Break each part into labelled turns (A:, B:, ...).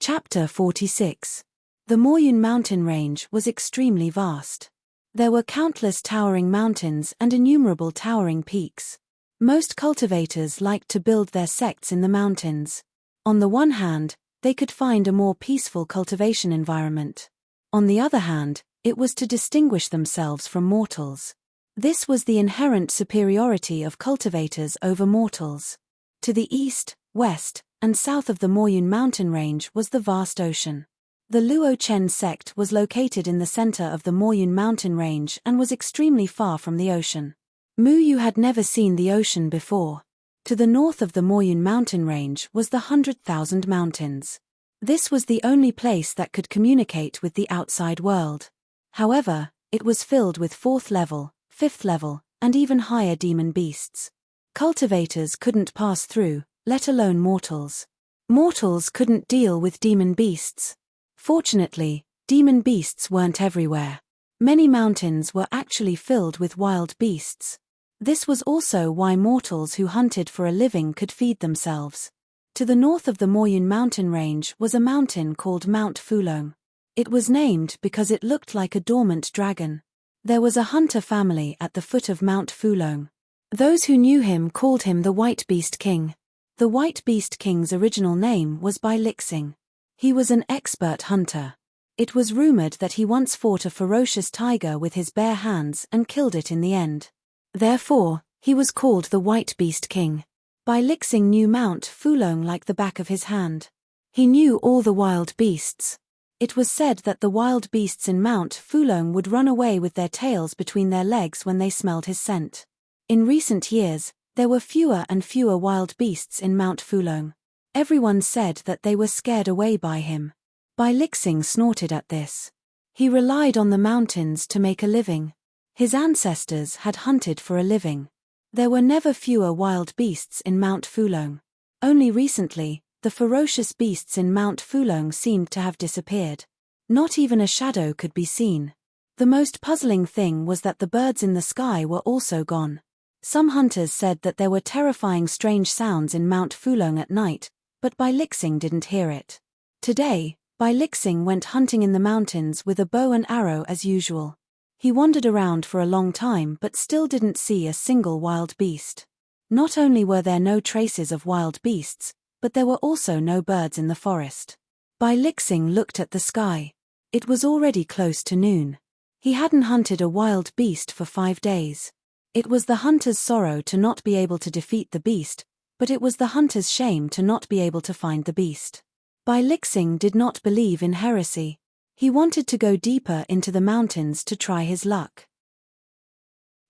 A: Chapter 46. The Moyun mountain range was extremely vast. There were countless towering mountains and innumerable towering peaks. Most cultivators liked to build their sects in the mountains. On the one hand, they could find a more peaceful cultivation environment. On the other hand, it was to distinguish themselves from mortals. This was the inherent superiority of cultivators over mortals. To the east, west, and south of the Moyun mountain range was the vast ocean. The Luo Chen sect was located in the center of the Moyun mountain range and was extremely far from the ocean. Mu Yu had never seen the ocean before. To the north of the Moyun mountain range was the 100,000 Mountains. This was the only place that could communicate with the outside world. However, it was filled with 4th level, 5th level, and even higher demon beasts. Cultivators couldn't pass through, let alone mortals. Mortals couldn't deal with demon beasts. Fortunately, demon beasts weren't everywhere. Many mountains were actually filled with wild beasts. This was also why mortals who hunted for a living could feed themselves. To the north of the Moyun mountain range was a mountain called Mount Fulong. It was named because it looked like a dormant dragon. There was a hunter family at the foot of Mount Fulong. Those who knew him called him the White Beast King. The White Beast King's original name was Bai Lixing. He was an expert hunter. It was rumored that he once fought a ferocious tiger with his bare hands and killed it in the end. Therefore, he was called the White Beast King. Bai Lixing knew Mount Fulong like the back of his hand. He knew all the wild beasts. It was said that the wild beasts in Mount Fulong would run away with their tails between their legs when they smelled his scent. In recent years, there were fewer and fewer wild beasts in Mount Fulong. Everyone said that they were scared away by him. Bai Lixing snorted at this. He relied on the mountains to make a living. His ancestors had hunted for a living. There were never fewer wild beasts in Mount Fulong. Only recently, the ferocious beasts in Mount Fulong seemed to have disappeared. Not even a shadow could be seen. The most puzzling thing was that the birds in the sky were also gone. Some hunters said that there were terrifying strange sounds in Mount Fulong at night, but Bai Lixing didn't hear it. Today, Bai Lixing went hunting in the mountains with a bow and arrow as usual. He wandered around for a long time but still didn't see a single wild beast. Not only were there no traces of wild beasts, but there were also no birds in the forest. Bai Lixing looked at the sky. It was already close to noon. He hadn't hunted a wild beast for 5 days. It was the hunter's sorrow to not be able to defeat the beast, but it was the hunter's shame to not be able to find the beast. Bai Lixing did not believe in heresy. He wanted to go deeper into the mountains to try his luck.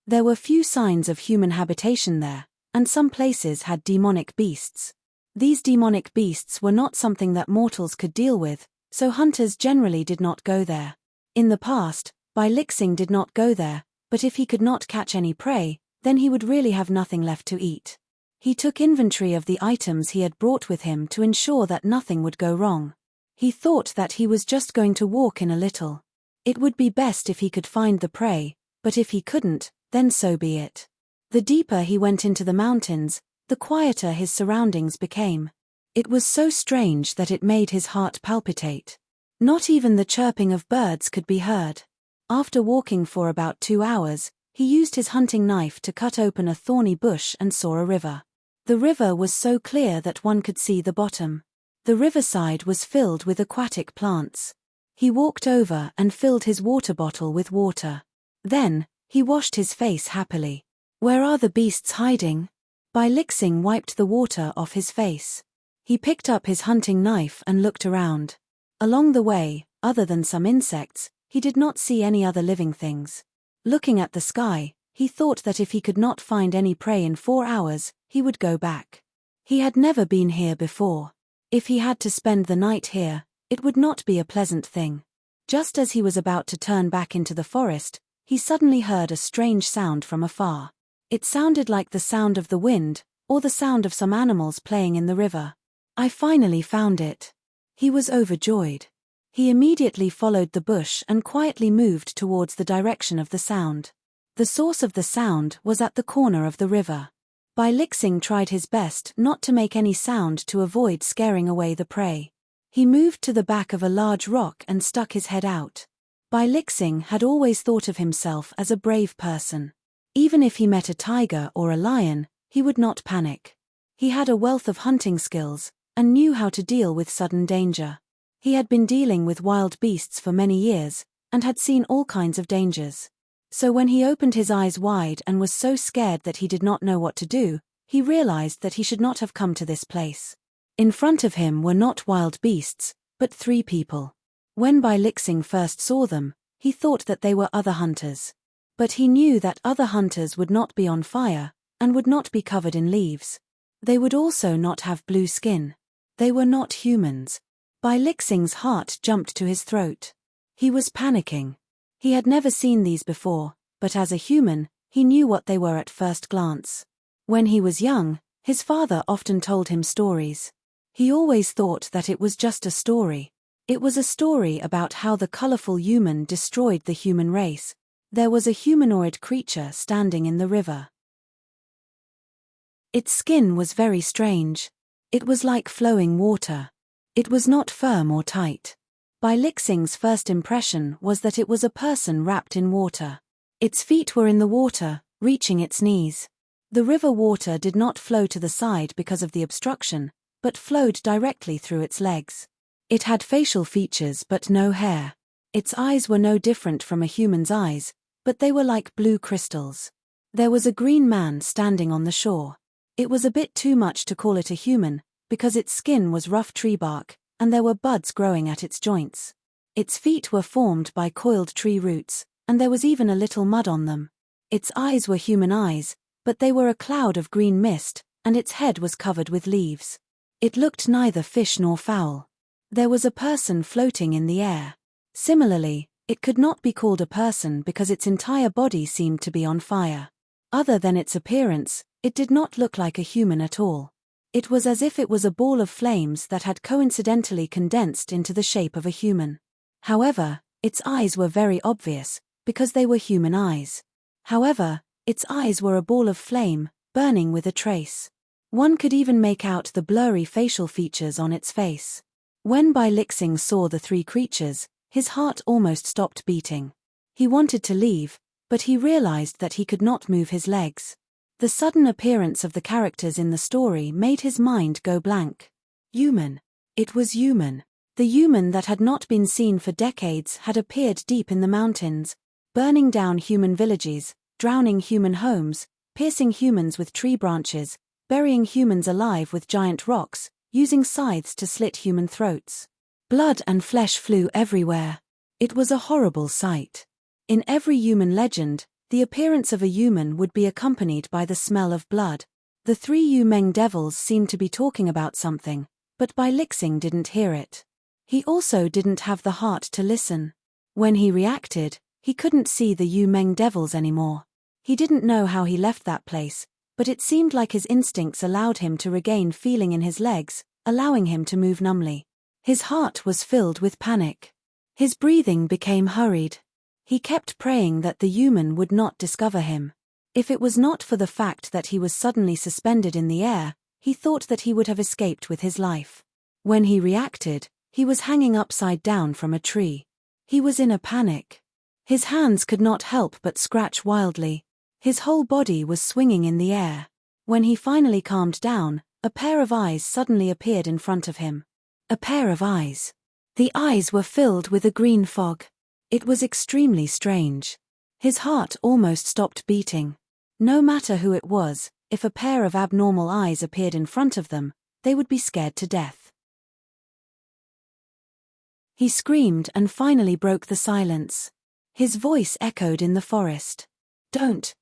A: There were few signs of human habitation there, and some places had demonic beasts. These demonic beasts were not something that mortals could deal with, so hunters generally did not go there. In the past, Bai Lixing did not go there, but if he could not catch any prey, then he would really have nothing left to eat. He took inventory of the items he had brought with him to ensure that nothing would go wrong. He thought that he was just going to walk in a little. It would be best if he could find the prey, but if he couldn't, then so be it. The deeper he went into the mountains, the quieter his surroundings became. It was so strange that it made his heart palpitate. Not even the chirping of birds could be heard. After walking for about 2 hours, he used his hunting knife to cut open a thorny bush and saw a river. The river was so clear that one could see the bottom. The riverside was filled with aquatic plants. He walked over and filled his water bottle with water. Then, he washed his face happily. Where are the beasts hiding? Bai Lixing wiped the water off his face. He picked up his hunting knife and looked around. Along the way, other than some insects, he did not see any other living things. Looking at the sky, he thought that if he could not find any prey in 4 hours, he would go back. He had never been here before. If he had to spend the night here, it would not be a pleasant thing. Just as he was about to turn back into the forest, he suddenly heard a strange sound from afar. It sounded like the sound of the wind, or the sound of some animals playing in the river. I finally found it. He was overjoyed. He immediately followed the bush and quietly moved towards the direction of the sound. The source of the sound was at the corner of the river. Bai Lixing tried his best not to make any sound to avoid scaring away the prey. He moved to the back of a large rock and stuck his head out. Bai Lixing had always thought of himself as a brave person. Even if he met a tiger or a lion, he would not panic. He had a wealth of hunting skills, and knew how to deal with sudden danger. He had been dealing with wild beasts for many years, and had seen all kinds of dangers. So when he opened his eyes wide and was so scared that he did not know what to do, he realized that he should not have come to this place. In front of him were not wild beasts, but 3 people. When Bai Lixing first saw them, he thought that they were other hunters. But he knew that other hunters would not be on fire, and would not be covered in leaves. They would also not have blue skin. They were not humans. Bai Lixing's heart jumped to his throat. He was panicking. He had never seen these before, but as a human, he knew what they were at first glance. When he was young, his father often told him stories. He always thought that it was just a story. It was a story about how the colorful human destroyed the human race. There was a humanoid creature standing in the river. Its skin was very strange. It was like flowing water. It was not firm or tight. Bai Lixing's first impression was that it was a person wrapped in water. Its feet were in the water, reaching its knees. The river water did not flow to the side because of the obstruction, but flowed directly through its legs. It had facial features but no hair. Its eyes were no different from a human's eyes, but they were like blue crystals. There was a green man standing on the shore. It was a bit too much to call it a human, because its skin was rough tree bark, and there were buds growing at its joints. Its feet were formed by coiled tree roots, and there was even a little mud on them. Its eyes were human eyes, but they were a cloud of green mist, and its head was covered with leaves. It looked neither fish nor fowl. There was a person floating in the air. Similarly, it could not be called a person because its entire body seemed to be on fire. Other than its appearance, it did not look like a human at all. It was as if it was a ball of flames that had coincidentally condensed into the shape of a human. However, its eyes were very obvious, because they were human eyes. However, its eyes were a ball of flame, burning with a trace. One could even make out the blurry facial features on its face. When Bai Lixing saw the 3 creatures, his heart almost stopped beating. He wanted to leave, but he realized that he could not move his legs. The sudden appearance of the characters in the story made his mind go blank. Human. It was human. The human that had not been seen for decades had appeared deep in the mountains, burning down human villages, drowning human homes, piercing humans with tree branches, burying humans alive with giant rocks, using scythes to slit human throats. Blood and flesh flew everywhere. It was a horrible sight. In every human legend, the appearance of a human would be accompanied by the smell of blood. The 3 Yu Meng devils seemed to be talking about something, but Bai Lixing didn't hear it. He also didn't have the heart to listen. When he reacted, he couldn't see the Yu Meng devils anymore. He didn't know how he left that place, but it seemed like his instincts allowed him to regain feeling in his legs, allowing him to move numbly. His heart was filled with panic. His breathing became hurried. He kept praying that the human would not discover him. If it was not for the fact that he was suddenly suspended in the air, he thought that he would have escaped with his life. When he reacted, he was hanging upside down from a tree. He was in a panic. His hands could not help but scratch wildly. His whole body was swinging in the air. When he finally calmed down, a pair of eyes suddenly appeared in front of him. A pair of eyes. The eyes were filled with a green fog. It was extremely strange. His heart almost stopped beating. No matter who it was, if a pair of abnormal eyes appeared in front of them, they would be scared to death. He screamed and finally broke the silence. His voice echoed in the forest. Don't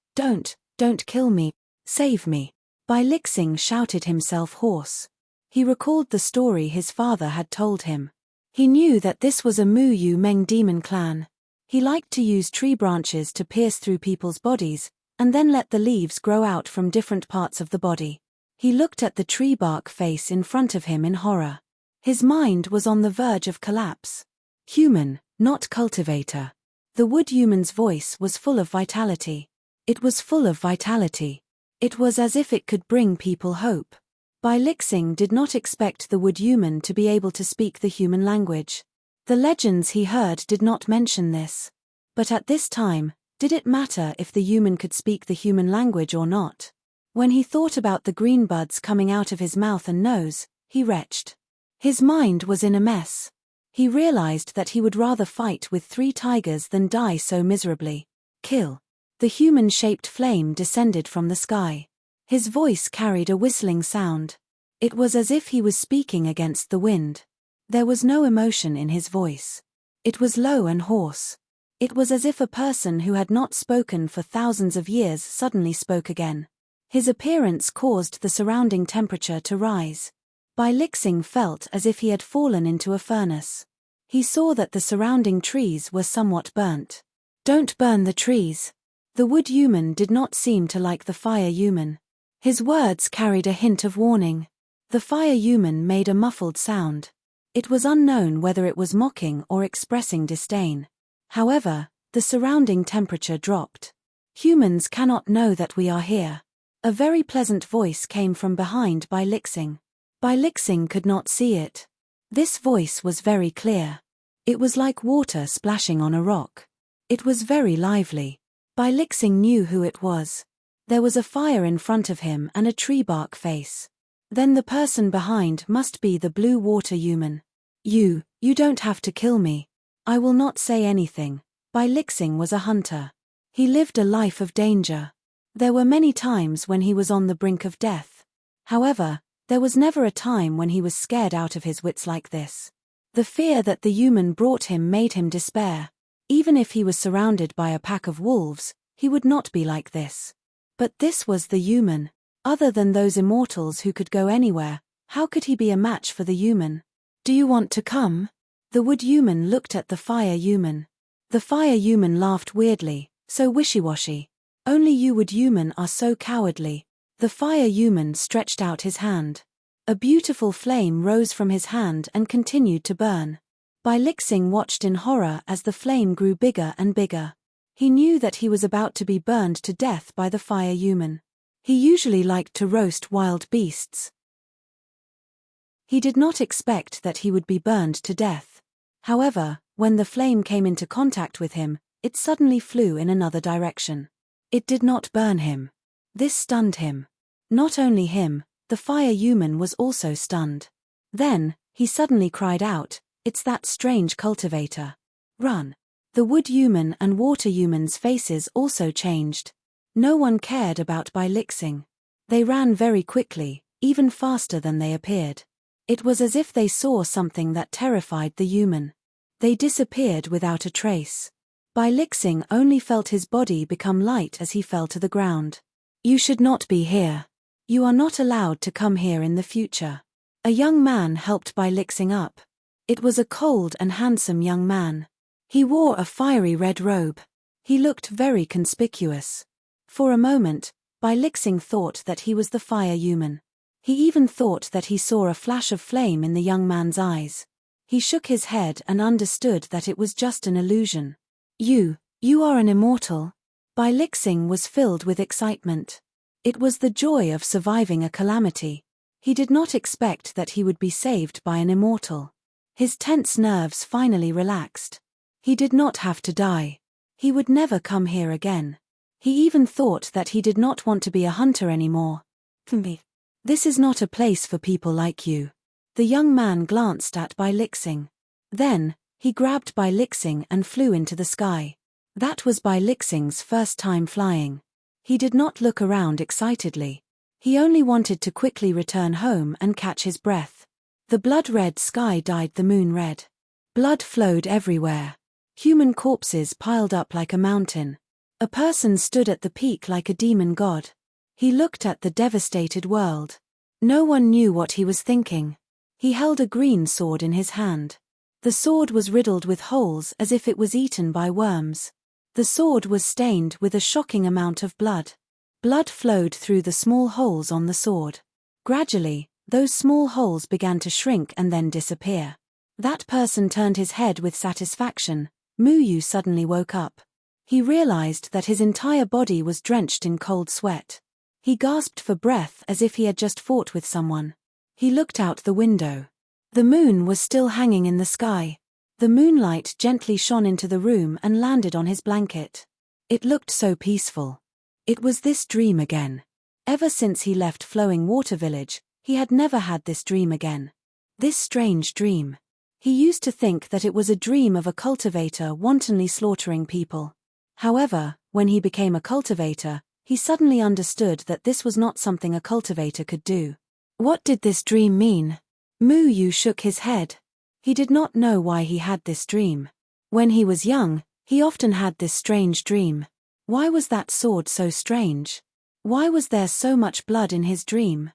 A: kill me, save me. Bai Lixing shouted himself hoarse. He recalled the story his father had told him. He knew that this was a Mu Yu Meng demon clan. He liked to use tree branches to pierce through people's bodies, and then let the leaves grow out from different parts of the body. He looked at the tree bark face in front of him in horror. His mind was on the verge of collapse. Human, not cultivator. The wood human's voice was full of vitality. It was full of vitality. It was as if it could bring people hope. Bai Lixing did not expect the wood human to be able to speak the human language. The legends he heard did not mention this. But at this time, did it matter if the human could speak the human language or not? When he thought about the green buds coming out of his mouth and nose, he retched. His mind was in a mess. He realized that he would rather fight with 3 tigers than die so miserably. Kill. The human-shaped flame descended from the sky. His voice carried a whistling sound. It was as if he was speaking against the wind. There was no emotion in his voice. It was low and hoarse. It was as if a person who had not spoken for thousands of years suddenly spoke again. His appearance caused the surrounding temperature to rise. Bai Lixing felt as if he had fallen into a furnace. He saw that the surrounding trees were somewhat burnt. Don't burn the trees. The wood human did not seem to like the fire human. His words carried a hint of warning. The fire human made a muffled sound. It was unknown whether it was mocking or expressing disdain. However, the surrounding temperature dropped. Humans cannot know that we are here. A very pleasant voice came from behind Bai Lixing. Bai Lixing could not see it. This voice was very clear. It was like water splashing on a rock. It was very lively. Bai Lixing knew who it was. There was a fire in front of him and a tree bark face. Then the person behind must be the blue water human. You don't have to kill me. I will not say anything. Bai Lixing was a hunter. He lived a life of danger. There were many times when he was on the brink of death. However, there was never a time when he was scared out of his wits like this. The fear that the human brought him made him despair. Even if he was surrounded by a pack of wolves, he would not be like this. But this was the human. Other than those immortals who could go anywhere, how could he be a match for the human? Do you want to come? The wood human looked at the fire human. The fire human laughed weirdly, so wishy-washy. Only you wood human are so cowardly. The fire human stretched out his hand. A beautiful flame rose from his hand and continued to burn. Bai Lixing watched in horror as the flame grew bigger and bigger. He knew that he was about to be burned to death by the fire human. He usually liked to roast wild beasts. He did not expect that he would be burned to death. However, when the flame came into contact with him, it suddenly flew in another direction. It did not burn him. This stunned him. Not only him, the fire human was also stunned. Then, he suddenly cried out, "It's that strange cultivator. Run!" The wood human and water human's faces also changed. No one cared about Bai Lixing. They ran very quickly, even faster than they appeared. It was as if they saw something that terrified the human. They disappeared without a trace. Bai Lixing only felt his body become light as he fell to the ground. You should not be here. You are not allowed to come here in the future. A young man helped Bai Lixing up. It was a cold and handsome young man. He wore a fiery red robe. He looked very conspicuous. For a moment, Bai Lixing thought that he was the fire human. He even thought that he saw a flash of flame in the young man's eyes. He shook his head and understood that it was just an illusion. You are an immortal. Bai Lixing was filled with excitement. It was the joy of surviving a calamity. He did not expect that he would be saved by an immortal. His tense nerves finally relaxed. He did not have to die. He would never come here again. He even thought that he did not want to be a hunter anymore. This is not a place for people like you. The young man glanced at Bai Lixing. Then, he grabbed Bai Lixing and flew into the sky. That was Bai Lixing's first time flying. He did not look around excitedly. He only wanted to quickly return home and catch his breath. The blood-red sky dyed the moon red. Blood flowed everywhere. Human corpses piled up like a mountain. A person stood at the peak like a demon god. He looked at the devastated world. No one knew what he was thinking. He held a green sword in his hand. The sword was riddled with holes as if it was eaten by worms. The sword was stained with a shocking amount of blood. Blood flowed through the small holes on the sword. Gradually, those small holes began to shrink and then disappear. That person turned his head with satisfaction. Muyu suddenly woke up. He realized that his entire body was drenched in cold sweat. He gasped for breath as if he had just fought with someone. He looked out the window. The moon was still hanging in the sky. The moonlight gently shone into the room and landed on his blanket. It looked so peaceful. It was this dream again. Ever since he left Flowing Water Village, he had never had this dream again. This strange dream. He used to think that it was a dream of a cultivator wantonly slaughtering people. However, when he became a cultivator, he suddenly understood that this was not something a cultivator could do. What did this dream mean? Mu Yu shook his head. He did not know why he had this dream. When he was young, he often had this strange dream. Why was that sword so strange? Why was there so much blood in his dream?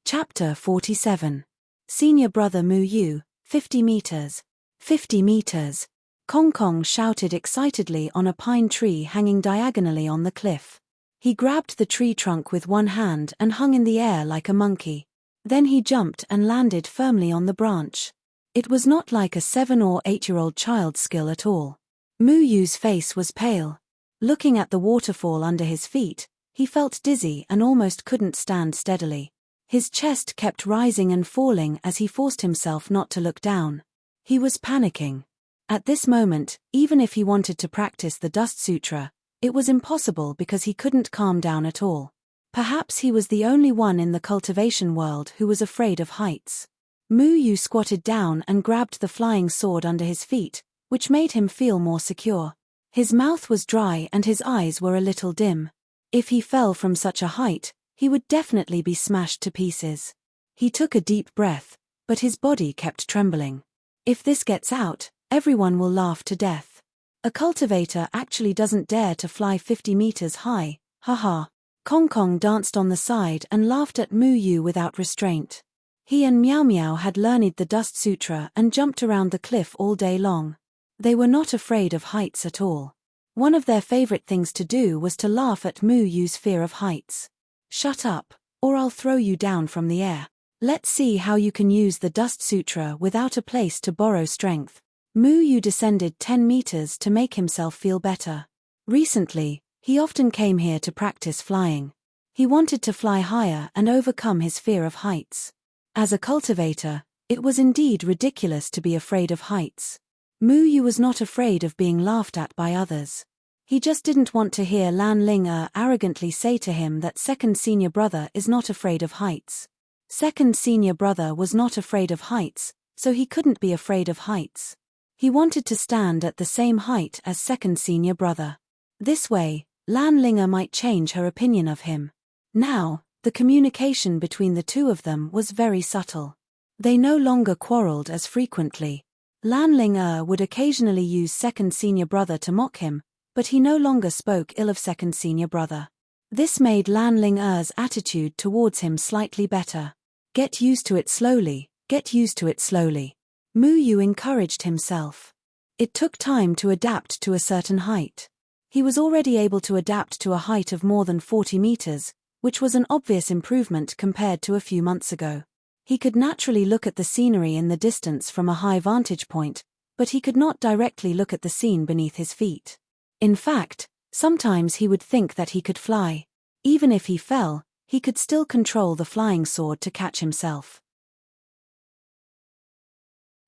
A: Chapter 47. Senior Brother Mu Yu, 50 meters. 50 meters. Kong Kong shouted excitedly on a pine tree hanging diagonally on the cliff. He grabbed the tree trunk with one hand and hung in the air like a monkey. Then he jumped and landed firmly on the branch. It was not like a 7 or 8-year-old child's skill at all. Mu Yu's face was pale. Looking at the waterfall under his feet, he felt dizzy and almost couldn't stand steadily. His chest kept rising and falling as he forced himself not to look down. He was panicking. At this moment, even if he wanted to practice the Dust Sutra, it was impossible because he couldn't calm down at all. Perhaps he was the only one in the cultivation world who was afraid of heights. Mu Yu squatted down and grabbed the flying sword under his feet, which made him feel more secure. His mouth was dry and his eyes were a little dim. If he fell from such a height, he would definitely be smashed to pieces. He took a deep breath, but his body kept trembling. If this gets out, everyone will laugh to death. A cultivator actually doesn't dare to fly 50 meters high, haha. Kong Kong danced on the side and laughed at Mu Yu without restraint. He and Meow Meow had learned the Dust Sutra and jumped around the cliff all day long. They were not afraid of heights at all. One of their favorite things to do was to laugh at Mu Yu's fear of heights. Shut up, or I'll throw you down from the air. Let's see how you can use the Dust Sutra without a place to borrow strength. Mu Yu descended 10 meters to make himself feel better. Recently, he often came here to practice flying. He wanted to fly higher and overcome his fear of heights. As a cultivator, it was indeed ridiculous to be afraid of heights. Mu Yu was not afraid of being laughed at by others. He just didn't want to hear Lan Ling arrogantly say to him that second senior brother is not afraid of heights. Second senior brother was not afraid of heights, so he couldn't be afraid of heights. He wanted to stand at the same height as second senior brother. This way, Lan Ling might change her opinion of him. Now, the communication between the two of them was very subtle. They no longer quarreled as frequently. Lan Ling would occasionally use second senior brother to mock him, but he no longer spoke ill of second senior brother. This made Lan Ling's attitude towards him slightly better. Get used to it slowly, get used to it slowly. Mu Yu encouraged himself. It took time to adapt to a certain height. He was already able to adapt to a height of more than 40 meters, which was an obvious improvement compared to a few months ago. He could naturally look at the scenery in the distance from a high vantage point, but he could not directly look at the scene beneath his feet. In fact, sometimes he would think that he could fly. Even if he fell, he could still control the flying sword to catch himself.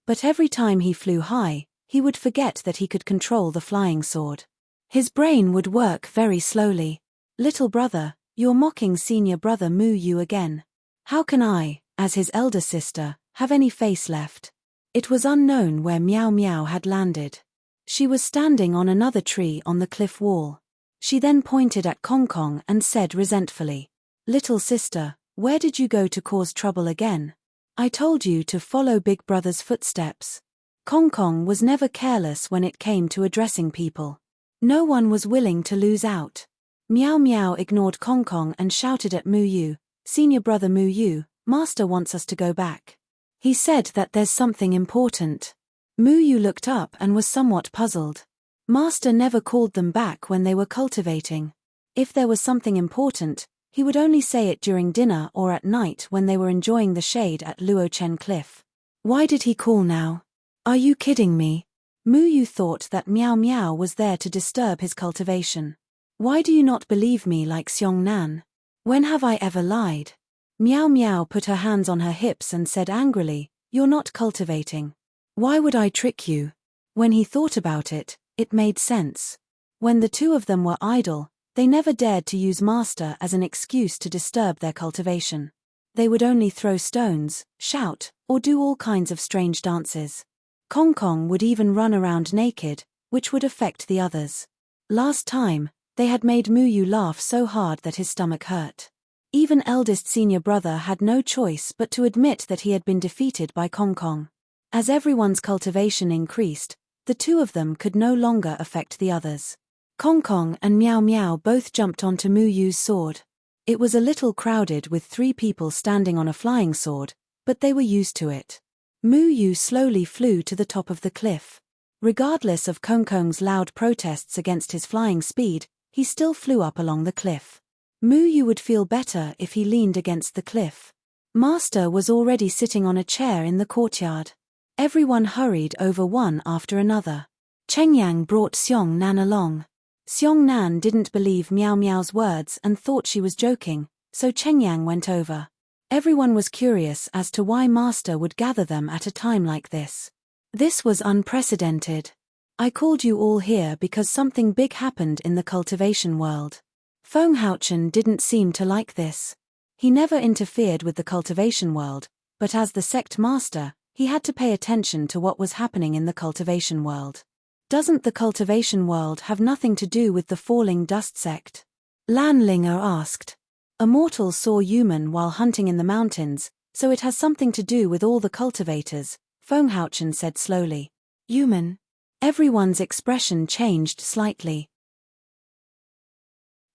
A: But every time he flew high, he would forget that he could control the flying sword. His brain would work very slowly. Little brother, you're mocking senior brother Mu Yu again. How can I, as his elder sister, have any face left? It was unknown where Meow Meow had landed. She was standing on another tree on the cliff wall. She then pointed at Kong Kong and said resentfully, "Little sister, where did you go to cause trouble again? I told you to follow Big Brother's footsteps." Kong Kong was never careless when it came to addressing people. No one was willing to lose out. Meow Meow ignored Kong Kong and shouted at Mu Yu, "Senior brother Mu Yu, Master wants us to go back. He said that there's something important." Mu Yu looked up and was somewhat puzzled. Master never called them back when they were cultivating. If there was something important, he would only say it during dinner or at night when they were enjoying the shade at Luochen Cliff. Why did he call now? Are you kidding me? Mu Yu thought that Miao Miao was there to disturb his cultivation. Why do you not believe me like Xiong Nan? When have I ever lied? Miao Miao put her hands on her hips and said angrily, "You're not cultivating. Why would I trick you?" When he thought about it, it made sense. When the two of them were idle, they never dared to use Master as an excuse to disturb their cultivation. They would only throw stones, shout, or do all kinds of strange dances. Kong Kong would even run around naked, which would affect the others. Last time, they had made Mu Yu laugh so hard that his stomach hurt. Even eldest senior brother had no choice but to admit that he had been defeated by Kong Kong. As everyone's cultivation increased, the two of them could no longer affect the others. Kong Kong and Miao Miao both jumped onto Mu Yu's sword. It was a little crowded with 3 people standing on a flying sword, but they were used to it. Mu Yu slowly flew to the top of the cliff. Regardless of Kong Kong's loud protests against his flying speed, he still flew up along the cliff. Mu Yu would feel better if he leaned against the cliff. Master was already sitting on a chair in the courtyard. Everyone hurried over one after another. Chengyang brought Xiong Nan along. Xiong Nan didn't believe Miao Miao's words and thought she was joking, so Chengyang went over. Everyone was curious as to why Master would gather them at a time like this. This was unprecedented. I called you all here because something big happened in the cultivation world. Feng Haochen didn't seem to like this. He never interfered with the cultivation world, but as the sect master, he had to pay attention to what was happening in the cultivation world. Doesn't the cultivation world have nothing to do with the falling dust sect? Lan Linger asked. A mortal saw human while hunting in the mountains, so it has something to do with all the cultivators, Feng Haochen said slowly. Human? Everyone's expression changed slightly.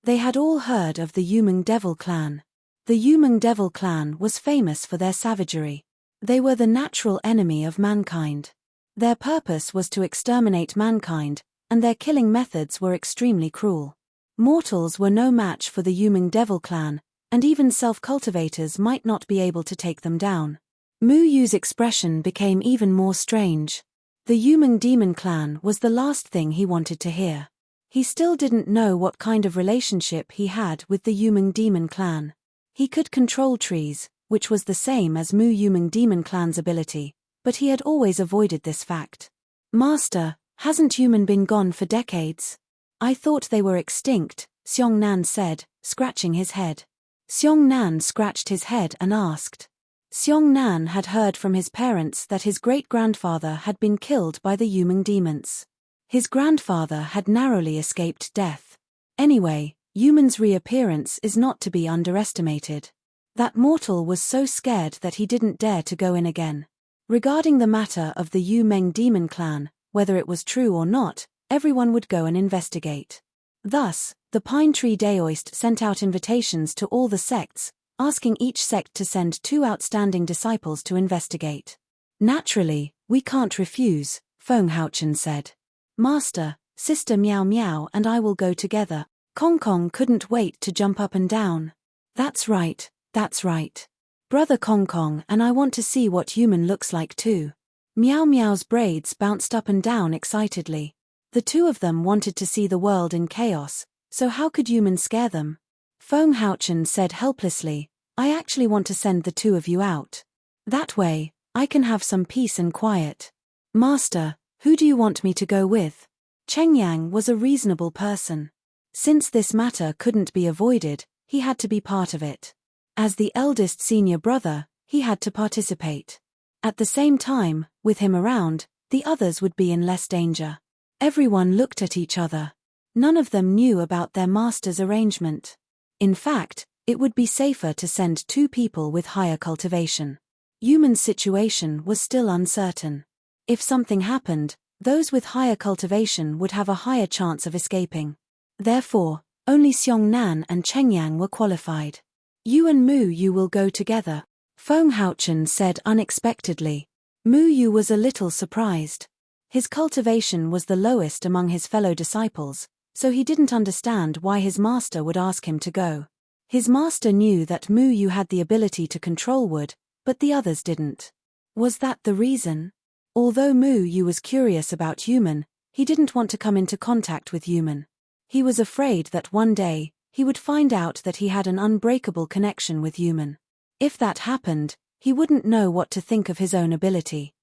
A: They had all heard of the Yumeng Devil clan. The Yumeng Devil clan was famous for their savagery. They were the natural enemy of mankind. Their purpose was to exterminate mankind, and their killing methods were extremely cruel. Mortals were no match for the Yumeng Devil clan, and even self-cultivators might not be able to take them down. Mu Yu's expression became even more strange. The Yumeng Demon clan was the last thing he wanted to hear. He still didn't know what kind of relationship he had with the Yumeng Demon clan. He could control trees, which was the same as Mu Yumeng Demon clan's ability, but he had always avoided this fact. Master, hasn't human been gone for decades? I thought they were extinct, Xiong Nan said, scratching his head. Xiong Nan scratched his head and asked. Xiong Nan had heard from his parents that his great-grandfather had been killed by the Yumeng demons. His grandfather had narrowly escaped death. Anyway, human's reappearance is not to be underestimated. That mortal was so scared that he didn't dare to go in again. Regarding the matter of the Yumeng demon clan, whether it was true or not, everyone would go and investigate. Thus, the Pine Tree Daoist sent out invitations to all the sects, asking each sect to send 2 outstanding disciples to investigate. Naturally, we can't refuse, Feng Haochen said. Master, Sister Miao Miao and I will go together. Kong Kong couldn't wait to jump up and down. That's right, that's right. Brother Kong Kong and I want to see what human looks like too. Miao Miao's braids bounced up and down excitedly. The two of them wanted to see the world in chaos, so how could human scare them? Feng Haochen said helplessly, I actually want to send the 2 of you out. That way, I can have some peace and quiet. Master, who do you want me to go with? Chengyang was a reasonable person. Since this matter couldn't be avoided, he had to be part of it. As the eldest senior brother, he had to participate. At the same time, with him around, the others would be in less danger. Everyone looked at each other. None of them knew about their master's arrangement. In fact, it would be safer to send 2 people with higher cultivation. Human's situation was still uncertain. If something happened, those with higher cultivation would have a higher chance of escaping. Therefore, only Xiong Nan and Chengyang were qualified. You and Mu Yu will go together, Feng Haochen said unexpectedly. Mu Yu was a little surprised. His cultivation was the lowest among his fellow disciples, so he didn't understand why his master would ask him to go. His master knew that Mu Yu had the ability to control wood, but the others didn't. Was that the reason? Although Mu Yu was curious about human, he didn't want to come into contact with human. He was afraid that one day, he would find out that he had an unbreakable connection with human. If that happened, he wouldn't know what to think of his own ability.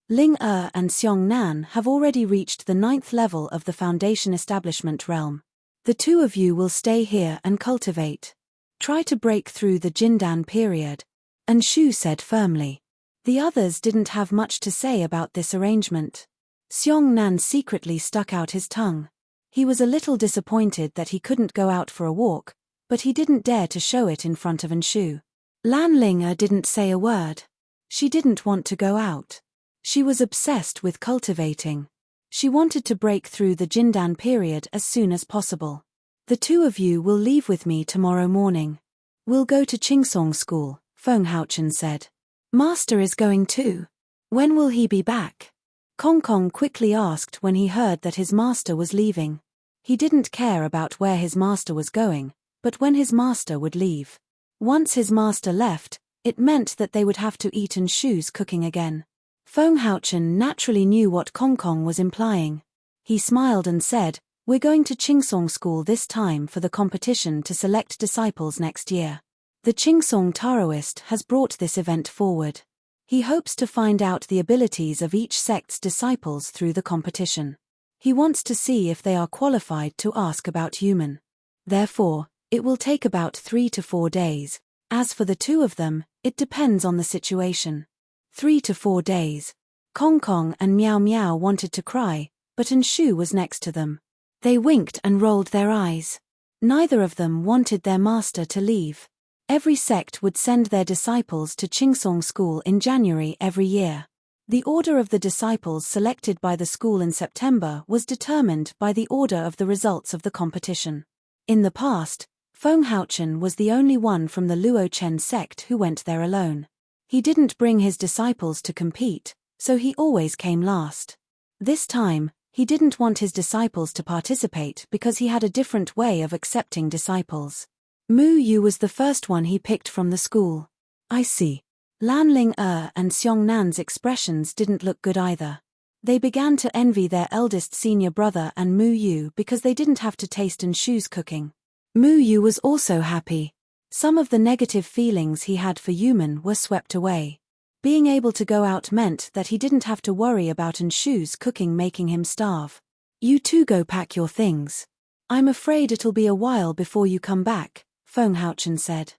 A: Ling and Xiong Nan have already reached the 9th level of the Foundation Establishment realm. The two of you will stay here and cultivate. Try to break through the Jindan period. And Shu said firmly. The others didn't have much to say about this arrangement. Xiong Nan secretly stuck out his tongue. He was a little disappointed that he couldn't go out for a walk, but he didn't dare to show it in front of Shu. Lan Ling didn't say a word. She didn't want to go out. She was obsessed with cultivating. She wanted to break through the Jindan period as soon as possible. The two of you will leave with me tomorrow morning. We'll go to Qingsong School, Feng Haochen said. Master is going too. When will he be back? Kong Kong quickly asked when he heard that his master was leaving. He didn't care about where his master was going, but when his master would leave. Once his master left, it meant that they would have to eat Shu's cooking again. Feng Haochen naturally knew what Kong Kong was implying. He smiled and said, "We're going to Qingsong School this time for the competition to select disciples next year. The Qingsong Taoist has brought this event forward. He hopes to find out the abilities of each sect's disciples through the competition. He wants to see if they are qualified to ask about human. Therefore, it will take about 3 to 4 days. As for the two of them, it depends on the situation." 3 to 4 days. Kong Kong and Miao Miao wanted to cry, but Shu was next to them. They winked and rolled their eyes. Neither of them wanted their master to leave. Every sect would send their disciples to Qingsong School in January every year. The order of the disciples selected by the school in September was determined by the order of the results of the competition. In the past, Feng Haochen was the only one from the Luo Chen sect who went there alone. He didn't bring his disciples to compete, so he always came last. This time, he didn't want his disciples to participate because he had a different way of accepting disciples. Mu Yu was the first one he picked from the school. I see. Lan Ling and Xiong Nan's expressions didn't look good either. They began to envy their eldest senior brother and Mu Yu because they didn't have to taste Shu's cooking. Mu Yu was also happy. Some of the negative feelings he had for human were swept away. Being able to go out meant that he didn't have to worry about Shu's cooking making him starve. You two go pack your things. I'm afraid it'll be a while before you come back, Feng Haochen said.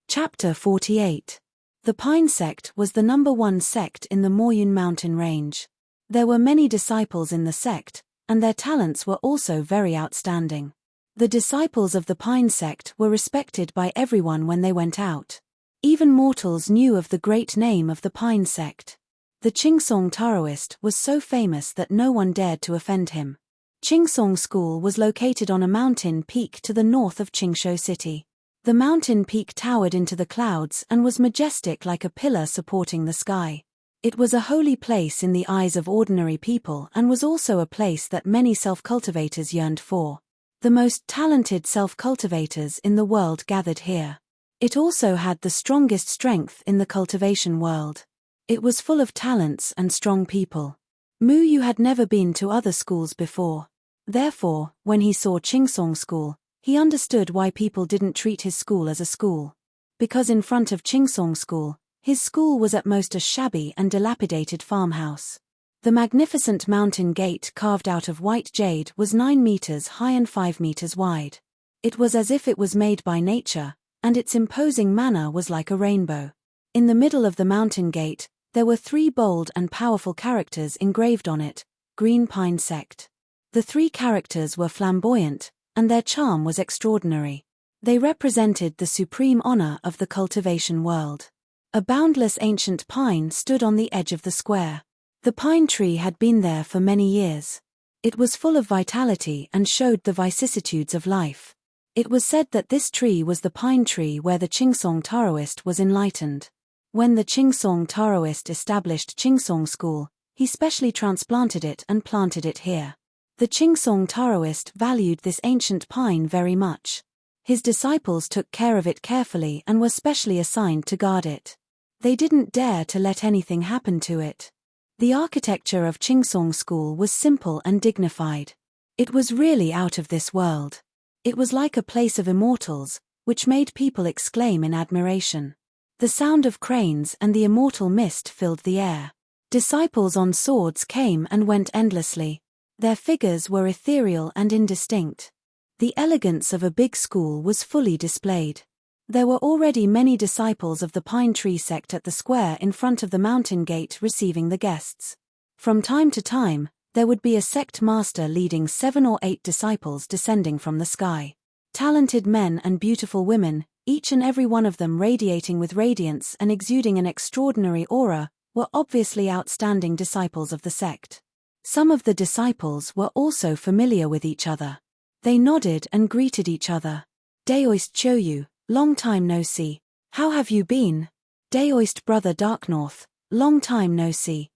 A: Chapter 48. The Pine Sect was the #1 sect in the Moyun mountain range. There were many disciples in the sect, and their talents were also very outstanding. The disciples of the Pine Sect were respected by everyone when they went out. Even mortals knew of the great name of the Pine Sect. The Qingsong Taoist was so famous that no one dared to offend him. Qingsong School was located on a mountain peak to the north of Qingshu City. The mountain peak towered into the clouds and was majestic like a pillar supporting the sky. It was a holy place in the eyes of ordinary people and was also a place that many self-cultivators yearned for. The most talented self-cultivators in the world gathered here. It also had the strongest strength in the cultivation world. It was full of talents and strong people. Mu Yu had never been to other schools before. Therefore, when he saw Qingsong School, he understood why people didn't treat his school as a school. Because in front of Qingsong School, his school was at most a shabby and dilapidated farmhouse. The magnificent mountain gate carved out of white jade was 9 meters high and 5 meters wide. It was as if it was made by nature, and its imposing manner was like a rainbow. In the middle of the mountain gate, there were 3 bold and powerful characters engraved on it, Green Pine Sect. The 3 characters were flamboyant, and their charm was extraordinary. They represented the supreme honor of the cultivation world. A boundless ancient pine stood on the edge of the square. The pine tree had been there for many years. It was full of vitality and showed the vicissitudes of life. It was said that this tree was the pine tree where the Qingsong Taoist was enlightened. When the Qingsong Taoist established Qingsong School, he specially transplanted it and planted it here. The Qingsong Taoist valued this ancient pine very much. His disciples took care of it carefully and were specially assigned to guard it. They didn't dare to let anything happen to it. The architecture of Chingsong School was simple and dignified. It was really out of this world. It was like a place of immortals, which made people exclaim in admiration. The sound of cranes and the immortal mist filled the air. Disciples on swords came and went endlessly. Their figures were ethereal and indistinct. The elegance of a big school was fully displayed. There were already many disciples of the Pine Tree sect at the square in front of the mountain gate receiving the guests. From time to time, there would be a sect master leading 7 or 8 disciples descending from the sky. Talented men and beautiful women, each and every one of them radiating with radiance and exuding an extraordinary aura, were obviously outstanding disciples of the sect. Some of the disciples were also familiar with each other. They nodded and greeted each other. Daoist Choyu, long time no see. How have you been? Daoist brother Darknorth, long time no see.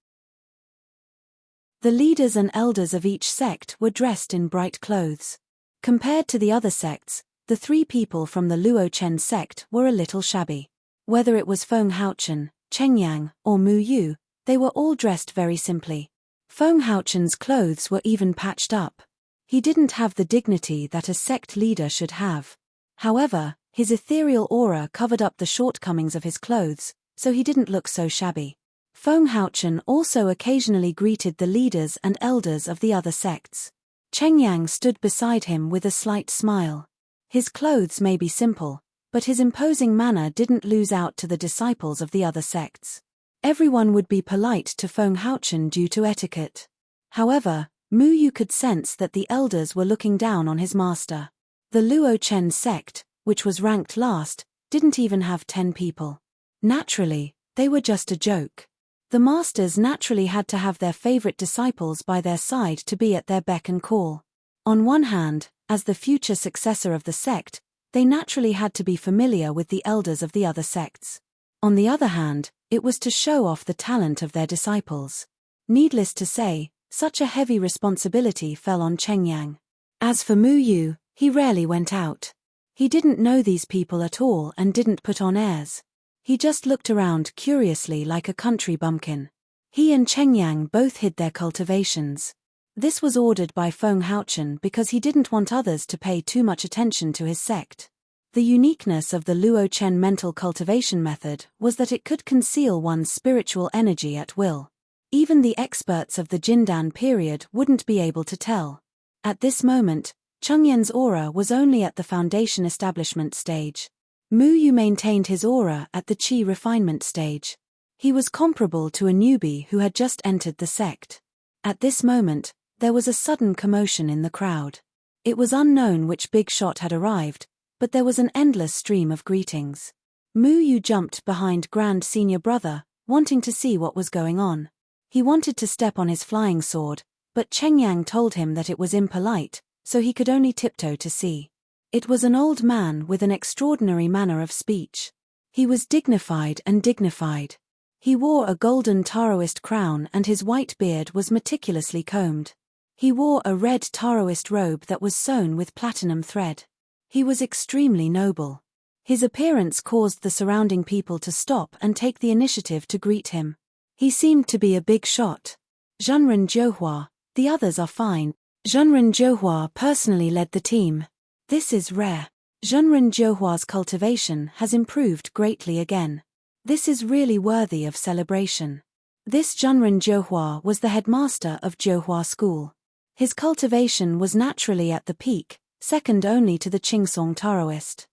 A: The leaders and elders of each sect were dressed in bright clothes. Compared to the other sects, the 3 people from the Luo Chen sect were a little shabby. Whether it was Feng Haochen, Cheng Yang, or Mu Yu, they were all dressed very simply. Feng Haochen's clothes were even patched up. He didn't have the dignity that a sect leader should have. However, his ethereal aura covered up the shortcomings of his clothes, so he didn't look so shabby. Feng Haochen also occasionally greeted the leaders and elders of the other sects. Cheng Yang stood beside him with a slight smile. His clothes may be simple, but his imposing manner didn't lose out to the disciples of the other sects. Everyone would be polite to Feng Haochen due to etiquette. However, Mu Yu could sense that the elders were looking down on his master. The Luo Chen sect, which was ranked last, didn't even have 10 people. Naturally, they were just a joke. The masters naturally had to have their favorite disciples by their side to be at their beck and call. On one hand, as the future successor of the sect, they naturally had to be familiar with the elders of the other sects. On the other hand, it was to show off the talent of their disciples. Needless to say, such a heavy responsibility fell on Cheng Yang. As for Mu Yu, he rarely went out. He didn't know these people at all and didn't put on airs. He just looked around curiously like a country bumpkin. He and Cheng Yang both hid their cultivations. This was ordered by Feng Haochen because he didn't want others to pay too much attention to his sect. The uniqueness of the Luo Chen mental cultivation method was that it could conceal one's spiritual energy at will. Even the experts of the Jindan period wouldn't be able to tell. At this moment, Cheng Yan's aura was only at the foundation establishment stage. Mu Yu maintained his aura at the Qi refinement stage. He was comparable to a newbie who had just entered the sect. At this moment, there was a sudden commotion in the crowd. It was unknown which big shot had arrived, but there was an endless stream of greetings. Mu Yu jumped behind Grand Senior Brother, wanting to see what was going on. He wanted to step on his flying sword, but Cheng Yang told him that it was impolite, so he could only tiptoe to see. It was an old man with an extraordinary manner of speech. He was dignified and dignified. He wore a golden Taoist crown and his white beard was meticulously combed. He wore a red Taoist robe that was sewn with platinum thread. He was extremely noble. His appearance caused the surrounding people to stop and take the initiative to greet him. He seemed to be a big shot. Zhenren Zhouhua, the others are fine. Zhenren Zhouhua personally led the team. This is rare. Zhenren Zhouhua's cultivation has improved greatly again. This is really worthy of celebration. This Zhenren Zhouhua was the headmaster of Zhouhua School. His cultivation was naturally at the peak, second only to the Chingsong Taoist.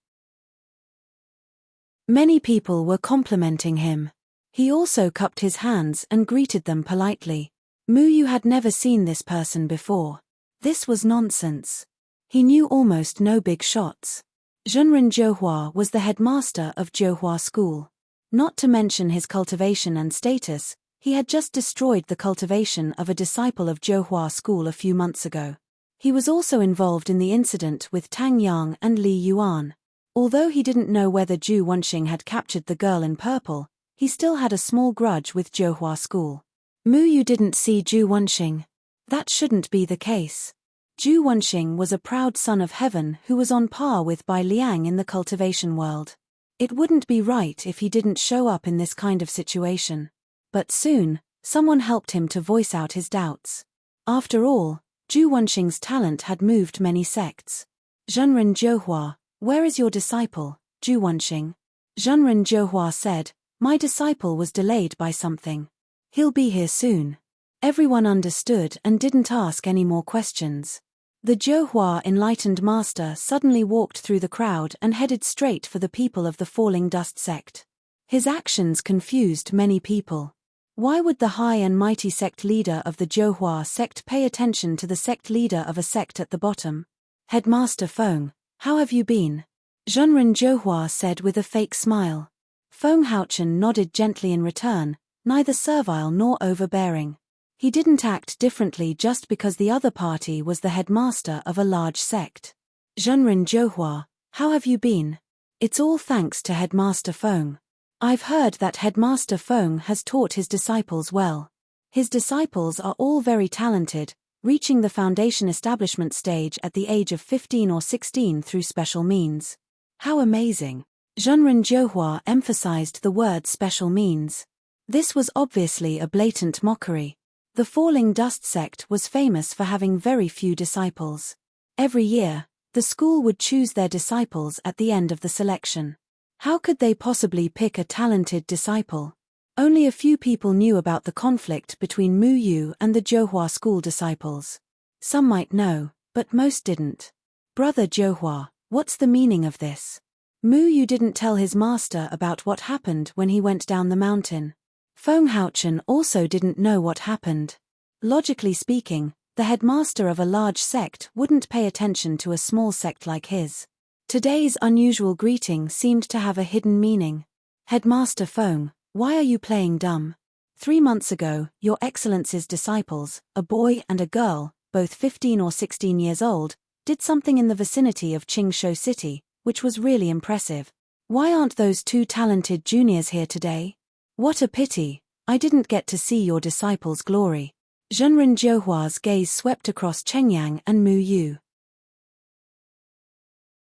A: Many people were complimenting him. He also cupped his hands and greeted them politely. Mu Yu had never seen this person before. This was nonsense. He knew almost no big shots. Zhenren Zhouhua was the headmaster of Zhouhua School. Not to mention his cultivation and status, he had just destroyed the cultivation of a disciple of Zhouhua School a few months ago. He was also involved in the incident with Tang Yang and Li Yuan. Although he didn't know whether Zhu Wenxing had captured the girl in purple, he still had a small grudge with Zhouhua School. Mu Yu didn't see Zhu Wenxing. That shouldn't be the case. Zhu Wenxing was a proud son of heaven who was on par with Bai Liang in the cultivation world. It wouldn't be right if he didn't show up in this kind of situation. But soon, someone helped him to voice out his doubts. After all, Zhu Wenxing's talent had moved many sects. Zhenren Zhouhua, where is your disciple, Zhu Wenxing? Zhenren Zhouhua said, my disciple was delayed by something. He'll be here soon. Everyone understood and didn't ask any more questions. The Zhouhua enlightened master suddenly walked through the crowd and headed straight for the people of the Falling Dust sect. His actions confused many people. Why would the high and mighty sect leader of the Zhouhua sect pay attention to the sect leader of a sect at the bottom? Headmaster Feng, how have you been? Zhenren Zhouhua said with a fake smile. Feng Haochen nodded gently in return, neither servile nor overbearing. He didn't act differently just because the other party was the headmaster of a large sect. Zhenren Zhouhua, how have you been? It's all thanks to Headmaster Feng. I've heard that Headmaster Feng has taught his disciples well. His disciples are all very talented, reaching the foundation establishment stage at the age of 15 or 16 through special means. How amazing! Zhenren Zhouhua emphasized the word special means. This was obviously a blatant mockery. The Falling Dust sect was famous for having very few disciples. Every year, the school would choose their disciples at the end of the selection. How could they possibly pick a talented disciple? Only a few people knew about the conflict between Mu Yu and the Zhouhua school disciples. Some might know, but most didn't. Brother Zhouhua, what's the meaning of this? Mu Yu didn't tell his master about what happened when he went down the mountain. Feng Haochen also didn't know what happened. Logically speaking, the headmaster of a large sect wouldn't pay attention to a small sect like his. Today's unusual greeting seemed to have a hidden meaning. Headmaster Feng, why are you playing dumb? 3 months ago, Your Excellency's disciples, a boy and a girl, both 15 or 16 years old, did something in the vicinity of Qingshou City, which was really impressive. Why aren't those 2 talented juniors here today? What a pity, I didn't get to see your disciples' glory. Zhenren Zhouhua's gaze swept across Chengyang and Mu Yu.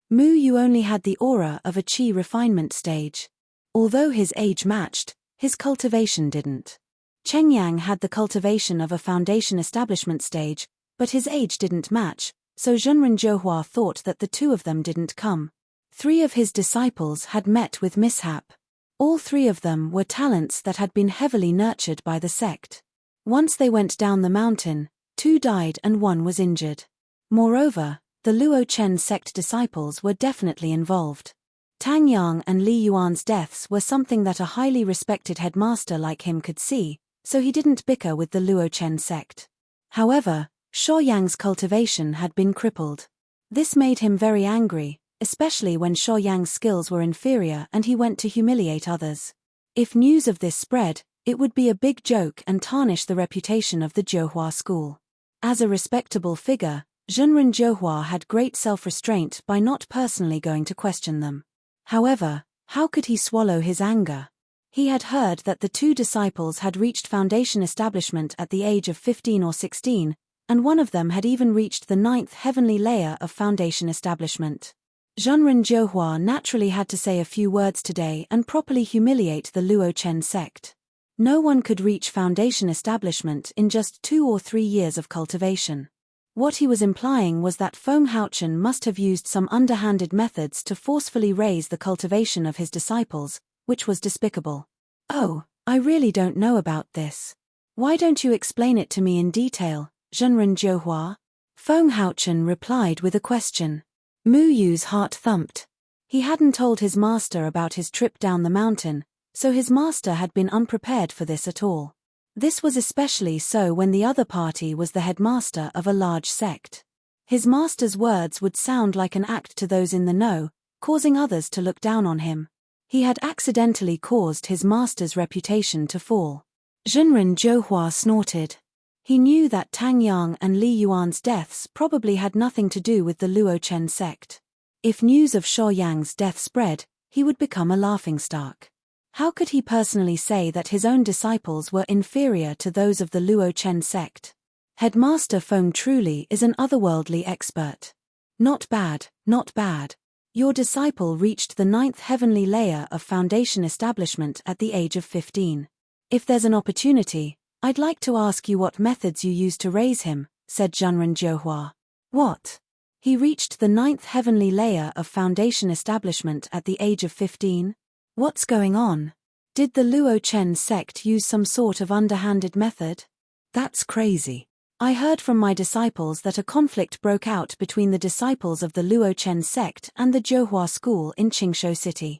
A: Mu Yu only had the aura of a qi refinement stage. Although his age matched, his cultivation didn't. Chengyang had the cultivation of a foundation establishment stage, but his age didn't match, so Zhenren Zhouhua thought that the 2 of them didn't come. 3 of his disciples had met with mishap. All 3 of them were talents that had been heavily nurtured by the sect. Once they went down the mountain, 2 died and 1 was injured. Moreover, the Luo Chen sect disciples were definitely involved. Tang Yang and Li Yuan's deaths were something that a highly respected headmaster like him could see, so he didn't bicker with the Luo Chen sect. However, Shuo Yang's cultivation had been crippled. This made him very angry, especially when Shuo Yang's skills were inferior and he went to humiliate others. If news of this spread, it would be a big joke and tarnish the reputation of the Zhouhua school. As a respectable figure, Zhenren Zhouhua had great self-restraint by not personally going to question them. However, how could he swallow his anger? He had heard that the 2 disciples had reached foundation establishment at the age of 15 or 16, and one of them had even reached the 9th heavenly layer of foundation establishment. Zhenren Zhouhua naturally had to say a few words today and properly humiliate the Luo Chen sect. No one could reach foundation establishment in just 2 or 3 years of cultivation. What he was implying was that Feng Haochen must have used some underhanded methods to forcefully raise the cultivation of his disciples, which was despicable. Oh, I really don't know about this. Why don't you explain it to me in detail, Zhenren Zhouhua? Feng Haochen replied with a question. Mu Yu's heart thumped. He hadn't told his master about his trip down the mountain, so his master had been unprepared for this at all. This was especially so when the other party was the headmaster of a large sect. His master's words would sound like an act to those in the know, causing others to look down on him. He had accidentally caused his master's reputation to fall. Zhenren Zhouhua snorted. He knew that Tang Yang and Li Yuan's deaths probably had nothing to do with the Luo Chen sect. If news of Shuo Yang's death spread, he would become a laughingstock. How could he personally say that his own disciples were inferior to those of the Luo Chen sect? Headmaster Feng truly is an otherworldly expert. Not bad, not bad. Your disciple reached the 9th heavenly layer of foundation establishment at the age of 15. If there's an opportunity, I'd like to ask you what methods you used to raise him, said Zhenren Jiuhua. What? He reached the 9th heavenly layer of foundation establishment at the age of 15? What's going on? Did the Luo Chen sect use some sort of underhanded method? That's crazy. I heard from my disciples that a conflict broke out between the disciples of the Luo Chen sect and the Jiuhua school in Qingshou City.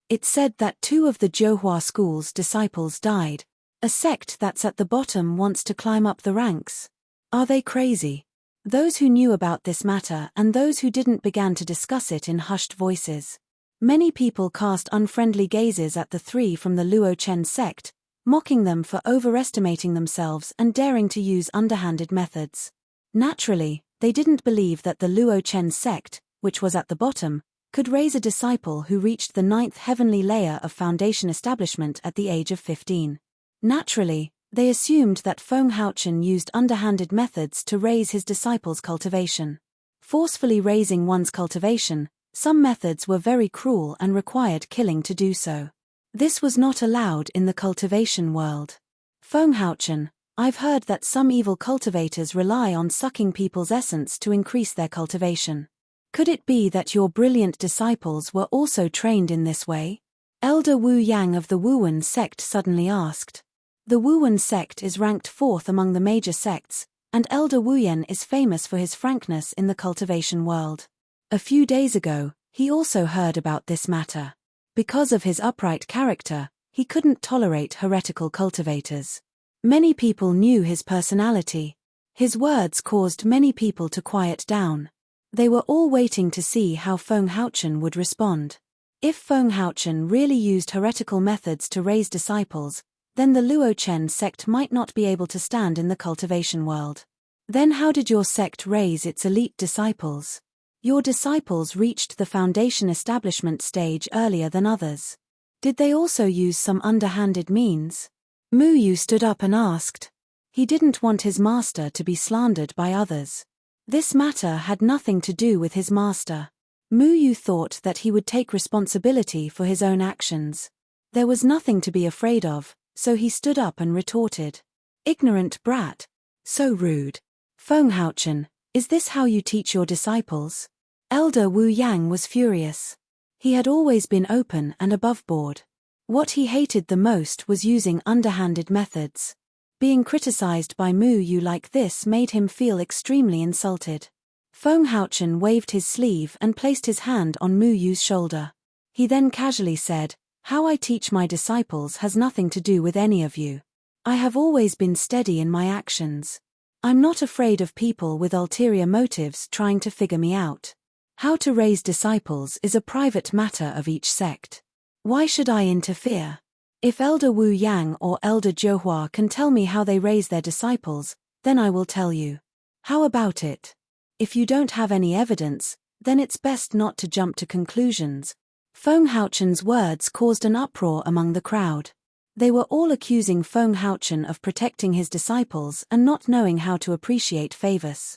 A: It said that 2 of the Jiuhua school's disciples died. A sect that's at the bottom wants to climb up the ranks. Are they crazy? Those who knew about this matter and those who didn't began to discuss it in hushed voices. Many people cast unfriendly gazes at the 3 from the Luo Chen sect, mocking them for overestimating themselves and daring to use underhanded methods. Naturally, they didn't believe that the Luo Chen sect, which was at the bottom, could raise a disciple who reached the 9th heavenly layer of foundation establishment at the age of 15. Naturally, they assumed that Feng Haochen used underhanded methods to raise his disciples' cultivation. Forcefully raising one's cultivation, some methods were very cruel and required killing to do so. This was not allowed in the cultivation world. Feng Haochen, I've heard that some evil cultivators rely on sucking people's essence to increase their cultivation. Could it be that your brilliant disciples were also trained in this way? Elder Wu Yang of the Wuwen sect suddenly asked. The Wuwen sect is ranked 4th among the major sects, and Elder Wu Yan is famous for his frankness in the cultivation world. A few days ago, he also heard about this matter. Because of his upright character, he couldn't tolerate heretical cultivators. Many people knew his personality. His words caused many people to quiet down. They were all waiting to see how Feng Haochen would respond. If Feng Haochen really used heretical methods to raise disciples, then the Luo Chen sect might not be able to stand in the cultivation world. Then how did your sect raise its elite disciples? Your disciples reached the foundation establishment stage earlier than others. Did they also use some underhanded means? Mu Yu stood up and asked. He didn't want his master to be slandered by others. This matter had nothing to do with his master. Mu Yu thought that he would take responsibility for his own actions. There was nothing to be afraid of, so he stood up and retorted. Ignorant brat. So rude. Feng Haochen, is this how you teach your disciples? Elder Wu Yang was furious. He had always been open and above board. What he hated the most was using underhanded methods. Being criticized by Mu Yu like this made him feel extremely insulted. Feng Haochen waved his sleeve and placed his hand on Mu Yu's shoulder. He then casually said, "How I teach my disciples has nothing to do with any of you. I have always been steady in my actions. I'm not afraid of people with ulterior motives trying to figure me out. How to raise disciples is a private matter of each sect. Why should I interfere? If Elder Wu Yang or Elder Jiuhua can tell me how they raise their disciples, then I will tell you. How about it? If you don't have any evidence, then it's best not to jump to conclusions." Feng Haochen's words caused an uproar among the crowd. They were all accusing Feng Haochen of protecting his disciples and not knowing how to appreciate favors.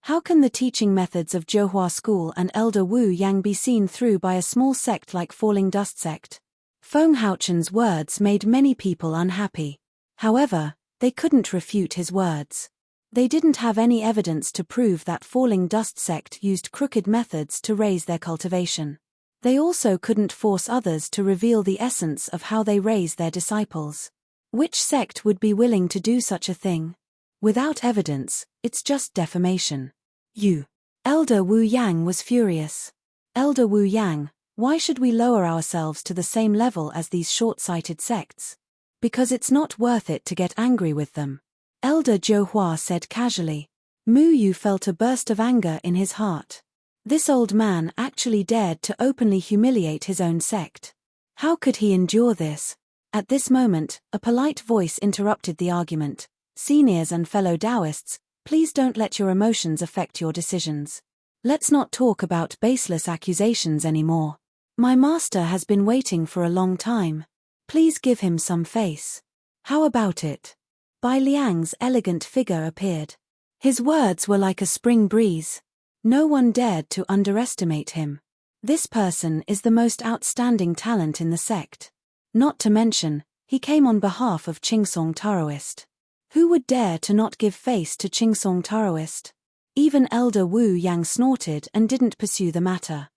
A: How can the teaching methods of Jiuhua School and Elder Wu Yang be seen through by a small sect like Falling Dust sect? Feng Haochen's words made many people unhappy. However, they couldn't refute his words. They didn't have any evidence to prove that Falling Dust sect used crooked methods to raise their cultivation. They also couldn't force others to reveal the essence of how they raise their disciples. Which sect would be willing to do such a thing? Without evidence, it's just defamation. You. Elder Wu Yang was furious. Elder Wu Yang, why should we lower ourselves to the same level as these short-sighted sects? Because it's not worth it to get angry with them. Elder Jiuhua said casually. Mu Yu felt a burst of anger in his heart. This old man actually dared to openly humiliate his own sect. How could he endure this? At this moment, a polite voice interrupted the argument. Seniors and fellow Taoists, please don't let your emotions affect your decisions. Let's not talk about baseless accusations anymore. My master has been waiting for a long time. Please give him some face. How about it? Bai Liang's elegant figure appeared. His words were like a spring breeze. No one dared to underestimate him. This person is the most outstanding talent in the sect. Not to mention, he came on behalf of Qingsong Taoist. Who would dare to not give face to Qingsong Taoist? Even Elder Wu Yang snorted and didn't pursue the matter.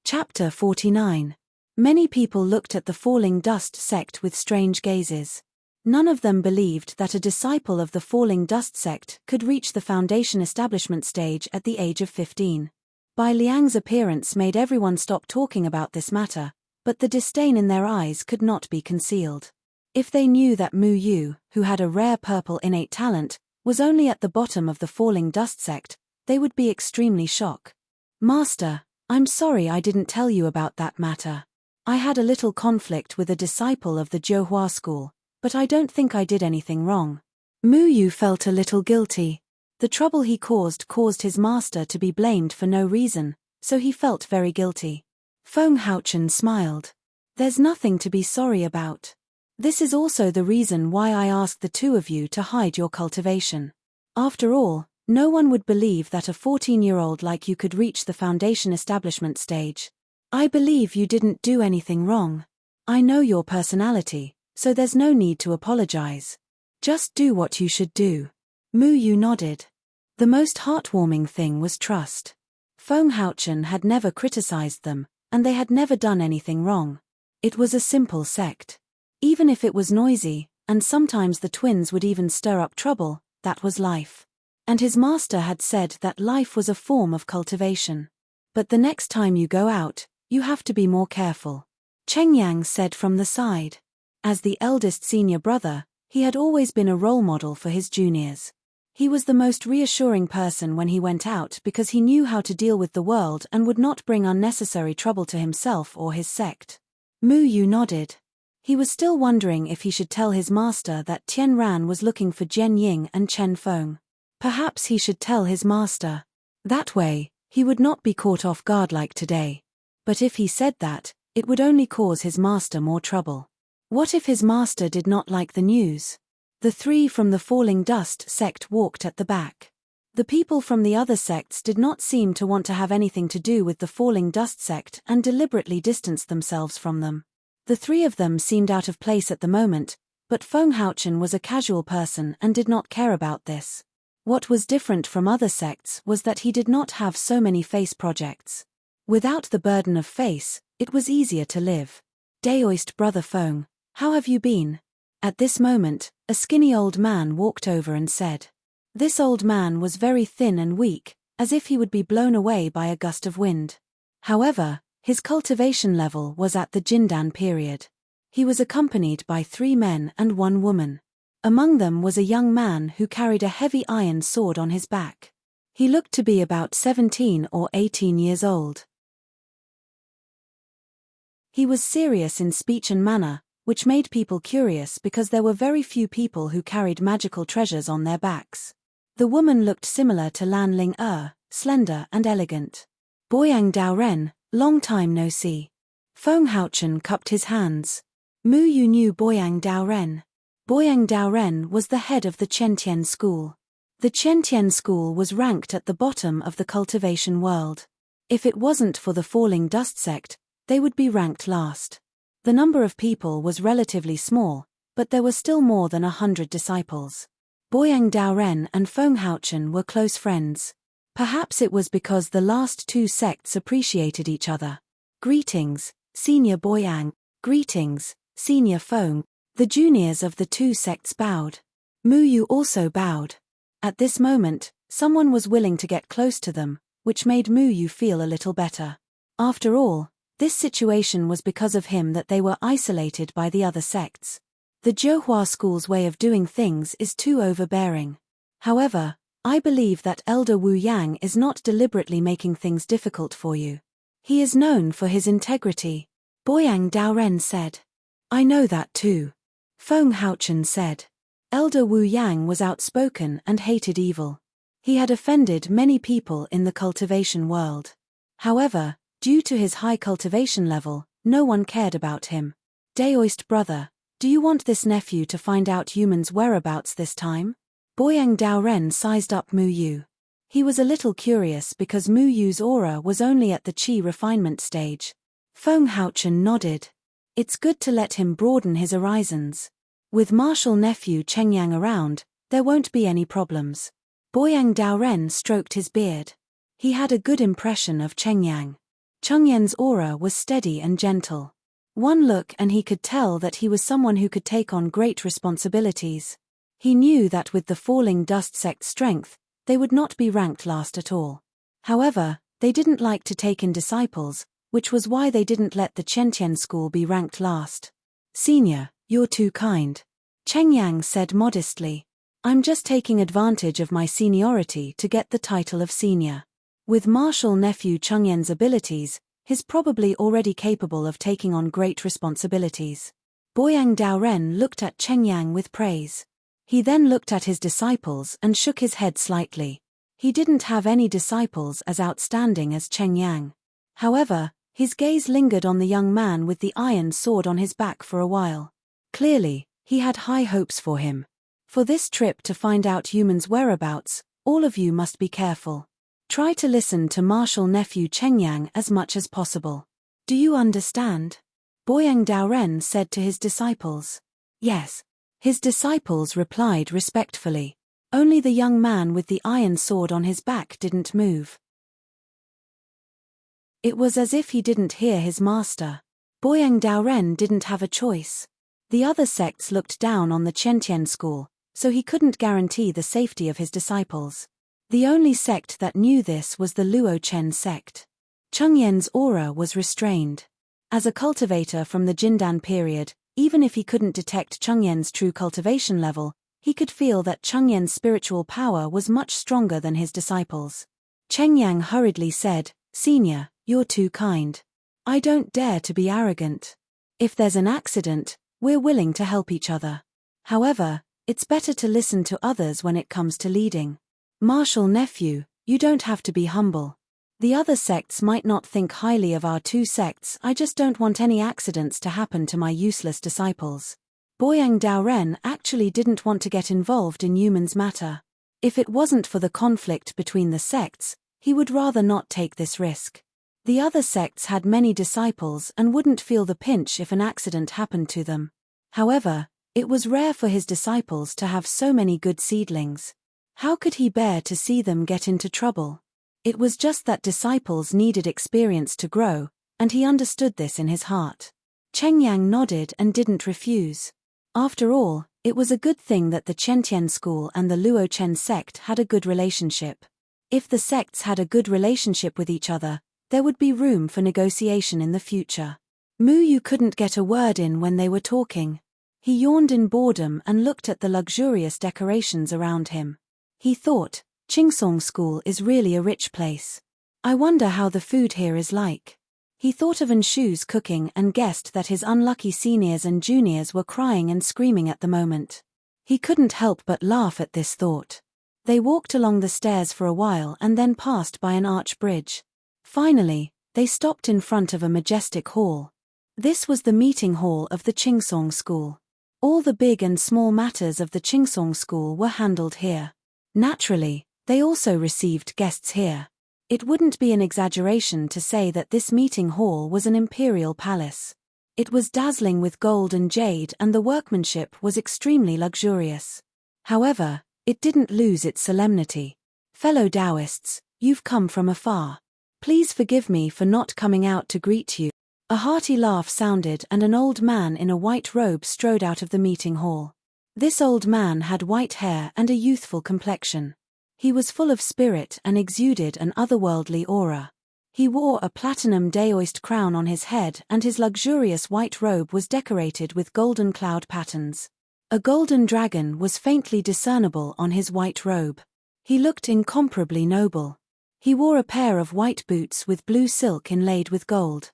A: Chapter 49. Many people looked at the falling dust sect with strange gazes. None of them believed that a disciple of the falling dust sect could reach the foundation establishment stage at the age of 15. Bai Liang's appearance made everyone stop talking about this matter, but the disdain in their eyes could not be concealed. If they knew that Mu Yu, who had a rare purple innate talent, was only at the bottom of the falling dust sect, they would be extremely shocked. Master, I'm sorry I didn't tell you about that matter. I had a little conflict with a disciple of the Jiuhua school, but I don't think I did anything wrong. Mu Yu felt a little guilty. The trouble he caused his master to be blamed for no reason, so he felt very guilty. Feng Haochen smiled. There's nothing to be sorry about. This is also the reason why I asked the two of you to hide your cultivation. After all, no one would believe that a 14-year-old like you could reach the foundation establishment stage. I believe you didn't do anything wrong. I know your personality, so there's no need to apologize. Just do what you should do. Mu Yu nodded. The most heartwarming thing was trust. Feng Haochen had never criticized them, and they had never done anything wrong. It was a simple sect. Even if it was noisy, and sometimes the twins would even stir up trouble, that was life. And his master had said that life was a form of cultivation. But the next time you go out, you have to be more careful. Cheng Yang said from the side. As the eldest senior brother, he had always been a role model for his juniors. He was the most reassuring person when he went out because he knew how to deal with the world and would not bring unnecessary trouble to himself or his sect. Mu Yu nodded. He was still wondering if he should tell his master that Tian Ran was looking for Jian Ying and Chen Feng. Perhaps he should tell his master. That way, he would not be caught off guard like today. But if he said that, it would only cause his master more trouble. What if his master did not like the news? The three from the falling dust sect walked at the back. The people from the other sects did not seem to want to have anything to do with the falling dust sect and deliberately distanced themselves from them. The three of them seemed out of place at the moment, but Feng Haochen was a casual person and did not care about this. What was different from other sects was that he did not have so many face projects. Without the burden of face, it was easier to live. Daoist brother Feng, how have you been? At this moment, a skinny old man walked over and said. This old man was very thin and weak, as if he would be blown away by a gust of wind. However, his cultivation level was at the Jindan period. He was accompanied by 3 men and 1 woman. Among them was a young man who carried a heavy iron sword on his back. He looked to be about 17 or 18 years old. He was serious in speech and manner, which made people curious because there were very few people who carried magical treasures on their backs. The woman looked similar to Lan Ling slender and elegant. Boyang Daoren, long time no see. Feng Haochen cupped his hands. Mu Yu knew Boyang Daoren. Boyang Daoren was the head of the Qiantian school. The Qiantian school was ranked at the bottom of the cultivation world. If it wasn't for the falling dust sect, they would be ranked last. The number of people was relatively small, but there were still more than 100 disciples. Boyang Daoren and Feng Haochen were close friends. Perhaps it was because the last 2 sects appreciated each other. Greetings, Senior Boyang. Greetings, Senior Feng. The juniors of the 2 sects bowed. Mu Yu also bowed. At this moment, someone was willing to get close to them, which made Mu Yu feel a little better. After all, this situation was because of him that they were isolated by the other sects. The Jiuhua school's way of doing things is too overbearing. However, I believe that Elder Wu Yang is not deliberately making things difficult for you. He is known for his integrity. Boyang Daoren said. I know that too. Feng Haochen said. Elder Wu Yang was outspoken and hated evil. He had offended many people in the cultivation world. However, due to his high cultivation level, No one cared about him. Daoist brother, do you want this nephew to find out Yuman's whereabouts this time? Boyang Daoren sized up Mu Yu. He was a little curious because Mu Yu's aura was only at the chi refinement stage. Feng Haochen nodded. It's good to let him broaden his horizons. With martial nephew Chengyang around, there won't be any problems. Boyang Daoren stroked his beard. He had a good impression of Chengyang. Chengyan's aura was steady and gentle. One look and he could tell that he was someone who could take on great responsibilities. He knew that with the falling dust sect strength, they would not be ranked last at all. However, they didn't like to take in disciples, which was why they didn't let the Chentian school be ranked last. Senior, you're too kind. Chengyang said modestly. I'm just taking advantage of my seniority to get the title of senior. With martial nephew Chengyan's abilities, he's probably already capable of taking on great responsibilities. Boyang Daoren looked at Chengyang with praise. He then looked at his disciples and shook his head slightly. He didn't have any disciples as outstanding as Chengyang. However, his gaze lingered on the young man with the iron sword on his back for a while. Clearly, he had high hopes for him. For this trip to find out Yuman's whereabouts, all of you must be careful. Try to listen to martial nephew Chengyang as much as possible. Do you understand? Boyang Daoren said to his disciples. Yes. His disciples replied respectfully. Only the young man with the iron sword on his back didn't move. It was as if he didn't hear his master. Boyang Daoren didn't have a choice. The other sects looked down on the Chentian school, so he couldn't guarantee the safety of his disciples. The only sect that knew this was the Luo Chen sect. Chengyan's aura was restrained. As a cultivator from the Jindan period, even if he couldn't detect Chengyan's true cultivation level, he could feel that Chengyan's spiritual power was much stronger than his disciples. Chengyang hurriedly said, Senior, you're too kind. I don't dare to be arrogant. If there's an accident, we're willing to help each other. However, it's better to listen to others when it comes to leading. Martial nephew, you don't have to be humble. The other sects might not think highly of our two sects, I just don't want any accidents to happen to my useless disciples. Boyang Daoren actually didn't want to get involved in Yuman's matter. If it wasn't for the conflict between the sects, he would rather not take this risk. The other sects had many disciples and wouldn't feel the pinch if an accident happened to them. However, it was rare for his disciples to have so many good seedlings. How could he bear to see them get into trouble? It was just that disciples needed experience to grow, and he understood this in his heart. Chengyang nodded and didn't refuse. After all, it was a good thing that the Chentian school and the Luo Chen sect had a good relationship. If the sects had a good relationship with each other, there would be room for negotiation in the future. Mu Yu couldn't get a word in when they were talking. He yawned in boredom and looked at the luxurious decorations around him. He thought, Qingsong School is really a rich place. I wonder how the food here is like. He thought of Anshu's cooking and guessed that his unlucky seniors and juniors were crying and screaming at the moment. He couldn't help but laugh at this thought. They walked along the stairs for a while and then passed by an arch bridge. Finally, they stopped in front of a majestic hall. This was the meeting hall of the Qingsong School. All the big and small matters of the Qingsong School were handled here. Naturally, they also received guests here. It wouldn't be an exaggeration to say that this meeting hall was an imperial palace. It was dazzling with gold and jade and the workmanship was extremely luxurious. However, it didn't lose its solemnity. Fellow Taoists, you've come from afar. Please forgive me for not coming out to greet you. A hearty laugh sounded and an old man in a white robe strode out of the meeting hall. This old man had white hair and a youthful complexion. He was full of spirit and exuded an otherworldly aura. He wore a platinum daoist crown on his head and his luxurious white robe was decorated with golden cloud patterns. A golden dragon was faintly discernible on his white robe. He looked incomparably noble. He wore a pair of white boots with blue silk inlaid with gold.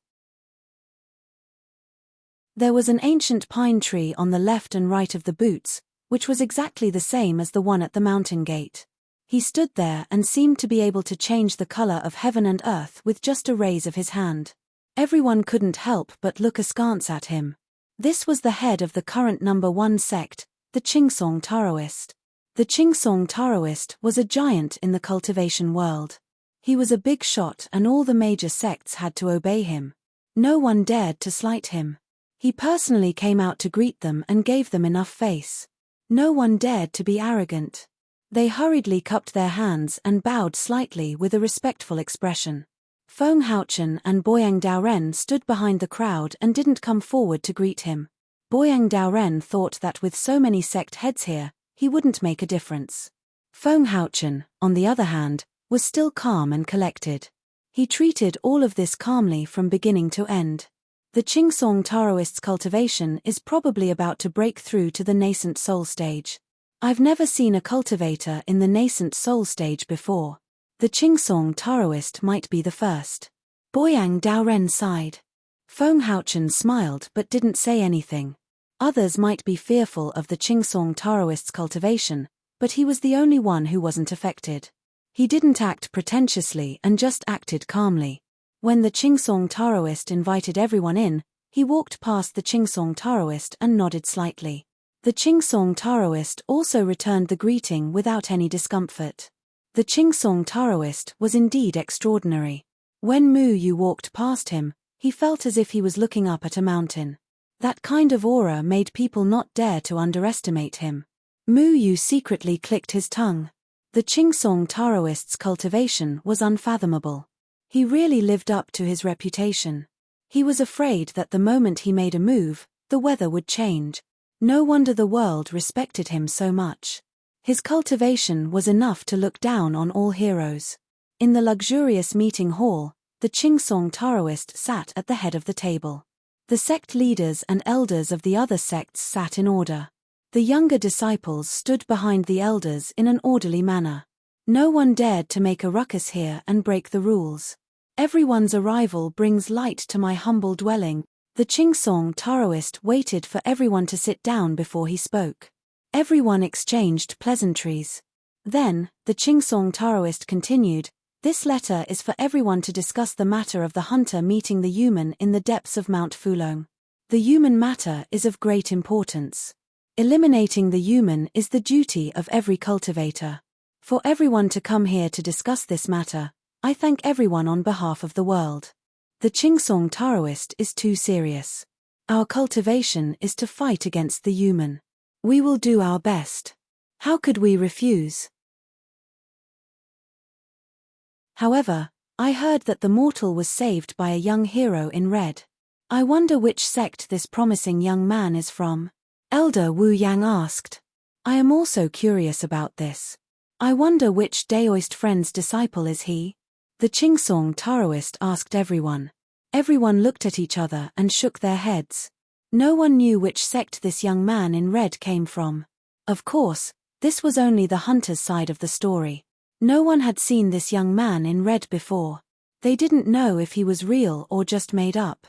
A: There was an ancient pine tree on the left and right of the boots, which was exactly the same as the one at the mountain gate. He stood there and seemed to be able to change the color of heaven and earth with just a raise of his hand. Everyone couldn't help but look askance at him. This was the head of the current #1 sect, the Qingsong Taoist. The Qingsong Taoist was a giant in the cultivation world. He was a big shot and all the major sects had to obey him. No one dared to slight him. He personally came out to greet them and gave them enough face. No one dared to be arrogant. They hurriedly cupped their hands and bowed slightly with a respectful expression. Feng Haochen and Boyang Daoren stood behind the crowd and didn't come forward to greet him. Boyang Daoren thought that with so many sect heads here, he wouldn't make a difference. Feng Haochen, on the other hand, was still calm and collected. He treated all of this calmly from beginning to end. The Qingsong Taoist's cultivation is probably about to break through to the nascent soul stage. I've never seen a cultivator in the nascent soul stage before. The Qingsong Taoist might be the first. Boyang Daoren sighed. Feng Haochen smiled but didn't say anything. Others might be fearful of the Qingsong Taoist's cultivation, but he was the only one who wasn't affected. He didn't act pretentiously and just acted calmly. When the Qingsong Taoist invited everyone in, he walked past the Qingsong Taoist and nodded slightly. The Qingsong Taoist also returned the greeting without any discomfort. The Qingsong Taoist was indeed extraordinary. When Mu Yu walked past him, he felt as if he was looking up at a mountain. That kind of aura made people not dare to underestimate him. Mu Yu secretly clicked his tongue. The Qingsong Taoist's cultivation was unfathomable. He really lived up to his reputation. He was afraid that the moment he made a move, the weather would change. No wonder the world respected him so much. His cultivation was enough to look down on all heroes. In the luxurious meeting hall, the Qingsong Taoist sat at the head of the table. The sect leaders and elders of the other sects sat in order. The younger disciples stood behind the elders in an orderly manner. No one dared to make a ruckus here and break the rules. Everyone's arrival brings light to my humble dwelling. The Qingsong Taoist waited for everyone to sit down before he spoke. Everyone exchanged pleasantries. Then, the Qingsong Taoist continued, "This letter is for everyone to discuss the matter of the hunter meeting the human in the depths of Mount Fulong. The human matter is of great importance. Eliminating the human is the duty of every cultivator. For everyone to come here to discuss this matter, I thank everyone on behalf of the world. The Qingsong Taoist is too serious. Our cultivation is to fight against the human. We will do our best. How could we refuse? However, I heard that the mortal was saved by a young hero in red. I wonder which sect this promising young man is from." Elder Wu Yang asked. "I am also curious about this. I wonder which Daoist friend's disciple is he?" The Qingsong Taoist asked everyone. Everyone looked at each other and shook their heads. No one knew which sect this young man in red came from. Of course, this was only the hunter's side of the story. No one had seen this young man in red before. They didn't know if he was real or just made up.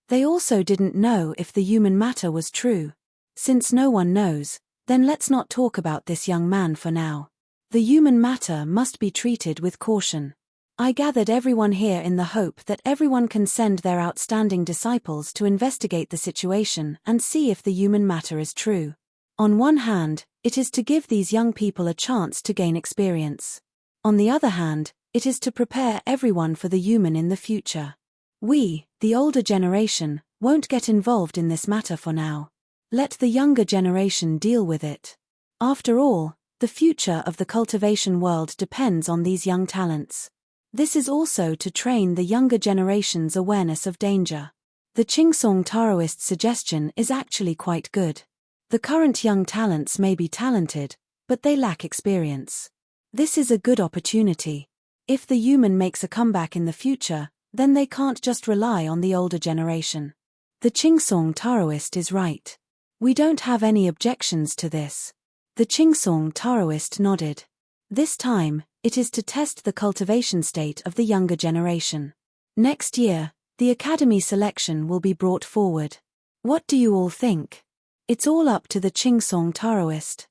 A: They also didn't know if the human matter was true. Since no one knows, then let's not talk about this young man for now. The human matter must be treated with caution. I gathered everyone here in the hope that everyone can send their outstanding disciples to investigate the situation and see if the human matter is true. On one hand, it is to give these young people a chance to gain experience. On the other hand, it is to prepare everyone for the human in the future. We, the older generation, won't get involved in this matter for now. Let the younger generation deal with it. After all, the future of the cultivation world depends on these young talents. This is also to train the younger generation's awareness of danger. The Qingsong Taoist suggestion is actually quite good. The current young talents may be talented, but they lack experience. This is a good opportunity. If the human makes a comeback in the future, then they can't just rely on the older generation. The Qingsong Taoist is right. We don't have any objections to this. The Qingsong Taoist nodded. This time, it is to test the cultivation state of the younger generation. Next year, the academy selection will be brought forward. What do you all think? It's all up to the Qingsong Taoist.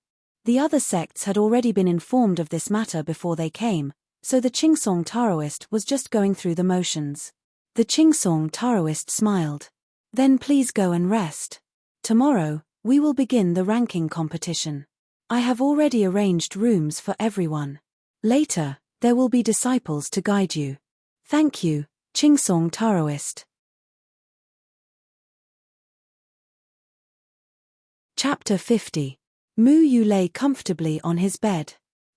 A: The other sects had already been informed of this matter before they came, so the Qingsong Taoist was just going through the motions. The Qingsong Taoist smiled. Then please go and rest. Tomorrow, we will begin the ranking competition. I have already arranged rooms for everyone. Later, there will be disciples to guide you. Thank you, Qingsong Taoist. Chapter 50. Mu Yu lay comfortably on his bed.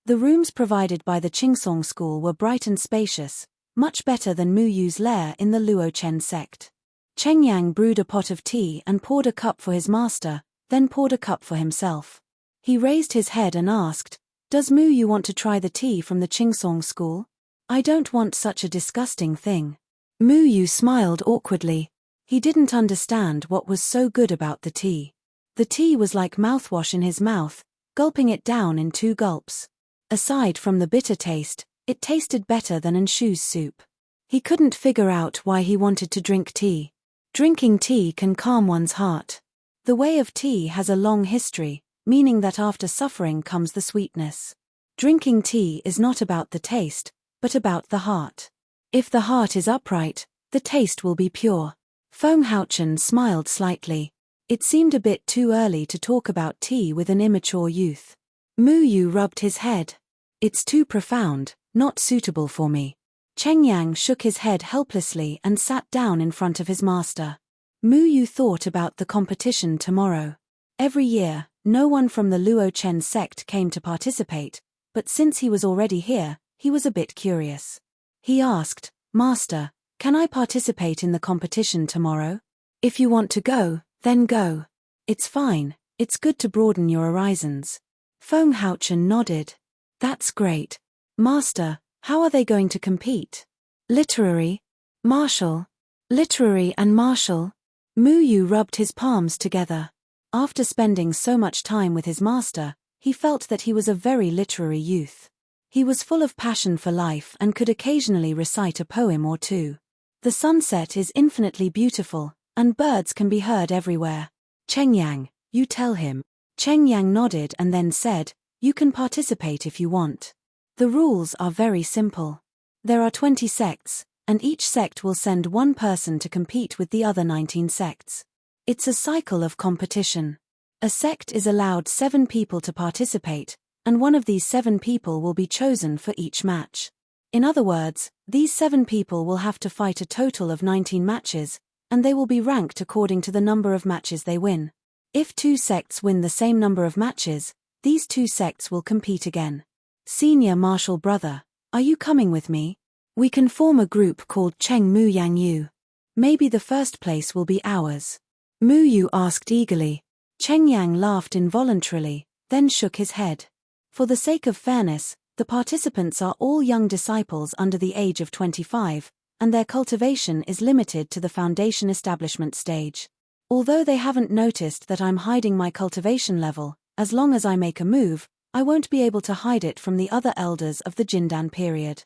A: The rooms provided by the Qingsong school were bright and spacious, much better than Mu Yu's lair in the Luochen sect. Cheng Yang brewed a pot of tea and poured a cup for his master, then poured a cup for himself. He raised his head and asked, "Does Mu Yu want to try the tea from the Qingsong school?" "I don't want such a disgusting thing." Mu Yu smiled awkwardly. He didn't understand what was so good about the tea. The tea was like mouthwash in his mouth, gulping it down in 2 gulps. Aside from the bitter taste, it tasted better than Enshu's soup. He couldn't figure out why he wanted to drink tea. Drinking tea can calm one's heart. The way of tea has a long history, meaning that after suffering comes the sweetness. Drinking tea is not about the taste, but about the heart. If the heart is upright, the taste will be pure. Feng Haochen smiled slightly. It seemed a bit too early to talk about tea with an immature youth. Mu Yu rubbed his head. "It's too profound, not suitable for me." Cheng Yang shook his head helplessly and sat down in front of his master. Mu Yu thought about the competition tomorrow. Every year, no one from the Luochen sect came to participate, but since he was already here, he was a bit curious. He asked, "Master, can I participate in the competition tomorrow?" "If you want to go, then go. It's fine, it's good to broaden your horizons." Feng Haochen nodded. "That's great. Master, how are they going to compete?" "Literary, martial." "Literary and martial?" Mu Yu rubbed his palms together. After spending so much time with his master, he felt that he was a very literary youth. He was full of passion for life and could occasionally recite a poem or 2. The sunset is infinitely beautiful, and birds can be heard everywhere. "Cheng Yang, you tell him." Cheng Yang nodded and then said, "You can participate if you want. The rules are very simple. There are 20 sects, and each sect will send 1 person to compete with the other 19 sects. It's a cycle of competition. A sect is allowed 7 people to participate, and one of these 7 people will be chosen for each match. In other words, these 7 people will have to fight a total of 19 matches, and they will be ranked according to the number of matches they win. If 2 sects win the same number of matches, these 2 sects will compete again. Senior martial brother, are you coming with me? We can form a group called Cheng Mu Yang Yu. Maybe the first place will be ours." Mu Yu asked eagerly. Cheng Yang laughed involuntarily, then shook his head. For the sake of fairness, the participants are all young disciples under the age of 25, and their cultivation is limited to the foundation establishment stage. Although they haven't noticed that I'm hiding my cultivation level, as long as I make a move, I won't be able to hide it from the other elders of the Jindan period.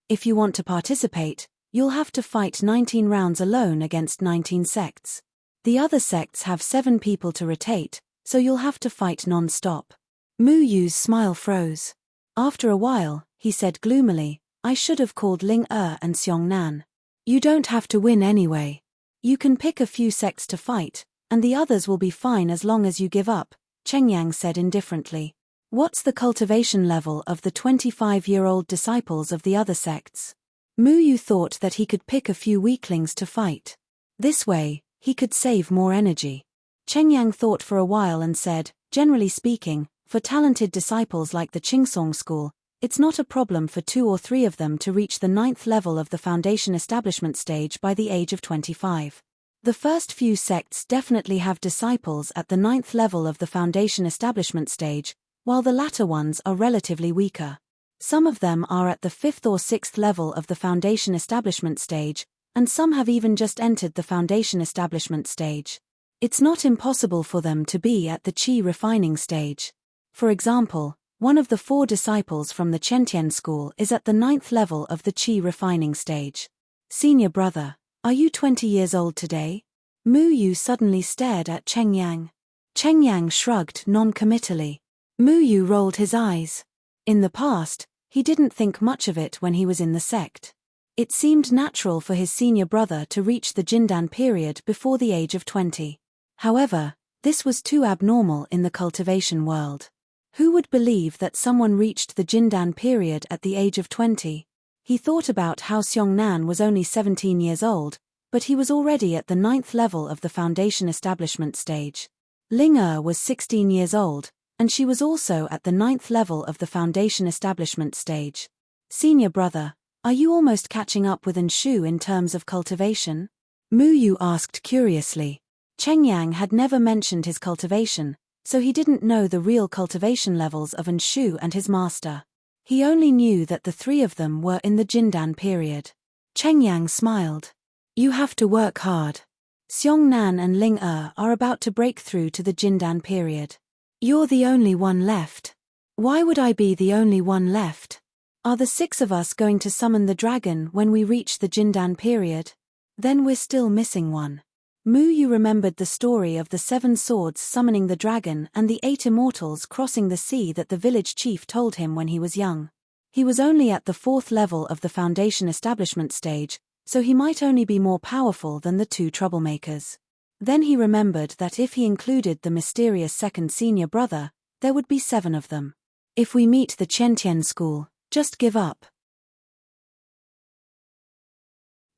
A: If you want to participate, you'll have to fight 19 rounds alone against 19 sects. The other sects have 7 people to rotate, so you'll have to fight non-stop. Mu Yu's smile froze. After a while, he said gloomily, "I should have called Ling and Xiong Nan. You don't have to win anyway. You can pick a few sects to fight, and the others will be fine as long as you give up," Cheng Yang said indifferently. "What's the cultivation level of the 25-year-old disciples of the other sects?" Mu Yu thought that he could pick a few weaklings to fight. This way, he could save more energy. Cheng Yang thought for a while and said, "Generally speaking, for talented disciples like the Qingsong school, it's not a problem for 2 or 3 of them to reach the 9th level of the foundation establishment stage by the age of 25. The first few sects definitely have disciples at the 9th level of the foundation establishment stage, while the latter ones are relatively weaker. Some of them are at the 5th or 6th level of the foundation establishment stage, and some have even just entered the foundation establishment stage. It's not impossible for them to be at the qi refining stage. For example, one of the 4 disciples from the Chentian school is at the 9th level of the qi refining stage. "Senior brother, are you 20 years old today?" Mu Yu suddenly stared at Cheng Yang. Cheng Yang shrugged non-committally. Mu Yu rolled his eyes. In the past, he didn't think much of it when he was in the sect. It seemed natural for his senior brother to reach the Jindan period before the age of 20. However, this was too abnormal in the cultivation world. Who would believe that someone reached the Jindan period at the age of 20? He thought about how Seongnan was only 17 years old, but he was already at the 9th level of the foundation establishment stage. Ling was 16 years old, and she was also at the 9th level of the foundation establishment stage. Senior brother, are you almost catching up with Enshu in terms of cultivation? Mu Yu asked curiously. Chengyang had never mentioned his cultivation, so he didn't know the real cultivation levels of Enshu and his master. He only knew that the three of them were in the Jindan period. Chengyang smiled. You have to work hard. Seongnan and Ling are about to break through to the Jindan period. You're the only one left. Why would I be the only one left? Are the 6 of us going to summon the dragon when we reach the Jindan period? Then we're still missing one. Mu Yu remembered the story of the 7 swords summoning the dragon and the 8 immortals crossing the sea that the village chief told him when he was young. He was only at the 4th level of the foundation establishment stage, so he might only be more powerful than the 2 troublemakers. Then he remembered that if he included the mysterious second senior brother, there would be 7 of them. If we meet the Qiantian school, just give up.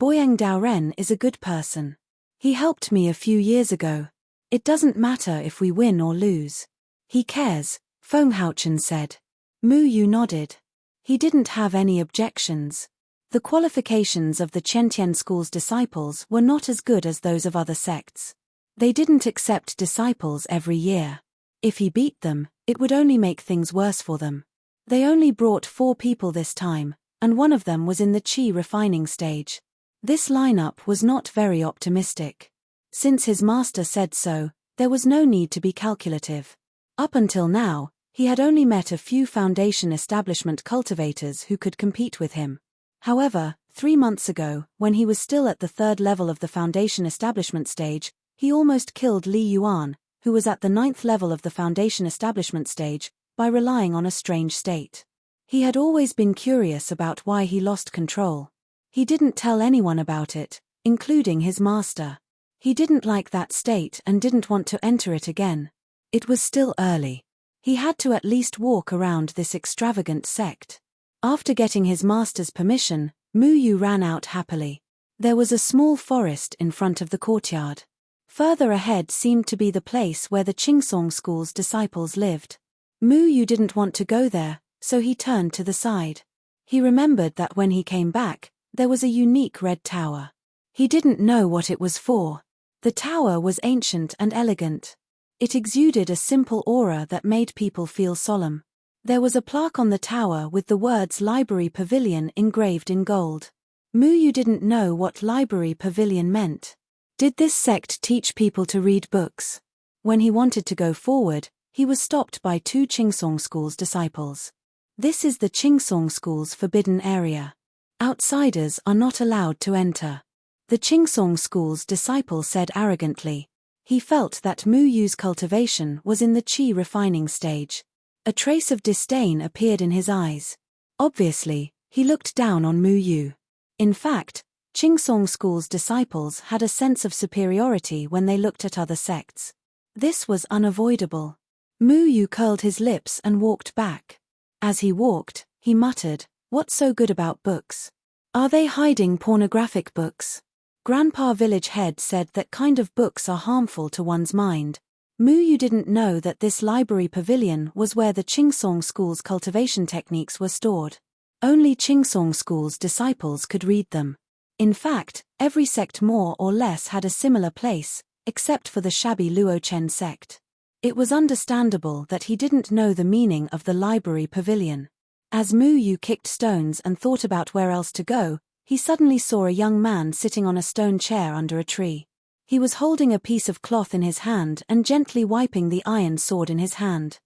A: Boyang Daoren is a good person. He helped me a few years ago. It doesn't matter if we win or lose. He cares, Feng Haochen said. Mu Yu nodded. He didn't have any objections. The qualifications of the Qiantian school's disciples were not as good as those of other sects. They didn't accept disciples every year. If he beat them, it would only make things worse for them. They only brought 4 people this time, and one of them was in the qi refining stage. This lineup was not very optimistic. Since his master said so, there was no need to be calculative. Up until now, he had only met a few foundation establishment cultivators who could compete with him. However, 3 months ago, when he was still at the 3rd level of the foundation establishment stage, he almost killed Li Yuan, who was at the 9th level of the foundation establishment stage, by relying on a strange state. He had always been curious about why he lost control. He didn't tell anyone about it, including his master. He didn't like that state and didn't want to enter it again. It was still early. He had to at least walk around this extravagant sect. After getting his master's permission, Mu Yu ran out happily. There was a small forest in front of the courtyard. Further ahead seemed to be the place where the Qingsong school's disciples lived. Mu Yu didn't want to go there, so he turned to the side. He remembered that when he came back, there was a unique red tower. He didn't know what it was for. The tower was ancient and elegant. It exuded a simple aura that made people feel solemn. There was a plaque on the tower with the words Library Pavilion engraved in gold. Mu Yu didn't know what Library Pavilion meant. Did this sect teach people to read books? When he wanted to go forward, he was stopped by 2 Qingsong school's disciples. This is the Qingsong school's forbidden area. Outsiders are not allowed to enter. The Qingsong school's disciple said arrogantly. He felt that Mu Yu's cultivation was in the qi refining stage. A trace of disdain appeared in his eyes. Obviously, he looked down on Mu Yu. In fact, Qingsong school's disciples had a sense of superiority when they looked at other sects. This was unavoidable. Mu Yu curled his lips and walked back. As he walked, he muttered, "What's so good about books? Are they hiding pornographic books?" Grandpa Village Head said that kind of books are harmful to one's mind. Mu Yu didn't know that this library pavilion was where the Qingsong school's cultivation techniques were stored. Only Qingsong school's disciples could read them. In fact, every sect more or less had a similar place, except for the shabby Luochen sect. It was understandable that he didn't know the meaning of the library pavilion. As Mu Yu kicked stones and thought about where else to go, he suddenly saw a young man sitting on a stone chair under a tree. He was holding a piece of cloth in his hand and gently wiping the iron sword in his hand.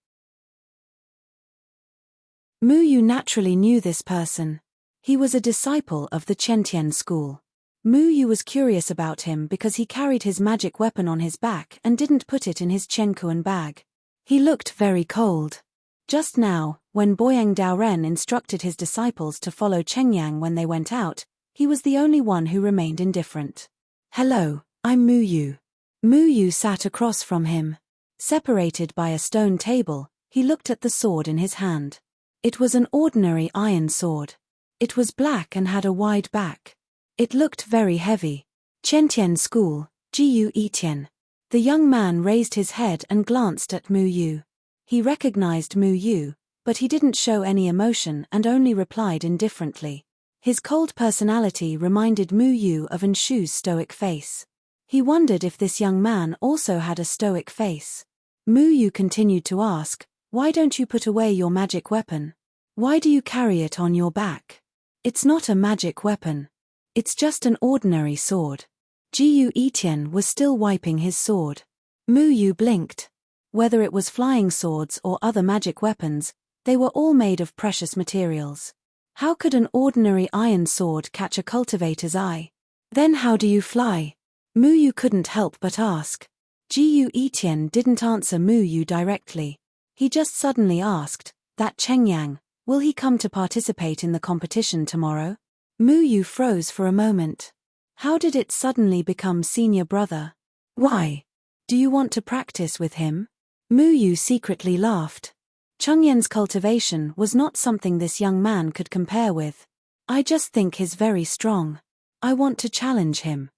A: Mu Yu naturally knew this person. He was a disciple of the Qiantian school. Mu Yu was curious about him because he carried his magic weapon on his back and didn't put it in his Qiankuan bag. He looked very cold. Just now, when Boyang Daoren instructed his disciples to follow Chengyang when they went out, He was the only one who remained indifferent. "Hello, I'm Mu Yu." Mu Yu sat across from him. Separated by a stone table, he looked at the sword in his hand. It was an ordinary iron sword. It was black and had a wide back. It looked very heavy. "Qiantian School, Gu Etian." The young man raised his head and glanced at Mu Yu. He recognized Mu Yu, but he didn't show any emotion and only replied indifferently. His cold personality reminded Mu Yu of Enshu's stoic face. He wondered if this young man also had a stoic face. Mu Yu continued to ask, "Why don't you put away your magic weapon? Why do you carry it on your back? It's not a magic weapon. It's just an ordinary sword." Gu Etian was still wiping his sword. Mu Yu blinked. Whether it was flying swords or other magic weapons, they were all made of precious materials. How could an ordinary iron sword catch a cultivator's eye? "Then how do you fly?" Mu Yu couldn't help but ask. Gu Etian didn't answer Mu Yu directly. He just suddenly asked, "That Chengyang, will he come to participate in the competition tomorrow?" Mu Yu froze for a moment. How did it suddenly become senior brother? "Why? Do you want to practice with him?" Mu Yu secretly laughed. Chengyan's cultivation was not something this young man could compare with. "I just think he's very strong. I want to challenge him."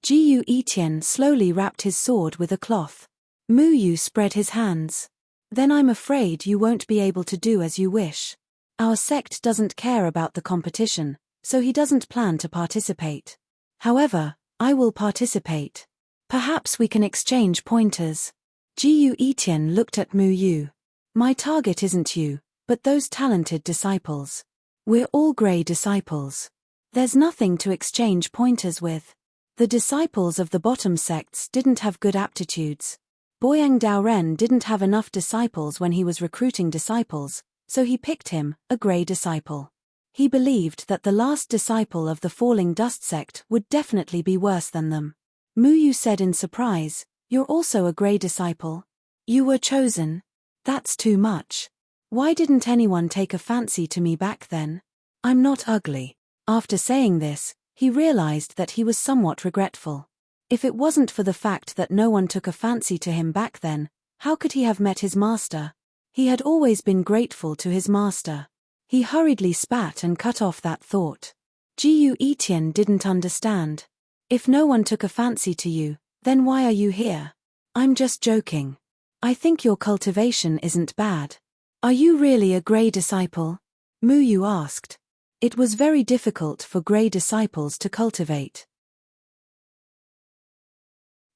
A: Gu Etian slowly wrapped his sword with a cloth. Mu Yu spread his hands. "Then I'm afraid you won't be able to do as you wish. Our sect doesn't care about the competition, so he doesn't plan to participate. However, I will participate. Perhaps we can exchange pointers." Gu Etian looked at Mu Yu. "My target isn't you, but those talented disciples. We're all grey disciples. There's nothing to exchange pointers with." The disciples of the bottom sects didn't have good aptitudes. Boyang Daoren didn't have enough disciples when he was recruiting disciples, so he picked him, a grey disciple. He believed that the last disciple of the falling dust sect would definitely be worse than them. Mu Yu said in surprise, "You're also a grey disciple? You were chosen? That's too much. Why didn't anyone take a fancy to me back then? I'm not ugly." After saying this, he realized that he was somewhat regretful. If it wasn't for the fact that no one took a fancy to him back then, how could he have met his master? He had always been grateful to his master. He hurriedly spat and cut off that thought. Gu Etian didn't understand. "If no one took a fancy to you, then why are you here?" "I'm just joking. I think your cultivation isn't bad." "Are you really a grey disciple?" Mu Yu asked. It was very difficult for grey disciples to cultivate.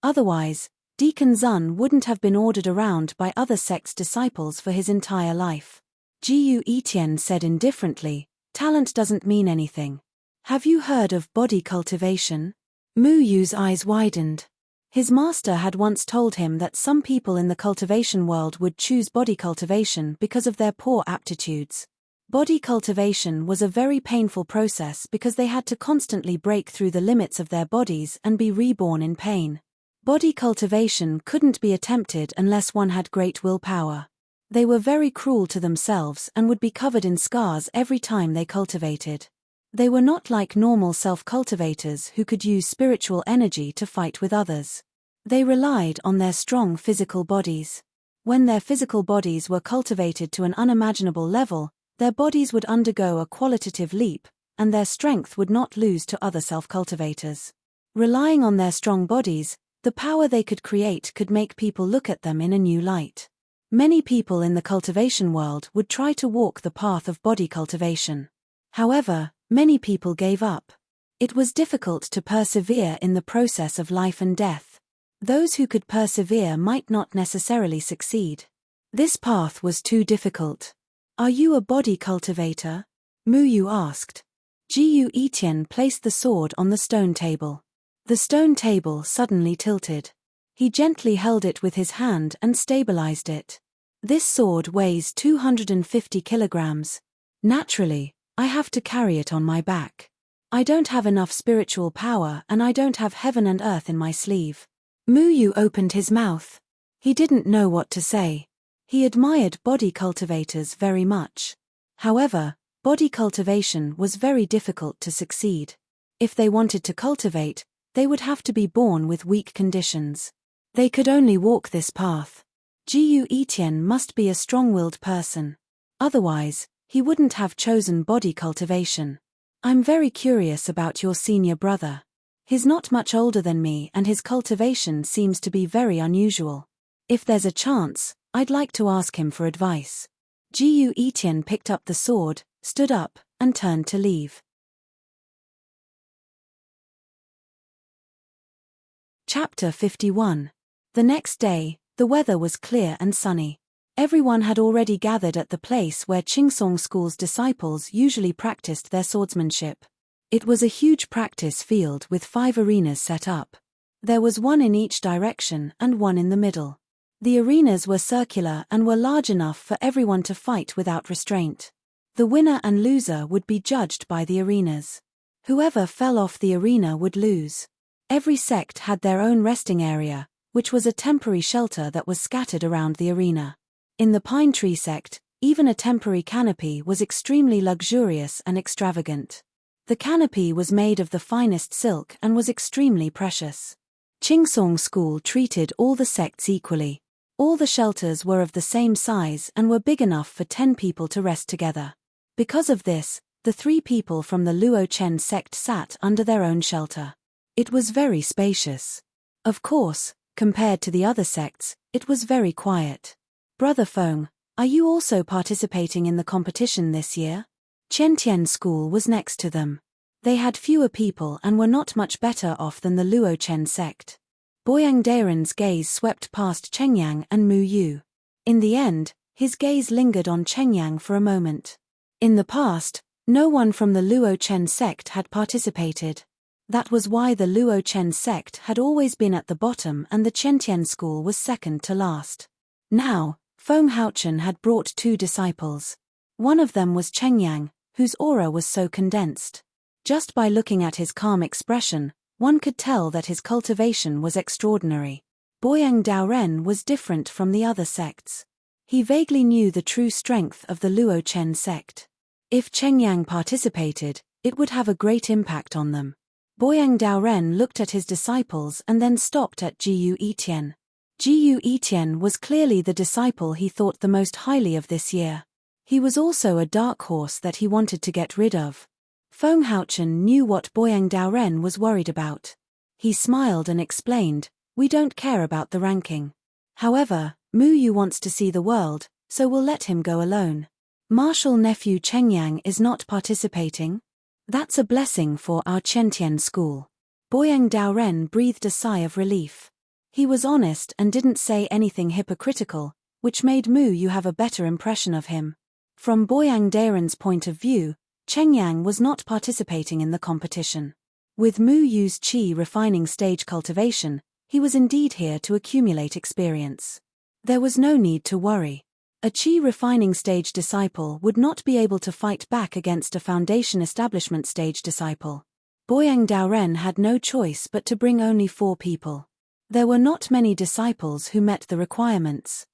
A: Otherwise, Deacon Zun wouldn't have been ordered around by other sects' disciples for his entire life. Gu Etian said indifferently, "Talent doesn't mean anything. Have you heard of body cultivation?" Mu Yu's eyes widened. His master had once told him that some people in the cultivation world would choose body cultivation because of their poor aptitudes. Body cultivation was a very painful process because they had to constantly break through the limits of their bodies and be reborn in pain. Body cultivation couldn't be attempted unless one had great willpower. They were very cruel to themselves and would be covered in scars every time they cultivated. They were not like normal self-cultivators who could use spiritual energy to fight with others. They relied on their strong physical bodies. When their physical bodies were cultivated to an unimaginable level, their bodies would undergo a qualitative leap, and their strength would not lose to other self-cultivators. Relying on their strong bodies, the power they could create could make people look at them in a new light. Many people in the cultivation world would try to walk the path of body cultivation. However, many people gave up. It was difficult to persevere in the process of life and death. Those who could persevere might not necessarily succeed. This path was too difficult. "Are you a body cultivator?" Mu Yu asked. Gu Etian placed the sword on the stone table. The stone table suddenly tilted. He gently held it with his hand and stabilized it. "This sword weighs 250 kilograms. Naturally, I have to carry it on my back. I don't have enough spiritual power and I don't have heaven and earth in my sleeve." Mu Yu opened his mouth. He didn't know what to say. He admired body cultivators very much. However, body cultivation was very difficult to succeed. If they wanted to cultivate, they would have to be born with weak conditions. They could only walk this path. Gu Etienne must be a strong-willed person. Otherwise, he wouldn't have chosen body cultivation. I'm very curious about your senior brother. He's not much older than me and his cultivation seems to be very unusual. If there's a chance, I'd like to ask him for advice. Gu Etienne picked up the sword, stood up, and turned to leave. Chapter 51. The next day, the weather was clear and sunny. Everyone had already gathered at the place where Qingsong School's disciples usually practiced their swordsmanship. It was a huge practice field with 5 arenas set up. There was one in each direction and one in the middle. The arenas were circular and were large enough for everyone to fight without restraint. The winner and loser would be judged by the arenas. Whoever fell off the arena would lose. Every sect had their own resting area, which was a temporary shelter that was scattered around the arena. In the Pine Tree sect, even a temporary canopy was extremely luxurious and extravagant. The canopy was made of the finest silk and was extremely precious. Qingsong School treated all the sects equally. All the shelters were of the same size and were big enough for 10 people to rest together. Because of this, the 3 people from the Luo Chen sect sat under their own shelter. It was very spacious. Of course, compared to the other sects, it was very quiet. Brother Feng, are you also participating in the competition this year? Qiantian School was next to them. They had fewer people and were not much better off than the Luo Chen sect. Boyang Daren's gaze swept past Chengyang and Mu Yu. In the end, his gaze lingered on Chengyang for a moment. In the past, no one from the Luo Chen sect had participated. That was why the Luo Chen sect had always been at the bottom and the Qiantian School was second to last. Now, Feng Haochen had brought 2 disciples. One of them was Chengyang, whose aura was so condensed. Just by looking at his calm expression, one could tell that his cultivation was extraordinary. Boyang Daoren was different from the other sects. He vaguely knew the true strength of the Luo Chen sect. If Chengyang participated, it would have a great impact on them. Boyang Daoren looked at his disciples and then stopped at Gu Etienne. Gu Etienne was clearly the disciple he thought the most highly of this year. He was also a dark horse that he wanted to get rid of. Feng Haochen knew what Boyang Daoren was worried about. He smiled and explained, "We don't care about the ranking. However, Mu Yu wants to see the world, so we'll let him go alone. Martial nephew Chengyang is not participating? That's a blessing for our Qiantian school." Boyang Daoren breathed a sigh of relief. He was honest and didn't say anything hypocritical, which made Mu Yu have a better impression of him. From Boyang Daren's point of view, Chengyang was not participating in the competition. With Mu Yu's qi refining stage cultivation, he was indeed here to accumulate experience. There was no need to worry. A qi refining stage disciple would not be able to fight back against a foundation establishment stage disciple. Boyang Daoren had no choice but to bring only 4 people. There were not many disciples who met the requirements.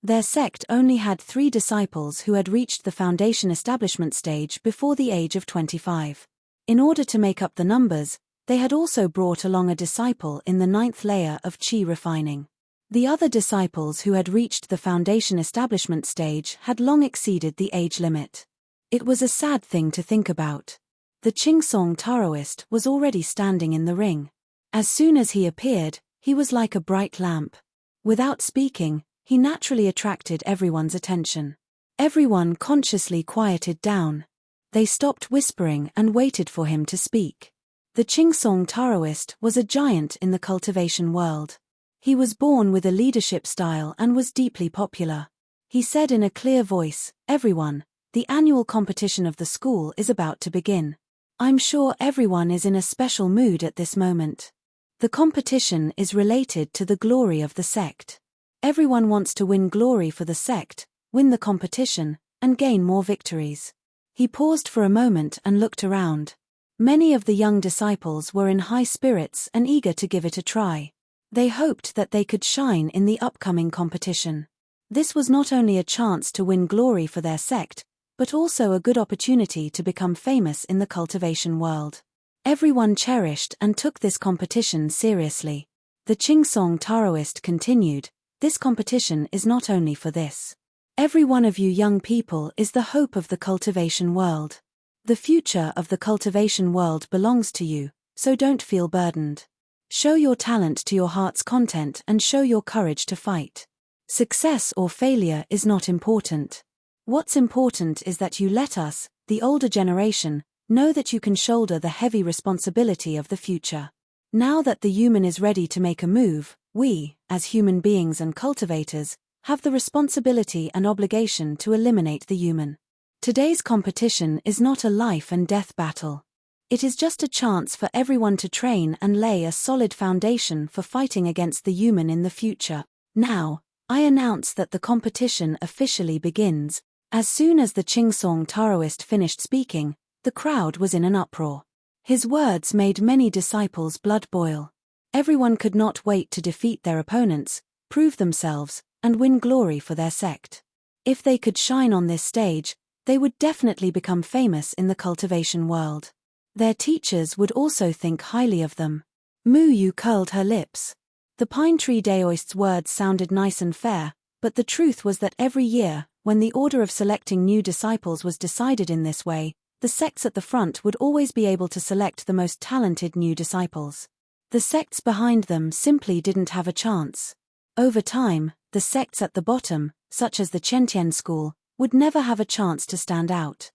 A: Their sect only had 3 disciples who had reached the foundation establishment stage before the age of 25. In order to make up the numbers, they had also brought along a disciple in the 9th layer of qi refining. The other disciples who had reached the foundation establishment stage had long exceeded the age limit. It was a sad thing to think about. The Qingsong Taoist was already standing in the ring. As soon as he appeared, he was like a bright lamp. Without speaking, he naturally attracted everyone's attention. Everyone consciously quieted down. They stopped whispering and waited for him to speak. The Qingsong Taoist was a giant in the cultivation world. He was born with a leadership style and was deeply popular. He said in a clear voice, "Everyone, the annual competition of the school is about to begin. I'm sure everyone is in a special mood at this moment. The competition is related to the glory of the sect. Everyone wants to win glory for the sect, win the competition, and gain more victories." He paused for a moment and looked around. Many of the young disciples were in high spirits and eager to give it a try. They hoped that they could shine in the upcoming competition. This was not only a chance to win glory for their sect, but also a good opportunity to become famous in the cultivation world. Everyone cherished and took this competition seriously. The Qingsong Taoist continued, "This competition is not only for this. Every one of you young people is the hope of the cultivation world. The future of the cultivation world belongs to you, so don't feel burdened. Show your talent to your heart's content and show your courage to fight. Success or failure is not important. What's important is that you let us, the older generation, know that you can shoulder the heavy responsibility of the future. Now that the human is ready to make a move, we, as human beings and cultivators, have the responsibility and obligation to eliminate the human. Today's competition is not a life and death battle. It is just a chance for everyone to train and lay a solid foundation for fighting against the human in the future. Now, I announce that the competition officially begins." As soon as the Qingsong Taoist finished speaking, the crowd was in an uproar. His words made many disciples' blood boil. Everyone could not wait to defeat their opponents, prove themselves, and win glory for their sect. If they could shine on this stage, they would definitely become famous in the cultivation world. Their teachers would also think highly of them. Mu Yu curled her lips. The pine tree Daoist's words sounded nice and fair, but the truth was that every year, when the order of selecting new disciples was decided in this way, the sects at the front would always be able to select the most talented new disciples. The sects behind them simply didn't have a chance. Over time, the sects at the bottom, such as the Chentian school, would never have a chance to stand out.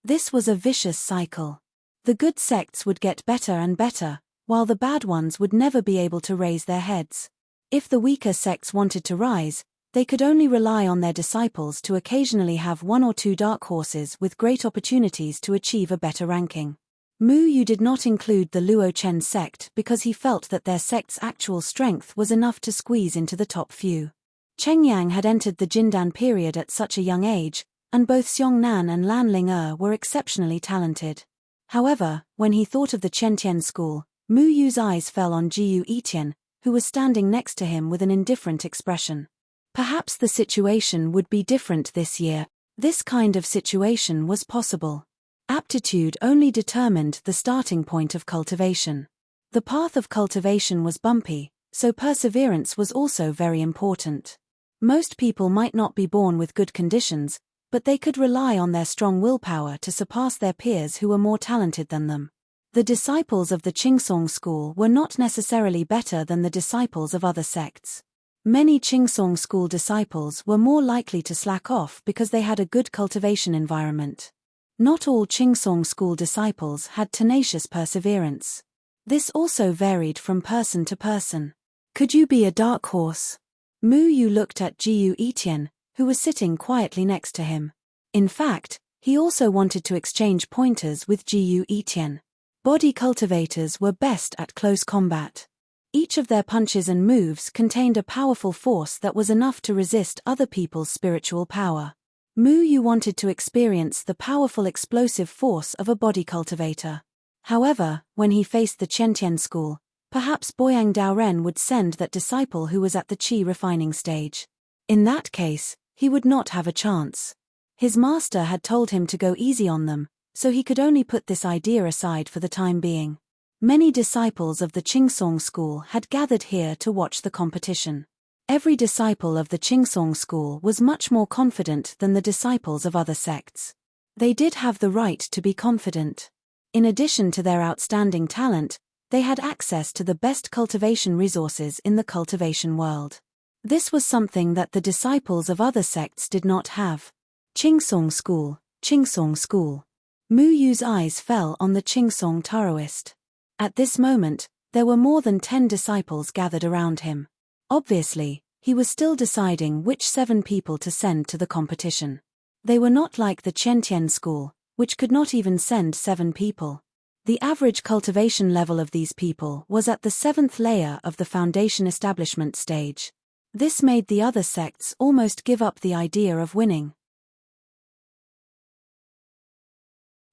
A: This was a vicious cycle. The good sects would get better and better, while the bad ones would never be able to raise their heads. If the weaker sects wanted to rise, they could only rely on their disciples to occasionally have one or two dark horses with great opportunities to achieve a better ranking. Mu Yu did not include the Luo Chen sect because he felt that their sect's actual strength was enough to squeeze into the top few. Cheng Yang had entered the Jindan period at such a young age, and both Xiong Nan and Lan Ling were exceptionally talented. However, when he thought of the Chentian school, Mu Yu's eyes fell on Jiyu Etian, who was standing next to him with an indifferent expression. Perhaps the situation would be different this year. This kind of situation was possible. Aptitude only determined the starting point of cultivation. The path of cultivation was bumpy, so perseverance was also very important. Most people might not be born with good conditions, but they could rely on their strong willpower to surpass their peers who were more talented than them. The disciples of the Qingsong school were not necessarily better than the disciples of other sects. Many Qingsong school disciples were more likely to slack off because they had a good cultivation environment. Not all Qingsong school disciples had tenacious perseverance. This also varied from person to person. Could you be a dark horse? Mu Yu looked at Jiyu Etian, who was sitting quietly next to him. In fact, he also wanted to exchange pointers with Jiyu Etian. Body cultivators were best at close combat. Each of their punches and moves contained a powerful force that was enough to resist other people's spiritual power. Mu Yu wanted to experience the powerful explosive force of a body cultivator. However, when he faced the Chentian school, perhaps Boyang Daoren would send that disciple who was at the qi refining stage. In that case, he would not have a chance. His master had told him to go easy on them, so he could only put this idea aside for the time being. Many disciples of the Qingsong school had gathered here to watch the competition. Every disciple of the Qingsong school was much more confident than the disciples of other sects. They did have the right to be confident. In addition to their outstanding talent, they had access to the best cultivation resources in the cultivation world. This was something that the disciples of other sects did not have. Qingsong school, Qingsong school. Mu Yu's eyes fell on the Qingsong Taoist. At this moment, there were more than 10 disciples gathered around him. Obviously, he was still deciding which 7 people to send to the competition. They were not like the Chentian school, which could not even send 7 people. The average cultivation level of these people was at the 7th layer of the foundation establishment stage. This made the other sects almost give up the idea of winning.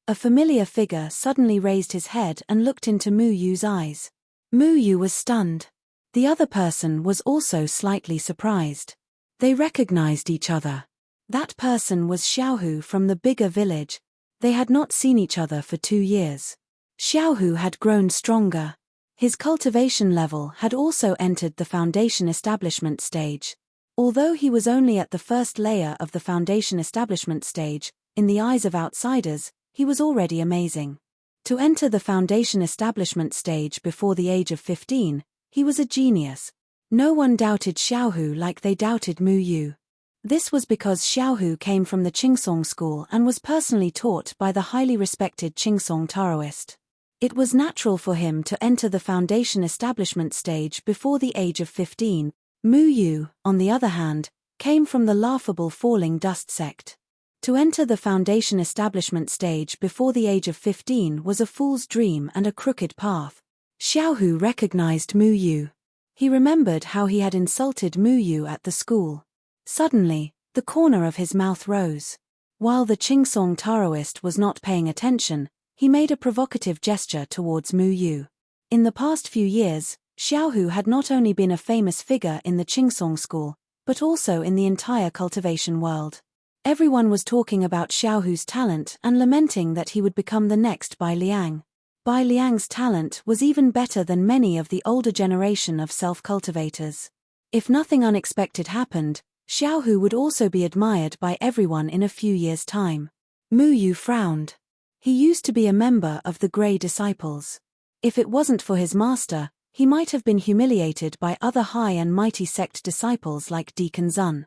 A: A familiar figure suddenly raised his head and looked into Mu Yu's eyes. Mu Yu was stunned. The other person was also slightly surprised. They recognized each other. That person was Xiaohu from the bigger village. They had not seen each other for 2 years. Xiaohu had grown stronger. His cultivation level had also entered the foundation establishment stage. Although he was only at the first layer of the foundation establishment stage, in the eyes of outsiders, he was already amazing. To enter the foundation establishment stage before the age of 15, he was a genius. No one doubted Xiaohu like they doubted Mu Yu. This was because Xiaohu came from the Qingsong school and was personally taught by the highly respected Qingsong Taoist. It was natural for him to enter the foundation establishment stage before the age of 15. Mu Yu, on the other hand, came from the laughable falling dust sect. To enter the foundation establishment stage before the age of 15 was a fool's dream and a crooked path. Xiaohu recognized Mu Yu. He remembered how he had insulted Mu Yu at the school. Suddenly, the corner of his mouth rose. While the Qingsong Taoist was not paying attention, he made a provocative gesture towards Mu Yu. In the past few years, Xiaohu had not only been a famous figure in the Qingsong school, but also in the entire cultivation world. Everyone was talking about Xiaohu's talent and lamenting that he would become the next Bai Liang. Bai Liang's talent was even better than many of the older generation of self-cultivators. If nothing unexpected happened, Xiaohu would also be admired by everyone in a few years' time. Mu Yu frowned. He used to be a member of the Grey Disciples. If it wasn't for his master, he might have been humiliated by other high and mighty sect disciples like Deacon Zun.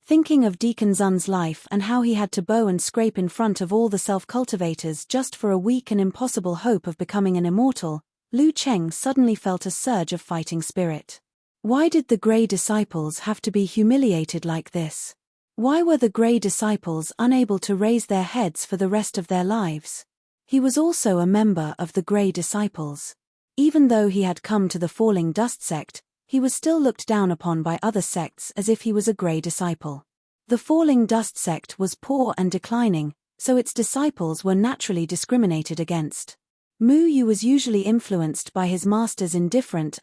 A: Thinking of Deacon Zun's life and how he had to bow and scrape in front of all the self-cultivators just for a weak and impossible hope of becoming an immortal, Lu Cheng suddenly felt a surge of fighting spirit. Why did the Grey Disciples have to be humiliated like this? Why were the Grey Disciples unable to raise their heads for the rest of their lives? He was also a member of the Grey Disciples. Even though he had come to the Falling Dust sect, he was still looked down upon by other sects as if he was a Grey Disciple. The Falling Dust sect was poor and declining, so its disciples were naturally discriminated against. Mu Yu was usually influenced by his master's indifferent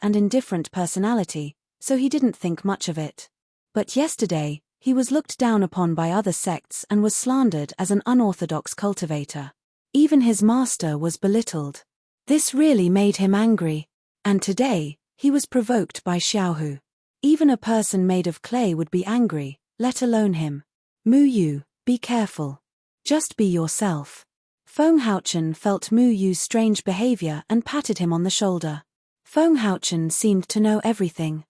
A: personality, so he didn't think much of it. But yesterday, he was looked down upon by other sects and was slandered as an unorthodox cultivator. Even his master was belittled. This really made him angry. And today, he was provoked by Xiaohu. Even a person made of clay would be angry, let alone him. Mu Yu, be careful. Just be yourself. Feng Haochen felt Mu Yu's strange behavior and patted him on the shoulder. Feng Haochen seemed to know everything.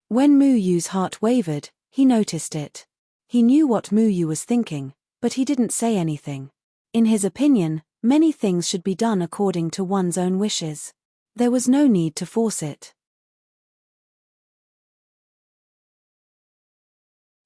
A: When Mu Yu's heart wavered, he noticed it. He knew what Mu Yu was thinking, but he didn't say anything. In his opinion, many things should be done according to one's own wishes. There was no need to force it.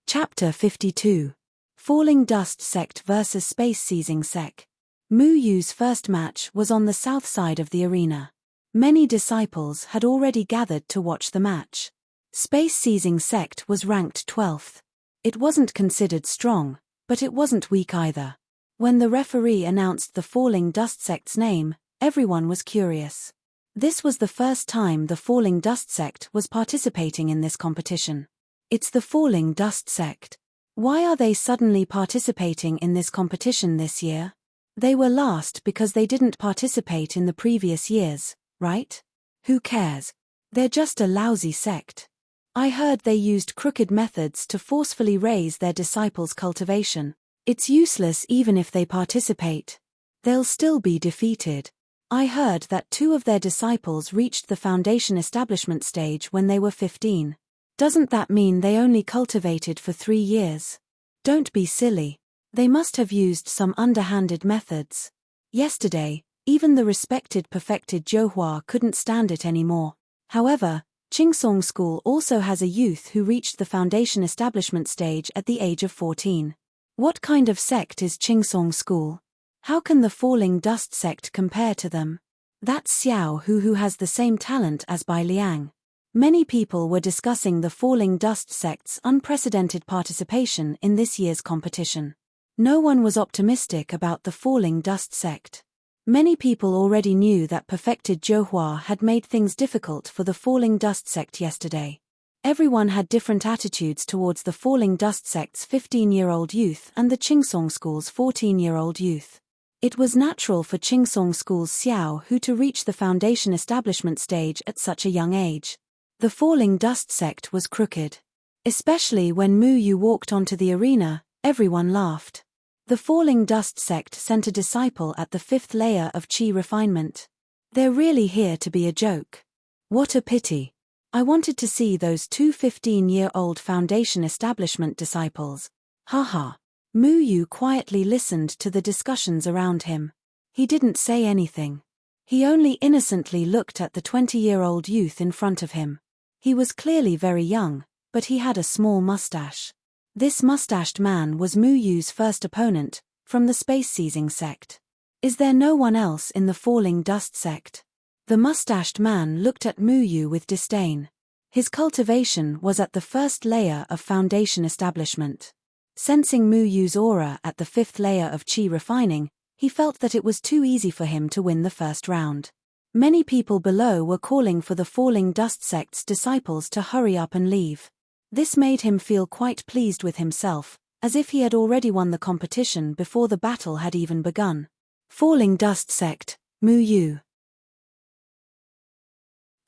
A: Chapter 52. Falling Dust Sect vs Space-Seizing Sect. Mu Yu's first match was on the south side of the arena. Many disciples had already gathered to watch the match. Space-Seizing Sect was ranked 12th. It wasn't considered strong, but it wasn't weak either. When the referee announced the Falling Dust Sect's name, everyone was curious. This was the first time the Falling Dust Sect was participating in this competition. It's the Falling Dust Sect. Why are they suddenly participating in this competition this year? They were last because they didn't participate in the previous years, right? Who cares? They're just a lousy sect. I heard they used crooked methods to forcefully raise their disciples' cultivation. It's useless even if they participate. They'll still be defeated. I heard that 2 of their disciples reached the foundation establishment stage when they were 15. Doesn't that mean they only cultivated for 3 years? Don't be silly. They must have used some underhanded methods. Yesterday, even the respected perfected Zhouhua couldn't stand it anymore. However, Qingsong School also has a youth who reached the foundation establishment stage at the age of 14. What kind of sect is Qingsong School? How can the Falling Dust Sect compare to them? That's Xiao who has the same talent as Bai Liang. Many people were discussing the Falling Dust Sect's unprecedented participation in this year's competition. No one was optimistic about the Falling Dust Sect. Many people already knew that perfected Zhouhua had made things difficult for the Falling Dust Sect yesterday. Everyone had different attitudes towards the Falling Dust sect's 15-year-old youth and the Chingsong School's 14-year-old youth. It was natural for Chingsong School's Xiao Hu to reach the foundation establishment stage at such a young age. The Falling Dust sect was crooked. Especially when Mu Yu walked onto the arena, everyone laughed. The Falling Dust sect sent a disciple at the 5th layer of Qi refinement. They're really here to be a joke. What a pity. I wanted to see those two 15-year-old foundation establishment disciples. Haha. Mu Yu quietly listened to the discussions around him. He didn't say anything. He only innocently looked at the 20-year-old youth in front of him. He was clearly very young, but he had a small mustache. This mustached man was Mu Yu's first opponent, from the space-seizing sect. Is there no one else in the Falling Dust sect? The mustached man looked at Mu Yu with disdain. His cultivation was at the 1st layer of foundation establishment. Sensing Mu Yu's aura at the 5th layer of Qi refining, he felt that it was too easy for him to win the first round. Many people below were calling for the Falling Dust sect's disciples to hurry up and leave. This made him feel quite pleased with himself, as if he had already won the competition before the battle had even begun. Falling Dust sect, Mu Yu.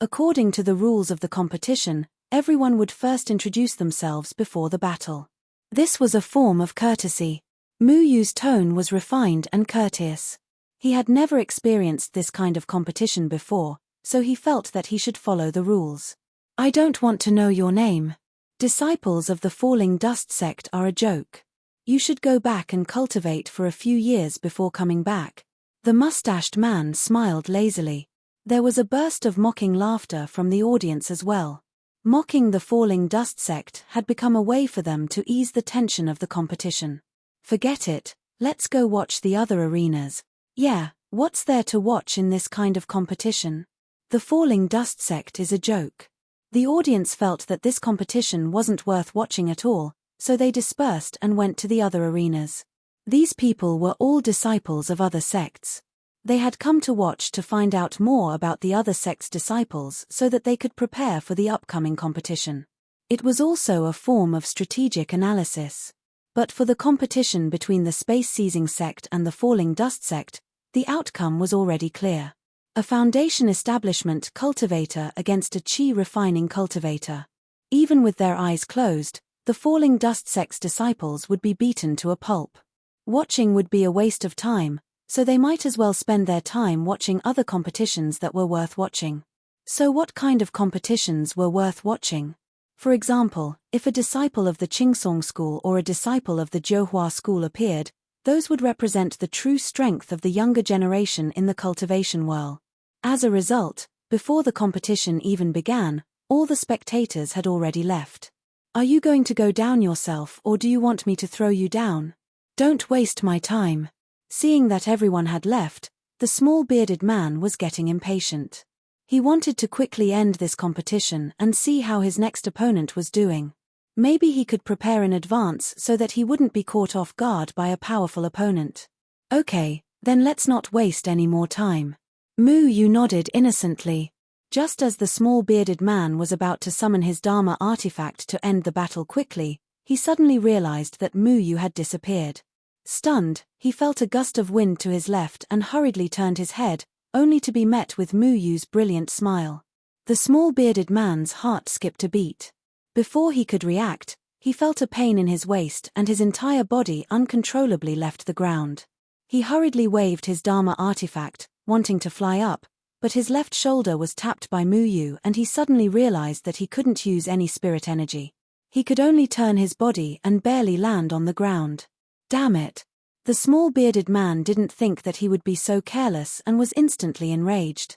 A: According to the rules of the competition, everyone would first introduce themselves before the battle. This was a form of courtesy. Mu Yu's tone was refined and courteous. He had never experienced this kind of competition before, so he felt that he should follow the rules. I don't want to know your name. Disciples of the Falling Dust sect are a joke. You should go back and cultivate for a few years before coming back. The mustached man smiled lazily. There was a burst of mocking laughter from the audience as well. Mocking the Falling Dust sect had become a way for them to ease the tension of the competition. Forget it, let's go watch the other arenas. Yeah, what's there to watch in this kind of competition? The Falling Dust sect is a joke. The audience felt that this competition wasn't worth watching at all, so they dispersed and went to the other arenas. These people were all disciples of other sects. They had come to watch to find out more about the other sect's disciples so that they could prepare for the upcoming competition. It was also a form of strategic analysis. But for the competition between the space-seizing sect and the Falling Dust sect, the outcome was already clear. A foundation establishment cultivator against a Qi refining cultivator. Even with their eyes closed, the Falling Dust sect's disciples would be beaten to a pulp. Watching would be a waste of time, so they might as well spend their time watching other competitions that were worth watching. So what kind of competitions were worth watching? For example, if a disciple of the Chingsong School or a disciple of the Zhouhua School appeared, those would represent the true strength of the younger generation in the cultivation world. As a result, before the competition even began, all the spectators had already left. Are you going to go down yourself or do you want me to throw you down? Don't waste my time. Seeing that everyone had left, the small bearded man was getting impatient. He wanted to quickly end this competition and see how his next opponent was doing. Maybe he could prepare in advance so that he wouldn't be caught off guard by a powerful opponent. Okay, then let's not waste any more time. Mu Yu nodded innocently. Just as the small bearded man was about to summon his Dharma artifact to end the battle quickly, he suddenly realized that Mu Yu had disappeared. Stunned, he felt a gust of wind to his left and hurriedly turned his head, only to be met with Mu Yu's brilliant smile. The small bearded man's heart skipped a beat. Before he could react, he felt a pain in his waist and his entire body uncontrollably left the ground. He hurriedly waved his Dharma artifact, wanting to fly up, but his left shoulder was tapped by Mu Yu and he suddenly realized that he couldn't use any spirit energy. He could only turn his body and barely land on the ground. Damn it! The small bearded man didn't think that he would be so careless and was instantly enraged.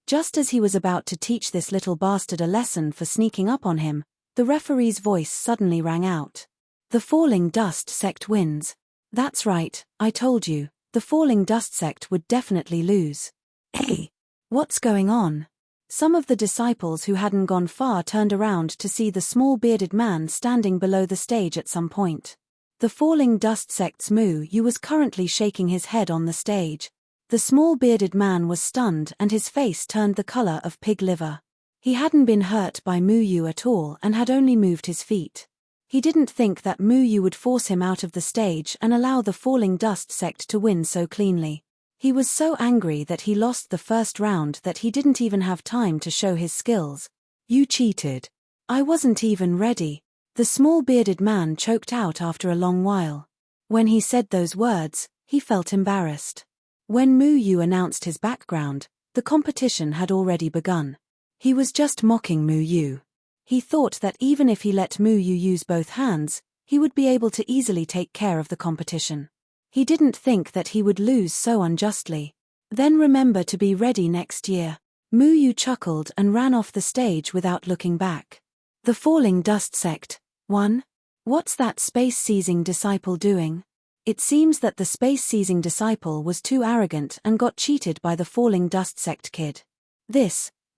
A: Just as he was about to teach this little bastard a lesson for sneaking up on him, the referee's voice suddenly rang out. The Falling Dust sect wins. That's right, I told you, the Falling Dust sect would definitely lose. Hey! What's going on? Some of the disciples who hadn't gone far turned around to see the small bearded man standing below the stage at some point. The Falling Dust sect's Mu Yu was currently shaking his head on the stage. The small bearded man was stunned and his face turned the color of pig liver. He hadn't been hurt by Mu Yu at all and had only moved his feet. He didn't think that Mu Yu would force him out of the stage and allow the falling dust sect to win so cleanly. He was so angry that he lost the first round that he didn't even have time to show his skills. "You cheated. I wasn't even ready," the small bearded man choked out after a long while. When he said those words, he felt embarrassed. When Mu Yu announced his background, the competition had already begun. He was just mocking Mu Yu. He thought that even if he let Mu Yu use both hands, he would be able to easily take care of the competition. He didn't think that he would lose so unjustly. "Then remember to be ready next year." Mu Yu chuckled and ran off the stage without looking back. The falling dust sect won? What's that space-seizing disciple doing? It seems that the space-seizing disciple was too arrogant and got cheated by the falling dust sect kid.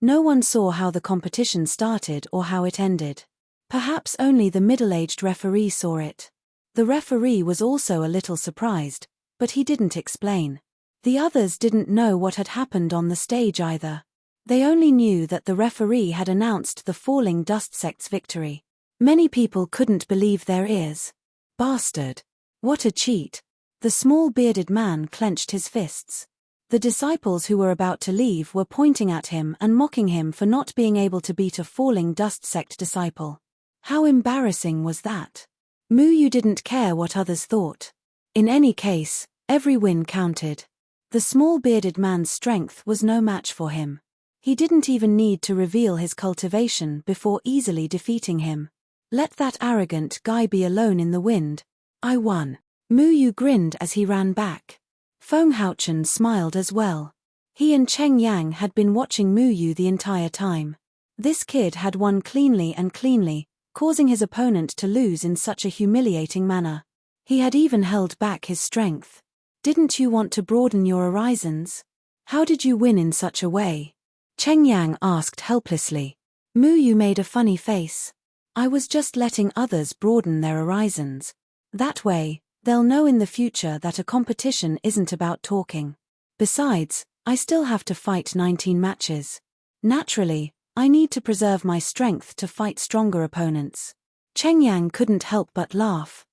A: No one saw how the competition started or how it ended. Perhaps only the middle-aged referee saw it. The referee was also a little surprised, but he didn't explain. The others didn't know what had happened on the stage either. They only knew that the referee had announced the falling dust sect's victory. Many people couldn't believe their ears. "Bastard. What a cheat." The small bearded man clenched his fists. The disciples who were about to leave were pointing at him and mocking him for not being able to beat a falling dust sect disciple. How embarrassing was that? Mu Yu didn't care what others thought. In any case, every win counted. The small bearded man's strength was no match for him. He didn't even need to reveal his cultivation before easily defeating him. "Let that arrogant guy be alone in the wind. I won." Mu Yu grinned as he ran back. Feng Haochen smiled as well. He and Cheng Yang had been watching Mu Yu the entire time. This kid had won cleanly, causing his opponent to lose in such a humiliating manner. He had even held back his strength. "Didn't you want to broaden your horizons? How did you win in such a way?" Cheng Yang asked helplessly. Mu Yu made a funny face. "I was just letting others broaden their horizons. That way, they'll know in the future that a competition isn't about talking. Besides, I still have to fight 19 matches. Naturally, I need to preserve my strength to fight stronger opponents." Cheng Yang couldn't help but laugh.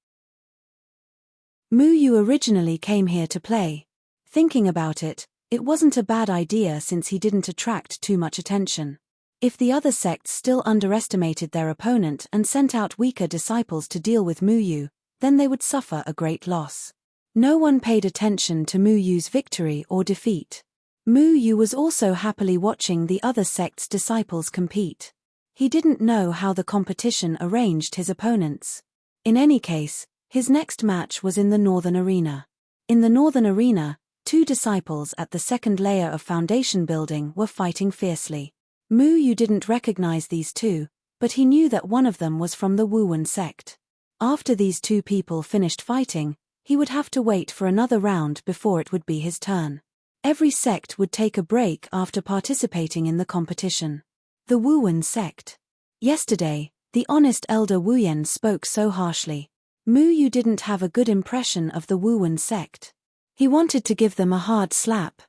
A: Mu Yu originally came here to play. Thinking about it, it wasn't a bad idea since he didn't attract too much attention. If the other sects still underestimated their opponent and sent out weaker disciples to deal with Mu Yu, then they would suffer a great loss. No one paid attention to Mu Yu's victory or defeat. Mu Yu was also happily watching the other sect's disciples compete. He didn't know how the competition arranged his opponents. In any case, his next match was in the Northern Arena. In the Northern Arena, 2 disciples at the second layer of foundation building were fighting fiercely. Mu Yu didn't recognize these two, but he knew that one of them was from the Wuwen sect. After these 2 people finished fighting, he would have to wait for another round before it would be his turn. Every sect would take a break after participating in the competition. The Wuwen sect. Yesterday, the honest elder Wuyen spoke so harshly. Mu Yu didn't have a good impression of the Wuwen sect. He wanted to give them a hard slap.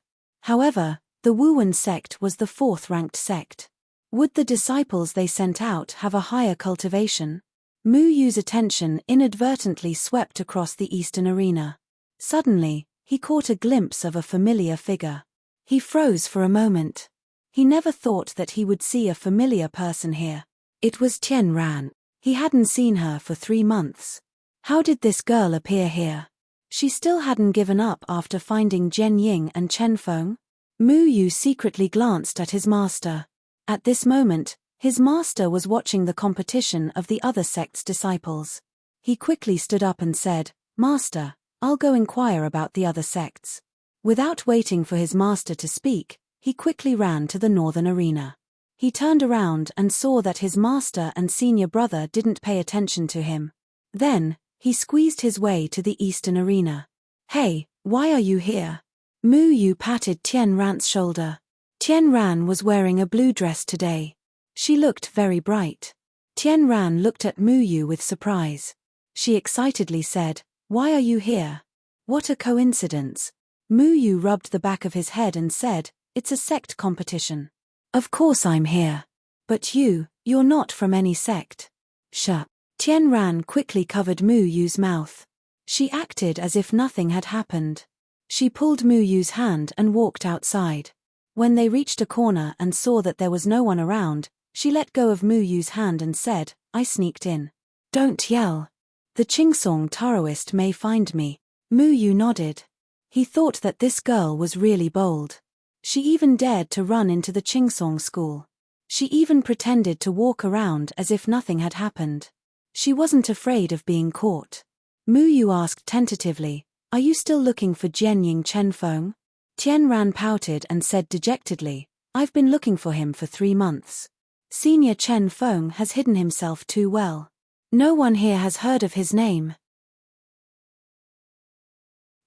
A: However, the Wuwen sect was the 4th-ranked sect. Would the disciples they sent out have a higher cultivation? Mu Yu's attention inadvertently swept across the eastern arena. Suddenly, he caught a glimpse of a familiar figure. He froze for a moment. He never thought that he would see a familiar person here. It was Tian Ran. He hadn't seen her for 3 months. How did this girl appear here? She still hadn't given up after finding Jian Ying and Chen Feng? Mu Yu secretly glanced at his master. At this moment, his master was watching the competition of the other sect's disciples. He quickly stood up and said, "Master, I'll go inquire about the other sects." Without waiting for his master to speak, he quickly ran to the northern arena. He turned around and saw that his master and senior brother didn't pay attention to him. Then, he squeezed his way to the eastern arena. "Hey, why are you here?" Mu Yu patted Tian Ran's shoulder. Tian Ran was wearing a blue dress today. She looked very bright. Tian Ran looked at Mu Yu with surprise. She excitedly said, "Why are you here? What a coincidence." Mu Yu rubbed the back of his head and said, "It's a sect competition. Of course I'm here." But you're not from any sect. Tian Ran quickly covered Mu Yu's mouth. She acted as if nothing had happened. She pulled Mu Yu's hand and walked outside. When they reached a corner and saw that there was no one around, she let go of Mu Yu's hand and said, "I sneaked in. Don't yell. The Qingsong Taoist may find me." Mu Yu nodded. He thought that this girl was really bold. She even dared to run into the Qingsong school. She even pretended to walk around as if nothing had happened. She wasn't afraid of being caught. Mu Yu asked tentatively, "Are you still looking for Jianying Chenfeng?" Tian Ran pouted and said dejectedly, "I've been looking for him for 3 months. Senior Chen Feng has hidden himself too well. No one here has heard of his name.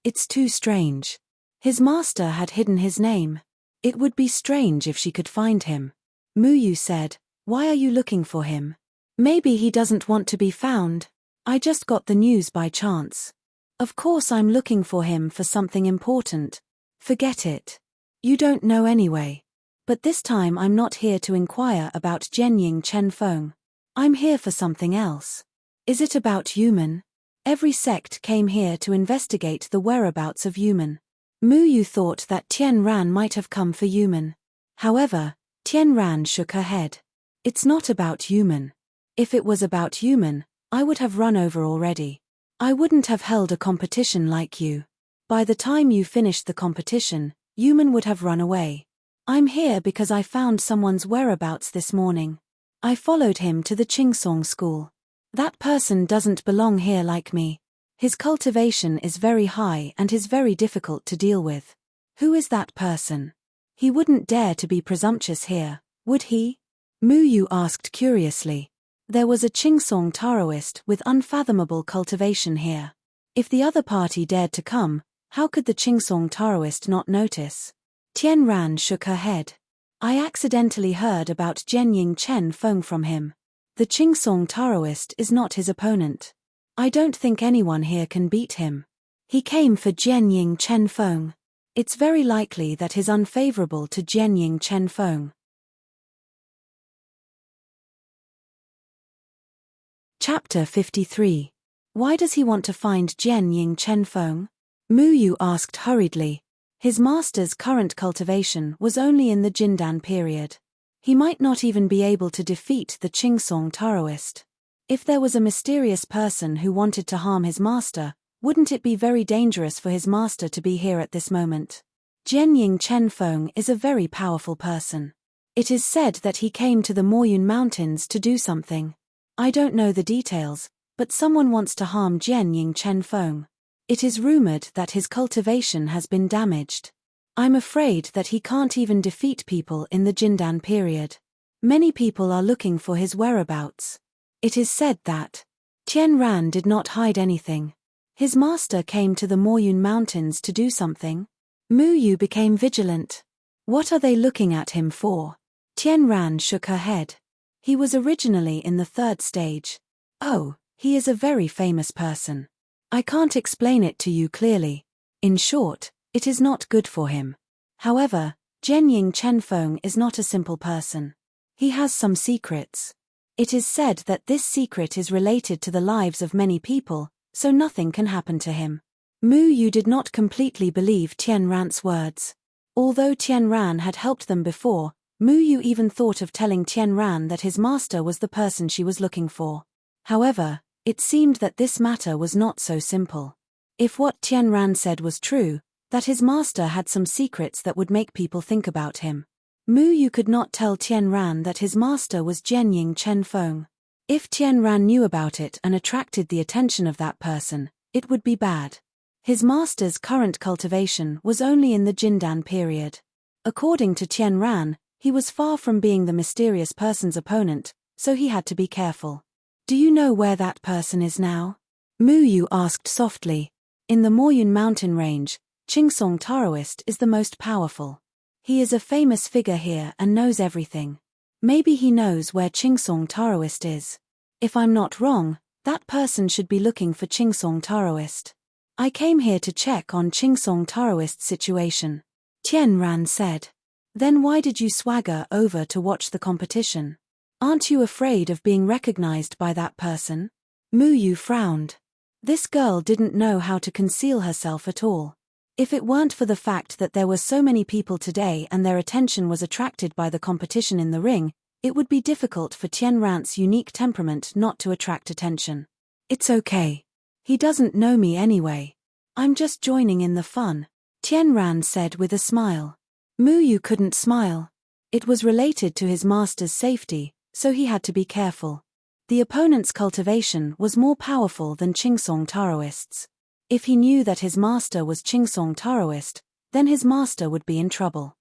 A: It's too strange. His master had hidden his name. It would be strange if she could find him." Mu Yu said, "Why are you looking for him? Maybe he doesn't want to be found. I just got the news by chance. Of course I'm looking for him for something important. Forget it. You don't know anyway. But this time I'm not here to inquire about Jianying Chenfeng. I'm here for something else." "Is it about human?" Every sect came here to investigate the whereabouts of human. Mu Yu thought that Tian Ran might have come for human. However, Tian Ran shook her head. "It's not about human. If it was about human, I would have run over already. I wouldn't have held a competition like you. By the time you finished the competition, human would have run away. I'm here because I found someone's whereabouts this morning. I followed him to the Qingsong school. That person doesn't belong here like me. His cultivation is very high and is very difficult to deal with. Who is that person? He wouldn't dare to be presumptuous here, would he?" Mu Yu asked curiously. There was a Qingsong Taoist with unfathomable cultivation here. If the other party dared to come, how could the Qingsong Taoist not notice? Tian Ran shook her head. "I accidentally heard about Jianying Chen Feng from him. The Qingsong Taoist is not his opponent. I don't think anyone here can beat him. He came for Jianying Chen Feng. It's very likely that he's unfavorable to Jianying Chen Feng." Chapter 53. Why does he want to find Jianying Chenfeng? Mu Yu asked hurriedly. His master's current cultivation was only in the Jindan period. He might not even be able to defeat the Qingsong Taoist. If there was a mysterious person who wanted to harm his master, wouldn't it be very dangerous for his master to be here at this moment? Jianying Chenfeng is a very powerful person. It is said that he came to the Moyun Mountains to do something. I don't know the details, but someone wants to harm Jianying Chenfeng. It is rumored that his cultivation has been damaged. I'm afraid that he can't even defeat people in the Jindan period. Many people are looking for his whereabouts. It is said that Tian Ran did not hide anything. His master came to the Moyun Mountains to do something. Mu Yu became vigilant. What are they looking at him for? Tian Ran shook her head. He was originally in the 3rd stage. Oh, he is a very famous person. I can't explain it to you clearly. In short, it is not good for him. However, Jianying Chenfeng is not a simple person. He has some secrets. It is said that this secret is related to the lives of many people, so nothing can happen to him. Mu Yu did not completely believe Tian Ran's words. Although Tian Ran had helped them before, Mu Yu even thought of telling Tian Ran that his master was the person she was looking for. However, it seemed that this matter was not so simple. If what Tian Ran said was true, that his master had some secrets that would make people think about him, Mu Yu could not tell Tian Ran that his master was Jianying Chenfeng. If Tian Ran knew about it and attracted the attention of that person, it would be bad. His master's current cultivation was only in the Jindan period. According to Tian Ran, he was far from being the mysterious person's opponent, so he had to be careful. Do you know where that person is now? Mu Yu asked softly. In the Moyun mountain range, Qingsong Taoist is the most powerful. He is a famous figure here and knows everything. Maybe he knows where Qingsong Taoist is. If I'm not wrong, that person should be looking for Qingsong Taoist. I came here to check on Qingsong Taoist's situation. Tian Ran said. Then why did you swagger over to watch the competition? Aren't you afraid of being recognized by that person? Mu Yu frowned. This girl didn't know how to conceal herself at all. If it weren't for the fact that there were so many people today and their attention was attracted by the competition in the ring, it would be difficult for Tian Ran's unique temperament not to attract attention. It's okay. He doesn't know me anyway. I'm just joining in the fun, Tian Ran said with a smile. Mu Yu couldn't smile. It was related to his master's safety, so he had to be careful. The opponent's cultivation was more powerful than Qingsong Taoists. If he knew that his master was Qingsong Taoist, then his master would be in trouble.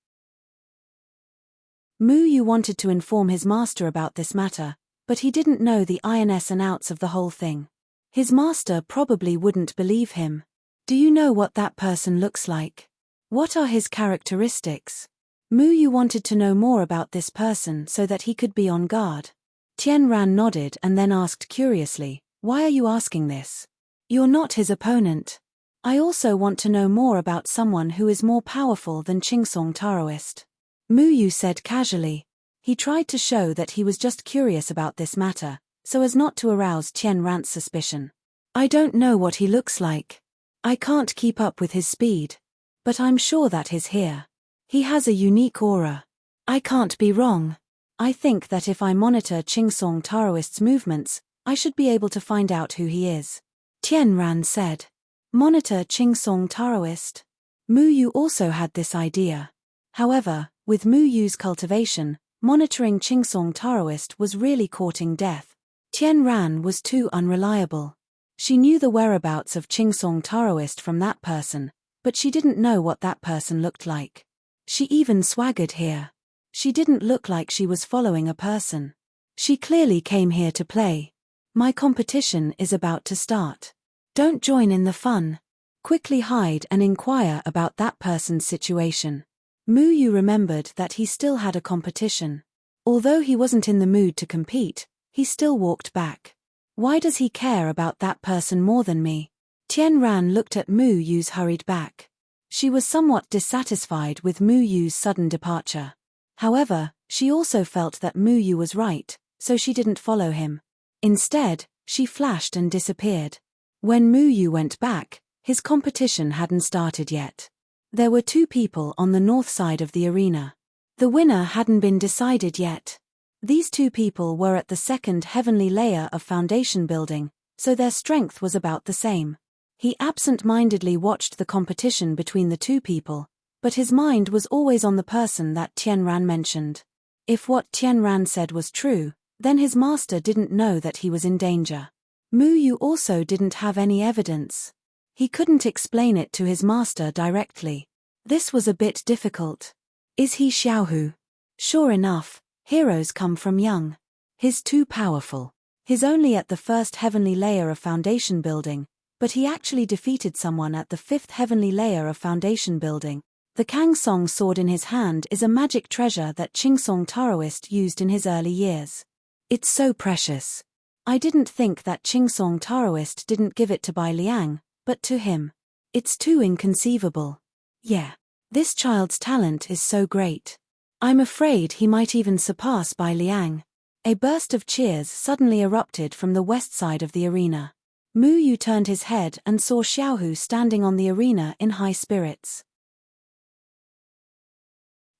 A: Mu Yu wanted to inform his master about this matter, but he didn't know the ins and outs of the whole thing. His master probably wouldn't believe him. Do you know what that person looks like? What are his characteristics? Mu Yu wanted to know more about this person so that he could be on guard. Tian Ran nodded and then asked curiously, "Why are you asking this? You're not his opponent. I also want to know more about someone who is more powerful than Qingsong Taoist." Mu Yu said casually. He tried to show that he was just curious about this matter, so as not to arouse Tian Ran's suspicion. "I don't know what he looks like. I can't keep up with his speed. But I'm sure that he's here. He has a unique aura. I can't be wrong. I think that if I monitor Qingsong Taoist's movements, I should be able to find out who he is," Tian Ran said. Monitor Qingsong Taoist? Mu Yu also had this idea. However, with Mu Yu's cultivation, monitoring Qingsong Taoist was really courting death. Tian Ran was too unreliable. She knew the whereabouts of Qingsong Taoist from that person, but she didn't know what that person looked like. She even swaggered here. She didn't look like she was following a person. She clearly came here to play. My competition is about to start. Don't join in the fun. Quickly hide and inquire about that person's situation. Mu Yu remembered that he still had a competition. Although he wasn't in the mood to compete, he still walked back. Why does he care about that person more than me? Tian Ran looked at Mu Yu's hurried back. She was somewhat dissatisfied with Mu Yu's sudden departure. However, she also felt that Mu Yu was right, so she didn't follow him. Instead, she flashed and disappeared. When Mu Yu went back, his competition hadn't started yet. There were two people on the north side of the arena. The winner hadn't been decided yet. These two people were at the second heavenly layer of foundation building, so their strength was about the same. He absent-mindedly watched the competition between the two people, but his mind was always on the person that Tian Ran mentioned. If what Tian Ran said was true, then his master didn't know that he was in danger. Mu Yu also didn't have any evidence. He couldn't explain it to his master directly. This was a bit difficult. Is he Xiaohu? Sure enough, heroes come from young. He's too powerful. He's only at the first heavenly layer of foundation building, but he actually defeated someone at the fifth heavenly layer of foundation building. The Kang Song sword in his hand is a magic treasure that Qingsong Taoist used in his early years. It's so precious. I didn't think that Qingsong Taoist didn't give it to Bai Liang, but to him. It's too inconceivable. Yeah. This child's talent is so great. I'm afraid he might even surpass Bai Liang. A burst of cheers suddenly erupted from the west side of the arena. Mu Yu turned his head and saw Xiaohu standing on the arena in high spirits.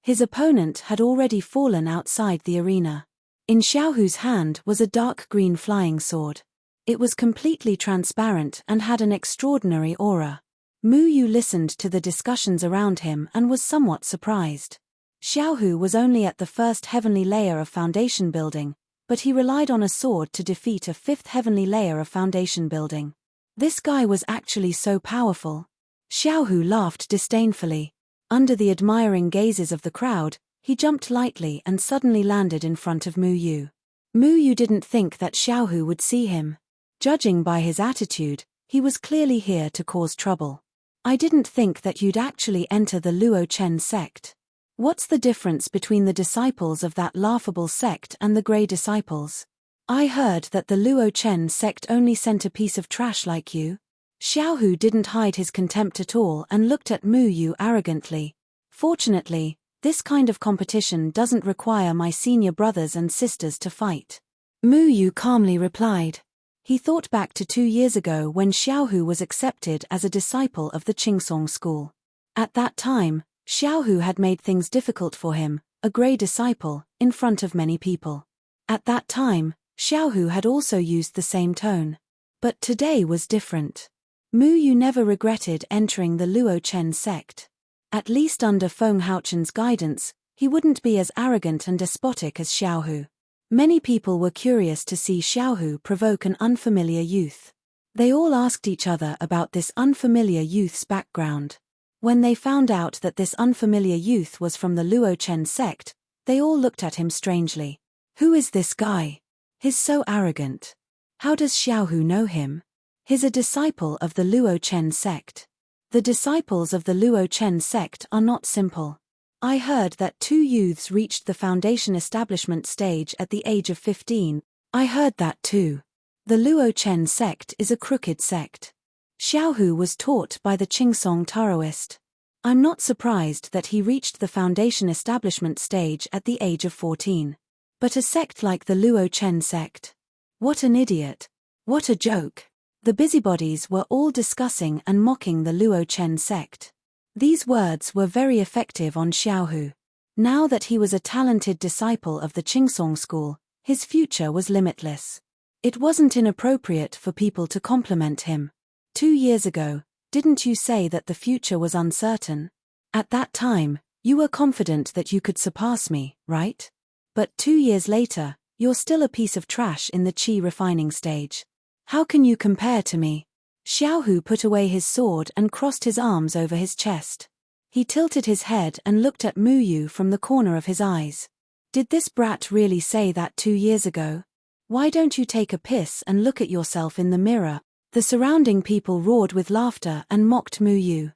A: His opponent had already fallen outside the arena. In Xiaohu's hand was a dark green flying sword. It was completely transparent and had an extraordinary aura. Mu Yu listened to the discussions around him and was somewhat surprised. Xiaohu was only at the first heavenly layer of foundation building, but he relied on a sword to defeat a fifth heavenly layer of foundation building. This guy was actually so powerful. Xiaohu laughed disdainfully. Under the admiring gazes of the crowd, he jumped lightly and suddenly landed in front of Mu Yu. Mu Yu didn't think that Xiaohu would see him. Judging by his attitude, he was clearly here to cause trouble. I didn't think that you'd actually enter the Luo Chen sect. What's the difference between the disciples of that laughable sect and the Grey disciples? I heard that the Luo Chen sect only sent a piece of trash like you. Xiaohu didn't hide his contempt at all and looked at Mu Yu arrogantly. Fortunately, This kind of competition doesn't require my senior brothers and sisters to fight. Mu Yu calmly replied. He thought back to 2 years ago when Xiaohu was accepted as a disciple of the Qingsong school. At that time, Xiaohu had made things difficult for him, a grey disciple, in front of many people. At that time, Xiaohu had also used the same tone. But today was different. Mu Yu never regretted entering the Luo Chen sect. At least under Feng Haochen's guidance, he wouldn't be as arrogant and despotic as Xiaohu. Many people were curious to see Xiaohu provoke an unfamiliar youth. They all asked each other about this unfamiliar youth's background. When they found out that this unfamiliar youth was from the Luo Chen sect, they all looked at him strangely. Who is this guy? He's so arrogant. How does Xiaohu know him? He's a disciple of the Luo Chen sect. The disciples of the Luo Chen sect are not simple. I heard that 2 youths reached the foundation establishment stage at the age of 15. I heard that too. The Luo Chen sect is a crooked sect. Xiaohu was taught by the Qingsong Taoist. I'm not surprised that he reached the foundation establishment stage at the age of 14. But a sect like the Luo Chen sect? What an idiot. What a joke. The busybodies were all discussing and mocking the Luo Chen sect. These words were very effective on Xiaohu. Now that he was a talented disciple of the Qingsong school, his future was limitless. It wasn't inappropriate for people to compliment him. 2 years ago, didn't you say that the future was uncertain? At that time, you were confident that you could surpass me, right? But 2 years later, you're still a piece of trash in the qi refining stage. How can you compare to me? Xiaohu put away his sword and crossed his arms over his chest. He tilted his head and looked at Mu Yu from the corner of his eyes. Did this brat really say that 2 years ago? Why don't you take a piss and look at yourself in the mirror? The surrounding people roared with laughter and mocked Mu Yu.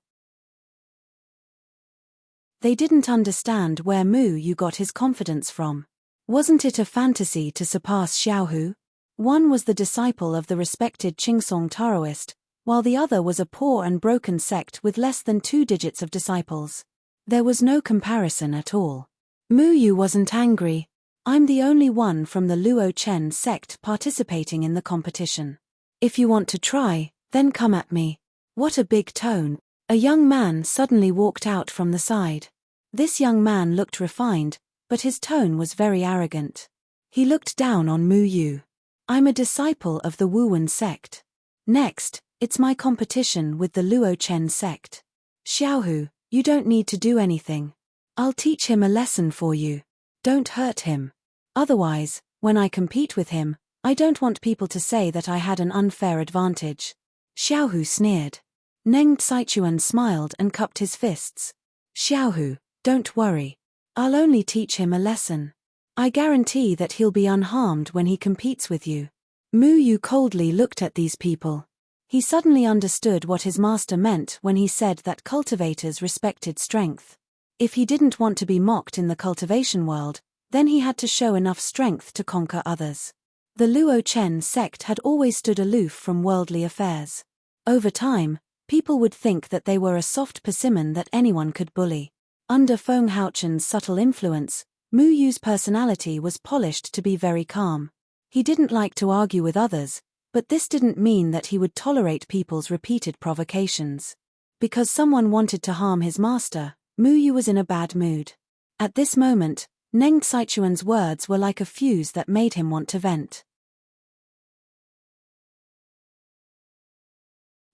A: They didn't understand where Mu Yu got his confidence from. Wasn't it a fantasy to surpass Xiaohu? One was the disciple of the respected Qingsong Taoist, while the other was a poor and broken sect with less than 2 digits of disciples. There was no comparison at all. Mu Yu wasn't angry. I'm the only one from the Luo Chen sect participating in the competition. If you want to try, then come at me. What a big tone. A young man suddenly walked out from the side. This young man looked refined, but his tone was very arrogant. He looked down on Mu Yu. I'm a disciple of the Wuwen sect. Next, it's my competition with the Luo Chen sect. Xiaohu, you don't need to do anything. I'll teach him a lesson for you. Don't hurt him. Otherwise, when I compete with him, I don't want people to say that I had an unfair advantage. Xiaohu sneered. Neng Saichuan smiled and cupped his fists. Xiaohu, don't worry. I'll only teach him a lesson. I guarantee that he'll be unharmed when he competes with you. Mu Yu coldly looked at these people. He suddenly understood what his master meant when he said that cultivators respected strength. If he didn't want to be mocked in the cultivation world, then he had to show enough strength to conquer others. The Luo Chen sect had always stood aloof from worldly affairs. Over time, people would think that they were a soft persimmon that anyone could bully. Under Feng Haochen's subtle influence, Mu Yu's personality was polished to be very calm. He didn't like to argue with others, but this didn't mean that he would tolerate people's repeated provocations. Because someone wanted to harm his master, Mu Yu was in a bad mood. At this moment, Neng Saichuan's words were like a fuse that made him want to vent.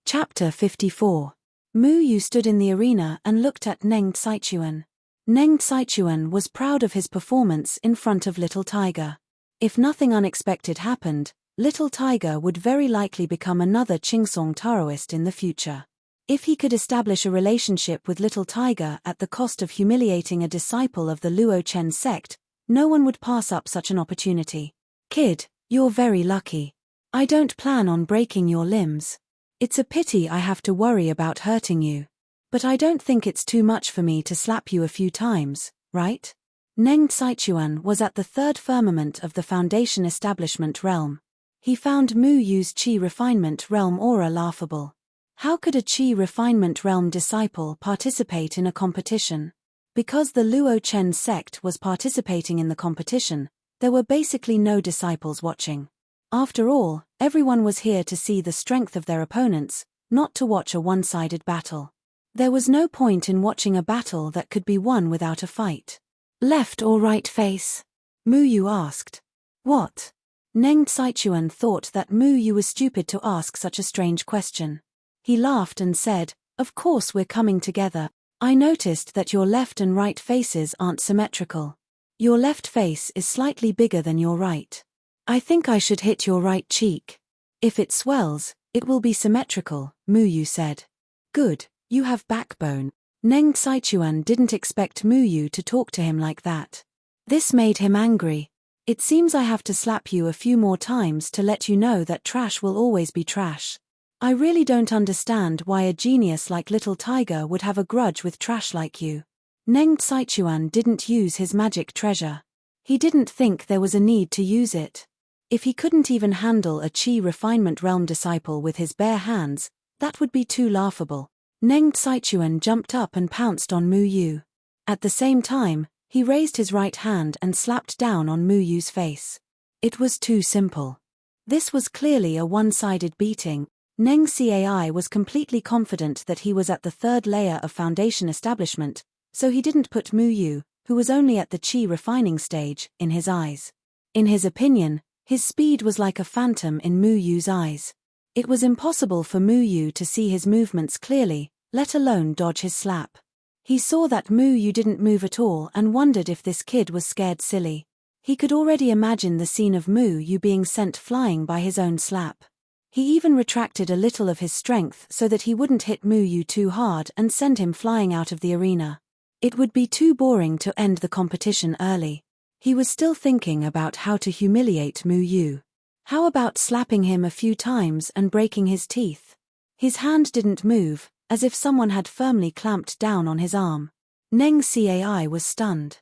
A: Chapter 54. Mu Yu stood in the arena and looked at Neng Saichuan. Neng Saichuan was proud of his performance in front of Little Tiger. If nothing unexpected happened, Little Tiger would very likely become another Qingsong Taoist in the future. If he could establish a relationship with Little Tiger at the cost of humiliating a disciple of the Luo Chen sect, no one would pass up such an opportunity. Kid, you're very lucky. I don't plan on breaking your limbs. It's a pity I have to worry about hurting you. But I don't think it's too much for me to slap you a few times, right? Neng Saichuan was at the 3rd firmament of the Foundation Establishment realm. He found Mu Yu's Qi Refinement realm aura laughable. How could a Qi Refinement realm disciple participate in a competition? Because the Luo Chen sect was participating in the competition, there were basically no disciples watching. After all, everyone was here to see the strength of their opponents, not to watch a one-sided battle. There was no point in watching a battle that could be won without a fight. Left or right face? Mu Yu asked. What? Neng Xichuan thought that Mu Yu was stupid to ask such a strange question. He laughed and said, "Of course we're coming together. I noticed that your left and right faces aren't symmetrical. Your left face is slightly bigger than your right. I think I should hit your right cheek. If it swells, it will be symmetrical," Mu Yu said. Good, you have backbone. Neng Xichuan didn't expect Mu Yu to talk to him like that. This made him angry. It seems I have to slap you a few more times to let you know that trash will always be trash. I really don't understand why a genius like Little Tiger would have a grudge with trash like you. Neng Xichuan didn't use his magic treasure. He didn't think there was a need to use it. If he couldn't even handle a Qi refinement realm disciple with his bare hands, that would be too laughable. Neng Xichuan jumped up and pounced on Mu Yu. At the same time, he raised his right hand and slapped down on Mu Yu's face. It was too simple. This was clearly a one-sided beating. Neng Cai was completely confident that he was at the third layer of foundation establishment, so he didn't put Mu Yu, who was only at the Qi refining stage, in his eyes. In his opinion, his speed was like a phantom in Mu Yu's eyes. It was impossible for Mu Yu to see his movements clearly, let alone dodge his slap. He saw that Mu Yu didn't move at all and wondered if this kid was scared silly. He could already imagine the scene of Mu Yu being sent flying by his own slap. He even retracted a little of his strength so that he wouldn't hit Mu Yu too hard and send him flying out of the arena. It would be too boring to end the competition early. He was still thinking about how to humiliate Mu Yu. How about slapping him a few times and breaking his teeth? His hand didn't move, as if someone had firmly clamped down on his arm. Neng Cai was stunned.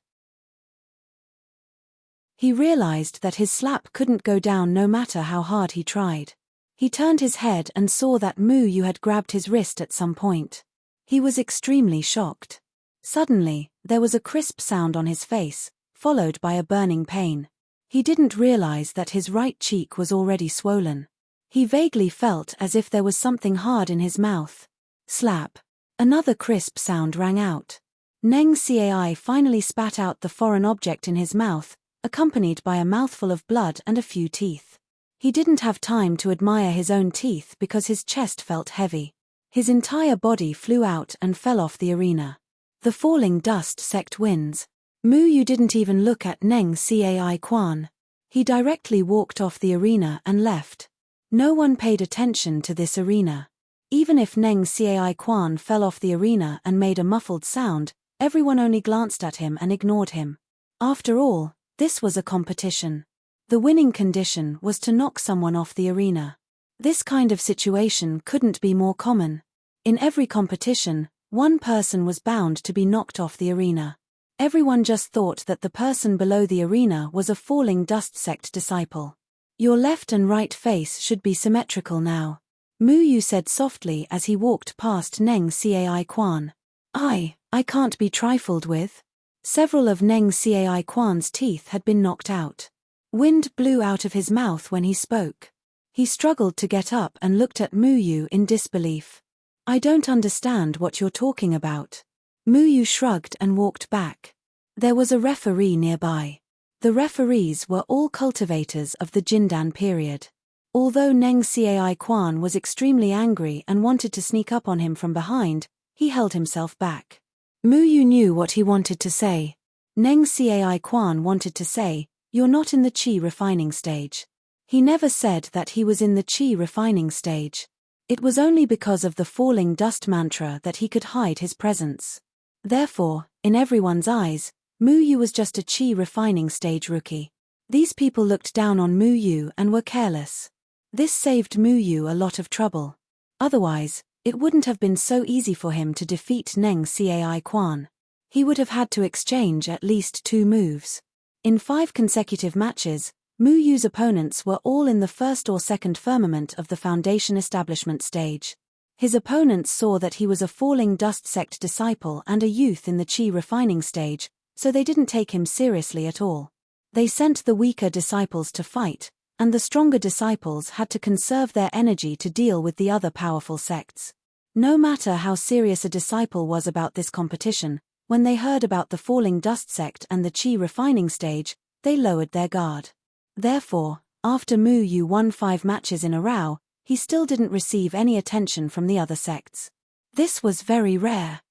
A: He realized that his slap couldn't go down no matter how hard he tried. He turned his head and saw that Mu Yu had grabbed his wrist at some point. He was extremely shocked. Suddenly, there was a crisp sound on his face, followed by a burning pain. He didn't realize that his right cheek was already swollen. He vaguely felt as if there was something hard in his mouth. Slap. Another crisp sound rang out. Neng Cai finally spat out the foreign object in his mouth, accompanied by a mouthful of blood and a few teeth. He didn't have time to admire his own teeth because his chest felt heavy. His entire body flew out and fell off the arena. The falling dust sect wins. Mu Yu didn't even look at Neng Cai Quan. He directly walked off the arena and left. No one paid attention to this arena. Even if Neng Cai Quan fell off the arena and made a muffled sound, everyone only glanced at him and ignored him. After all, this was a competition. The winning condition was to knock someone off the arena. This kind of situation couldn't be more common. In every competition, one person was bound to be knocked off the arena. Everyone just thought that the person below the arena was a falling dust sect disciple. Your left and right face should be symmetrical now, Mu Yu said softly as he walked past Neng Cai Quan. I can't be trifled with. Several of Neng Cai Quan's teeth had been knocked out. Wind blew out of his mouth when he spoke. He struggled to get up and looked at Mu Yu in disbelief. I don't understand what you're talking about. Mu Yu shrugged and walked back. There was a referee nearby. The referees were all cultivators of the Jindan period. Although Neng Cai Quan was extremely angry and wanted to sneak up on him from behind, he held himself back. Mu Yu knew what he wanted to say. Neng Cai Quan wanted to say, "You're not in the Qi refining stage." He never said that he was in the Qi refining stage. It was only because of the falling dust mantra that he could hide his presence. Therefore, in everyone's eyes, Mu Yu was just a Qi refining stage rookie. These people looked down on Mu Yu and were careless. This saved Mu Yu a lot of trouble. Otherwise, it wouldn't have been so easy for him to defeat Neng Cai Quan. He would have had to exchange at least 2 moves. In 5 consecutive matches, Mu Yu's opponents were all in the first or second firmament of the foundation establishment stage. His opponents saw that he was a falling dust sect disciple and a youth in the chi refining stage, so they didn't take him seriously at all. They sent the weaker disciples to fight, and the stronger disciples had to conserve their energy to deal with the other powerful sects. No matter how serious a disciple was about this competition, when they heard about the falling dust sect and the chi refining stage, they lowered their guard. Therefore, after Mu Yu won 5 matches in a row, he still didn't receive any attention from the other sects. This was very rare.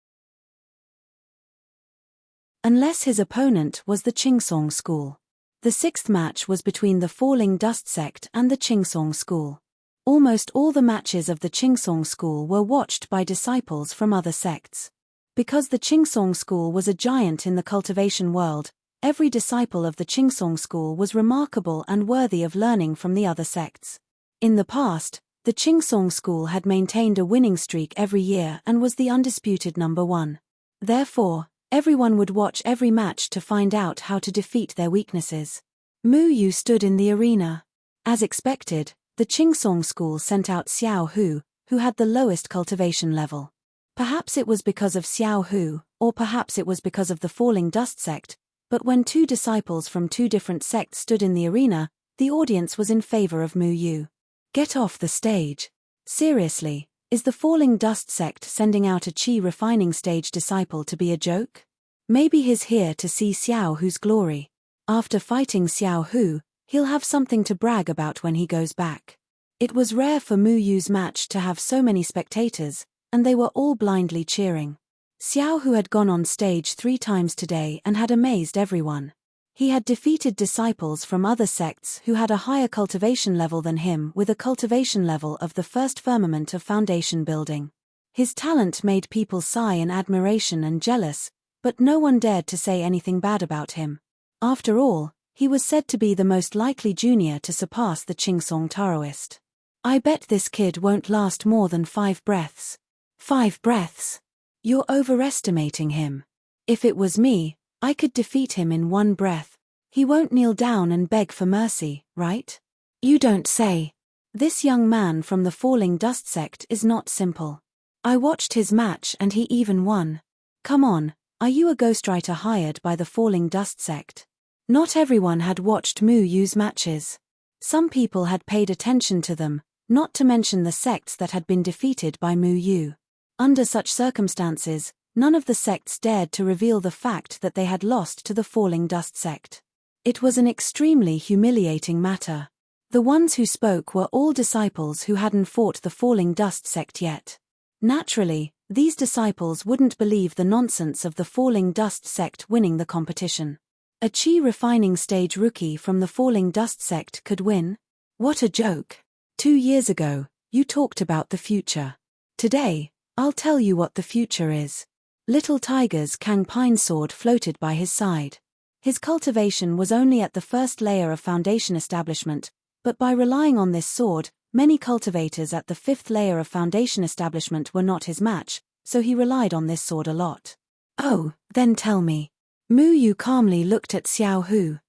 A: Unless his opponent was the Qingsong school. The 6th match was between the falling dust sect and the Qingsong school. Almost all the matches of the Qingsong school were watched by disciples from other sects. Because the Qingsong school was a giant in the cultivation world, every disciple of the Qingsong school was remarkable and worthy of learning from the other sects. In the past, the Qingsong school had maintained a winning streak every year and was the undisputed number 1. Therefore, everyone would watch every match to find out how to defeat their weaknesses. Mu Yu stood in the arena. As expected, the Qingsong school sent out Xiao Hu, who had the lowest cultivation level. Perhaps it was because of Xiao Hu, or perhaps it was because of the falling dust sect, but when 2 disciples from 2 different sects stood in the arena, the audience was in favor of Mu Yu. Get off the stage. Seriously, is the falling dust sect sending out a chi refining stage disciple to be a joke? Maybe he's here to see Xiao Hu's glory. After fighting Xiao Hu, he'll have something to brag about when he goes back. It was rare for Mu Yu's match to have so many spectators, and they were all blindly cheering. Xiao Hu had gone on stage 3 times today and had amazed everyone. He had defeated disciples from other sects who had a higher cultivation level than him with a cultivation level of the first firmament of foundation building. His talent made people sigh in admiration and jealous, but no one dared to say anything bad about him. After all, he was said to be the most likely junior to surpass the Qingsong Taoist. I bet this kid won't last more than 5 breaths. 5 breaths? You're overestimating him. If it was me, I could defeat him in 1 breath. He won't kneel down and beg for mercy, right? You don't say. This young man from the falling dust sect is not simple. I watched his match and he even won. Come on, are you a ghostwriter hired by the falling dust sect? Not everyone had watched Mu Yu's matches. Some people had paid attention to them, not to mention the sects that had been defeated by Mu Yu. Under such circumstances, none of the sects dared to reveal the fact that they had lost to the falling dust sect. It was an extremely humiliating matter. The ones who spoke were all disciples who hadn't fought the falling dust sect yet. Naturally, these disciples wouldn't believe the nonsense of the falling dust sect winning the competition. A chi refining stage rookie from the falling dust sect could win? What a joke. 2 years ago, you talked about the future. Today, I'll tell you what the future is. Little Tiger's Kang Pine sword floated by his side. His cultivation was only at the first layer of foundation establishment, but by relying on this sword, many cultivators at the 5th layer of foundation establishment were not his match, so he relied on this sword a lot. Oh, then tell me. Mu Yu calmly looked at Xiao Hu.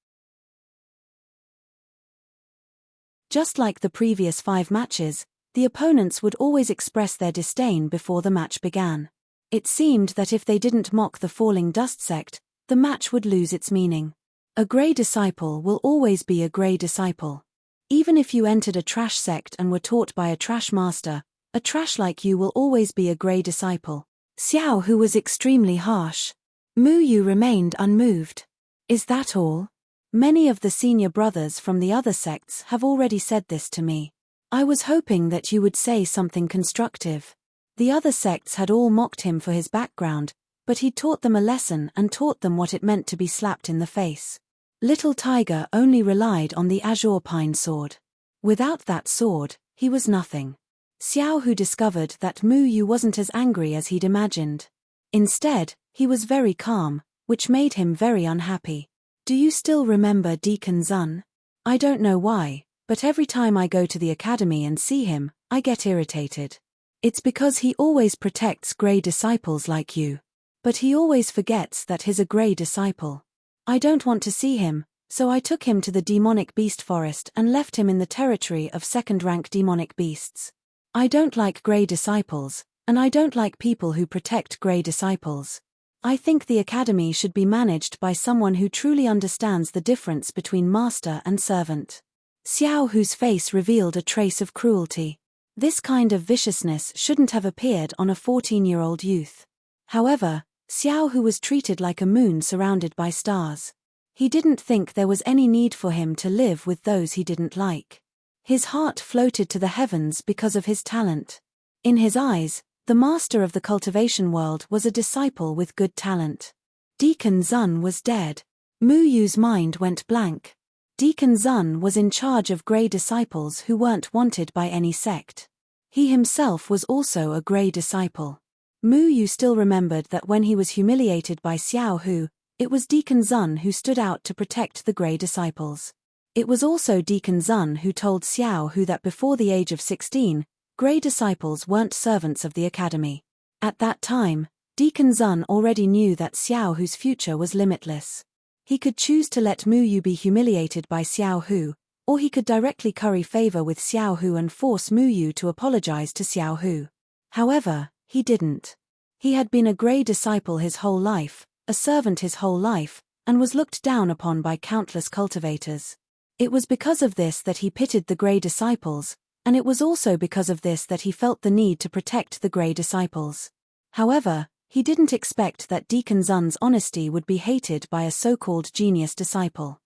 A: Just like the previous 5 matches, the opponents would always express their disdain before the match began. It seemed that if they didn't mock the falling dust sect, the match would lose its meaning. A grey disciple will always be a grey disciple. Even if you entered a trash sect and were taught by a trash master, a trash like you will always be a grey disciple. Xiao Hu was extremely harsh. Mu Yu remained unmoved. Is that all? Many of the senior brothers from the other sects have already said this to me. I was hoping that you would say something constructive. The other sects had all mocked him for his background, but he taught them a lesson and taught them what it meant to be slapped in the face. Little Tiger only relied on the azure pine sword. Without that sword, he was nothing. Xiao Hu discovered that Mu Yu wasn't as angry as he'd imagined. Instead, he was very calm, which made him very unhappy. Do you still remember Deacon Zun? I don't know why, but every time I go to the academy and see him, I get irritated. It's because he always protects grey disciples like you. But he always forgets that he's a grey disciple. I don't want to see him, so I took him to the demonic beast forest and left him in the territory of 2nd-rank demonic beasts. I don't like grey disciples, and I don't like people who protect grey disciples. I think the academy should be managed by someone who truly understands the difference between master and servant. Xiao Hu's face revealed a trace of cruelty. This kind of viciousness shouldn't have appeared on a 14-year-old youth. However, Xiao Hu was treated like a moon surrounded by stars. He didn't think there was any need for him to live with those he didn't like. His heart floated to the heavens because of his talent. In his eyes, the master of the cultivation world was a disciple with good talent. Deacon Zun was dead. Mu Yu's mind went blank. Deacon Zun was in charge of grey disciples who weren't wanted by any sect. He himself was also a grey disciple. Mu Yu still remembered that when he was humiliated by Xiao Hu, it was Deacon Zun who stood out to protect the grey disciples. It was also Deacon Zun who told Xiao Hu that before the age of 16, grey disciples weren't servants of the academy. At that time, Deacon Zun already knew that Xiao Hu's future was limitless. He could choose to let Mu Yu be humiliated by Xiao Hu, or he could directly curry favor with Xiao Hu and force Mu Yu to apologize to Xiao Hu. However, he didn't. He had been a grey disciple his whole life, a servant his whole life, and was looked down upon by countless cultivators. It was because of this that he pitied the grey disciples, and it was also because of this that he felt the need to protect the grey disciples. However, he didn't expect that Deacon Zun's honesty would be hated by a so-called genius disciple.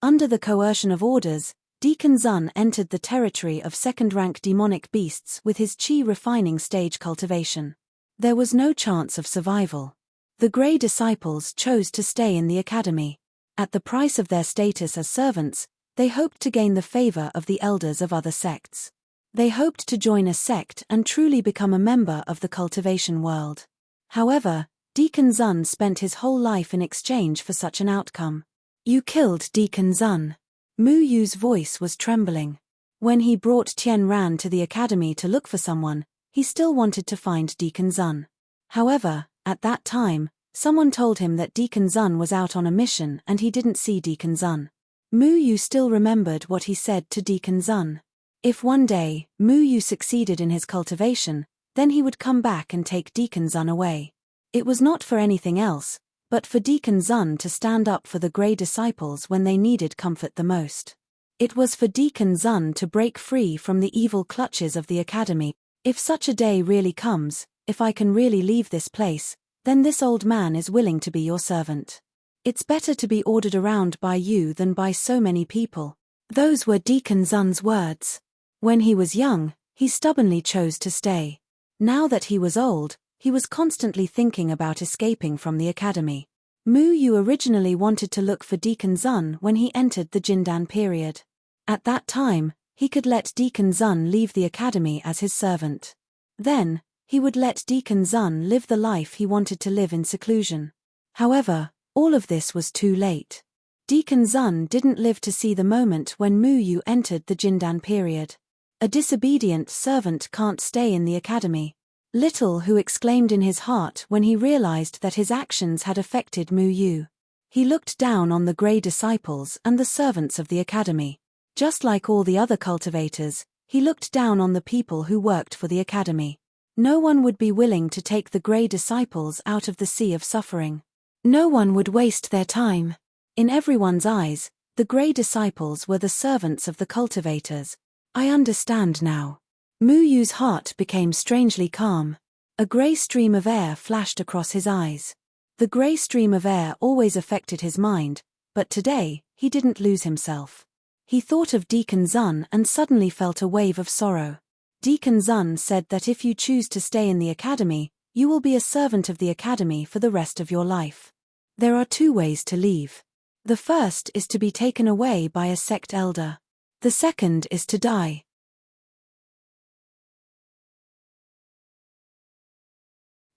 A: Under the coercion of orders, Deacon Zun entered the territory of second-rank demonic beasts with his chi refining stage cultivation. There was no chance of survival. The grey disciples chose to stay in the academy. At the price of their status as servants, they hoped to gain the favor of the elders of other sects. They hoped to join a sect and truly become a member of the cultivation world. However, Deacon Zun spent his whole life in exchange for such an outcome. You killed Deacon Zun. Mu Yu's voice was trembling. When he brought Tian Ran to the academy to look for someone, he still wanted to find Deacon Zun. However, at that time, someone told him that Deacon Zun was out on a mission and he didn't see Deacon Zun. Mu Yu still remembered what he said to Deacon Zun. If one day, Mu Yu succeeded in his cultivation, then he would come back and take Deacon Zun away. It was not for anything else, but for Deacon Zun to stand up for the grey disciples when they needed comfort the most. It was for Deacon Zun to break free from the evil clutches of the academy. If such a day really comes, if I can really leave this place, then this old man is willing to be your servant. It's better to be ordered around by you than by so many people. Those were Deacon Zun's words. When he was young, he stubbornly chose to stay. Now that he was old, he was constantly thinking about escaping from the academy. Mu Yu originally wanted to look for Deacon Zun when he entered the Jindan period. At that time, he could let Deacon Zun leave the academy as his servant. Then, he would let Deacon Zun live the life he wanted to live in seclusion. However, all of this was too late. Deacon Zun didn't live to see the moment when Mu Yu entered the Jindan period. A disobedient servant can't stay in the academy. Little Hu exclaimed in his heart when he realized that his actions had affected Mu Yu. He looked down on the grey disciples and the servants of the academy. Just like all the other cultivators, he looked down on the people who worked for the academy. No one would be willing to take the grey disciples out of the sea of suffering. No one would waste their time. In everyone's eyes, the grey disciples were the servants of the cultivators. I understand now. Mu Yu's heart became strangely calm. A grey stream of air flashed across his eyes. The grey stream of air always affected his mind, but today, he didn't lose himself. He thought of Deacon Zun and suddenly felt a wave of sorrow. Deacon Zun said that if you choose to stay in the academy, you will be a servant of the academy for the rest of your life. There are two ways to leave. The first is to be taken away by a sect elder. The second is to die.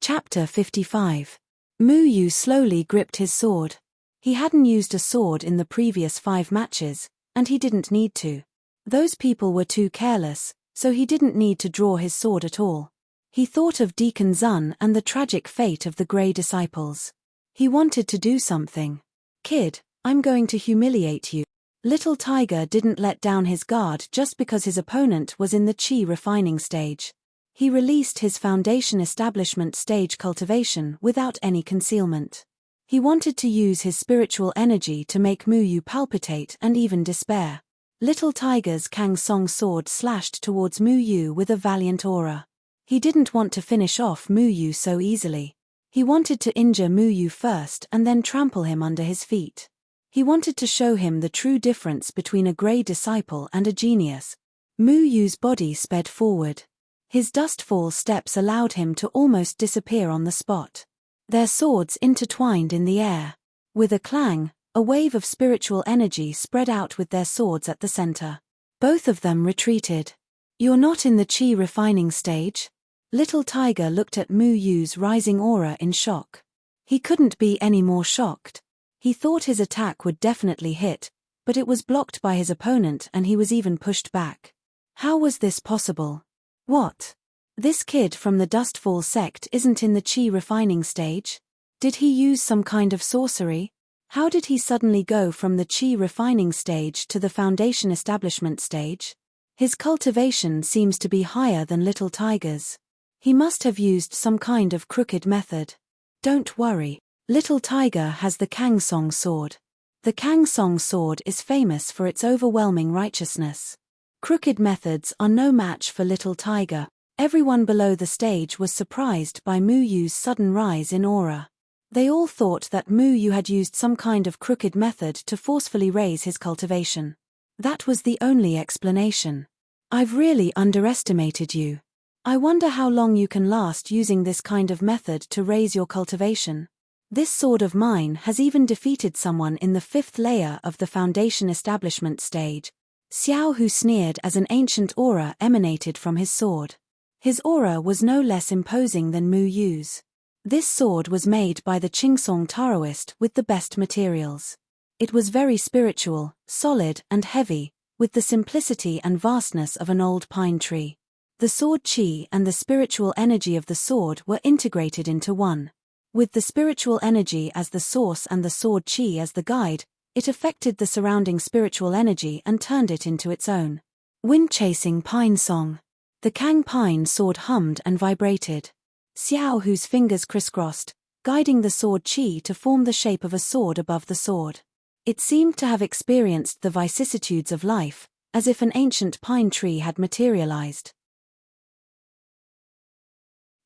A: Chapter 55. Mu Yu slowly gripped his sword. He hadn't used a sword in the previous 5 matches, and he didn't need to. Those people were too careless, so he didn't need to draw his sword at all. He thought of Deacon Zun and the tragic fate of the grey disciples. He wanted to do something. Kid, I'm going to humiliate you. Little Tiger didn't let down his guard just because his opponent was in the chi refining stage. He released his foundation establishment stage cultivation without any concealment. He wanted to use his spiritual energy to make Mu Yu palpitate and even despair. Little Tiger's Kang Song sword slashed towards Mu Yu with a valiant aura. He didn't want to finish off Mu Yu so easily. He wanted to injure Mu Yu first and then trample him under his feet. He wanted to show him the true difference between a grey disciple and a genius. Mu Yu's body sped forward. His dustfall steps allowed him to almost disappear on the spot. Their swords intertwined in the air. With a clang, a wave of spiritual energy spread out with their swords at the center. Both of them retreated. "You're not in the chi refining stage?" Little Tiger looked at Mu Yu's rising aura in shock. He couldn't be any more shocked. He thought his attack would definitely hit, but it was blocked by his opponent and he was even pushed back. How was this possible? What? This kid from the Dustfall sect isn't in the chi refining stage? Did he use some kind of sorcery? How did he suddenly go from the chi refining stage to the foundation establishment stage? His cultivation seems to be higher than Little Tiger's. He must have used some kind of crooked method. Don't worry, Little Tiger has the Kang Song sword. The Kang Song sword is famous for its overwhelming righteousness. Crooked methods are no match for Little Tiger. Everyone below the stage was surprised by Mu Yu's sudden rise in aura. They all thought that Mu Yu had used some kind of crooked method to forcefully raise his cultivation. That was the only explanation. "I've really underestimated you. I wonder how long you can last using this kind of method to raise your cultivation. This sword of mine has even defeated someone in the 5th layer of the foundation establishment stage." Xiao Hu sneered as an ancient aura emanated from his sword. His aura was no less imposing than Mu Yu's. This sword was made by the Qingsong Taoist with the best materials. It was very spiritual, solid and heavy, with the simplicity and vastness of an old pine tree. The sword chi and the spiritual energy of the sword were integrated into one. With the spiritual energy as the source and the sword chi as the guide, it affected the surrounding spiritual energy and turned it into its own. Wind-chasing pine song. The Kang pine sword hummed and vibrated. Xiao Hu's fingers crisscrossed, guiding the sword chi to form the shape of a sword above the sword. It seemed to have experienced the vicissitudes of life, as if an ancient pine tree had materialized.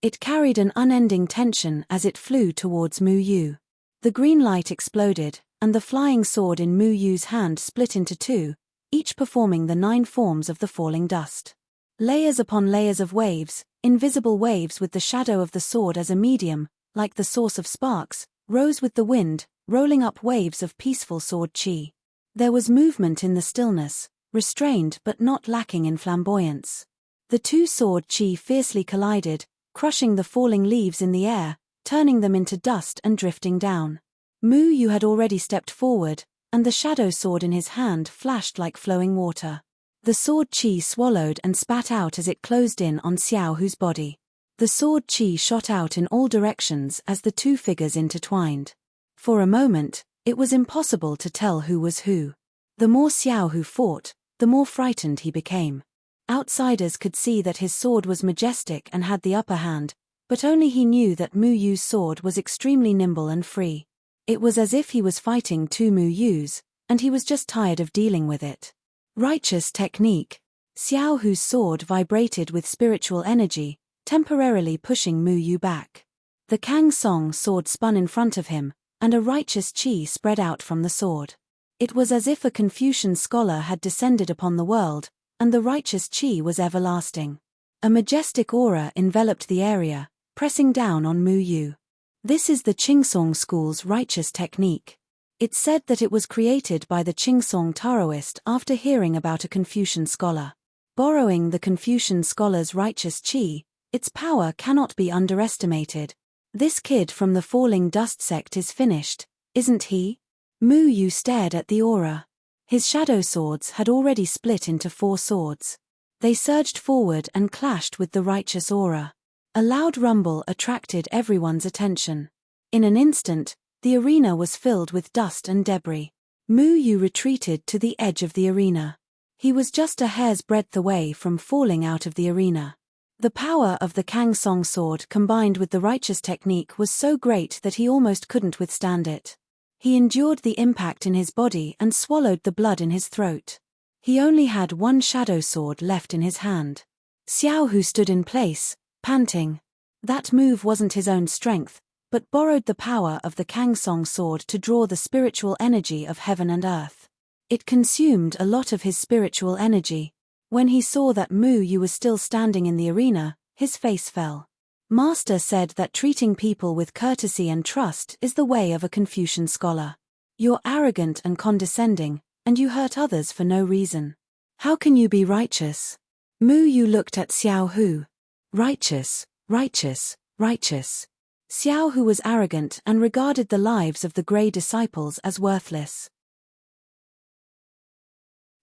A: It carried an unending tension as it flew towards Mu Yu. The green light exploded, and the flying sword in Mu Yu's hand split into two, each performing the 9 forms of the falling dust. Layers upon layers of waves, invisible waves with the shadow of the sword as a medium, like the source of sparks, rose with the wind, rolling up waves of peaceful sword chi. There was movement in the stillness, restrained but not lacking in flamboyance. The two sword chi fiercely collided, crushing the falling leaves in the air, turning them into dust and drifting down. Mu Yu had already stepped forward, and the shadow sword in his hand flashed like flowing water. The sword chi swallowed and spat out as it closed in on Xiao Hu's body. The sword chi shot out in all directions as the two figures intertwined. For a moment, it was impossible to tell who was who. The more Xiao Hu fought, the more frightened he became. Outsiders could see that his sword was majestic and had the upper hand, but only he knew that Mu Yu's sword was extremely nimble and free. It was as if he was fighting two Mu Yus, and he was just tired of dealing with it. Righteous technique. Xiao Hu's sword vibrated with spiritual energy, temporarily pushing Mu Yu back. The Kang Song sword spun in front of him, and a righteous chi spread out from the sword. It was as if a Confucian scholar had descended upon the world, and the righteous chi was everlasting. A majestic aura enveloped the area, pressing down on Mu Yu. This is the Qingsong school's righteous technique. It's said that it was created by the Qingsong Taoist after hearing about a Confucian scholar. Borrowing the Confucian scholar's righteous chi, its power cannot be underestimated. This kid from the falling dust sect is finished, isn't he? Mu Yu stared at the aura. His shadow swords had already split into 4 swords. They surged forward and clashed with the righteous aura. A loud rumble attracted everyone's attention. In an instant, the arena was filled with dust and debris. Mu Yu retreated to the edge of the arena. He was just a hair's breadth away from falling out of the arena. The power of the Kang Song sword combined with the righteous technique was so great that he almost couldn't withstand it. He endured the impact in his body and swallowed the blood in his throat. He only had one shadow sword left in his hand. Xiao Hu stood in place, panting. That move wasn't his own strength, but borrowed the power of the Kang Song sword to draw the spiritual energy of heaven and earth. It consumed a lot of his spiritual energy. When he saw that Mu Yu was still standing in the arena, his face fell. Master said that treating people with courtesy and trust is the way of a Confucian scholar. You're arrogant and condescending, and you hurt others for no reason. How can you be righteous? Mu Yu looked at Xiao Hu. Righteous, righteous, righteous. Xiao Hu was arrogant and regarded the lives of the Grey disciples as worthless.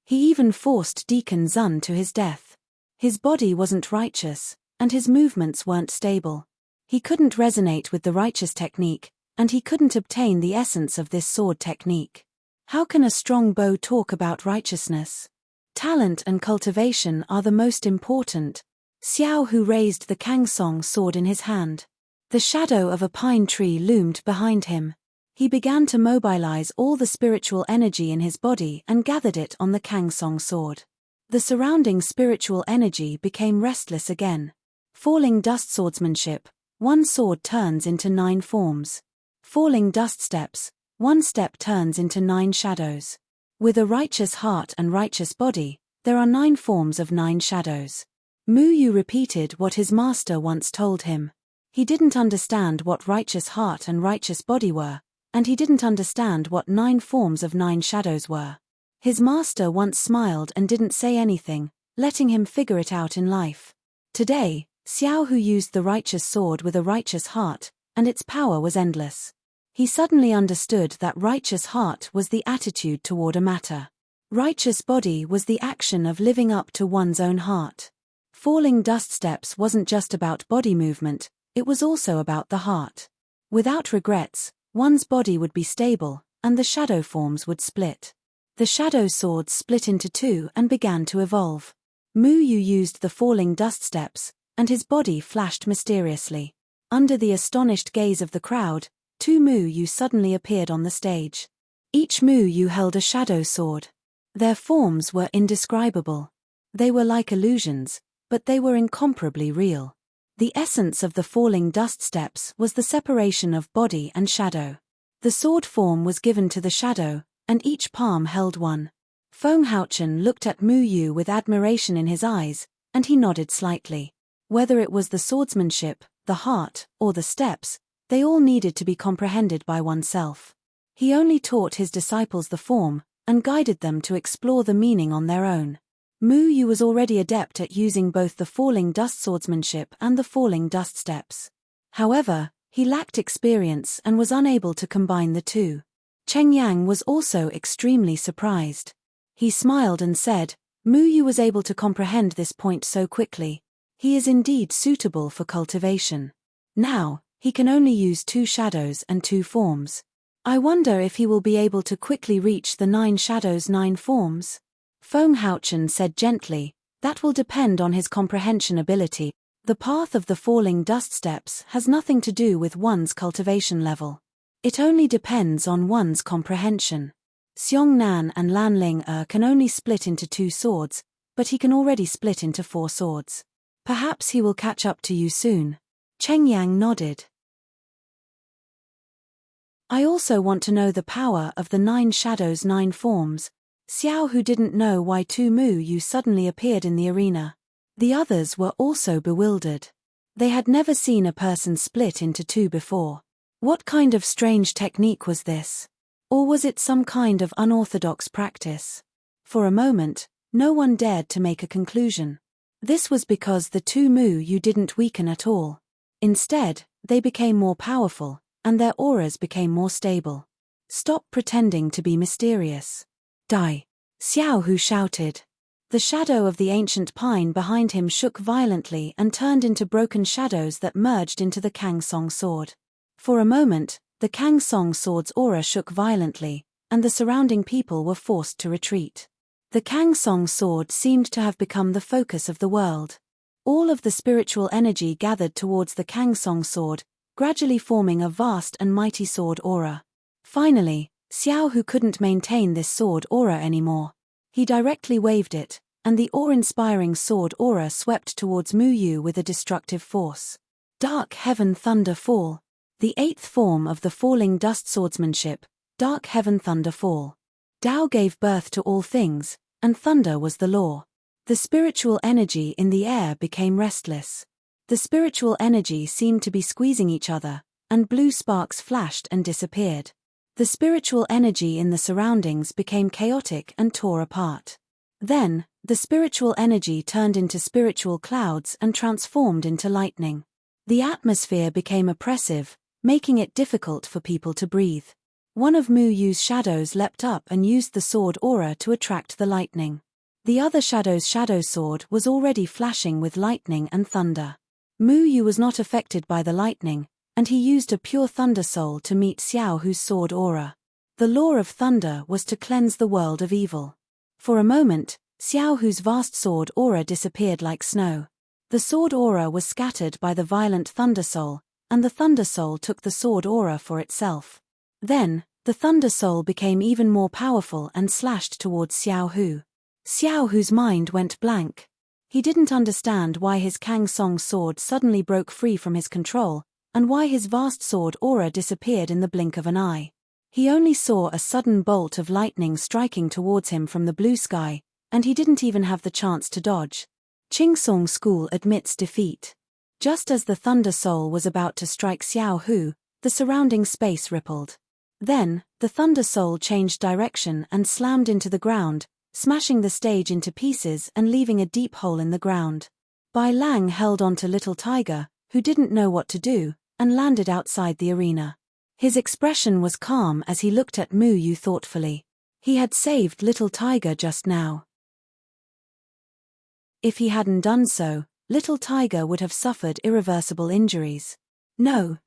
A: He even forced Deacon Zun to his death. His body wasn't righteous, and his movements weren't stable. He couldn't resonate with the righteous technique, and he couldn't obtain the essence of this sword technique. How can a strong bow talk about righteousness? Talent and cultivation are the most important. Xiao Hu raised the Kang Song sword in his hand. The shadow of a pine tree loomed behind him. He began to mobilize all the spiritual energy in his body and gathered it on the Kang Song sword. The surrounding spiritual energy became restless again. Falling dust swordsmanship, one sword turns into 9 forms. Falling dust steps, one step turns into 9 shadows. With a righteous heart and righteous body, there are 9 forms of 9 shadows. Mu Yu repeated what his master once told him. He didn't understand what righteous heart and righteous body were, and he didn't understand what 9 forms of 9 shadows were. His master once smiled and didn't say anything, letting him figure it out in life. Today, Xiao Hu used the righteous sword with a righteous heart, and its power was endless. He suddenly understood that righteous heart was the attitude toward a matter. Righteous body was the action of living up to one's own heart. Falling dust steps wasn't just about body movement, it was also about the heart. Without regrets, one's body would be stable, and the shadow forms would split. The shadow swords split into 2 and began to evolve. Mu Yu used the falling dust steps, and his body flashed mysteriously. Under the astonished gaze of the crowd, 2 Mu Yu suddenly appeared on the stage. Each Mu Yu held a shadow sword. Their forms were indescribable. They were like illusions, but they were incomparably real. The essence of the falling dust steps was the separation of body and shadow. The sword form was given to the shadow, and each palm held one. Feng Haochen looked at Mu Yu with admiration in his eyes, and he nodded slightly. Whether it was the swordsmanship, the heart, or the steps, they all needed to be comprehended by oneself. He only taught his disciples the form, and guided them to explore the meaning on their own. Mu Yu was already adept at using both the falling dust swordsmanship and the falling dust steps. However, he lacked experience and was unable to combine the 2. Cheng Yang was also extremely surprised. He smiled and said, Mu Yu was able to comprehend this point so quickly. He is indeed suitable for cultivation. Now, he can only use 2 shadows and 2 forms. I wonder if he will be able to quickly reach the 9 shadows 9 forms? Feng Haochen said gently, that will depend on his comprehension ability. The path of the falling dust steps has nothing to do with one's cultivation level. It only depends on one's comprehension. Xiong Nan and Lan Ling can only split into 2 swords, but he can already split into 4 swords. Perhaps he will catch up to you soon. Cheng Yang nodded. I also want to know the power of the 9 shadows 9 forms. Xiao Hu didn't know why 2 Mu Yu suddenly appeared in the arena. The others were also bewildered. They had never seen a person split into 2 before. What kind of strange technique was this? Or was it some kind of unorthodox practice? For a moment, no one dared to make a conclusion. This was because the 2 Mu Yu didn't weaken at all. Instead, they became more powerful, and their auras became more stable. Stop pretending to be mysterious. Die! Xiao Hu shouted. The shadow of the ancient pine behind him shook violently and turned into broken shadows that merged into the Kang Song sword. For a moment, the Kang Song sword's aura shook violently, and the surrounding people were forced to retreat. The Kang Song sword seemed to have become the focus of the world. All of the spiritual energy gathered towards the Kang Song sword, gradually forming a vast and mighty sword aura. Finally, Xiao Hu couldn't maintain this sword aura anymore. He directly waved it, and the awe-inspiring sword aura swept towards Mu Yu with a destructive force. Dark Heaven Thunder Fall. The eighth form of the falling dust swordsmanship, Dark Heaven Thunder Fall. Tao gave birth to all things, and thunder was the law. The spiritual energy in the air became restless. The spiritual energy seemed to be squeezing each other, and blue sparks flashed and disappeared. The spiritual energy in the surroundings became chaotic and tore apart. Then, the spiritual energy turned into spiritual clouds and transformed into lightning. The atmosphere became oppressive, making it difficult for people to breathe. One of Mu Yu's shadows leapt up and used the sword aura to attract the lightning. The other shadow's shadow sword was already flashing with lightning and thunder. Mu Yu was not affected by the lightning, and he used a pure thunder soul to meet Xiao Hu's sword aura. The law of thunder was to cleanse the world of evil. For a moment, Xiao Hu's vast sword aura disappeared like snow. The sword aura was scattered by the violent thunder soul, and the thunder soul took the sword aura for itself. Then, the thunder soul became even more powerful and slashed towards Xiao Hu. Xiao Hu's mind went blank. He didn't understand why his Kang Song sword suddenly broke free from his control, and why his vast sword aura disappeared in the blink of an eye. He only saw a sudden bolt of lightning striking towards him from the blue sky, and he didn't even have the chance to dodge. Qingsong School admits defeat. Just as the Thunder Soul was about to strike Xiao Hu, the surrounding space rippled. Then, the Thunder Soul changed direction and slammed into the ground, smashing the stage into pieces and leaving a deep hole in the ground. Bai Lang held onto Little Tiger, who didn't know what to do, and landed outside the arena. His expression was calm as he looked at Mu Yu thoughtfully. He had saved Little Tiger just now. If he hadn't done so, Little Tiger would have suffered irreversible injuries. No,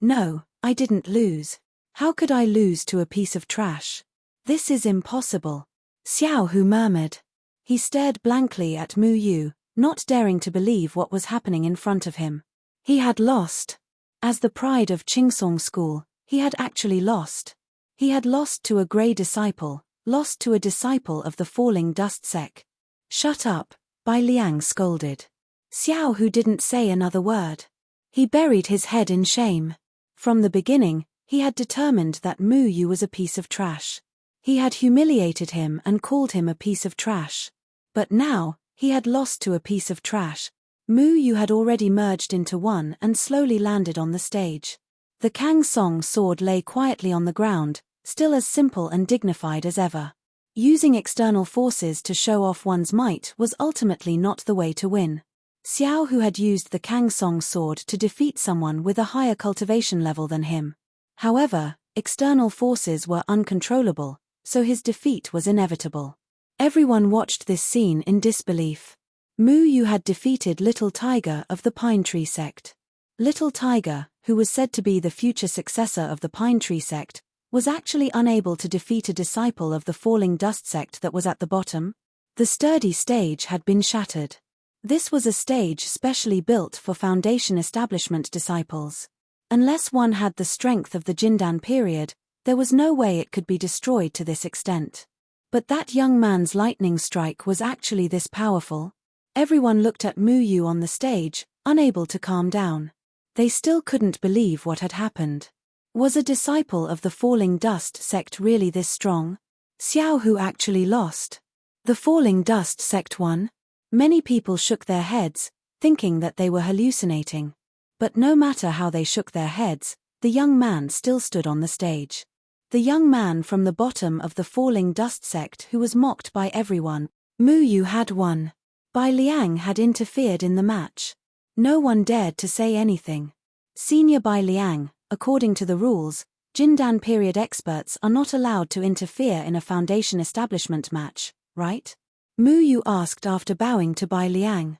A: I didn't lose. How could I lose to a piece of trash? This is impossible. Xiao Hu murmured. He stared blankly at Mu Yu, not daring to believe what was happening in front of him. He had lost. As the pride of Qingsong School, he had actually lost. He had lost to a grey disciple, lost to a disciple of the falling dust sect. Shut up, Bai Liang scolded. Xiao Hu didn't say another word. He buried his head in shame. From the beginning, he had determined that Mu Yu was a piece of trash. He had humiliated him and called him a piece of trash. But now, he had lost to a piece of trash. Mu Yu had already merged into one and slowly landed on the stage. The Kang Song sword lay quietly on the ground, still as simple and dignified as ever. Using external forces to show off one's might was ultimately not the way to win. Xiao Hu had used the Kang Song sword to defeat someone with a higher cultivation level than him. However, external forces were uncontrollable, so his defeat was inevitable. Everyone watched this scene in disbelief. Mu Yu had defeated Little Tiger of the Pine Tree sect. Little Tiger, who was said to be the future successor of the Pine Tree sect, was actually unable to defeat a disciple of the Falling Dust sect that was at the bottom. The sturdy stage had been shattered. This was a stage specially built for Foundation establishment disciples. Unless one had the strength of the Jindan period, there was no way it could be destroyed to this extent. But that young man's lightning strike was actually this powerful. Everyone looked at Mu Yu on the stage, unable to calm down. They still couldn't believe what had happened. Was a disciple of the Falling Dust sect really this strong? Xiao Hu actually lost. The Falling Dust sect won? Many people shook their heads, thinking that they were hallucinating. But no matter how they shook their heads, the young man still stood on the stage. The young man from the bottom of the Falling Dust sect who was mocked by everyone. Mu Yu had won. Bai Liang had interfered in the match. No one dared to say anything. Senior Bai Liang, according to the rules, Jindan period experts are not allowed to interfere in a Foundation establishment match, right? Mu Yu asked after bowing to Bai Liang.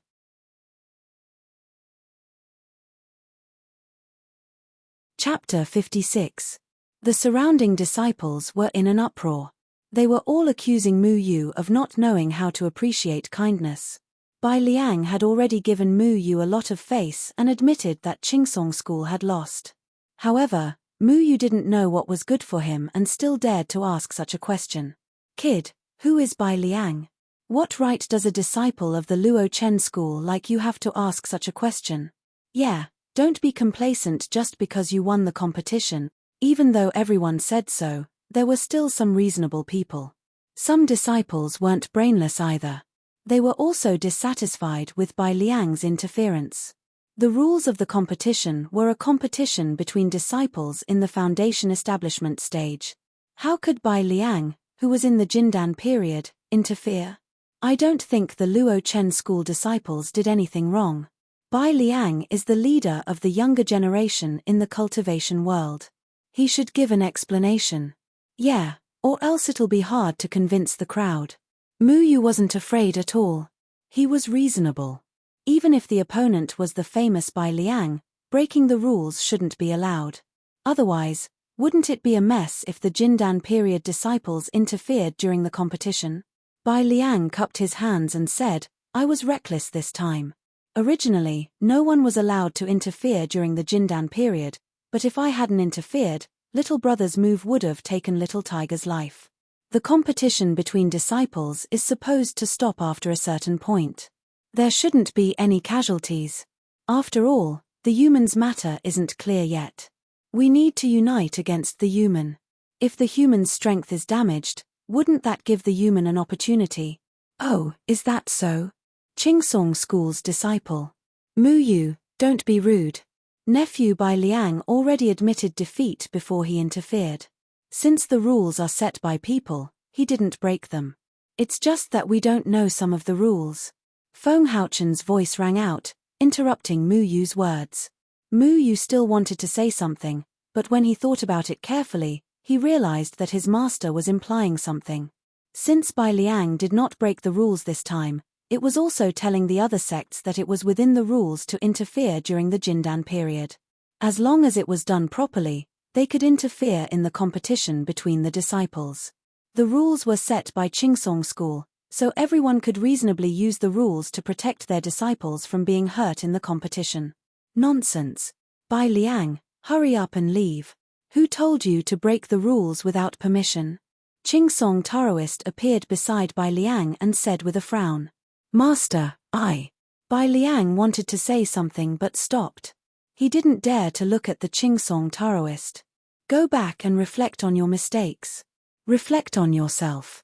A: Chapter 56. The surrounding disciples were in an uproar. They were all accusing Mu Yu of not knowing how to appreciate kindness. Bai Liang had already given Mu Yu a lot of face and admitted that Qingsong School had lost. However, Mu Yu didn't know what was good for him and still dared to ask such a question. Kid, who is Bai Liang? What right does a disciple of the Luo Chen school like you have to ask such a question? Yeah, don't be complacent just because you won the competition. Even though everyone said so, there were still some reasonable people. Some disciples weren't brainless either. They were also dissatisfied with Bai Liang's interference. The rules of the competition were a competition between disciples in the foundation establishment stage. How could Bai Liang, who was in the Jindan period, interfere? I don't think the Luo Chen school disciples did anything wrong. Bai Liang is the leader of the younger generation in the cultivation world. He should give an explanation. Yeah, or else it'll be hard to convince the crowd. Mu Yu wasn't afraid at all. He was reasonable. Even if the opponent was the famous Bai Liang, breaking the rules shouldn't be allowed. Otherwise, wouldn't it be a mess if the Jindan period disciples interfered during the competition? Bai Liang cupped his hands and said, I was reckless this time. Originally, no one was allowed to interfere during the Jindan period, but if I hadn't interfered, little brother's move would have taken little tiger's life. The competition between disciples is supposed to stop after a certain point. There shouldn't be any casualties. After all, the human's matter isn't clear yet. We need to unite against the human. If the human's strength is damaged, wouldn't that give the human an opportunity? Oh, is that so? Qingsong School's disciple. Mu Yu, don't be rude. Nephew Bai Liang already admitted defeat before he interfered. Since the rules are set by people, he didn't break them. It's just that we don't know some of the rules. Feng Haochen's voice rang out, interrupting Mu Yu's words. Mu Yu still wanted to say something, but when he thought about it carefully, he realized that his master was implying something. Since Bai Liang did not break the rules this time, it was also telling the other sects that it was within the rules to interfere during the Jindan period. As long as it was done properly, they could interfere in the competition between the disciples. The rules were set by Qingsong School, so everyone could reasonably use the rules to protect their disciples from being hurt in the competition. Nonsense. Bai Liang, hurry up and leave. Who told you to break the rules without permission? Qingsong Taoist appeared beside Bai Liang and said with a frown. Master, I. Bai Liang wanted to say something but stopped. He didn't dare to look at the Qingsong Taoist. Go back and reflect on your mistakes. Reflect on yourself.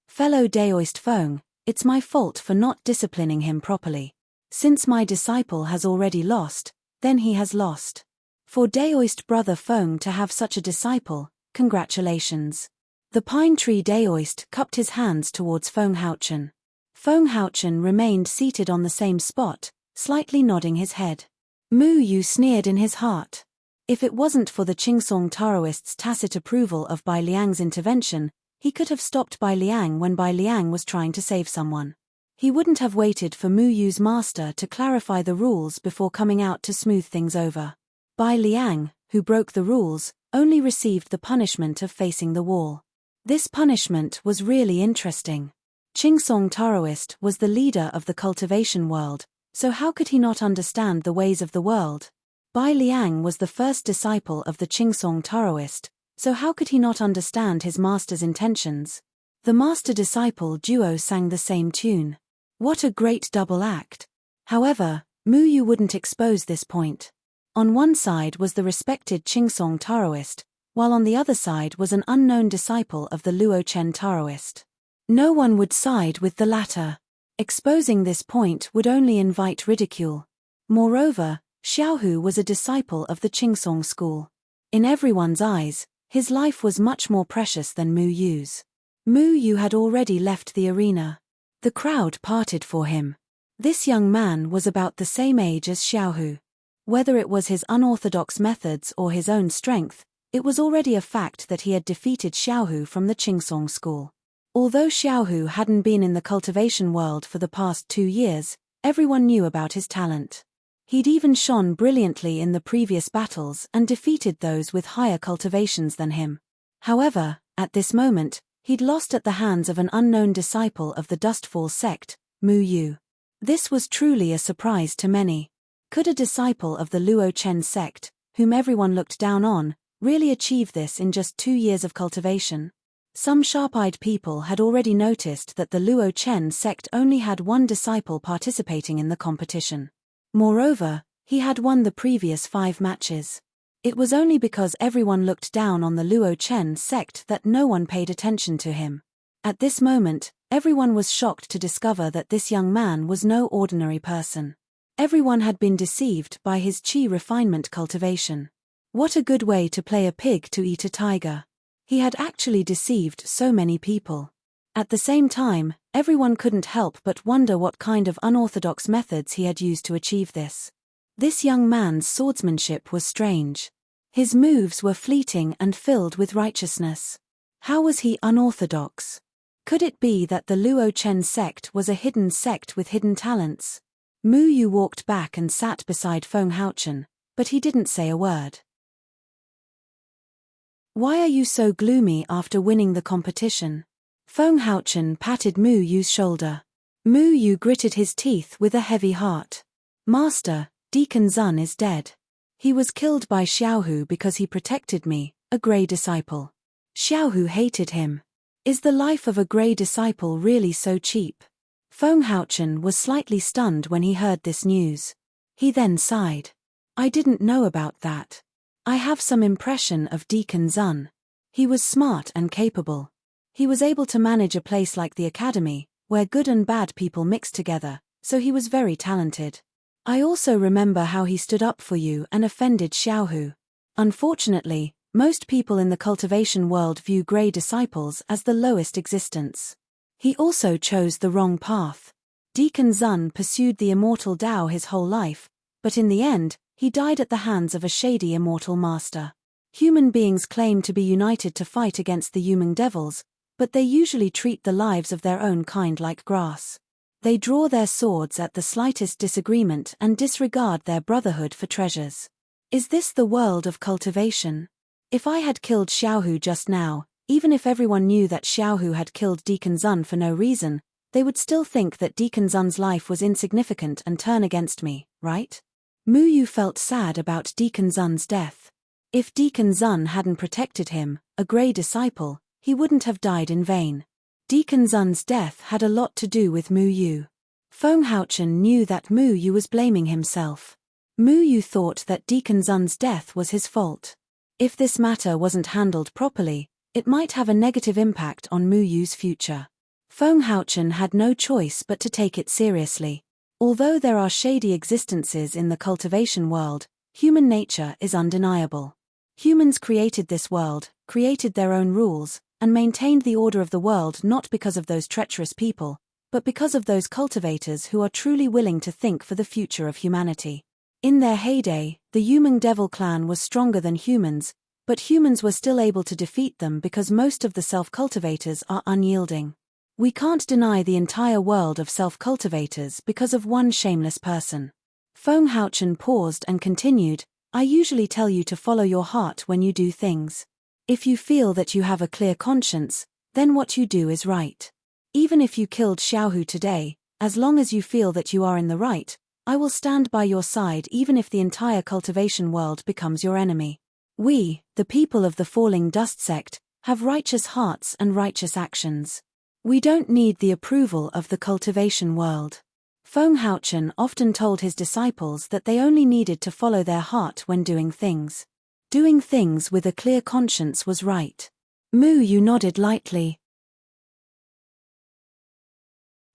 A: Fellow Daoist Feng, it's my fault for not disciplining him properly. Since my disciple has already lost, then he has lost. For Daoist brother Feng to have such a disciple, congratulations. The pine tree Daoist cupped his hands towards Feng Haochen. Feng Haochen remained seated on the same spot, slightly nodding his head. Mu Yu sneered in his heart. If it wasn't for the Qingsong Taoist's tacit approval of Bai Liang's intervention, he could have stopped Bai Liang when Bai Liang was trying to save someone. He wouldn't have waited for Mu Yu's master to clarify the rules before coming out to smooth things over. Bai Liang, who broke the rules, only received the punishment of facing the wall. This punishment was really interesting. Qingsong Taoist was the leader of the cultivation world, so how could he not understand the ways of the world? Bai Liang was the first disciple of the Qingsong Taoist, so how could he not understand his master's intentions? The master-disciple duo sang the same tune. What a great double act. However, Mu Yu wouldn't expose this point. On one side was the respected Qingsong Taoist, while on the other side was an unknown disciple of the Luo Chen Taoist. No one would side with the latter. Exposing this point would only invite ridicule. Moreover, Xiaohu was a disciple of the Qingsong school. In everyone's eyes, his life was much more precious than Mu Yu's. Mu Yu had already left the arena. The crowd parted for him. This young man was about the same age as Xiaohu. Whether it was his unorthodox methods or his own strength, it was already a fact that he had defeated Xiaohu from the Qingsong school. Although Xiaohu hadn't been in the cultivation world for the past 2 years, everyone knew about his talent. He'd even shone brilliantly in the previous battles and defeated those with higher cultivations than him. However, At this moment, he'd lost at the hands of an unknown disciple of the Dustfall sect, Mu Yu. This was truly a surprise to many. Could a disciple of the Luo Chen sect, whom everyone looked down on, really achieve this in just 2 years of cultivation? Some sharp-eyed people had already noticed that the Luo Chen sect only had one disciple participating in the competition. Moreover, he had won the previous 5 matches. It was only because everyone looked down on the Luo Chen sect that no one paid attention to him. At this moment, everyone was shocked to discover that this young man was no ordinary person. Everyone had been deceived by his qi refinement cultivation. What a good way to play a pig to eat a tiger. He had actually deceived so many people. At the same time, everyone couldn't help but wonder what kind of unorthodox methods he had used to achieve this. This young man's swordsmanship was strange. His moves were fleeting and filled with righteousness. How was he unorthodox? Could it be that the Luo Chen sect was a hidden sect with hidden talents? Mu Yu walked back and sat beside Feng Haochen, but he didn't say a word. Why are you so gloomy after winning the competition? Feng Haochen patted Mu Yu's shoulder. Mu Yu gritted his teeth with a heavy heart. Master, Deacon Zun is dead. He was killed by Xiaohu because he protected me, a grey disciple. Xiaohu hated him. Is the life of a grey disciple really so cheap? Feng Haochen was slightly stunned when he heard this news. He then sighed. I didn't know about that. I have some impression of Deacon Zun. He was smart and capable. He was able to manage a place like the academy, where good and bad people mixed together, so he was very talented. I also remember how he stood up for you and offended Xiaohu. Unfortunately, most people in the cultivation world view grey disciples as the lowest existence. He also chose the wrong path. Deacon Zun pursued the immortal Dao his whole life, but in the end, he died at the hands of a shady immortal master. Human beings claim to be united to fight against the human devils, but they usually treat the lives of their own kind like grass. They draw their swords at the slightest disagreement and disregard their brotherhood for treasures. Is this the world of cultivation? If I had killed Xiaohu just now, even if everyone knew that Xiaohu had killed Deacon Zun for no reason, they would still think that Deacon Zun's life was insignificant and turn against me, right? Mu Yu felt sad about Deacon Zun's death. If Deacon Zun hadn't protected him, a grey disciple, he wouldn't have died in vain. Deacon Zun's death had a lot to do with Mu Yu. Feng Haochen knew that Mu Yu was blaming himself. Mu Yu thought that Deacon Zun's death was his fault. If this matter wasn't handled properly, it might have a negative impact on Mu Yu's future. Feng Haochen had no choice but to take it seriously. Although there are shady existences in the cultivation world, human nature is undeniable. Humans created this world, created their own rules, and maintained the order of the world not because of those treacherous people, but because of those cultivators who are truly willing to think for the future of humanity. In their heyday, the human devil clan was stronger than humans, but humans were still able to defeat them because most of the self-cultivators are unyielding. We can't deny the entire world of self-cultivators because of one shameless person. Feng Haochen paused and continued, I usually tell you to follow your heart when you do things. If you feel that you have a clear conscience, then what you do is right. Even if you killed Xiaohu today, as long as you feel that you are in the right, I will stand by your side even if the entire cultivation world becomes your enemy. We, the people of the Falling Dust sect, have righteous hearts and righteous actions. We don't need the approval of the cultivation world. Feng Haochen often told his disciples that they only needed to follow their heart when doing things. Doing things with a clear conscience was right. Mu Yu nodded lightly.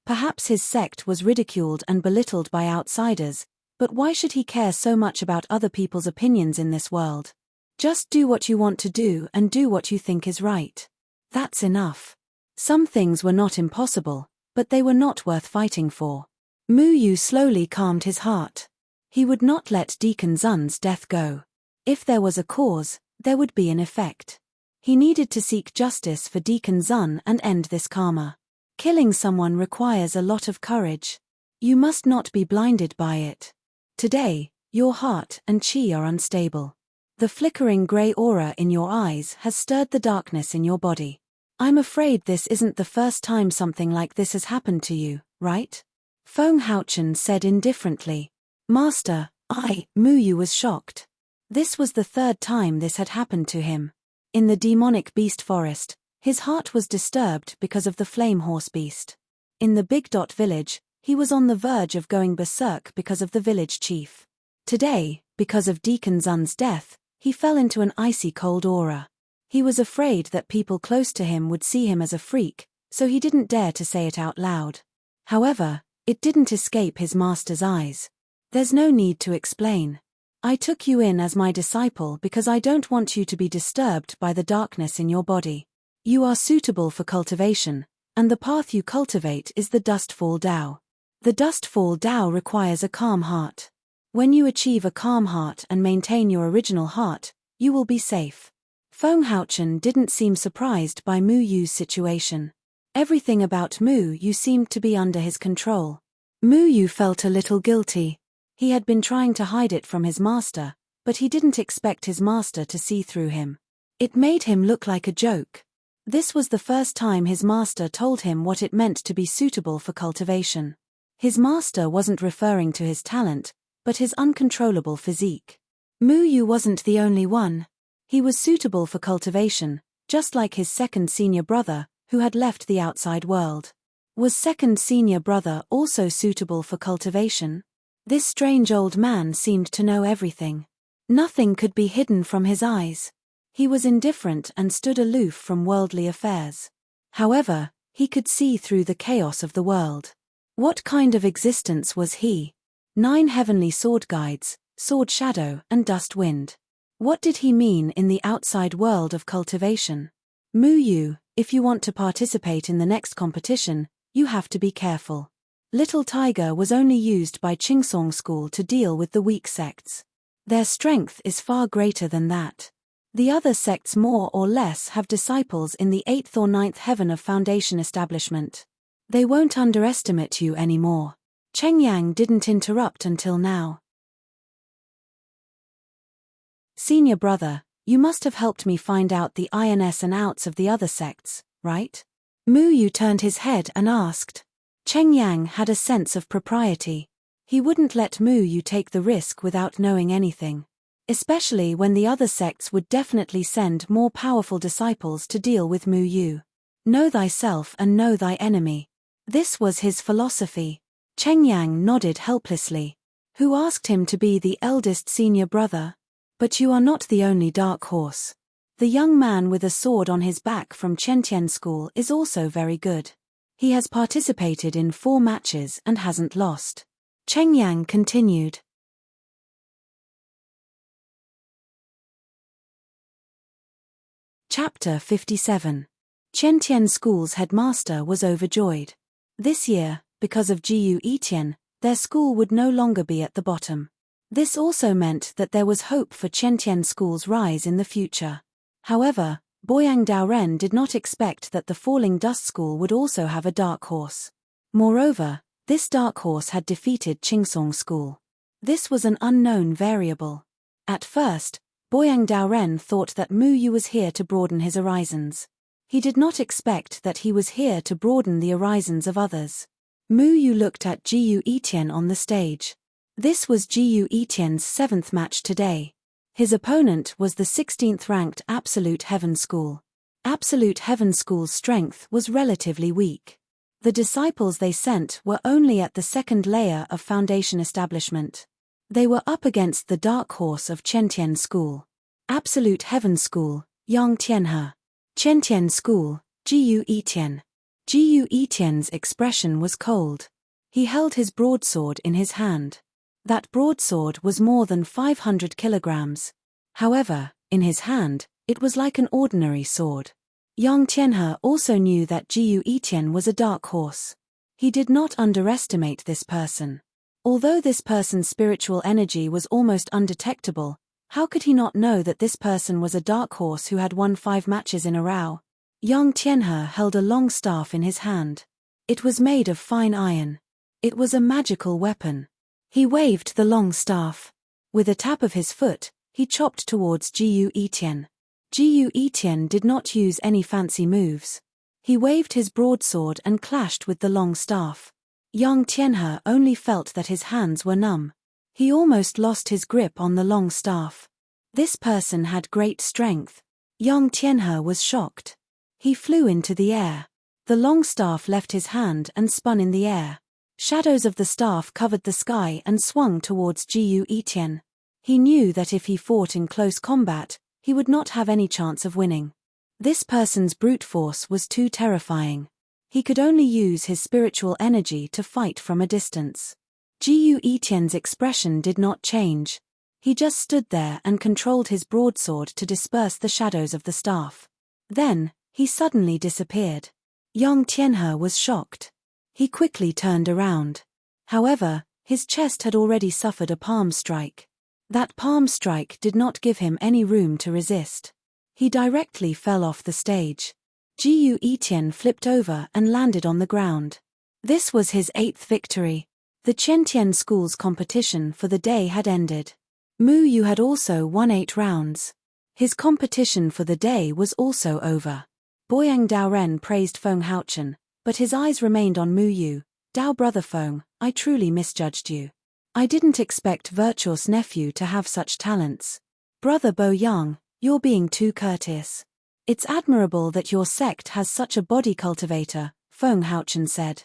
A: Perhaps his sect was ridiculed and belittled by outsiders, but why should he care so much about other people's opinions in this world? Just do what you want to do and do what you think is right. That's enough. Some things were not impossible, but they were not worth fighting for. Mu Yu slowly calmed his heart. He would not let Deacon Zun's death go. If there was a cause, there would be an effect. He needed to seek justice for Deacon Zun and end this karma. Killing someone requires a lot of courage. You must not be blinded by it. Today, your heart and qi are unstable. The flickering grey aura in your eyes has stirred the darkness in your body. I'm afraid this isn't the first time something like this has happened to you, right? Feng Haochen said indifferently. Master, Muyu was shocked. This was the third time this had happened to him. In the demonic beast forest, his heart was disturbed because of the flame horse beast. In the Big Dot village, he was on the verge of going berserk because of the village chief. Today, because of Deacon Zun's death, he fell into an icy cold aura. He was afraid that people close to him would see him as a freak, so he didn't dare to say it out loud. However, it didn't escape his master's eyes. There's no need to explain. I took you in as my disciple because I don't want you to be disturbed by the darkness in your body. You are suitable for cultivation, and the path you cultivate is the Dustfall Tao. The Dustfall Tao requires a calm heart. When you achieve a calm heart and maintain your original heart, you will be safe. Feng Haochen didn't seem surprised by Mu Yu's situation. Everything about Mu Yu seemed to be under his control. Mu Yu felt a little guilty. He had been trying to hide it from his master, but he didn't expect his master to see through him. It made him look like a joke. This was the first time his master told him what it meant to be suitable for cultivation. His master wasn't referring to his talent, but his uncontrollable physique. Mu Yu wasn't the only one. He was suitable for cultivation, just like his second senior brother, who had left the outside world. Was second senior brother also suitable for cultivation? This strange old man seemed to know everything. Nothing could be hidden from his eyes. He was indifferent and stood aloof from worldly affairs. However, he could see through the chaos of the world. What kind of existence was he? 9 heavenly sword guides, sword shadow and dust wind. What did he mean in the outside world of cultivation? Mu Yu, if you want to participate in the next competition, you have to be careful. Little Tiger was only used by Qingsong School to deal with the weak sects. Their strength is far greater than that. The other sects more or less have disciples in the 8th or 9th heaven of foundation establishment. They won't underestimate you anymore. Cheng Yang didn't interrupt until now. Senior brother, you must have helped me find out the ins and outs of the other sects, right? Mu Yu turned his head and asked. Cheng Yang had a sense of propriety. He wouldn't let Mu Yu take the risk without knowing anything. Especially when the other sects would definitely send more powerful disciples to deal with Mu Yu. Know thyself and know thy enemy. This was his philosophy. Cheng Yang nodded helplessly. Who asked him to be the eldest senior brother? But you are not the only dark horse. The young man with a sword on his back from Chentian School is also very good. He has participated in 4 matches and hasn't lost. Cheng Yang continued. Chapter 57. Chentian School's headmaster was overjoyed. This year, because of Jiyu Etian, their school would no longer be at the bottom. This also meant that there was hope for Chentian School's rise in the future. However, Boyang Daoren did not expect that the Falling Dust School would also have a dark horse. Moreover, this dark horse had defeated Qingsong School. This was an unknown variable. At first, Boyang Daoren thought that Mu Yu was here to broaden his horizons. He did not expect that he was here to broaden the horizons of others. Mu Yu looked at Jiyu Etian on the stage. This was Jiyu Etian's 7th match today. His opponent was the 16th ranked Absolute Heaven School. Absolute Heaven School's strength was relatively weak. The disciples they sent were only at the 2nd layer of foundation establishment. They were up against the dark horse of Chentian School. Absolute Heaven School, Yang Tianhe. Chentian School, Jiyu Etian. Jiyu Etian's expression was cold. He held his broadsword in his hand. That broadsword was more than 500 kilograms. However, in his hand, it was like an ordinary sword. Yang Tianhe also knew that Jiyu Etian was a dark horse. He did not underestimate this person. Although this person's spiritual energy was almost undetectable, how could he not know that this person was a dark horse who had won 5 matches in a row? Yang Tianhe held a long staff in his hand. It was made of fine iron. It was a magical weapon. He waved the long staff. With a tap of his foot, He chopped towards Jiu Etian. Jiu Etian did not use any fancy moves. He waved his broadsword and clashed with the long staff. Yang Tianhe only felt that his hands were numb. He almost lost his grip on the long staff. This person had great strength. Yang Tianhe was shocked. He flew into the air. The long staff left his hand and spun in the air. Shadows of the staff covered the sky and swung towards Jiu Etian. He knew that if he fought in close combat, he would not have any chance of winning. This person's brute force was too terrifying. He could only use his spiritual energy to fight from a distance. Jiu Etian's expression did not change. He just stood there and controlled his broadsword to disperse the shadows of the staff. Then, he suddenly disappeared. Yang Tianhe was shocked. He quickly turned around. However, his chest had already suffered a palm strike. That palm strike did not give him any room to resist. He directly fell off the stage. Jiu Etian flipped over and landed on the ground. This was his 8th victory. The Qiantian school's competition for the day had ended. Mu Yu had also won 8 rounds. His competition for the day was also over. Boyang Daoren praised Feng Haochen, but his eyes remained on Mu Yu. Dao brother Feng, I truly misjudged you. I didn't expect Virtuous nephew to have such talents. Brother Bo Yang, you're being too courteous. It's admirable that your sect has such a body cultivator, Feng Haochen said.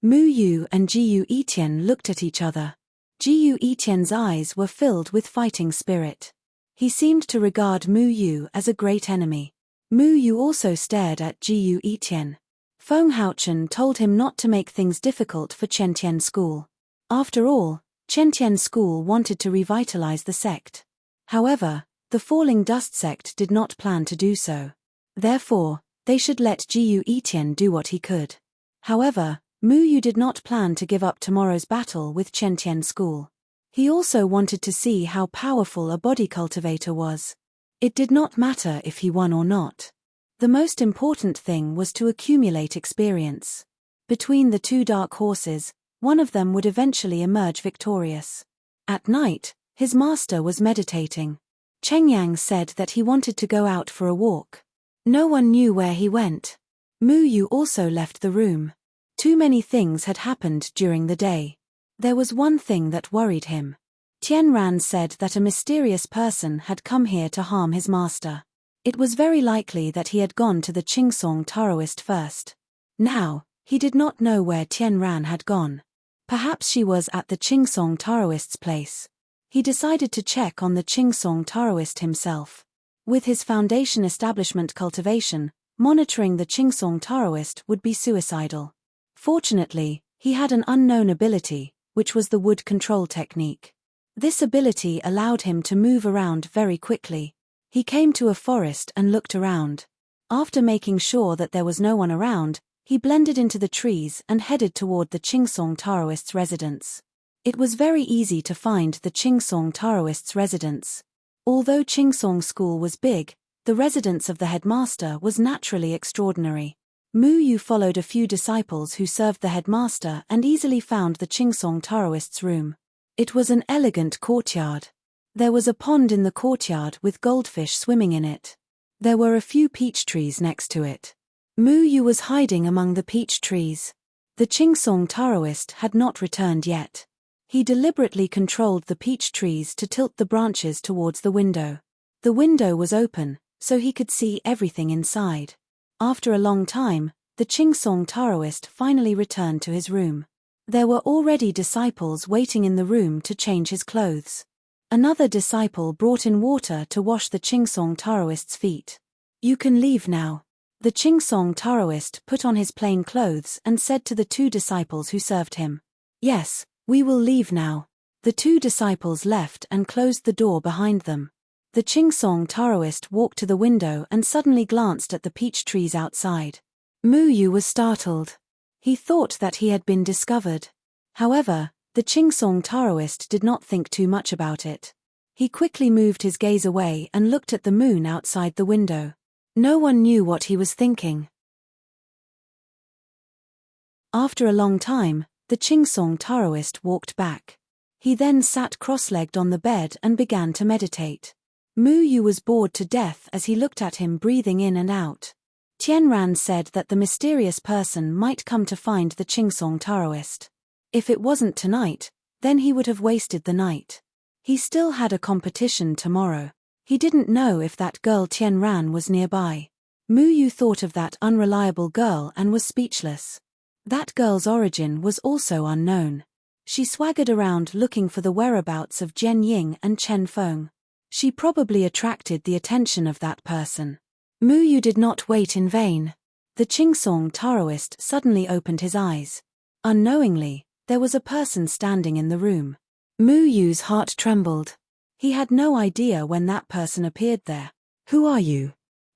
A: Mu Yu and Jiu Etian looked at each other. Jiu Etian's eyes were filled with fighting spirit. He seemed to regard Mu Yu as a great enemy. Mu Yu also stared at Jiu Etian. Feng Haochen told him not to make things difficult for Qiantian school. After all, Qiantian school wanted to revitalize the sect. However, the Falling Dust sect did not plan to do so. Therefore, they should let Jiu Etian do what he could. However, Mu Yu did not plan to give up tomorrow's battle with Qiantian school. He also wanted to see how powerful a body cultivator was. It did not matter if he won or not. The most important thing was to accumulate experience. Between the 2 dark horses, one of them would eventually emerge victorious. At night, his master was meditating. Chengyang said that he wanted to go out for a walk. No one knew where he went. Mu Yu also left the room. Too many things had happened during the day. There was one thing that worried him. Tianran said that a mysterious person had come here to harm his master. It was very likely that he had gone to the Qingsong Taoist first. Now, he did not know where Tianran had gone. Perhaps she was at the Qingsong Taoist's place. He decided to check on the Qingsong Taoist himself. With his foundation establishment cultivation, monitoring the Qingsong Taoist would be suicidal. Fortunately, he had an unknown ability, which was the wood control technique. This ability allowed him to move around very quickly. He came to a forest and looked around. After making sure that there was no one around, he blended into the trees and headed toward the Qingsong Taoist's residence. It was very easy to find the Qingsong Taoist's residence. Although Qingsong School was big, the residence of the headmaster was naturally extraordinary. Mu Yu followed a few disciples who served the headmaster and easily found the Qingsong Taoist's room. It was an elegant courtyard. There was a pond in the courtyard with goldfish swimming in it. There were a few peach trees next to it. Mu Yu was hiding among the peach trees. The Qingsong Taoist had not returned yet. He deliberately controlled the peach trees to tilt the branches towards the window. The window was open, so he could see everything inside. After a long time, the Qingsong Taoist finally returned to his room. There were already disciples waiting in the room to change his clothes. Another disciple brought in water to wash the Qingsong Taoist's feet. You can leave now. The Qingsong Taoist put on his plain clothes and said to the 2 disciples who served him, Yes, we will leave now. The 2 disciples left and closed the door behind them. The Qingsong Taoist walked to the window and suddenly glanced at the peach trees outside. Mu Yu was startled. He thought that he had been discovered. However, the Qingsong Taoist did not think too much about it. He quickly moved his gaze away and looked at the moon outside the window. No one knew what he was thinking. After a long time, the Qingsong Taoist walked back. He then sat cross-legged on the bed and began to meditate. Mu Yu was bored to death as he looked at him breathing in and out. Tianran said that the mysterious person might come to find the Qingsong Taoist. If it wasn't tonight, then he would have wasted the night. He still had a competition tomorrow. He didn't know if that girl Tianran was nearby. Mu Yu thought of that unreliable girl and was speechless. That girl's origin was also unknown. She swaggered around looking for the whereabouts of Jian Ying and Chen Feng. She probably attracted the attention of that person. Mu Yu did not wait in vain. The Qingsong Taoist suddenly opened his eyes. Unknowingly, there was a person standing in the room. Mu Yu's heart trembled. He had no idea when that person appeared there. "Who are you?"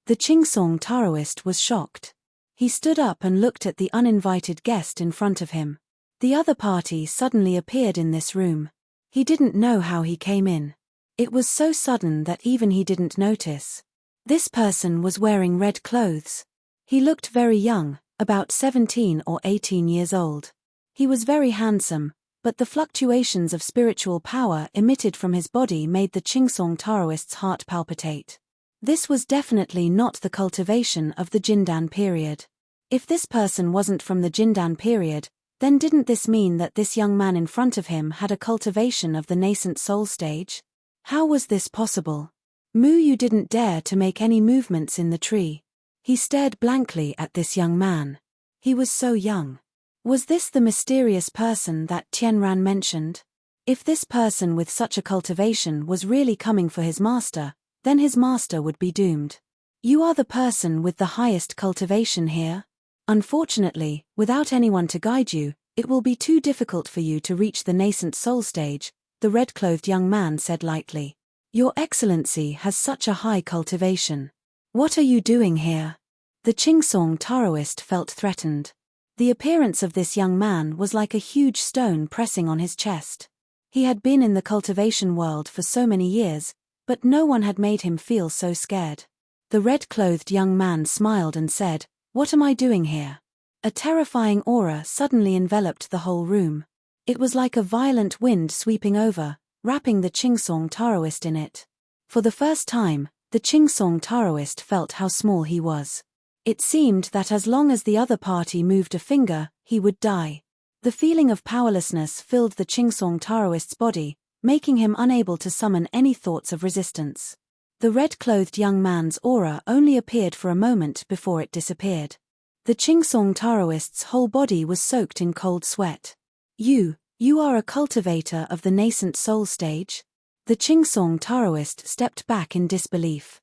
A: The Qingsong Taoist was shocked. He stood up and looked at the uninvited guest in front of him. The other party suddenly appeared in this room. He didn't know how he came in. It was so sudden that even he didn't notice. This person was wearing red clothes. He looked very young, about 17 or 18 years old. He was very handsome, but the fluctuations of spiritual power emitted from his body made the Qingsong Taoist's heart palpitate. This was definitely not the cultivation of the Jindan period. If this person wasn't from the Jindan period, then didn't this mean that this young man in front of him had a cultivation of the nascent soul stage? How was this possible? Mu Yu didn't dare to make any movements in the tree. He stared blankly at this young man. He was so young. Was this the mysterious person that Tianran mentioned? If this person with such a cultivation was really coming for his master, then his master would be doomed. "You are the person with the highest cultivation here? Unfortunately, without anyone to guide you, it will be too difficult for you to reach the nascent soul stage," the red-clothed young man said lightly. "Your Excellency has such a high cultivation. What are you doing here?" The Qingsong Taoist felt threatened. The appearance of this young man was like a huge stone pressing on his chest. He had been in the cultivation world for so many years, but no one had made him feel so scared. The red-clothed young man smiled and said, "What am I doing here?" A terrifying aura suddenly enveloped the whole room. It was like a violent wind sweeping over, wrapping the Qingsong Taoist in it. For the first time, the Qingsong Taoist felt how small he was. It seemed that as long as the other party moved a finger, he would die. The feeling of powerlessness filled the Qingsong Taoist's body, making him unable to summon any thoughts of resistance. The red-clothed young man's aura only appeared for a moment before it disappeared. The Qingsong Taoist's whole body was soaked in cold sweat. You are a cultivator of the nascent soul stage?" The Qingsong Taoist stepped back in disbelief.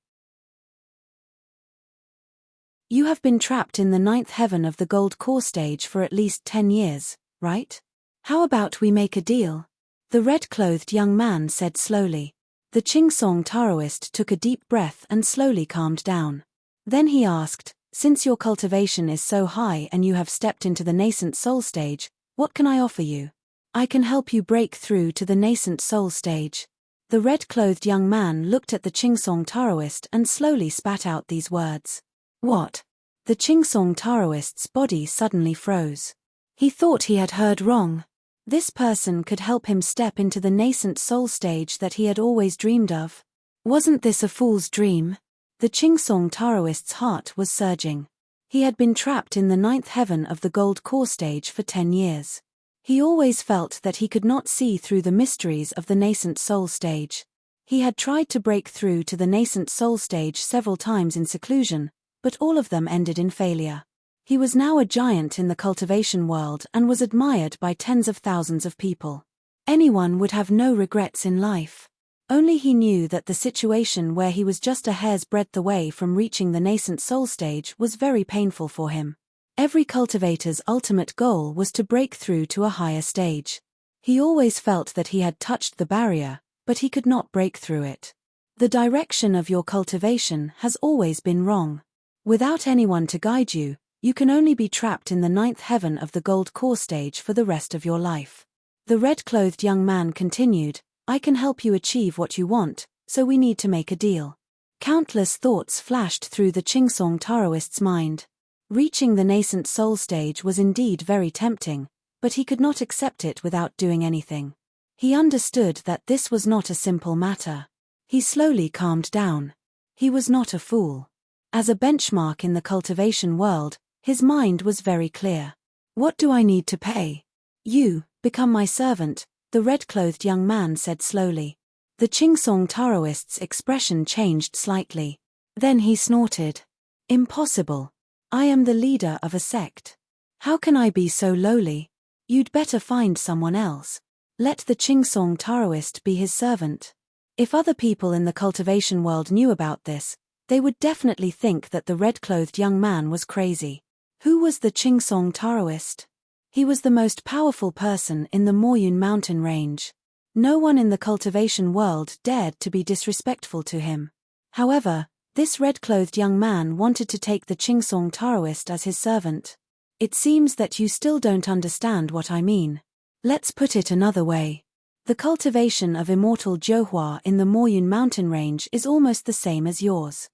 A: "You have been trapped in the 9th heaven of the gold core stage for at least 10 years, right? How about we make a deal?" The red-clothed young man said slowly. The Qingsong Taoist took a deep breath and slowly calmed down. Then he asked, "Since your cultivation is so high and you have stepped into the nascent soul stage, what can I offer you?" "I can help you break through to the nascent soul stage." The red-clothed young man looked at the Qingsong Taoist and slowly spat out these words. "What?" The Qingsong Taoist's body suddenly froze. He thought he had heard wrong. This person could help him step into the nascent soul stage that he had always dreamed of. Wasn't this a fool's dream? The Qingsong Taoist's heart was surging. He had been trapped in the 9th heaven of the gold core stage for 10 years. He always felt that he could not see through the mysteries of the nascent soul stage. He had tried to break through to the nascent soul stage several times in seclusion, but all of them ended in failure. He was now a giant in the cultivation world and was admired by tens of thousands of people. Anyone would have no regrets in life. Only he knew that the situation where he was just a hair's breadth away from reaching the nascent soul stage was very painful for him. Every cultivator's ultimate goal was to break through to a higher stage. He always felt that he had touched the barrier, but he could not break through it. The direction of your cultivation has always been wrong. Without anyone to guide you, you can only be trapped in the 9th heaven of the gold core stage for the rest of your life. The red-clothed young man continued, "I can help you achieve what you want, so we need to make a deal." Countless thoughts flashed through the Qingsong Taoist's mind. Reaching the nascent soul stage was indeed very tempting, but he could not accept it without doing anything. He understood that this was not a simple matter. He slowly calmed down. He was not a fool. As a benchmark in the cultivation world, his mind was very clear. What do I need to pay? You, become my servant, the red-clothed young man said slowly. The Chingsong Taoist's expression changed slightly. Then he snorted. Impossible. I am the leader of a sect. How can I be so lowly? You'd better find someone else. Let the Chingsong Taoist be his servant. If other people in the cultivation world knew about this, they would definitely think that the red-clothed young man was crazy. Who was the Chingsong Taoist? He was the most powerful person in the Moyun mountain range. No one in the cultivation world dared to be disrespectful to him. However, this red-clothed young man wanted to take the Chingsong Taoist as his servant. It seems that you still don't understand what I mean. Let's put it another way. The cultivation of immortal Johua in the Moyun mountain range is almost the same as yours.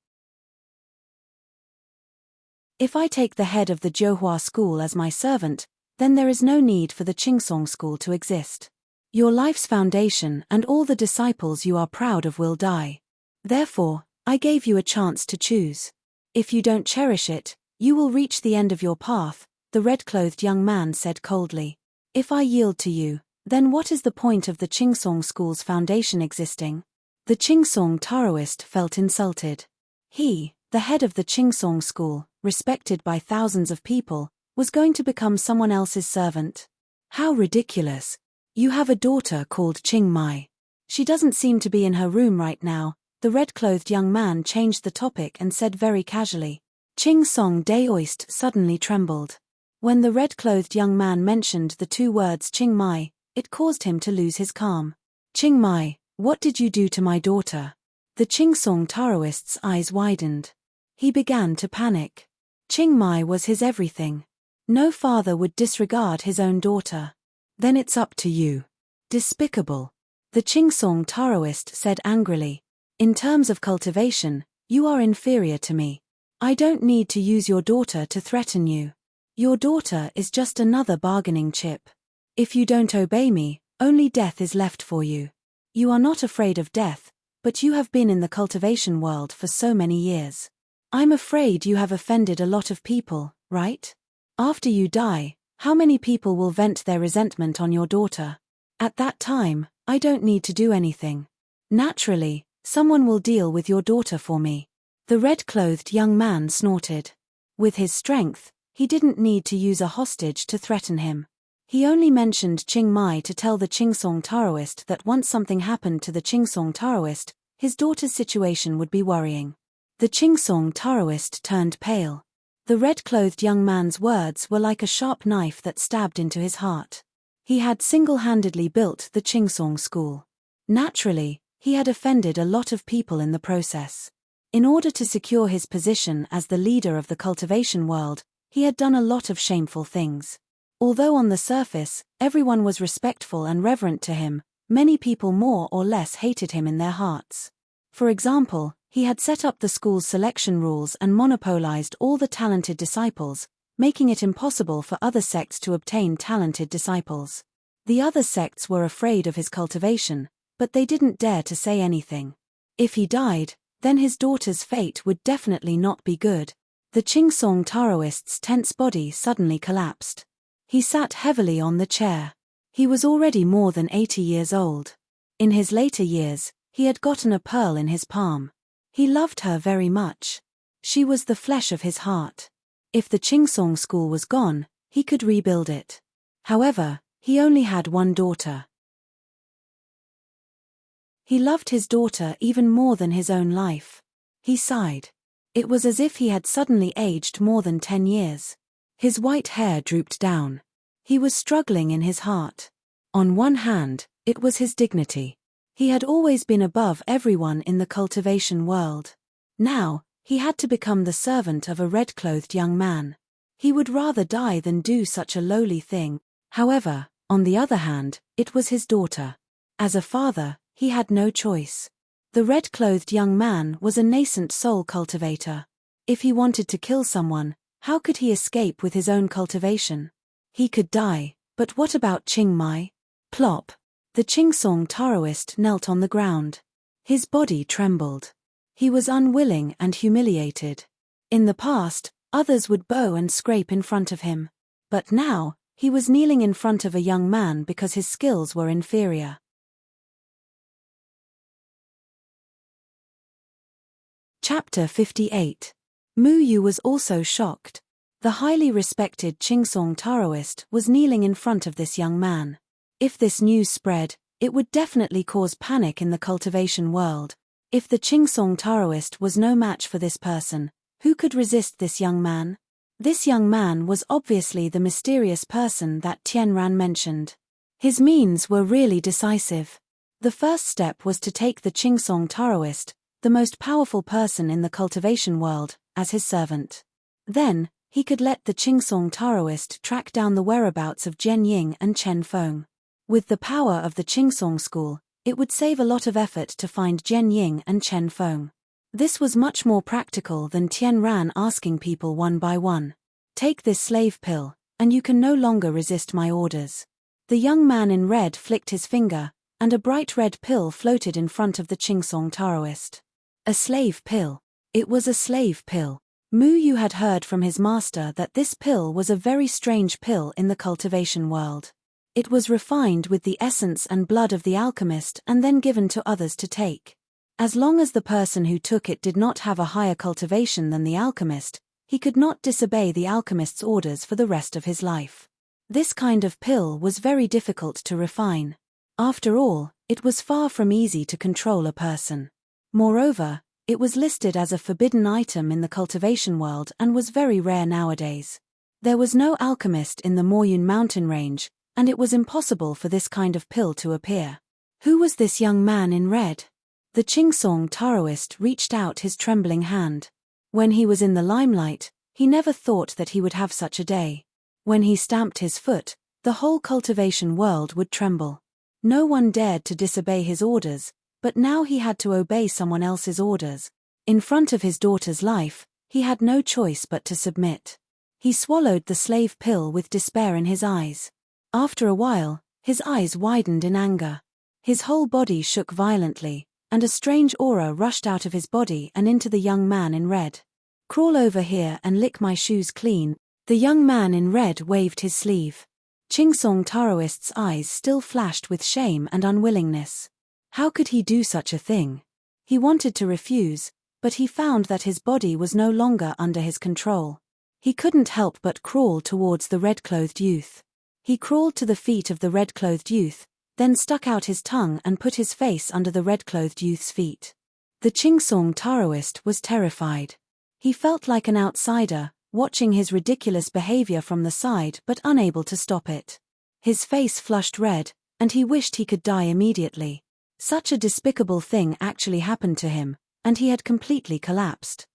A: If I take the head of the Johua school as my servant, then there is no need for the Chingsong school to exist. Your life's foundation and all the disciples you are proud of will die. Therefore, I gave you a chance to choose. If you don't cherish it, you will reach the end of your path, the red-clothed young man said coldly. If I yield to you, then what is the point of the Chingsong school's foundation existing? The Chingsong Taoist felt insulted. He, the head of the Chingsong school, respected by thousands of people, was going to become someone else's servant. How ridiculous. You have a daughter called Ching Mai. She doesn't seem to be in her room right now. The red-clothed young man changed the topic and said very casually. Chingsong Daoist suddenly trembled. When the red-clothed young man mentioned the two words Ching Mai, it caused him to lose his calm. Ching Mai, what did you do to my daughter? The Chingsong Taoist's eyes widened. He began to panic. Ching Mai was his everything. No father would disregard his own daughter. Then it's up to you. Despicable. The Chingsong Taoist said angrily. In terms of cultivation, you are inferior to me. I don't need to use your daughter to threaten you. Your daughter is just another bargaining chip. If you don't obey me, only death is left for you. You are not afraid of death, but you have been in the cultivation world for so many years. I'm afraid you have offended a lot of people, right? After you die, how many people will vent their resentment on your daughter? At that time, I don't need to do anything. Naturally, someone will deal with your daughter for me. The red-clothed young man snorted. With his strength, he didn't need to use a hostage to threaten him. He only mentioned Ching Mai to tell the Chingsong Taoist that once something happened to the Chingsong Taoist, his daughter's situation would be worrying. The Chingsong Taoist turned pale. The red-clothed young man's words were like a sharp knife that stabbed into his heart. He had single-handedly built the Chingsong school. Naturally, he had offended a lot of people in the process. In order to secure his position as the leader of the cultivation world, he had done a lot of shameful things. Although on the surface, everyone was respectful and reverent to him, many people more or less hated him in their hearts. For example, he had set up the school's selection rules and monopolized all the talented disciples, making it impossible for other sects to obtain talented disciples. The other sects were afraid of his cultivation, but they didn't dare to say anything. If he died, then his daughter's fate would definitely not be good. The Chingsong Taoist's tense body suddenly collapsed. He sat heavily on the chair. He was already more than 80 years old. In his later years, he had gotten a pearl in his palm. He loved her very much. She was the flesh of his heart. If the Chingsong school was gone, he could rebuild it. However, he only had one daughter. He loved his daughter even more than his own life. He sighed. It was as if he had suddenly aged more than 10 years. His white hair drooped down. He was struggling in his heart. On one hand, it was his dignity. He had always been above everyone in the cultivation world. Now, he had to become the servant of a red-clothed young man. He would rather die than do such a lowly thing. However, on the other hand, it was his daughter. As a father, he had no choice. The red-clothed young man was a nascent soul cultivator. If he wanted to kill someone, how could he escape with his own cultivation? He could die, but what about Ching Mai? Plop. The Chingsong Taoist knelt on the ground. His body trembled. He was unwilling and humiliated. In the past, others would bow and scrape in front of him. But now, he was kneeling in front of a young man because his skills were inferior. Chapter 58. Mu Yu was also shocked. The highly respected Chingsong Taoist was kneeling in front of this young man. If this news spread, it would definitely cause panic in the cultivation world. If the Chingsong Taoist was no match for this person, who could resist this young man? This young man was obviously the mysterious person that Tianran mentioned. His means were really decisive. The first step was to take the Chingsong Taoist, the most powerful person in the cultivation world, as his servant. Then, he could let the Chingsong Taoist track down the whereabouts of Jian Ying and Chen Feng. With the power of the Chingsong school, it would save a lot of effort to find Jian Ying and Chen Feng. This was much more practical than Tianran asking people one by one. Take this slave pill, and you can no longer resist my orders. The young man in red flicked his finger, and a bright red pill floated in front of the Chingsong Taoist. A slave pill. It was a slave pill. Mu Yu had heard from his master that this pill was a very strange pill in the cultivation world. It was refined with the essence and blood of the alchemist and then given to others to take. As long as the person who took it did not have a higher cultivation than the alchemist, he could not disobey the alchemist's orders for the rest of his life. This kind of pill was very difficult to refine. After all, it was far from easy to control a person. Moreover, it was listed as a forbidden item in the cultivation world and was very rare nowadays. There was no alchemist in the Moyun mountain range, and it was impossible for this kind of pill to appear. Who was this young man in red? The Chingsong Taoist reached out his trembling hand. When he was in the limelight, he never thought that he would have such a day. When he stamped his foot, the whole cultivation world would tremble. No one dared to disobey his orders, but now he had to obey someone else's orders. In front of his daughter's life, he had no choice but to submit. He swallowed the slave pill with despair in his eyes. After a while, his eyes widened in anger. His whole body shook violently, and a strange aura rushed out of his body and into the young man in red. Crawl over here and lick my shoes clean. The young man in red waved his sleeve. Chingsong Taoist's eyes still flashed with shame and unwillingness. How could he do such a thing? He wanted to refuse, but he found that his body was no longer under his control. He couldn't help but crawl towards the red-clothed youth. He crawled to the feet of the red-clothed youth, then stuck out his tongue and put his face under the red-clothed youth's feet. The Chingsong Taoist was terrified. He felt like an outsider, watching his ridiculous behavior from the side but unable to stop it. His face flushed red, and he wished he could die immediately. Such a despicable thing actually happened to him, and he had completely collapsed.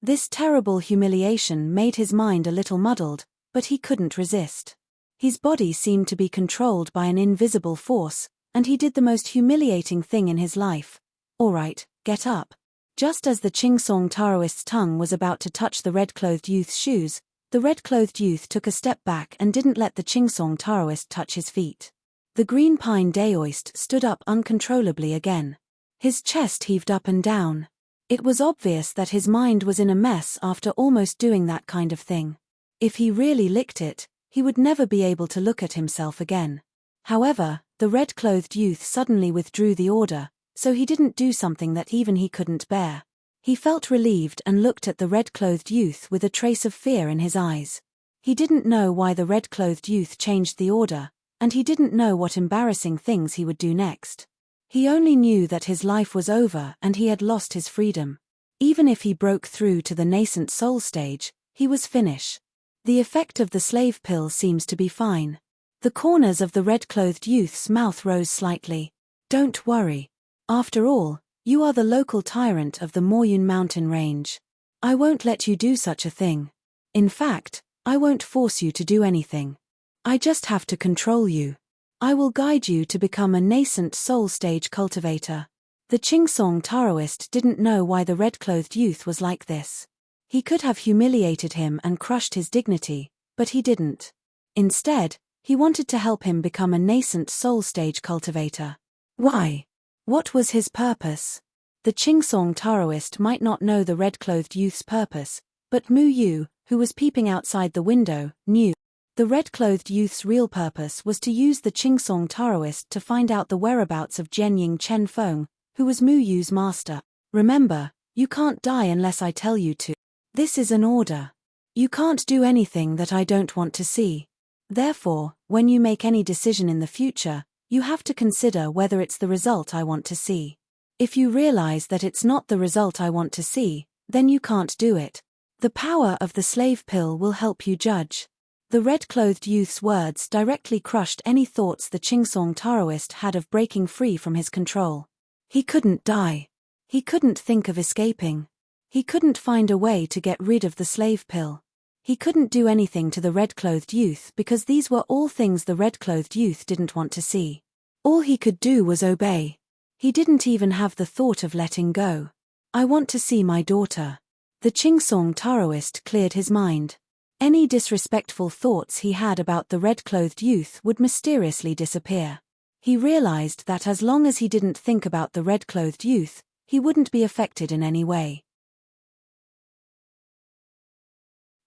A: This terrible humiliation made his mind a little muddled, but he couldn't resist. His body seemed to be controlled by an invisible force, and he did the most humiliating thing in his life. "All right, get up." Just as the Chingsong Taoist's tongue was about to touch the red-clothed youth's shoes, the red-clothed youth took a step back and didn't let the Chingsong Taoist touch his feet. The green pine Daoist stood up uncontrollably again. His chest heaved up and down. It was obvious that his mind was in a mess after almost doing that kind of thing. If he really licked it, he would never be able to look at himself again. However, the red-clothed youth suddenly withdrew the order, so he didn't do something that even he couldn't bear. He felt relieved and looked at the red-clothed youth with a trace of fear in his eyes. He didn't know why the red-clothed youth changed the order, and he didn't know what embarrassing things he would do next. He only knew that his life was over and he had lost his freedom. Even if he broke through to the nascent soul stage, he was finished. The effect of the slave pill seems to be fine. The corners of the red-clothed youth's mouth rose slightly. "Don't worry. After all, you are the local tyrant of the Moyun mountain range. I won't let you do such a thing. In fact, I won't force you to do anything. I just have to control you. I will guide you to become a nascent soul stage cultivator." The Chingsong Taoist didn't know why the red-clothed youth was like this. He could have humiliated him and crushed his dignity, but he didn't. Instead, He wanted to help him become a nascent soul stage cultivator. Why? What was his purpose? The Qingsong Taoist might not know the red-clothed youth's purpose, but Mu Yu, who was peeping outside the window, knew. The red-clothed youth's real purpose was to use the Qingsong Taoist to find out the whereabouts of Jianying Chen Feng, who was Mu Yu's master. Remember, you can't die unless I tell you to. This is an order. You can't do anything that I don't want to see. Therefore, when you make any decision in the future, you have to consider whether it's the result I want to see. If you realize that it's not the result I want to see, then you can't do it. The power of the slave pill will help you judge. The red-clothed youth's words directly crushed any thoughts the Qingsong Taoist had of breaking free from his control. He couldn't die. He couldn't think of escaping. He couldn't find a way to get rid of the slave pill. He couldn't do anything to the red-clothed youth because these were all things the red-clothed youth didn't want to see. All he could do was obey. He didn't even have the thought of letting go. I want to see my daughter. The Qingsong Taoist cleared his mind. Any disrespectful thoughts he had about the red-clothed youth would mysteriously disappear. He realized that as long as he didn't think about the red-clothed youth, he wouldn't be affected in any way.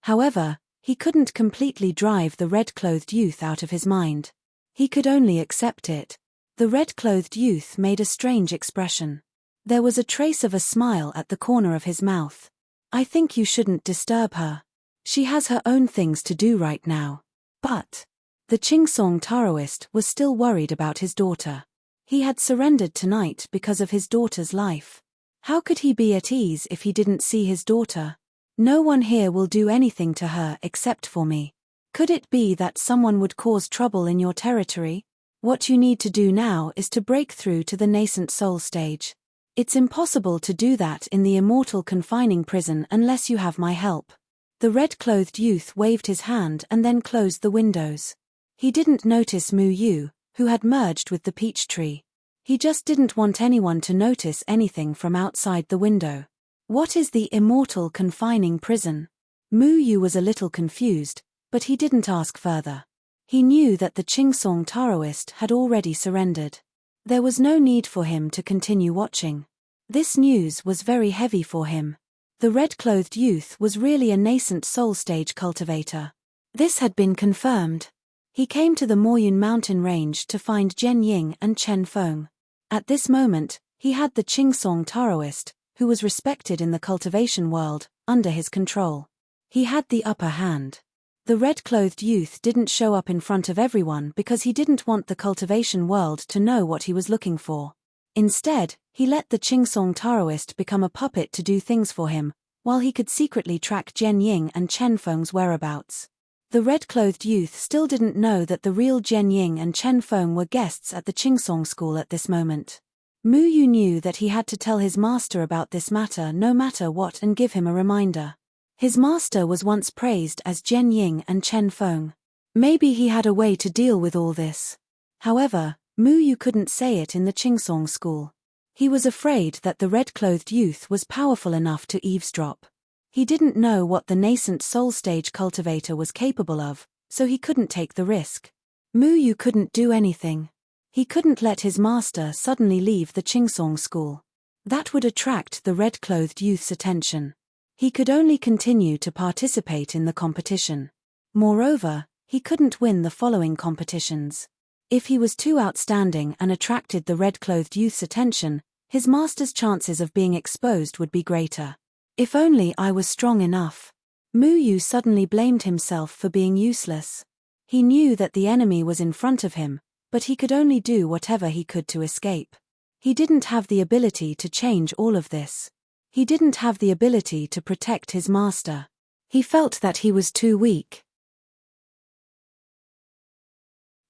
A: However, he couldn't completely drive the red-clothed youth out of his mind. He could only accept it. The red-clothed youth made a strange expression. There was a trace of a smile at the corner of his mouth. I think you shouldn't disturb her. She has her own things to do right now. But the Qingsong Taoist was still worried about his daughter. He had surrendered tonight because of his daughter's life. How could he be at ease if he didn't see his daughter? No one here will do anything to her except for me. Could it be that someone would cause trouble in your territory? What you need to do now is to break through to the nascent soul stage. It's impossible to do that in the immortal confining prison unless you have my help. The red-clothed youth waved his hand and then closed the windows. He didn't notice Mu Yu, who had merged with the peach tree. He just didn't want anyone to notice anything from outside the window. What is the immortal confining prison? Mu Yu was a little confused, but he didn't ask further. He knew that the Qingsong Taoist had already surrendered. There was no need for him to continue watching. This news was very heavy for him. The red-clothed youth was really a nascent soul stage cultivator. This had been confirmed. He came to the Moyun mountain range to find Jianying and Chen Feng. At this moment, he had the Qingsong Taoist, who was respected in the cultivation world, under his control. He had the upper hand. The red-clothed youth didn't show up in front of everyone because he didn't want the cultivation world to know what he was looking for. Instead, he let the Qingsong Taoist become a puppet to do things for him, while he could secretly track Jianying and Chen Feng's whereabouts. The red-clothed youth still didn't know that the real Jianying and Chen Feng were guests at the Qingsong school at this moment. Mu Yu knew that he had to tell his master about this matter no matter what and give him a reminder. His master was once praised as Jianying and Chen Feng. Maybe he had a way to deal with all this. However, Mu Yu couldn't say it in the Qingsong school. He was afraid that the red-clothed youth was powerful enough to eavesdrop. He didn't know what the nascent soul stage cultivator was capable of, so he couldn't take the risk. Mu Yu couldn't do anything. He couldn't let his master suddenly leave the Qingsong school. That would attract the red-clothed youth's attention. He could only continue to participate in the competition. Moreover, he couldn't win the following competitions. If he was too outstanding and attracted the red-clothed youth's attention, his master's chances of being exposed would be greater. If only I was strong enough. Mu Yu suddenly blamed himself for being useless. He knew that the enemy was in front of him, but he could only do whatever he could to escape. He didn't have the ability to change all of this. He didn't have the ability to protect his master. He felt that he was too weak.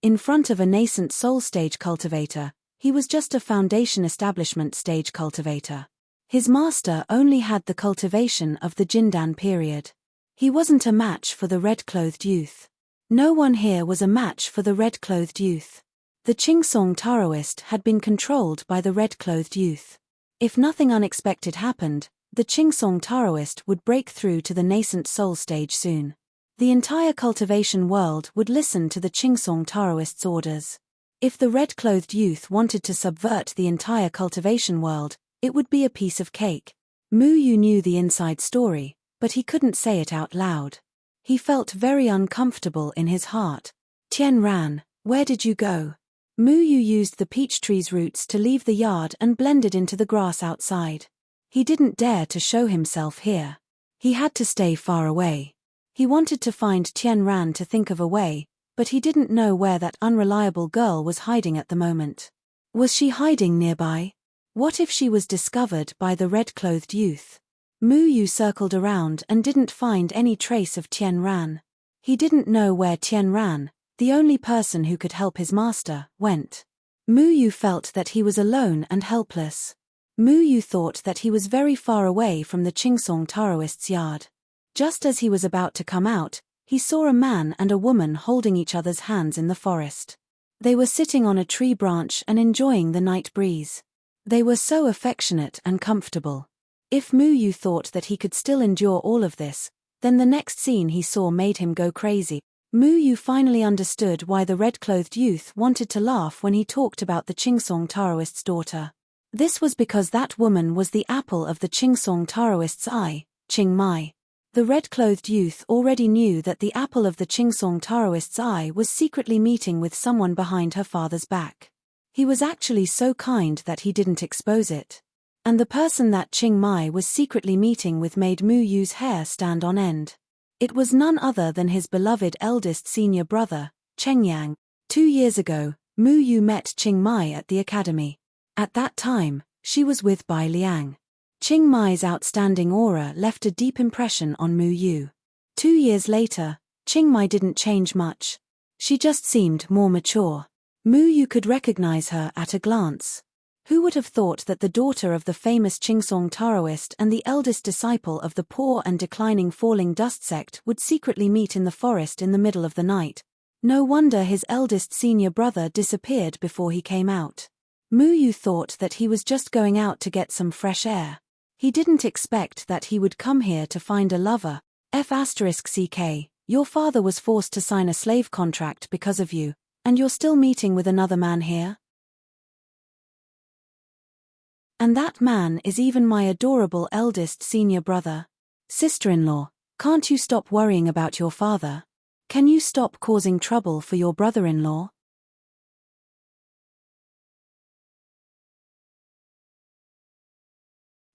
A: In front of a nascent soul stage cultivator, he was just a foundation establishment stage cultivator. His master only had the cultivation of the Jindan period. He wasn't a match for the red-clothed youth. No one here was a match for the red-clothed youth. The Qingsong Taoist had been controlled by the red-clothed youth. If nothing unexpected happened, the Qingsong Taoist would break through to the nascent soul stage soon. The entire cultivation world would listen to the Qingsong Taoist's orders. If the red-clothed youth wanted to subvert the entire cultivation world, it would be a piece of cake. Mu Yu knew the inside story, but he couldn't say it out loud. He felt very uncomfortable in his heart. Tian Ran, where did you go? Mu Yu used the peach tree's roots to leave the yard and blended into the grass outside. He didn't dare to show himself here. He had to stay far away. He wanted to find Tian Ran to think of a way, but he didn't know where that unreliable girl was hiding at the moment. Was she hiding nearby? What if she was discovered by the red-clothed youth? Mu Yu circled around and didn't find any trace of Tian Ran. He didn't know where Tian Ran, the only person who could help his master, went. Mu Yu felt that he was alone and helpless. Mu Yu thought that he was very far away from the Qingsong Taoist's yard. Just as he was about to come out, he saw a man and a woman holding each other's hands in the forest. They were sitting on a tree branch and enjoying the night breeze. They were so affectionate and comfortable. If Mu Yu thought that he could still endure all of this, then the next scene he saw made him go crazy. Mu Yu finally understood why the red-clothed youth wanted to laugh when he talked about the Qingsong Taoist's daughter. This was because that woman was the apple of the Qingsong Taoist's eye, Qing Mai. The red-clothed youth already knew that the apple of the Qingsong Taoist's eye was secretly meeting with someone behind her father's back. He was actually so kind that he didn't expose it. And the person that Qing Mai was secretly meeting with made Mu Yu's hair stand on end. It was none other than his beloved eldest senior brother, Cheng Yang. 2 years ago, Mu Yu met Qing Mai at the academy. At that time, she was with Bai Liang. Qing Mai's outstanding aura left a deep impression on Mu Yu. 2 years later, Qing Mai didn't change much. She just seemed more mature. Mu Yu could recognize her at a glance. Who would have thought that the daughter of the famous Qingsong Taoist and the eldest disciple of the poor and declining falling dust sect would secretly meet in the forest in the middle of the night? No wonder his eldest senior brother disappeared before he came out. Mu Yu thought that he was just going out to get some fresh air. He didn't expect that he would come here to find a lover. F***ck, your father was forced to sign a slave contract because of you, and you're still meeting with another man here? And that man is even my adorable eldest senior brother. Sister-in-law, can't you stop worrying about your father? Can you stop causing trouble for your brother-in-law?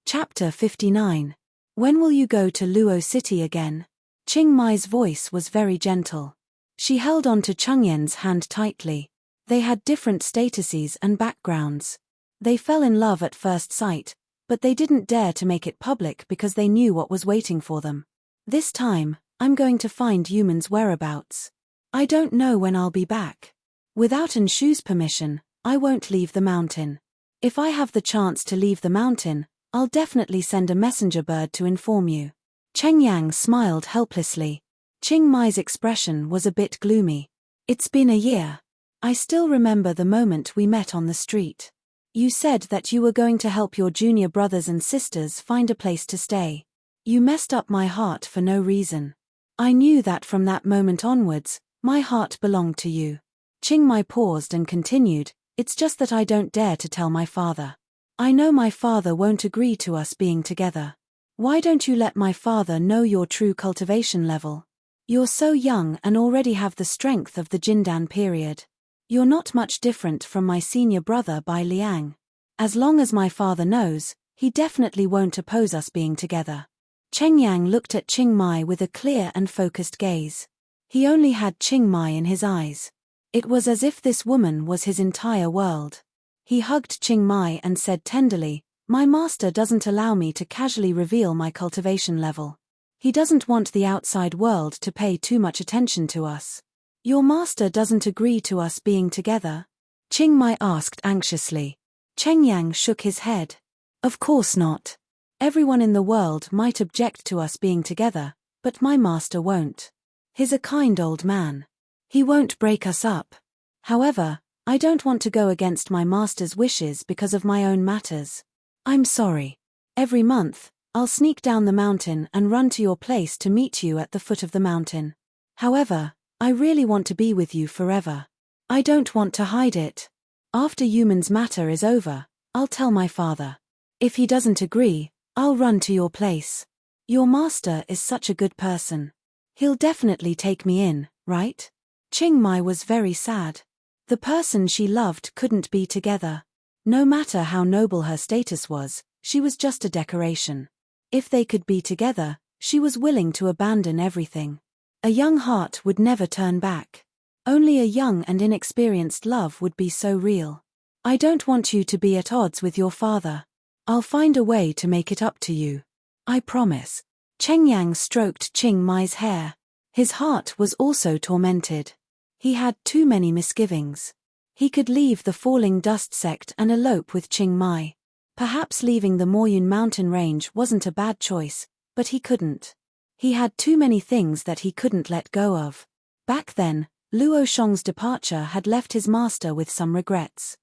A: Chapter 59. When will you go to Luo City again? Qing Mai's voice was very gentle. She held on to Cheng Yan's hand tightly. They had different statuses and backgrounds. They fell in love at first sight, but they didn't dare to make it public because they knew what was waiting for them. This time, I'm going to find Yuman's whereabouts. I don't know when I'll be back. Without Anshu's permission, I won't leave the mountain. If I have the chance to leave the mountain, I'll definitely send a messenger bird to inform you. Cheng Yang smiled helplessly. Qing Mai's expression was a bit gloomy. It's been a year. I still remember the moment we met on the street. You said that you were going to help your junior brothers and sisters find a place to stay. You messed up my heart for no reason. I knew that from that moment onwards, my heart belonged to you. Qing Mai paused and continued, it's just that I don't dare to tell my father. I know my father won't agree to us being together. Why don't you let my father know your true cultivation level? You're so young and already have the strength of the Jindan period. You're not much different from my senior brother Bai Liang. As long as my father knows, he definitely won't oppose us being together. Cheng Yang looked at Qing Mai with a clear and focused gaze. He only had Qing Mai in his eyes. It was as if this woman was his entire world. He hugged Qing Mai and said tenderly, my master doesn't allow me to casually reveal my cultivation level. He doesn't want the outside world to pay too much attention to us. Your master doesn't agree to us being together? Qing Mai asked anxiously. Cheng Yang shook his head. Of course not. Everyone in the world might object to us being together, but my master won't. He's a kind old man. He won't break us up. However, I don't want to go against my master's wishes because of my own matters. I'm sorry. Every month, I'll sneak down the mountain and run to your place to meet you at the foot of the mountain. However, I really want to be with you forever. I don't want to hide it. After Yuman's matter is over, I'll tell my father. If he doesn't agree, I'll run to your place. Your master is such a good person. He'll definitely take me in, right? Qing Mai was very sad. The person she loved couldn't be together. No matter how noble her status was, she was just a decoration. If they could be together, she was willing to abandon everything. A young heart would never turn back. Only a young and inexperienced love would be so real. I don't want you to be at odds with your father. I'll find a way to make it up to you. I promise. Cheng Yang stroked Qing Mai's hair. His heart was also tormented. He had too many misgivings. He could leave the falling dust sect and elope with Qing Mai. Perhaps leaving the Moyun mountain range wasn't a bad choice, but he couldn't. He had too many things that he couldn't let go of. Back then, Luo Shong's departure had left his master with some regrets.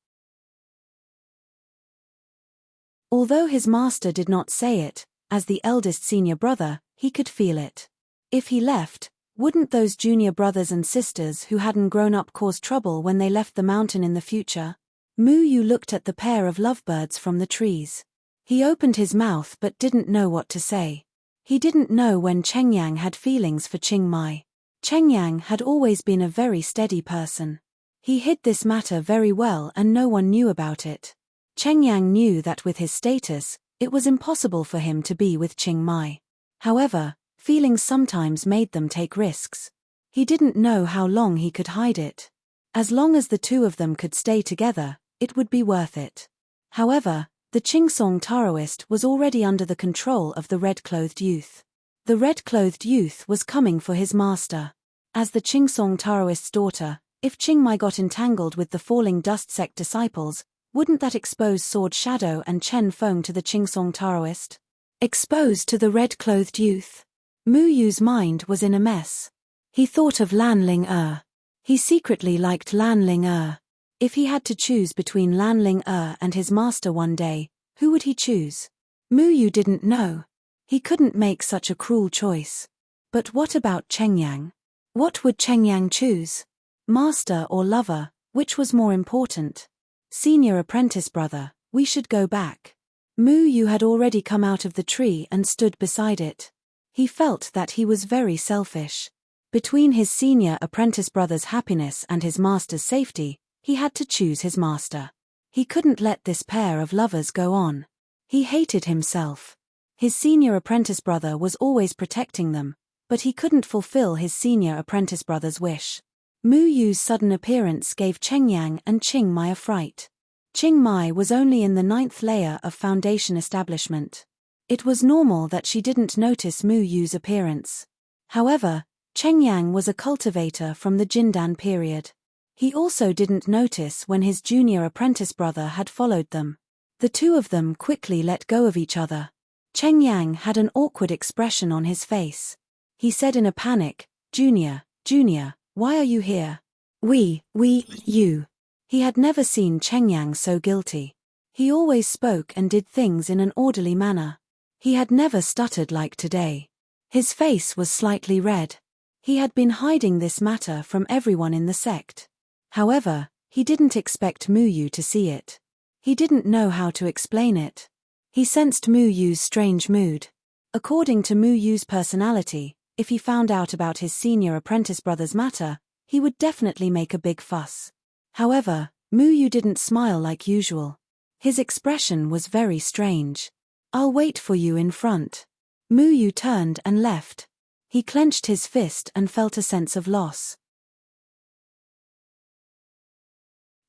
A: Although his master did not say it, as the eldest senior brother, he could feel it. If he left, wouldn't those junior brothers and sisters who hadn't grown up cause trouble when they left the mountain in the future? Mu Yu looked at the pair of lovebirds from the trees. He opened his mouth but didn't know what to say. He didn't know when Cheng Yang had feelings for Qing Mai. Cheng Yang had always been a very steady person. He hid this matter very well and no one knew about it. Cheng Yang knew that with his status, it was impossible for him to be with Qing Mai. However, feelings sometimes made them take risks. He didn't know how long he could hide it. As long as the two of them could stay together, it would be worth it. However, the Qingsong Taoist was already under the control of the red-clothed youth. The red-clothed youth was coming for his master. As the Qingsong Taoist's daughter, if Qing Mai got entangled with the falling dust sect disciples, wouldn't that expose Sword Shadow and Chen Feng to the Qingsong Taoist? Exposed to the red-clothed youth. Mu Yu's mind was in a mess. He thought of Lan Ling He secretly liked Lan Ling If he had to choose between Lan Ling and his master one day, who would he choose? Mu Yu didn't know. He couldn't make such a cruel choice. But what about Cheng Yang? What would Cheng Yang choose? Master or lover, which was more important? Senior apprentice brother, we should go back. Mu Yu had already come out of the tree and stood beside it. He felt that he was very selfish. Between his senior apprentice brother's happiness and his master's safety, he had to choose his master. He couldn't let this pair of lovers go on. He hated himself. His senior apprentice brother was always protecting them, but he couldn't fulfill his senior apprentice brother's wish. Mu Yu's sudden appearance gave Cheng Yang and Qing Mai a fright. Qing Mai was only in the 9th layer of foundation establishment. It was normal that she didn't notice Mu Yu's appearance. However, Cheng Yang was a cultivator from the Jindan period. He also didn't notice when his junior apprentice brother had followed them. The two of them quickly let go of each other. Cheng Yang had an awkward expression on his face. He said in a panic, Junior, why are you here? You. He had never seen Cheng Yang so guilty. He always spoke and did things in an orderly manner. He had never stuttered like today. His face was slightly red. He had been hiding this matter from everyone in the sect. However, he didn't expect Mu Yu to see it. He didn't know how to explain it. He sensed Mu Yu's strange mood. According to Mu Yu's personality, if he found out about his senior apprentice brother's matter, he would definitely make a big fuss. However, Mu Yu didn't smile like usual. His expression was very strange. I'll wait for you in front. Mu Yu turned and left. He clenched his fist and felt a sense of loss.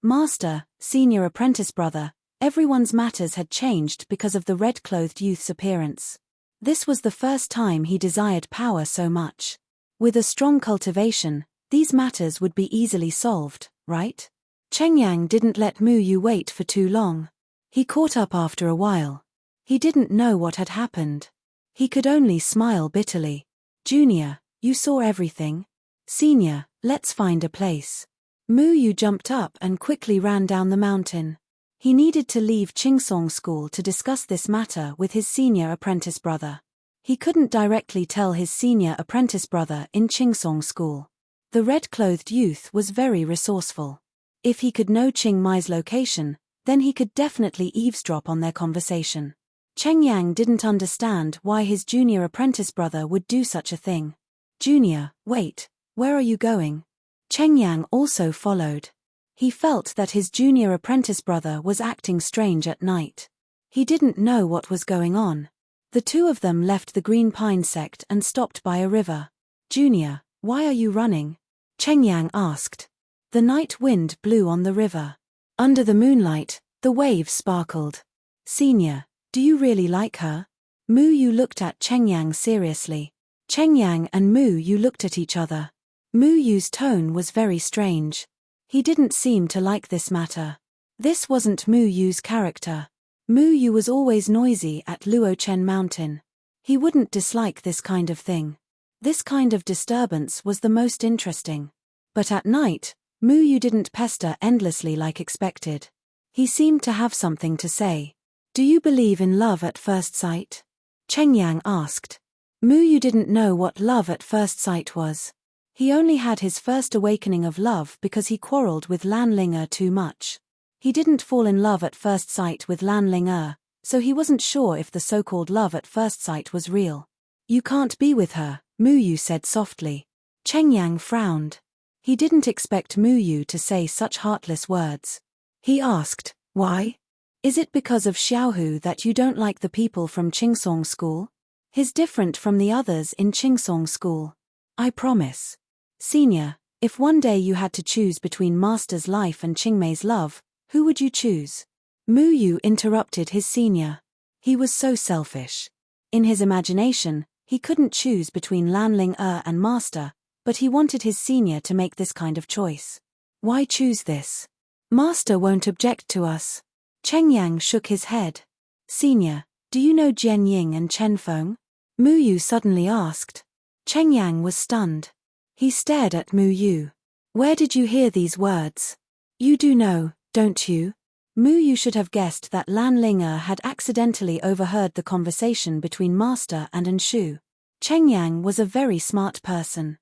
A: Master, senior apprentice brother, everyone's matters had changed because of the red-clothed youth's appearance. This was the first time he desired power so much. With a strong cultivation, these matters would be easily solved, right? Cheng Yang didn't let Mu Yu wait for too long. He caught up after a while. He didn't know what had happened. He could only smile bitterly. Junior, you saw everything? Senior, let's find a place. Mu Yu jumped up and quickly ran down the mountain. He needed to leave Qingsong School to discuss this matter with his senior apprentice brother. He couldn't directly tell his senior apprentice brother in Chingsong School. The red-clothed youth was very resourceful. If he could know Ching Mai's location, then he could definitely eavesdrop on their conversation. Cheng Yang didn't understand why his junior apprentice brother would do such a thing. "Junior, wait, where are you going?" Cheng Yang also followed. He felt that his junior apprentice brother was acting strange at night. He didn't know what was going on. The two of them left the Green Pine sect and stopped by a river. "Junior, why are you running?" Cheng Yang asked. The night wind blew on the river. Under the moonlight, the waves sparkled. "Senior, do you really like her?" Mu Yu looked at Cheng Yang seriously. Cheng Yang and Mu Yu looked at each other. Mu Yu's tone was very strange. He didn't seem to like this matter. This wasn't Mu Yu's character. Mu Yu was always noisy at Luochen Mountain. He wouldn't dislike this kind of thing. This kind of disturbance was the most interesting. But at night, Mu Yu didn't pester endlessly like expected. He seemed to have something to say. "Do you believe in love at first sight?" Cheng Yang asked. Mu Yu didn't know what love at first sight was. He only had his first awakening of love because he quarreled with Lan Ling too much. He didn't fall in love at first sight with Lan Ling, so he wasn't sure if the so-called love at first sight was real. "You can't be with her," Mu Yu said softly. Cheng Yang frowned. He didn't expect Mu Yu to say such heartless words. He asked, "Why? Is it because of Xiaohu that you don't like the people from Chingsong School? He's different from the others in Chingsong School. I promise." "Senior, if one day you had to choose between Master's life and Qingmei's love, who would you choose?" Mu Yu interrupted his senior. He was so selfish. In his imagination, he couldn't choose between Lan Ling and Master, but he wanted his senior to make this kind of choice. "Why choose this? Master won't object to us." Cheng Yang shook his head. "Senior, do you know Jian Ying and Chen Feng?" Mu Yu suddenly asked. Cheng Yang was stunned. He stared at Mu Yu. "Where did you hear these words? You do know, don't you?" Mu Yu should have guessed that Lan Ling had accidentally overheard the conversation between Master and Enshu. Cheng Yang was a very smart person.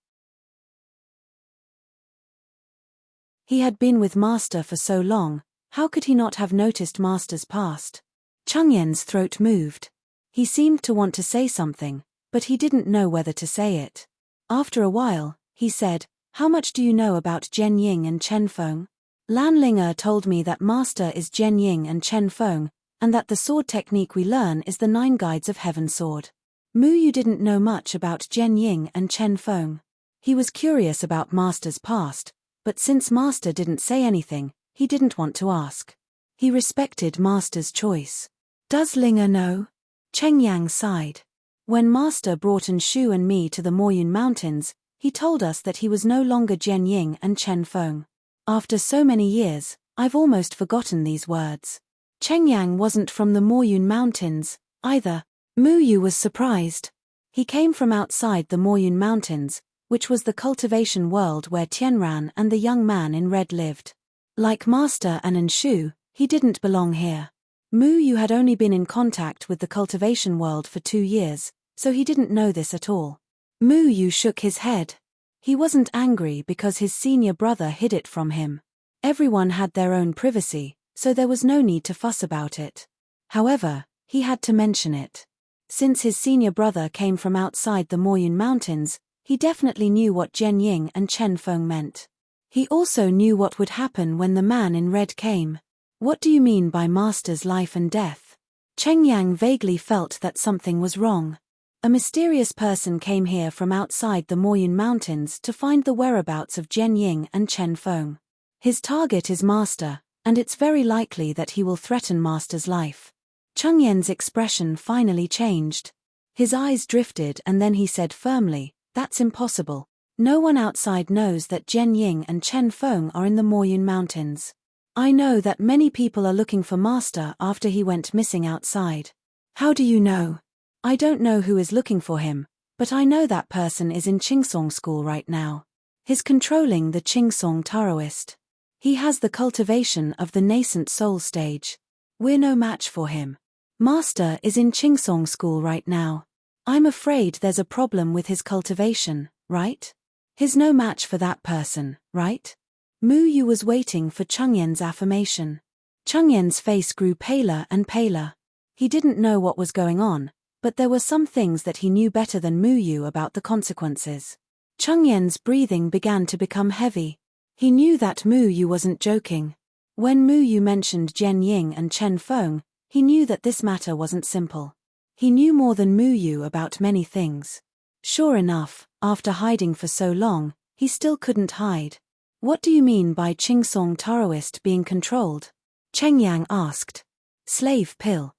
A: He had been with Master for so long, how could he not have noticed Master's past? Cheng Yan's throat moved. He seemed to want to say something, but he didn't know whether to say it. After a while, he said, "How much do you know about Jian Ying and Chen Feng?" "Lan Ling told me that Master is Jian Ying and Chen Feng, and that the sword technique we learn is the 9 Guides of Heaven sword." Mu Yu didn't know much about Jian Ying and Chen Feng. He was curious about Master's past, but since Master didn't say anything, he didn't want to ask. He respected Master's choice. "Does Ling know?" Cheng Yang sighed. "When Master brought Enshu and me to the Moyun Mountains, he told us that he was no longer Jian Ying and Chen Feng. After so many years, I've almost forgotten these words." Cheng Yang wasn't from the Moyun Mountains, either. Mu Yu was surprised. He came from outside the Moyun Mountains, which was the cultivation world where Tianran and the young man in red lived. Like Master and Enshu, he didn't belong here. Mu Yu had only been in contact with the cultivation world for 2 years, so he didn't know this at all. Mu Yu shook his head. He wasn't angry because his senior brother hid it from him. Everyone had their own privacy, so there was no need to fuss about it. However, he had to mention it. Since his senior brother came from outside the Moyun Mountains, he definitely knew what Jian Ying and Chen Feng meant. He also knew what would happen when the man in red came. "What do you mean by Master's life and death?" Cheng Yang vaguely felt that something was wrong. A mysterious person came here from outside the Moyun Mountains to find the whereabouts of Jian Ying and Chen Feng. His target is Master, and it's very likely that he will threaten Master's life. Cheng Yan's expression finally changed. His eyes drifted and then he said firmly, "That's impossible. No one outside knows that Jian Ying and Chen Feng are in the Moyun Mountains. I know that many people are looking for Master after he went missing outside." "How do you know?" "I don't know who is looking for him, but I know that person is in Chingsong School right now. He's controlling the Chingsong Taoist. He has the cultivation of the nascent soul stage. We're no match for him. Master is in Chingsong School right now." I'm afraid there's a problem with his cultivation, right? He's no match for that person, right? Mu Yu was waiting for Chengyan's affirmation. Chengyan's face grew paler and paler. He didn't know what was going on, but there were some things that he knew better than Mu Yu about the consequences. Chengyan's breathing began to become heavy. He knew that Mu Yu wasn't joking. When Mu Yu mentioned Jian Ying and Chen Feng, he knew that this matter wasn't simple. He knew more than Mu Yu about many things. Sure enough, after hiding for so long, he still couldn't hide. What do you mean by Qingsong Taoist being controlled? Chengyang asked. Slave pill.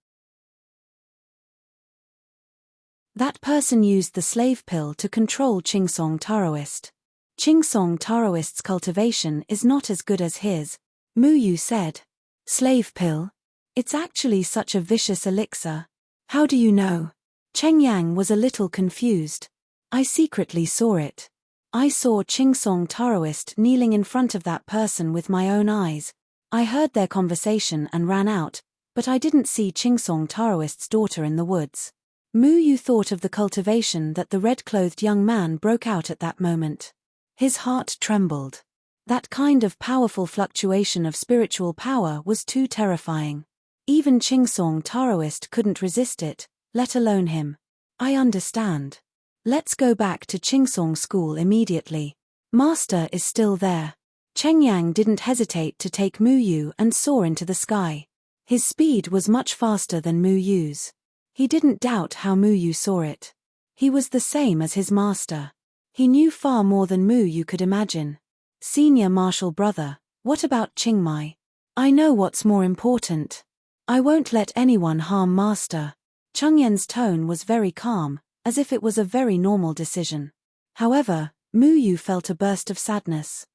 A: That person used the slave pill to control Qingsong Taoist. Qingsong Taoist's cultivation is not as good as his, Mu Yu said. Slave pill? It's actually such a vicious elixir. How do you know? Chengyang was a little confused. I secretly saw it. I saw Qingsong Taoist kneeling in front of that person with my own eyes. I heard their conversation and ran out, but I didn't see Qingsong Taoist's daughter in the woods. Mu Yu thought of the cultivation that the red-clothed young man broke out at that moment. His heart trembled. That kind of powerful fluctuation of spiritual power was too terrifying. Even Qingsong Taoist couldn't resist it, let alone him. I understand. Let's go back to Qingsong School immediately. Master is still there. Chengyang didn't hesitate to take Mu Yu and soar into the sky. His speed was much faster than Mu Yu's. He didn't doubt how Mu Yu saw it. He was the same as his master. He knew far more than Mu Yu could imagine. Senior martial brother, what about Qingmai? I know what's more important. I won't let anyone harm master. Chengyan's tone was very calm, as if it was a very normal decision. However, Mu Yu felt a burst of sadness.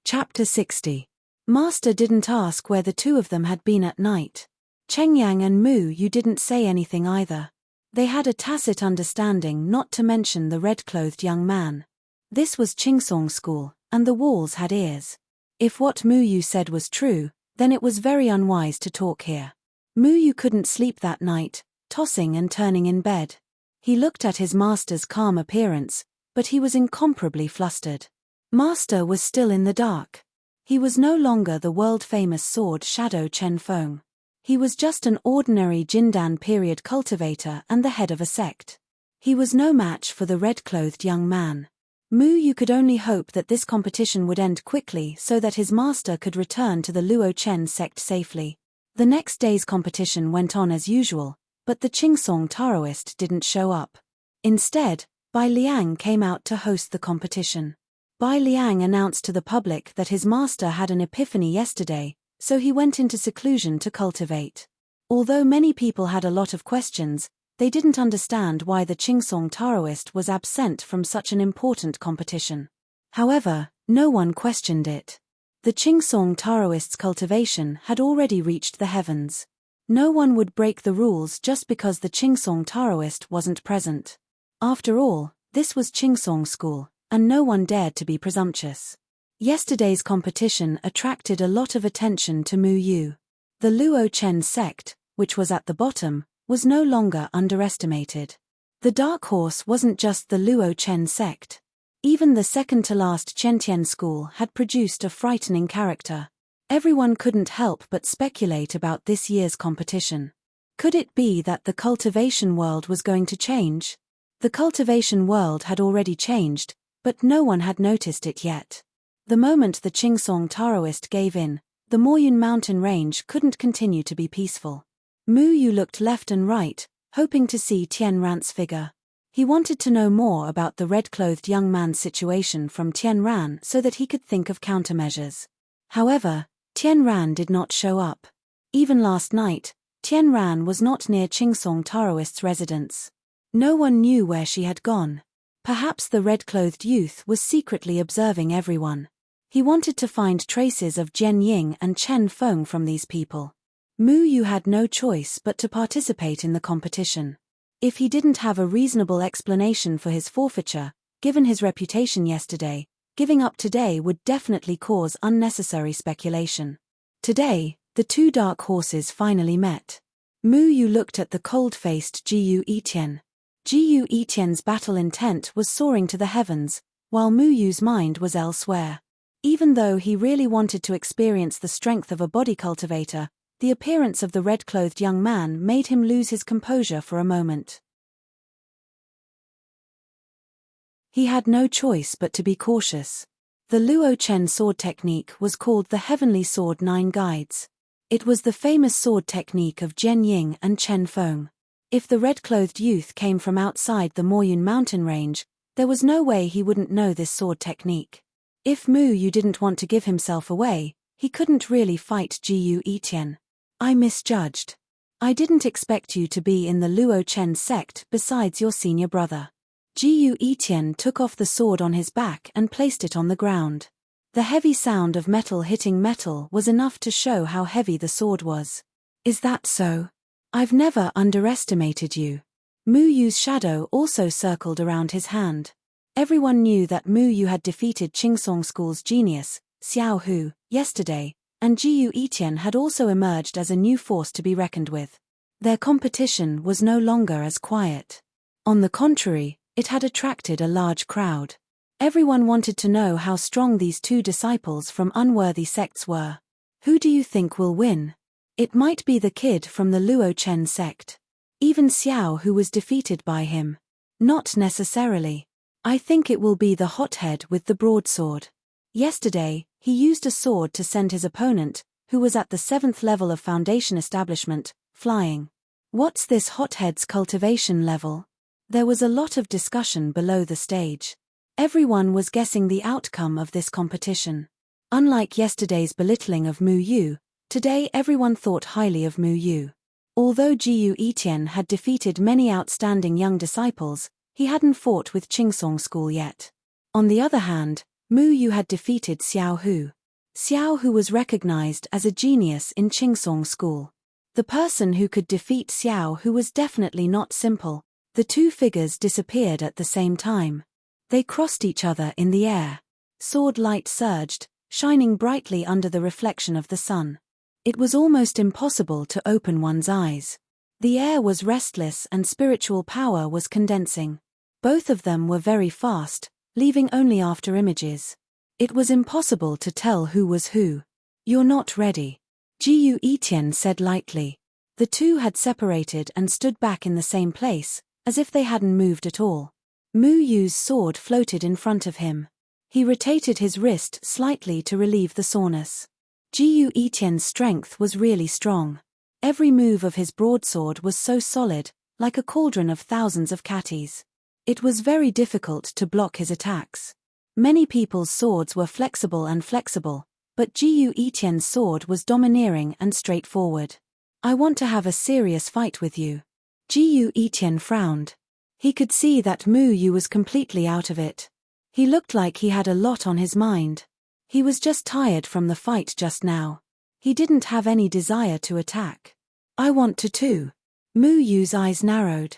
A: Chapter 60. Master didn't ask where the two of them had been at night. Chengyang and Mu Yu didn't say anything either. They had a tacit understanding not to mention the red-clothed young man. This was Qingsong School, and the walls had ears. If what Mu Yu said was true, then it was very unwise to talk here. Mu Yu couldn't sleep that night, tossing and turning in bed. He looked at his master's calm appearance, but he was incomparably flustered. Master was still in the dark. He was no longer the world-famous sword Shadow Chen Feng. He was just an ordinary Jindan period cultivator and the head of a sect. He was no match for the red-clothed young man. Mu Yu could only hope that this competition would end quickly so that his master could return to the Luo Chen sect safely. The next day's competition went on as usual, but the Qingsong Taoist didn't show up. Instead, Bai Liang came out to host the competition. Bai Liang announced to the public that his master had an epiphany yesterday, so he went into seclusion to cultivate. Although many people had a lot of questions, they didn't understand why the Qingsong Taoist was absent from such an important competition. However, no one questioned it. The Qingsong Taoist's cultivation had already reached the heavens. No one would break the rules just because the Qingsong Taoist wasn't present. After all, this was Qingsong School, and no one dared to be presumptuous. Yesterday's competition attracted a lot of attention to Mu Yu. The Luo Chen sect, which was at the bottom, was no longer underestimated. The dark horse wasn't just the Luo Chen sect. Even the second-to-last Chentian school had produced a frightening character. Everyone couldn't help but speculate about this year's competition. Could it be that the cultivation world was going to change? The cultivation world had already changed, but no one had noticed it yet. The moment the Qingsong Taoist gave in, the Moyun mountain range couldn't continue to be peaceful. Mu Yu looked left and right, hoping to see Tian Ran's figure. He wanted to know more about the red-clothed young man's situation from Tian Ran so that he could think of countermeasures. However, Tian Ran did not show up. Even last night, Tian Ran was not near Qingsong Taoist's residence. No one knew where she had gone. Perhaps the red-clothed youth was secretly observing everyone. He wanted to find traces of Jian Ying and Chen Feng from these people. Mu Yu had no choice but to participate in the competition. If he didn't have a reasonable explanation for his forfeiture, given his reputation yesterday, giving up today would definitely cause unnecessary speculation. Today, The two dark horses finally met. Mu Yu looked at the cold-faced Jiyu Etian. Jiyu Etian's battle intent was soaring to the heavens, while Mu Yu's mind was elsewhere. Even though he really wanted to experience the strength of a body cultivator, the appearance of the red-clothed young man made him lose his composure for a moment. He had no choice but to be cautious. The Luo Chen sword technique was called the Heavenly Sword 9 Guides. It was the famous sword technique of Jian Ying and Chen Feng. If the red-clothed youth came from outside the Moyun mountain range, there was no way he wouldn't know this sword technique. If Mu Yu didn't want to give himself away, he couldn't really fight Jiyu Etian. I misjudged. I didn't expect you to be in the Luo Chen sect besides your senior brother. Jiyu Etian took off the sword on his back and placed it on the ground. The heavy sound of metal hitting metal was enough to show how heavy the sword was. Is that so? I've never underestimated you. Mu Yu's shadow also circled around his hand. Everyone knew that Mu Yu had defeated Qingsong School's genius, Xiao Hu, yesterday, and Jiyu Etian had also emerged as a new force to be reckoned with. Their competition was no longer as quiet. On the contrary, it had attracted a large crowd. Everyone wanted to know how strong these two disciples from unworthy sects were. Who do you think will win? It might be the kid from the Luo Chen sect. Even Xiao Hu was defeated by him. Not necessarily. I think it will be the hothead with the broadsword. Yesterday, he used a sword to send his opponent, who was at the 7th level of Foundation Establishment, flying. What's this hothead's cultivation level? There was a lot of discussion below the stage. Everyone was guessing the outcome of this competition. Unlike yesterday's belittling of Mu Yu, today everyone thought highly of Mu Yu. Although Jiyu Etian had defeated many outstanding young disciples, he hadn't fought with Qingsong School yet. On the other hand, Mu Yu had defeated Xiao Hu. Xiao Hu was recognized as a genius in Qingsong School. The person who could defeat Xiao Hu was definitely not simple. The two figures disappeared at the same time. They crossed each other in the air. Sword light surged, shining brightly under the reflection of the sun. It was almost impossible to open one's eyes. The air was restless and spiritual power was condensing. Both of them were very fast, leaving only after images. It was impossible to tell who was who. You're not ready, Jiyu Etian said lightly. The two had separated and stood back in the same place, as if they hadn't moved at all. Mu Yu's sword floated in front of him. He rotated his wrist slightly to relieve the soreness. Jiyu Etian's strength was really strong. Every move of his broadsword was so solid, like a cauldron of thousands of catties. It was very difficult to block his attacks. Many people's swords were flexible, but Jiyu Etian's sword was domineering and straightforward. I want to have a serious fight with you. Jiyu Etian frowned. He could see that Mu Yu was completely out of it. He looked like he had a lot on his mind. He was just tired from the fight just now. He didn't have any desire to attack. I want to too. Mu Yu's eyes narrowed.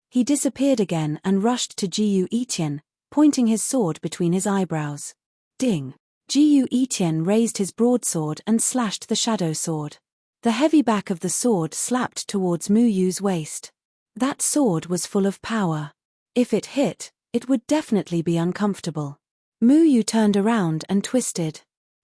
A: He disappeared again and rushed to Jiyu Etian, pointing his sword between his eyebrows. Ding! Jiyu Etian raised his broadsword and slashed the shadow sword. The heavy back of the sword slapped towards Mu Yu's waist. That sword was full of power. If it hit, it would definitely be uncomfortable. Mu Yu turned around and twisted.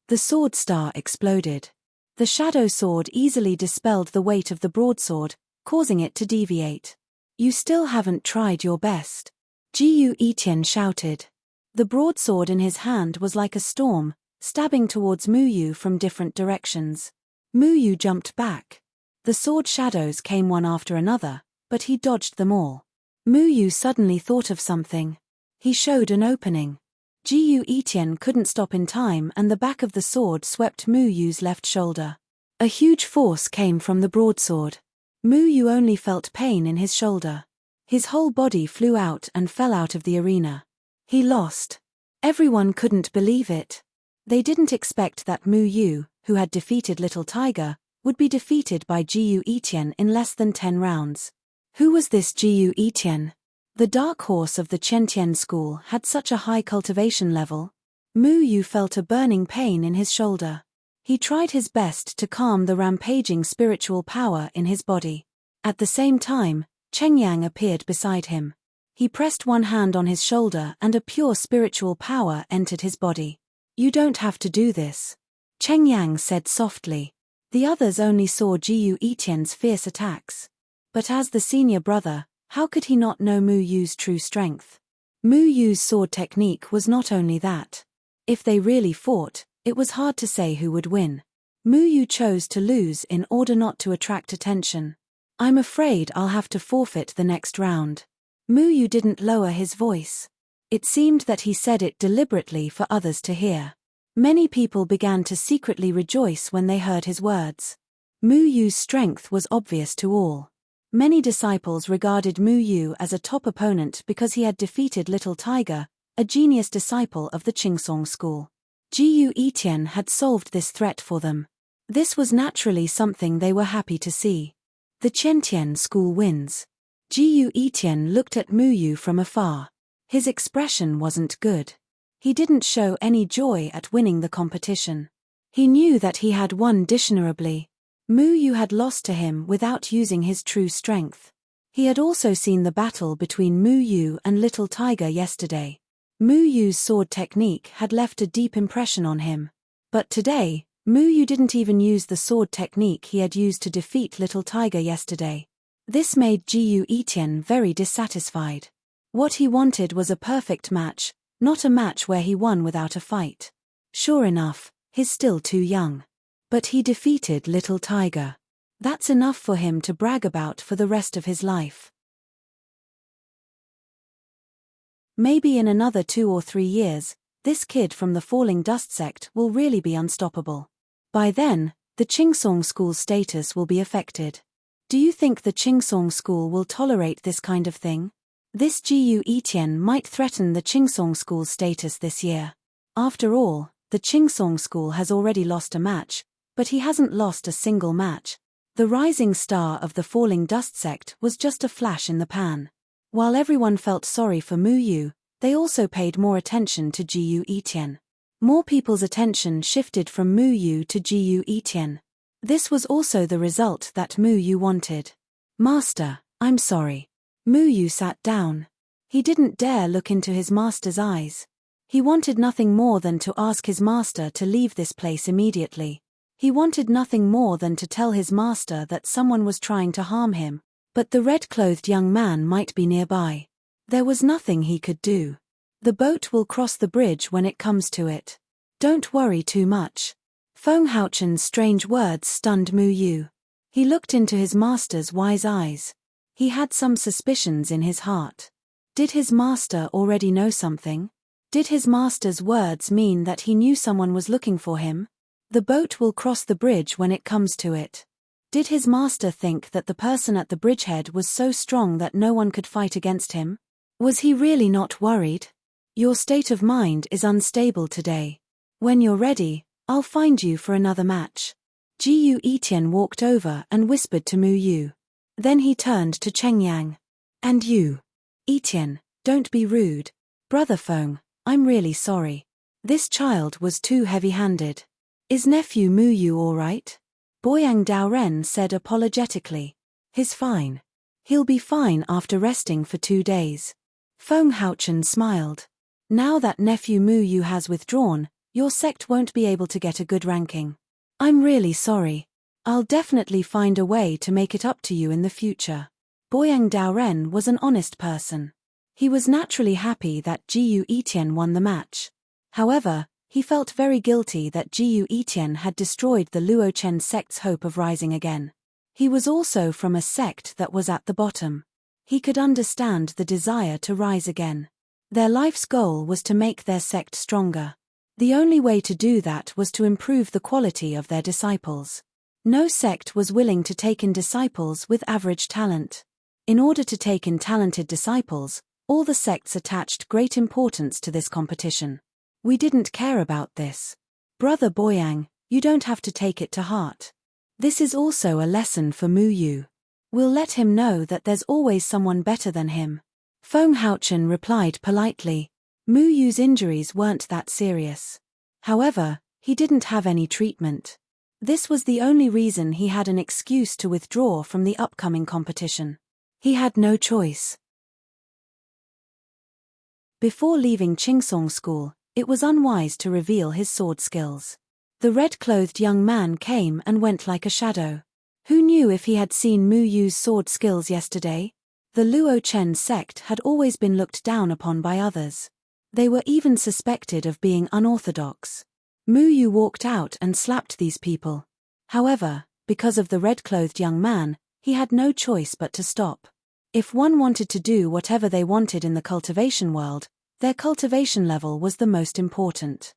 A: The sword star exploded. The shadow sword easily dispelled the weight of the broadsword, causing it to deviate. You still haven't tried your best, Jiyu Etian shouted. The broadsword in his hand was like a storm, stabbing towards Mu Yu from different directions. Mu Yu jumped back. The sword shadows came one after another, but he dodged them all. Mu Yu suddenly thought of something. He showed an opening. Jiyu Etian couldn't stop in time and the back of the sword swept Mu Yu's left shoulder. A huge force came from the broadsword. Mu Yu only felt pain in his shoulder. His whole body flew out and fell out of the arena. He lost. Everyone couldn't believe it. They didn't expect that Mu Yu, who had defeated Little Tiger, would be defeated by Jiyu Etian in less than 10 rounds. Who was this Jiyu Etian? The dark horse of the Qiantian school had such a high cultivation level. Mu Yu felt a burning pain in his shoulder. He tried his best to calm the rampaging spiritual power in his body. At the same time, Cheng Yang appeared beside him. He pressed one hand on his shoulder and a pure spiritual power entered his body. "You don't have to do this," Cheng Yang said softly. The others only saw Jiyu Etien's fierce attacks. But as the senior brother, how could he not know Mu Yu's true strength? Mu Yu's sword technique was not only that. If they really fought, it was hard to say who would win. Mu Yu chose to lose in order not to attract attention. "I'm afraid I'll have to forfeit the next round." Mu Yu didn't lower his voice. It seemed that he said it deliberately for others to hear. Many people began to secretly rejoice when they heard his words. Mu Yu's strength was obvious to all. Many disciples regarded Mu Yu as a top opponent because he had defeated Little Tiger, a genius disciple of the Qingsong school. Jiyu Etian had solved this threat for them. This was naturally something they were happy to see. The Qiantian school wins. Jiyu Etian looked at Mu Yu from afar. His expression wasn't good. He didn't show any joy at winning the competition. He knew that he had won dishonorably. Mu Yu had lost to him without using his true strength. He had also seen the battle between Mu Yu and Little Tiger yesterday. Mu Yu's sword technique had left a deep impression on him. But today, Mu Yu didn't even use the sword technique he had used to defeat Little Tiger yesterday. This made Jiyu Etian very dissatisfied. What he wanted was a perfect match, not a match where he won without a fight. Sure enough, he's still too young. But he defeated Little Tiger. That's enough for him to brag about for the rest of his life. Maybe in another 2 or 3 years, this kid from the Falling Dust sect will really be unstoppable. By then, the Qingsong school's status will be affected. Do you think the Qingsong school will tolerate this kind of thing? This Jiyu Etian might threaten the Qingsong school's status this year. After all, the Qingsong school has already lost a match, but he hasn't lost a single match. The rising star of the Falling Dust sect was just a flash in the pan. While everyone felt sorry for Mu Yu, they also paid more attention to Jiyu Etian. More people's attention shifted from Mu Yu to Jiyu Etian. This was also the result that Mu Yu wanted. "Master, I'm sorry." Mu Yu sat down. He didn't dare look into his master's eyes. He wanted nothing more than to ask his master to leave this place immediately. He wanted nothing more than to tell his master that someone was trying to harm him, but the red-clothed young man might be nearby. There was nothing he could do. "The boat will cross the bridge when it comes to it. Don't worry too much." Feng Haochen's strange words stunned Mu Yu. He looked into his master's wise eyes. He had some suspicions in his heart. Did his master already know something? Did his master's words mean that he knew someone was looking for him? "The boat will cross the bridge when it comes to it." Did his master think that the person at the bridgehead was so strong that no one could fight against him? Was he really not worried? "Your state of mind is unstable today. When you're ready, I'll find you for another match." Jiyu Etian walked over and whispered to Mu Yu. Then he turned to Cheng Yang. "And you, Etian, don't be rude. Brother Feng, I'm really sorry. This child was too heavy-handed. Is nephew Mu Yu all right?" Boyang Daoren said apologetically. "He's fine. He'll be fine after resting for 2 days." Feng Haochen smiled. "Now that nephew Mu Yu has withdrawn, your sect won't be able to get a good ranking. I'm really sorry. I'll definitely find a way to make it up to you in the future." Boyang Daoren was an honest person. He was naturally happy that Jiyu Etian won the match. However, he felt very guilty that Jiyu Etian had destroyed the Luochen sect's hope of rising again. He was also from a sect that was at the bottom. He could understand the desire to rise again. Their life's goal was to make their sect stronger. The only way to do that was to improve the quality of their disciples. No sect was willing to take in disciples with average talent. In order to take in talented disciples, all the sects attached great importance to this competition. We didn't care about this. Brother Boyang, you don't have to take it to heart. This is also a lesson for Mu Yu. We'll let him know that there's always someone better than him. Feng Haochen replied politely. Mu Yu's injuries weren't that serious. However, he didn't have any treatment. This was the only reason he had an excuse to withdraw from the upcoming competition. He had no choice. Before leaving Qingsong School, it was unwise to reveal his sword skills. The red-clothed young man came and went like a shadow. Who knew if he had seen Mu Yu's sword skills yesterday? The Luo Chen sect had always been looked down upon by others. They were even suspected of being unorthodox. Mu Yu walked out and slapped these people. However, because of the red-clothed young man, he had no choice but to stop. If one wanted to do whatever they wanted in the cultivation world, their cultivation level was the most important.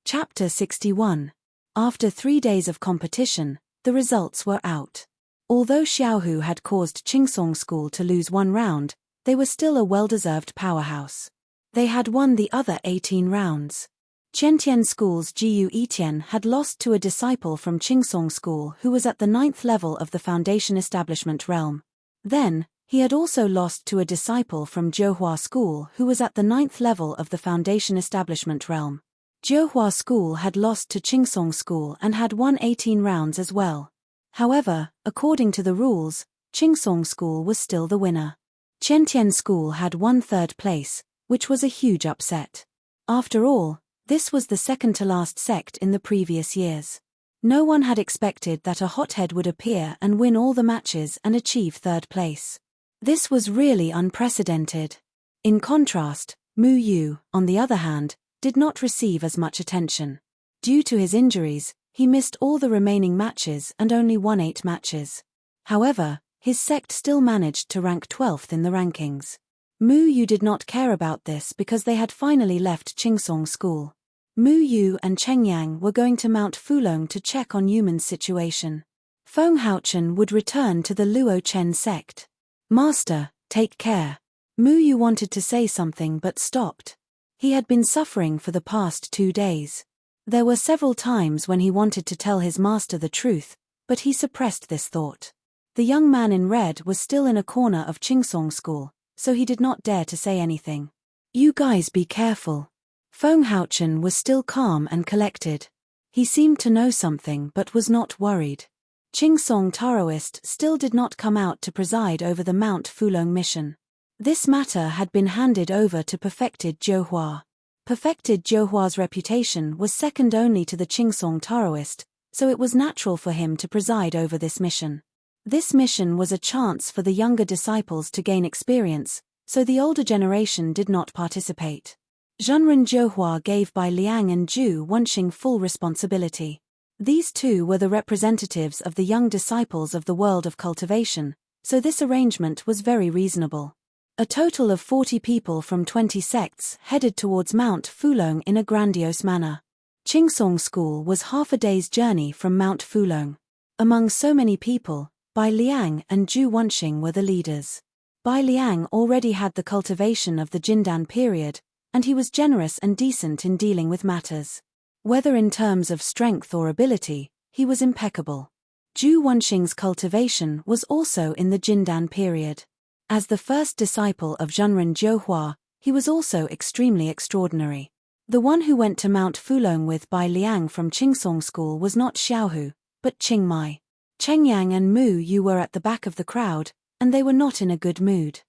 A: Chapter 61. After 3 days of competition, the results were out. Although Xiaohu had caused Qingsong School to lose 1 round, they were still a well-deserved powerhouse. They had won the other 18 rounds. Qiantian School's Jiu Yitian had lost to a disciple from Qingsong School who was at the 9th level of the Foundation Establishment realm. Then, he had also lost to a disciple from Jiuhua School who was at the 9th level of the Foundation Establishment realm. Jiuhua School had lost to Qingsong School and had won 18 rounds as well. However, according to the rules, Qingsong School was still the winner. Qiantian School had won 3rd place, which was a huge upset. After all, this was the second-to-last sect in the previous years. No one had expected that a hothead would appear and win all the matches and achieve 3rd place. This was really unprecedented. In contrast, Mu Yu, on the other hand, did not receive as much attention. Due to his injuries, he missed all the remaining matches and only won 8 matches. However, his sect still managed to rank 12th in the rankings. Mu Yu did not care about this because they had finally left Qingsong School. Mu Yu and Cheng Yang were going to Mount Fulong to check on Yuman's situation. Feng Haochen would return to the Luo Chen sect. Master, take care. Mu Yu wanted to say something but stopped. He had been suffering for the past 2 days. There were several times when he wanted to tell his master the truth, but he suppressed this thought. The young man in red was still in a corner of Qingsong School, so he did not dare to say anything. You guys be careful. Feng Haochen was still calm and collected. He seemed to know something but was not worried. Qingsong Taoist still did not come out to preside over the Mount Fulong mission. This matter had been handed over to Perfected Jiuhua. Perfected Jiuhua's reputation was second only to the Qingsong Taoist, so it was natural for him to preside over this mission. This mission was a chance for the younger disciples to gain experience, so the older generation did not participate. Zhenren Jiuhua gave Bai Liang and Zhu Wenxing full responsibility. These two were the representatives of the young disciples of the world of cultivation, so this arrangement was very reasonable. A total of 40 people from 20 sects headed towards Mount Fulong in a grandiose manner. Qingsong School was half a day's journey from Mount Fulong. Among so many people, Bai Liang and Zhu Wenxing were the leaders. Bai Liang already had the cultivation of the Jindan period, and he was generous and decent in dealing with matters. Whether in terms of strength or ability, he was impeccable. Zhu Wenxing's cultivation was also in the Jindan period. As the first disciple of Zhenren Jiuhua, he was also extremely extraordinary. The one who went to Mount Fulong with Bai Liang from Qingsong School was not Xiaohu, but Qing Mai. Cheng Yang and Mu Yu were at the back of the crowd, and they were not in a good mood.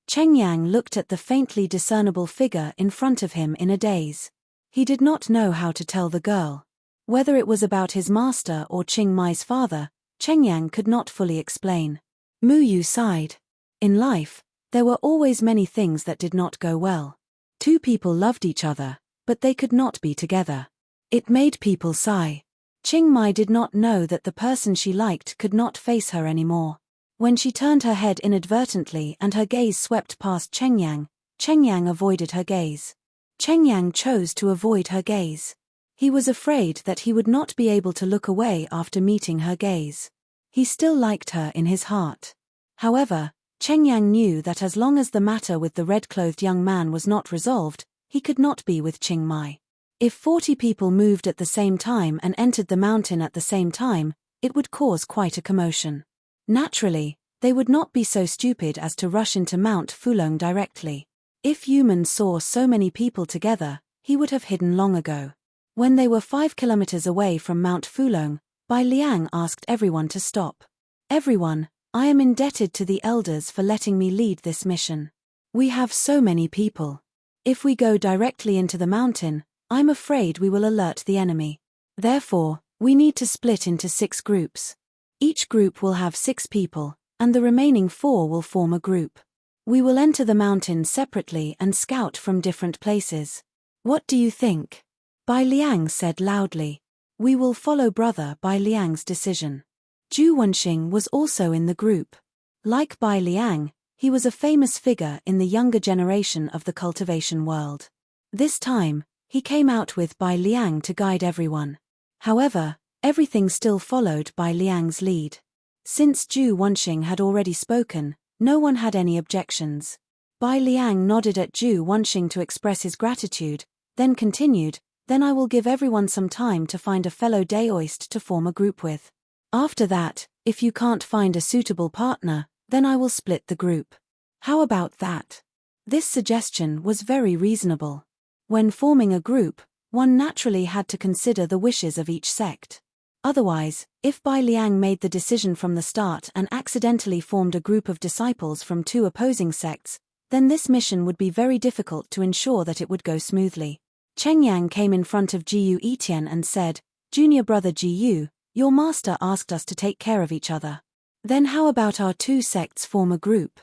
A: Cheng Yang looked at the faintly discernible figure in front of him in a daze. He did not know how to tell the girl. Whether it was about his master or Qing Mai's father, Cheng Yang could not fully explain. Mu Yu sighed. In life, there were always many things that did not go well. 2 people loved each other, but they could not be together. It made people sigh. Qing Mai did not know that the person she liked could not face her anymore. When she turned her head inadvertently and her gaze swept past Cheng Yang avoided her gaze. Cheng Yang chose to avoid her gaze. He was afraid that he would not be able to look away after meeting her gaze. He still liked her in his heart. However, Cheng Yang knew that as long as the matter with the red-clothed young man was not resolved, he could not be with Qing Mai. If 40 people moved at the same time and entered the mountain at the same time, it would cause quite a commotion. Naturally, they would not be so stupid as to rush into Mount Fulong directly. If Yuman saw so many people together, he would have hidden long ago. When they were 5 kilometers away from Mount Fulong, Bai Liang asked everyone to stop. Everyone, I am indebted to the elders for letting me lead this mission. We have so many people. If we go directly into the mountain, I'm afraid we will alert the enemy. Therefore, we need to split into 6 groups. Each group will have 6 people, and the remaining 4 will form a group. We will enter the mountain separately and scout from different places. What do you think? Bai Liang said loudly. We will follow Brother Bai Liang's decision. Zhu Wenxing was also in the group. Like Bai Liang, he was a famous figure in the younger generation of the cultivation world. This time, he came out with Bai Liang to guide everyone. However, everything still followed Bai Liang's lead. Since Zhu Wenxing had already spoken, no one had any objections. Bai Liang nodded at Zhu Wenxing to express his gratitude, then continued, then I will give everyone some time to find a fellow Daoist to form a group with. After that, if you can't find a suitable partner, then I will split the group. How about that? This suggestion was very reasonable. When forming a group, one naturally had to consider the wishes of each sect. Otherwise, if Bai Liang made the decision from the start and accidentally formed a group of disciples from 2 opposing sects, then this mission would be very difficult to ensure that it would go smoothly. Cheng Yang came in front of Jiyu Etian and said, Junior brother Jiyu, your master asked us to take care of each other. Then how about our 2 sects form a group?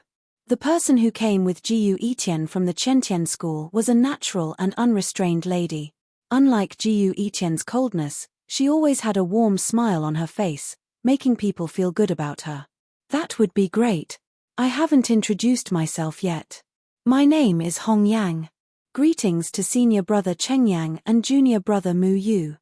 A: The person who came with Jiyu Etian from the Chentian school was a natural and unrestrained lady. Unlike Jiyu Etian's coldness, she always had a warm smile on her face, making people feel good about her. That would be great. I haven't introduced myself yet. My name is Hong Yang. Greetings to senior brother Cheng Yang and junior brother Mu Yu.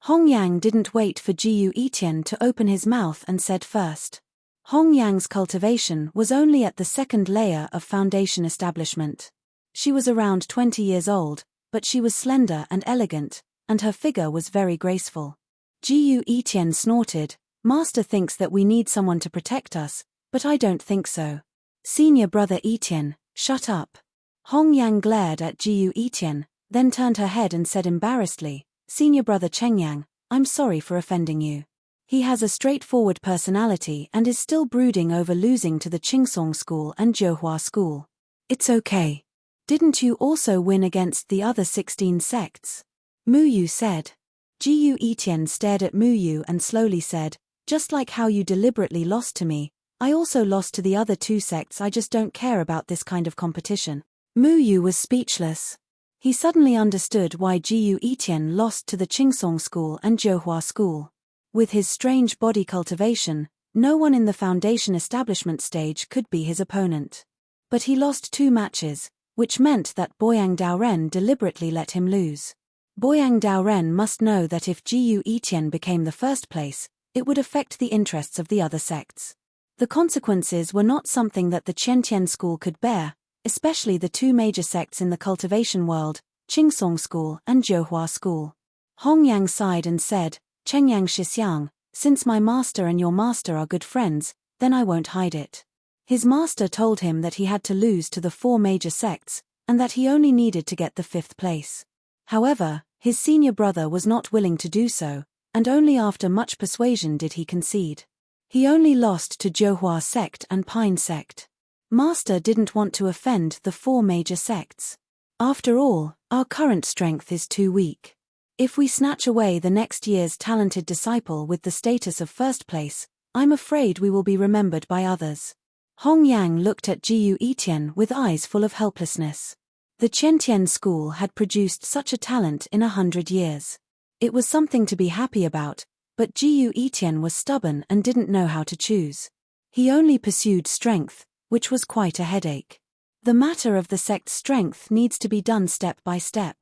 A: Hong Yang didn't wait for Jiyu Etian to open his mouth and said first. Hong Yang's cultivation was only at the 2nd layer of foundation establishment. She was around 20 years old, but she was slender and elegant, and her figure was very graceful. Jiyu Etian snorted, Master thinks that we need someone to protect us, but I don't think so. Senior brother Etian, shut up. Hong Yang glared at Jiyu Etian, then turned her head and said embarrassedly, Senior brother Cheng Yang, I'm sorry for offending you. He has a straightforward personality and is still brooding over losing to the Qingsong school and Jiuhua school. It's okay. Didn't you also win against the other 16 sects? Mu Yu said. Jiyu Etian stared at Mu Yu and slowly said, just like how you deliberately lost to me, I also lost to the other 2 sects. I just don't care about this kind of competition. Mu Yu was speechless. He suddenly understood why Jiyu Etian lost to the Qingsong school and Jiuhua school. With his strange body cultivation, no one in the foundation establishment stage could be his opponent. But he lost 2 matches, which meant that Boyang Daoren deliberately let him lose. Boyang Daoren must know that if Jiyu Etian became the first place, it would affect the interests of the other sects. The consequences were not something that the Qiantian school could bear, especially the 2 major sects in the cultivation world, Qingsong school and Jiuhua school. Hong Yang sighed and said, Cheng Yang Shixiang, since my master and your master are good friends, then I won't hide it. His master told him that he had to lose to the 4 major sects, and that he only needed to get the 5th place. However, his senior brother was not willing to do so, and only after much persuasion did he concede. He only lost to Jiuhua sect and Pine sect. Master didn't want to offend the 4 major sects. After all, our current strength is too weak. If we snatch away the next year's talented disciple with the status of first place, I'm afraid we will be remembered by others. Hong Yang looked at Jiyu Etian with eyes full of helplessness. The Qiantian school had produced such a talent in 100 years. It was something to be happy about, but Jiyu Etian was stubborn and didn't know how to choose. He only pursued strength, which was quite a headache. The matter of the sect's strength needs to be done step by step.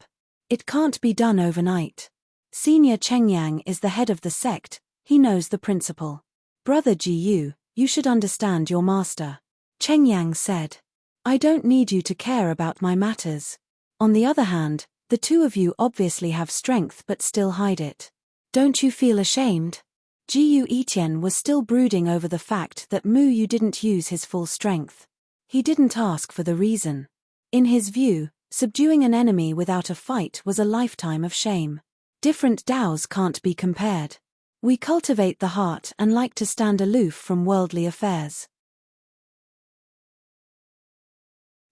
A: It can't be done overnight. Senior Cheng Yang is the head of the sect, he knows the principle. Brother Jiyu, you should understand your master. Cheng Yang said. I don't need you to care about my matters. On the other hand, the 2 of you obviously have strength but still hide it. Don't you feel ashamed? Jiu Etian was still brooding over the fact that Mu Yu didn't use his full strength. He didn't ask for the reason. In his view, subduing an enemy without a fight was a lifetime of shame. Different Daos can't be compared. We cultivate the heart and like to stand aloof from worldly affairs.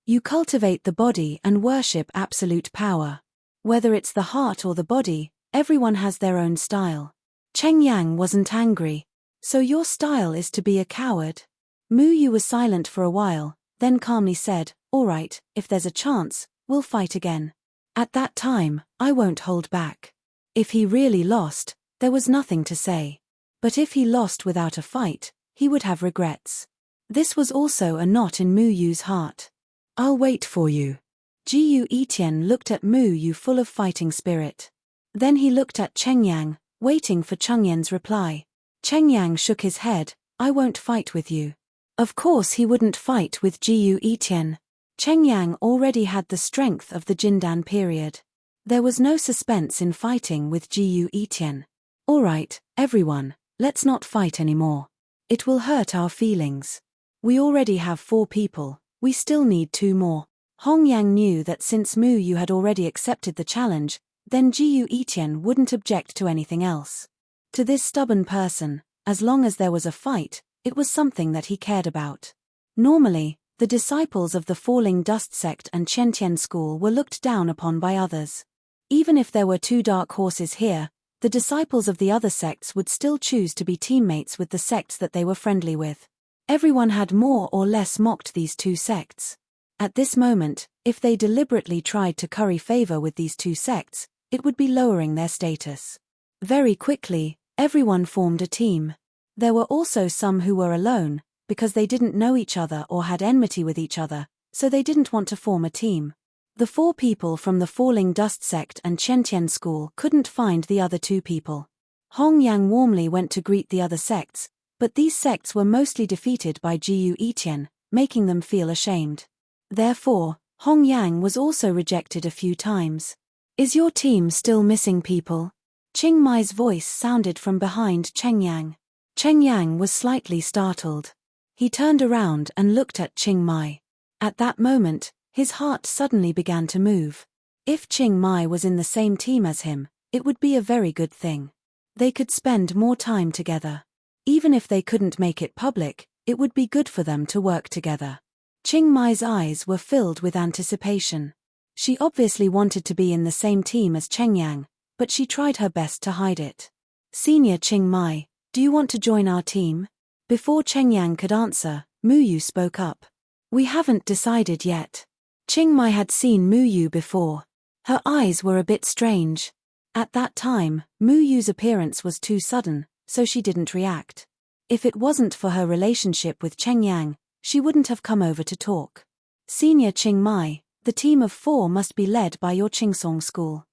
A: You cultivate the body and worship absolute power. Whether it's the heart or the body, everyone has their own style. Cheng Yang wasn't angry. So your style is to be a coward? Mu Yu was silent for a while, then calmly said, all right, if there's a chance, we'll fight again. At that time, I won't hold back. If he really lost, there was nothing to say. But if he lost without a fight, he would have regrets. This was also a knot in Mu Yu's heart. I'll wait for you. Jiu Etian looked at Mu Yu full of fighting spirit. Then he looked at Cheng Yang, waiting for Cheng Yan's reply. Cheng Yang shook his head, I won't fight with you. Of course he wouldn't fight with Jiu Etian. Cheng Yang already had the strength of the Jindan period. There was no suspense in fighting with Jiu Etian. All right, everyone, let's not fight anymore. It will hurt our feelings. We already have 4 people, we still need 2 more. Hong Yang knew that since Mu Yu had already accepted the challenge, then Jiu Etian wouldn't object to anything else. To this stubborn person, as long as there was a fight, it was something that he cared about. Normally, the disciples of the Falling Dust sect and Qiantian school were looked down upon by others. Even if there were 2 dark horses here, the disciples of the other sects would still choose to be teammates with the sects that they were friendly with. Everyone had more or less mocked these 2 sects. At this moment, if they deliberately tried to curry favor with these 2 sects, it would be lowering their status. Very quickly, everyone formed a team. There were also some who were alone, because they didn't know each other or had enmity with each other, so they didn't want to form a team. The 4 people from the Falling Dust sect and Qiantian school couldn't find the other 2 people. Hong Yang warmly went to greet the other sects, but these sects were mostly defeated by Jiu Etian, making them feel ashamed. Therefore, Hong Yang was also rejected a few times. Is your team still missing people? Qing Mai's voice sounded from behind Cheng Yang. Cheng Yang was slightly startled. He turned around and looked at Qing Mai. At that moment, his heart suddenly began to move. If Qing Mai was in the same team as him, it would be a very good thing. They could spend more time together. Even if they couldn't make it public, it would be good for them to work together. Qing Mai's eyes were filled with anticipation. She obviously wanted to be in the same team as Cheng Yang, but she tried her best to hide it. Senior Qing Mai, do you want to join our team? Before Cheng Yang could answer, Mu Yu spoke up. We haven't decided yet. Qing Mai had seen Mu Yu before. Her eyes were a bit strange. At that time, Mu Yu's appearance was too sudden, so she didn't react. If it wasn't for her relationship with Cheng Yang, she wouldn't have come over to talk. Senior Qing Mai, the team of 4 must be led by your Qingsong school.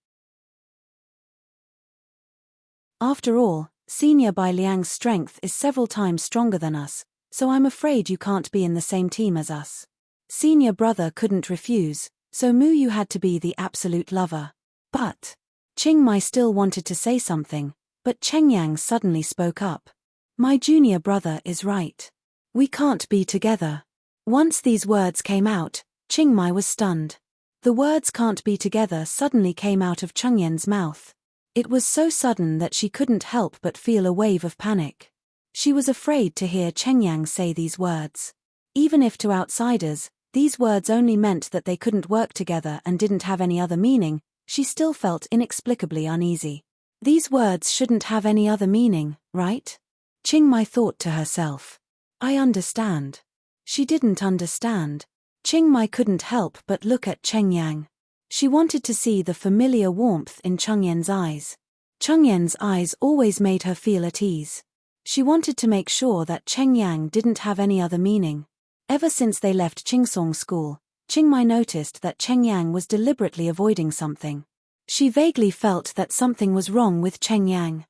A: After all, Senior Bai Liang's strength is several times stronger than us, so I'm afraid you can't be in the same team as us. Senior brother couldn't refuse, so Mu Yu had to be the absolute lover. But Qing Mai still wanted to say something, but Cheng Yang suddenly spoke up. My junior brother is right. We can't be together. Once these words came out, Qing Mai was stunned. The words can't be together suddenly came out of Cheng Yan's mouth. It was so sudden that she couldn't help but feel a wave of panic. She was afraid to hear Cheng Yang say these words. Even if to outsiders, these words only meant that they couldn't work together and didn't have any other meaning, she still felt inexplicably uneasy. These words shouldn't have any other meaning, right? Qing Mai thought to herself. I understand. She didn't understand. Qing Mai couldn't help but look at Cheng Yang. She wanted to see the familiar warmth in Cheng Yan's eyes. Cheng Yan's eyes always made her feel at ease. She wanted to make sure that Cheng Yang didn't have any other meaning. Ever since they left Qingsong school, Qing Mai noticed that Cheng Yang was deliberately avoiding something. She vaguely felt that something was wrong with Cheng Yang.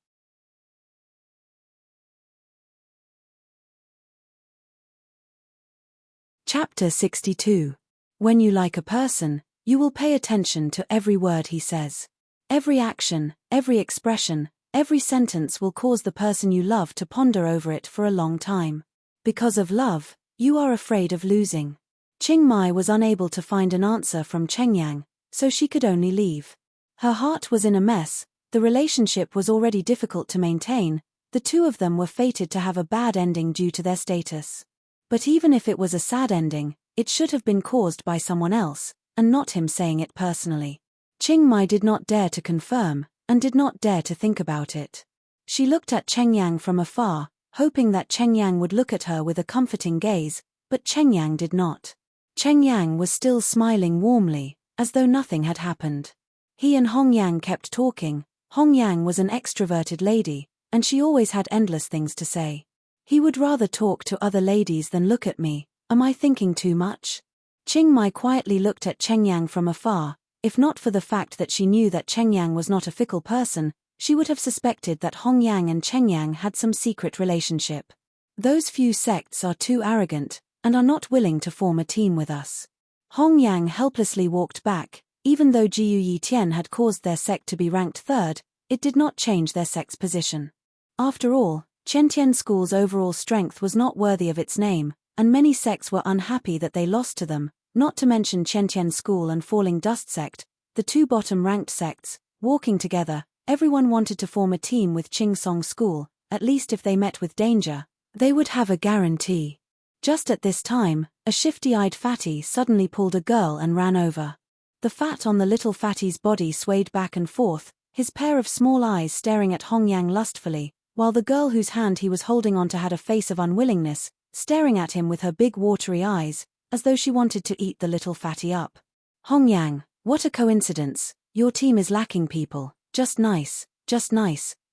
A: Chapter 62. When you like a person, you will pay attention to every word he says. Every action, every expression, Every sentence will cause the person you love to ponder over it for a long time. Because of love, you are afraid of losing. Qing Mai was unable to find an answer from Cheng Yang, so she could only leave. Her heart was in a mess, the relationship was already difficult to maintain, the two of them were fated to have a bad ending due to their status. But even if it was a sad ending, it should have been caused by someone else, and not him saying it personally. Qing Mai did not dare to confirm, and did not dare to think about it. She looked at Cheng Yang from afar, hoping that Cheng Yang would look at her with a comforting gaze, but Cheng Yang did not. Cheng Yang was still smiling warmly, as though nothing had happened. He and Hong Yang kept talking. Hong Yang was an extroverted lady, and she always had endless things to say. He would rather talk to other ladies than look at me. Am I thinking too much? Qing Mai quietly looked at Cheng Yang from afar. If not for the fact that she knew that Cheng Yang was not a fickle person, she would have suspected that Hong Yang and Cheng Yang had some secret relationship. Those few sects are too arrogant, and are not willing to form a team with us. Hong Yang helplessly walked back. Even though Jiu Yi Tian had caused their sect to be ranked third, it did not change their sect's position. After all, Qiantian School's overall strength was not worthy of its name, and many sects were unhappy that they lost to them, not to mention Qiantian School and Falling Dust Sect, the two bottom-ranked sects, walking together. Everyone wanted to form a team with Qing Song School, at least if they met with danger, they would have a guarantee. Just at this time, a shifty-eyed fatty suddenly pulled a girl and ran over. The fat on the little fatty's body swayed back and forth, his pair of small eyes staring at Hong Yang lustfully, while the girl whose hand he was holding onto had a face of unwillingness, staring at him with her big watery eyes, as though she wanted to eat the little fatty up. Hong Yang, what a coincidence, your team is lacking people, just nice,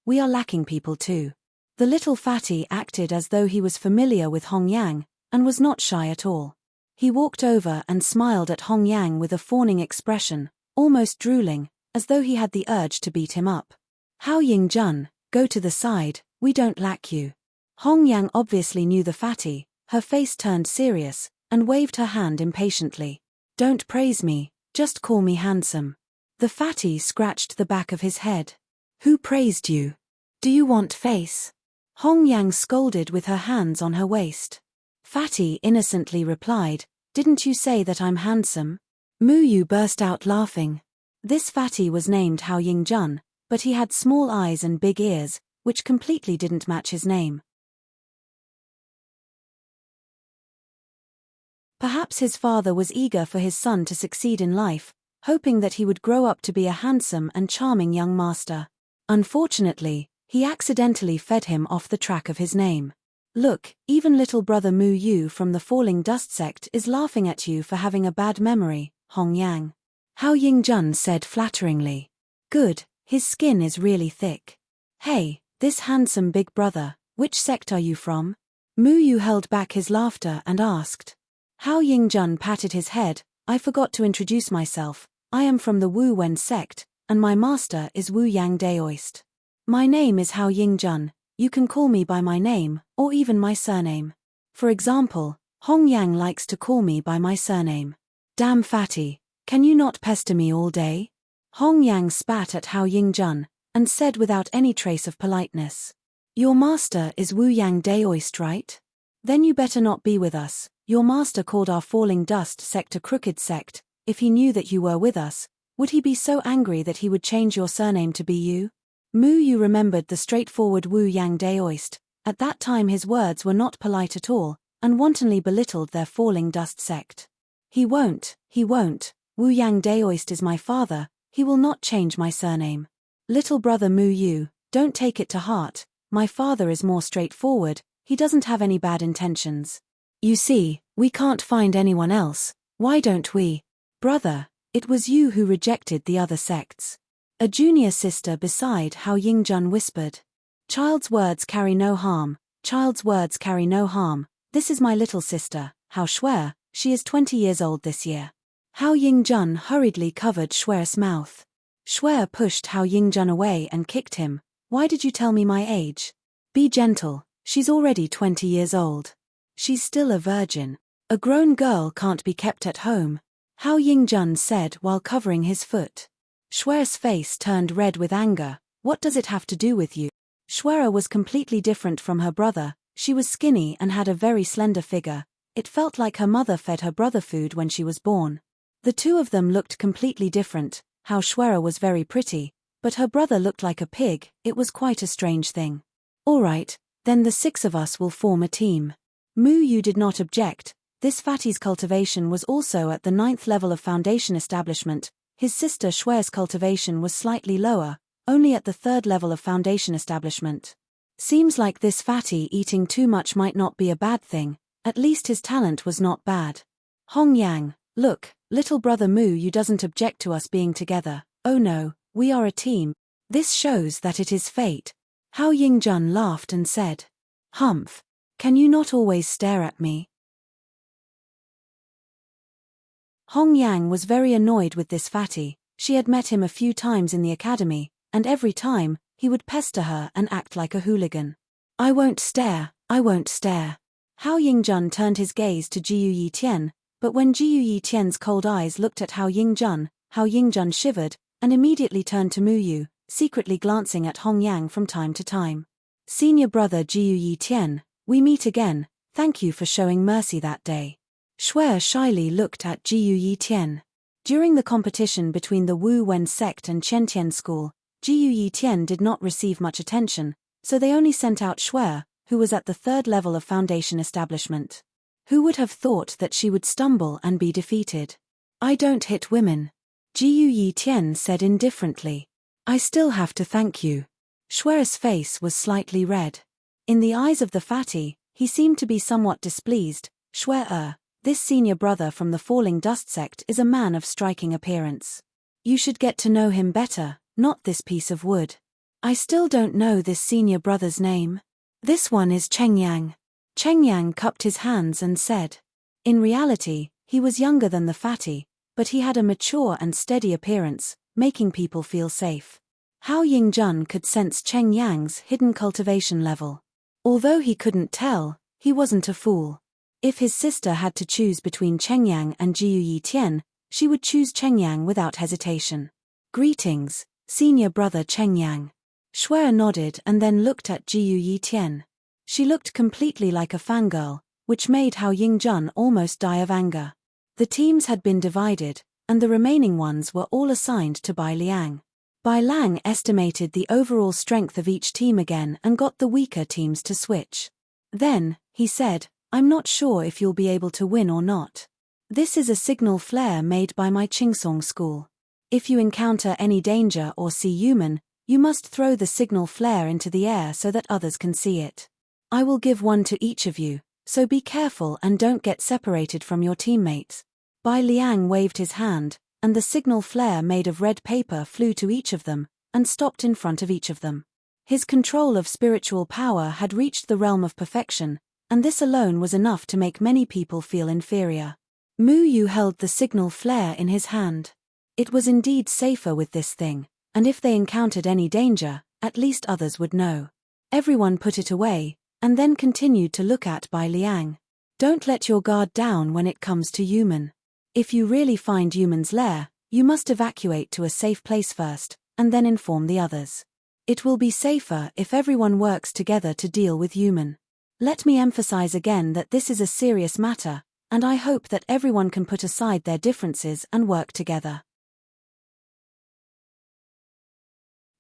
A: we are lacking people too. The little fatty acted as though he was familiar with Hong Yang, and was not shy at all. He walked over and smiled at Hong Yang with a fawning expression, almost drooling, as though he had the urge to beat him up. Hao Ying-jun, go to the side, we don't lack you. Hong Yang obviously knew the fatty, her face turned serious, and waved her hand impatiently. Don't praise me, just call me handsome. The fatty scratched the back of his head. Who praised you? Do you want face? Hong Yang scolded with her hands on her waist. Fatty innocently replied, didn't you say that I'm handsome? Mu Yu burst out laughing. This fatty was named Hao Ying-jun, but he had small eyes and big ears, which completely didn't match his name. Perhaps his father was eager for his son to succeed in life, hoping that he would grow up to be a handsome and charming young master. Unfortunately, he accidentally fed him off the track of his name. Look, even little brother Mu Yu from the Falling Dust Sect is laughing at you for having a bad memory, Hong Yang. Hao Ying-jun said flatteringly. Good, his skin is really thick. Hey, this handsome big brother, which sect are you from? Mu Yu held back his laughter and asked. Hao Ying-jun patted his head, I forgot to introduce myself, I am from the Wu Wen sect, and my master is Wu Yang Daoist. My name is Hao Ying-jun. You can call me by my name, or even my surname. For example, Hong Yang likes to call me by my surname. Damn fatty, can you not pester me all day? Hong Yang spat at Hao Ying-jun, and said without any trace of politeness. Your master is Wu Yang Daoist, right? Then you better not be with us. Your master called our Falling Dust sect a crooked sect. If he knew that you were with us, would he be so angry that he would change your surname to be you? Mu Yu remembered the straightforward Wu Yang Daoist. At that time his words were not polite at all, and wantonly belittled their Falling Dust sect. He won't. Wu Yang Daoist is my father, he will not change my surname. Little brother Mu Yu, don't take it to heart, my father is more straightforward, he doesn't have any bad intentions. You see, we can't find anyone else, why don't we? Brother, it was you who rejected the other sects. A junior sister beside Hao Ying-jun whispered. Child's words carry no harm, this is my little sister, Hao Shuer, she is 20 years old this year. Hao Ying-jun hurriedly covered Shuer's mouth. Shuer pushed Hao Ying-jun away and kicked him. Why did you tell me my age? Be gentle, she's already 20 years old. She's still a virgin. A grown girl can't be kept at home, Hao Ying-jun said while covering his foot. Shuer's face turned red with anger. What does it have to do with you? Shwera was completely different from her brother. She was skinny and had a very slender figure. It felt like her mother fed her brother food when she was born. The two of them looked completely different. How Shwera was very pretty, but her brother looked like a pig. It was quite a strange thing. All right, then the 6 of us will form a team. Mu Yu did not object. This fatty's cultivation was also at the 9th level of foundation establishment. His sister Shwera's cultivation was slightly lower, only at the 3rd level of foundation establishment. Seems like this fatty eating too much might not be a bad thing. At least his talent was not bad. Hong Yang, look, little brother Mu Yu doesn't object to us being together. Oh no, we are a team. This shows that it is fate. Hao Yingjun laughed and said, Humph, can you not always stare at me? Hong Yang was very annoyed with this fatty. She had met him a few times in the academy, and every time, he would pester her and act like a hooligan. I won't stare, I won't stare. Hao Yingjun turned his gaze to Jiu Yitian, but when Jiu Yitian's cold eyes looked at Hao Yingjun shivered, and immediately turned to Mu Yu, secretly glancing at Hong Yang from time to time. Senior brother Jiu Yitian, we meet again, thank you for showing mercy that day. Shwera shyly looked at Jiu Yitian. During the competition between the Wu Wen sect and Qiantian school, Jiu Yitian did not receive much attention, so they only sent out Shwera, who was at the 3rd level of foundation establishment. Who would have thought that she would stumble and be defeated? I don't hit women. Jiu Yitian said indifferently. I still have to thank you. Shwera's face was slightly red. In the eyes of the fatty, he seemed to be somewhat displeased. Shwera, this senior brother from the Falling Dust sect is a man of striking appearance. You should get to know him better, not this piece of wood. I still don't know this senior brother's name. This one is Cheng Yang. Cheng Yang cupped his hands and said. In reality, he was younger than the fatty, but he had a mature and steady appearance, making people feel safe. Hao Yingjun could sense Cheng Yang's hidden cultivation level. Although he couldn't tell, he wasn't a fool. If his sister had to choose between Cheng Yang and Jiu Yitian, she would choose Cheng Yang without hesitation. Greetings, senior brother Cheng Yang. Shwera nodded and then looked at Jiu Yitian. She looked completely like a fangirl, which made Hao Yingjun almost die of anger. The teams had been divided, and the remaining ones were all assigned to Bai Liang. Bai Liang estimated the overall strength of each team again and got the weaker teams to switch. Then, he said, I'm not sure if you'll be able to win or not. This is a signal flare made by my Qingsong school. If you encounter any danger or see human, you must throw the signal flare into the air so that others can see it. I will give one to each of you, so be careful and don't get separated from your teammates. Bai Liang waved his hand, and the signal flare made of red paper flew to each of them, and stopped in front of each of them. His control of spiritual power had reached the realm of perfection, and this alone was enough to make many people feel inferior. Mu Yu held the signal flare in his hand. It was indeed safer with this thing, and if they encountered any danger, at least others would know. Everyone put it away, and then continued to look at Bai Liang. Don't let your guard down when it comes to human. If you really find human's lair, you must evacuate to a safe place first, and then inform the others. It will be safer if everyone works together to deal with human. Let me emphasize again that this is a serious matter, and I hope that everyone can put aside their differences and work together.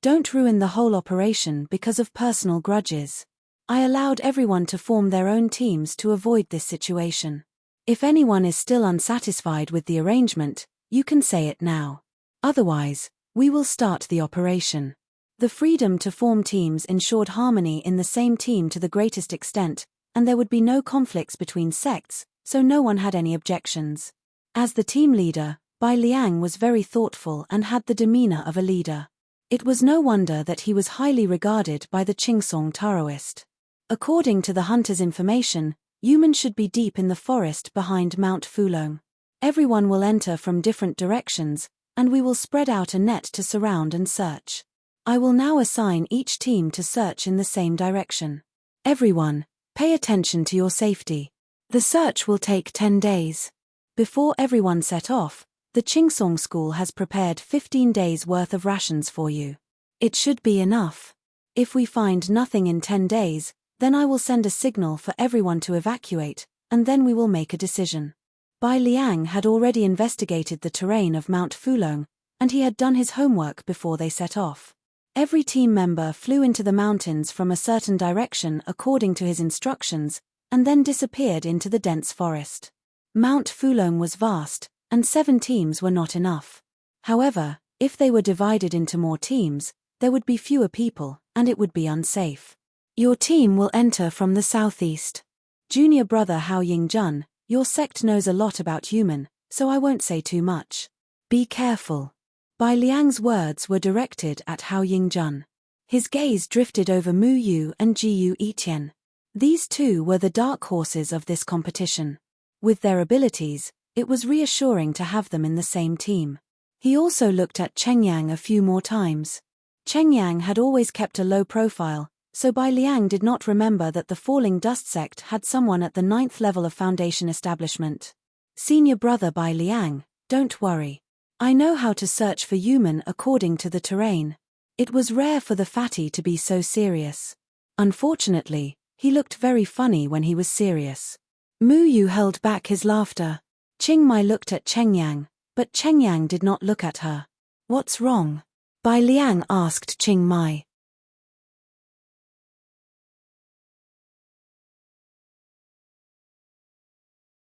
A: Don't ruin the whole operation because of personal grudges. I allowed everyone to form their own teams to avoid this situation. If anyone is still unsatisfied with the arrangement, you can say it now. Otherwise, we will start the operation. The freedom to form teams ensured harmony in the same team to the greatest extent, and there would be no conflicts between sects, so no one had any objections. As the team leader, Bai Liang was very thoughtful and had the demeanor of a leader. It was no wonder that he was highly regarded by the Qingsong Taoist. According to the hunter's information, human should be deep in the forest behind Mount Fulong. Everyone will enter from different directions, and we will spread out a net to surround and search. I will now assign each team to search in the same direction. Everyone, pay attention to your safety. The search will take 10 days. Before everyone set off, the Qingsong school has prepared 15 days' worth of rations for you. It should be enough. If we find nothing in 10 days, then I will send a signal for everyone to evacuate, and then we will make a decision. Bai Liang had already investigated the terrain of Mount Fulong, and he had done his homework before they set off. Every team member flew into the mountains from a certain direction according to his instructions, and then disappeared into the dense forest. Mount Fulong was vast, and 7 teams were not enough. However, if they were divided into more teams, there would be fewer people, and it would be unsafe. Your team will enter from the southeast. Junior brother Hao Yingjun, your sect knows a lot about human, so I won't say too much. Be careful. Bai Liang's words were directed at Hao Yingjun. His gaze drifted over Mu Yu and Jiyu Etian. These two were the dark horses of this competition. With their abilities, it was reassuring to have them in the same team. He also looked at Cheng Yang a few more times. Cheng Yang had always kept a low profile, so Bai Liang did not remember that the Falling Dust sect had someone at the 9th level of Foundation establishment. Senior brother Bai Liang, don't worry. I know how to search for human according to the terrain. It was rare for the fatty to be so serious. Unfortunately, he looked very funny when he was serious. Mu Yu held back his laughter. Qing Mai looked at Cheng Yang, but Cheng Yang did not look at her. What's wrong? Bai Liang asked Qing Mai.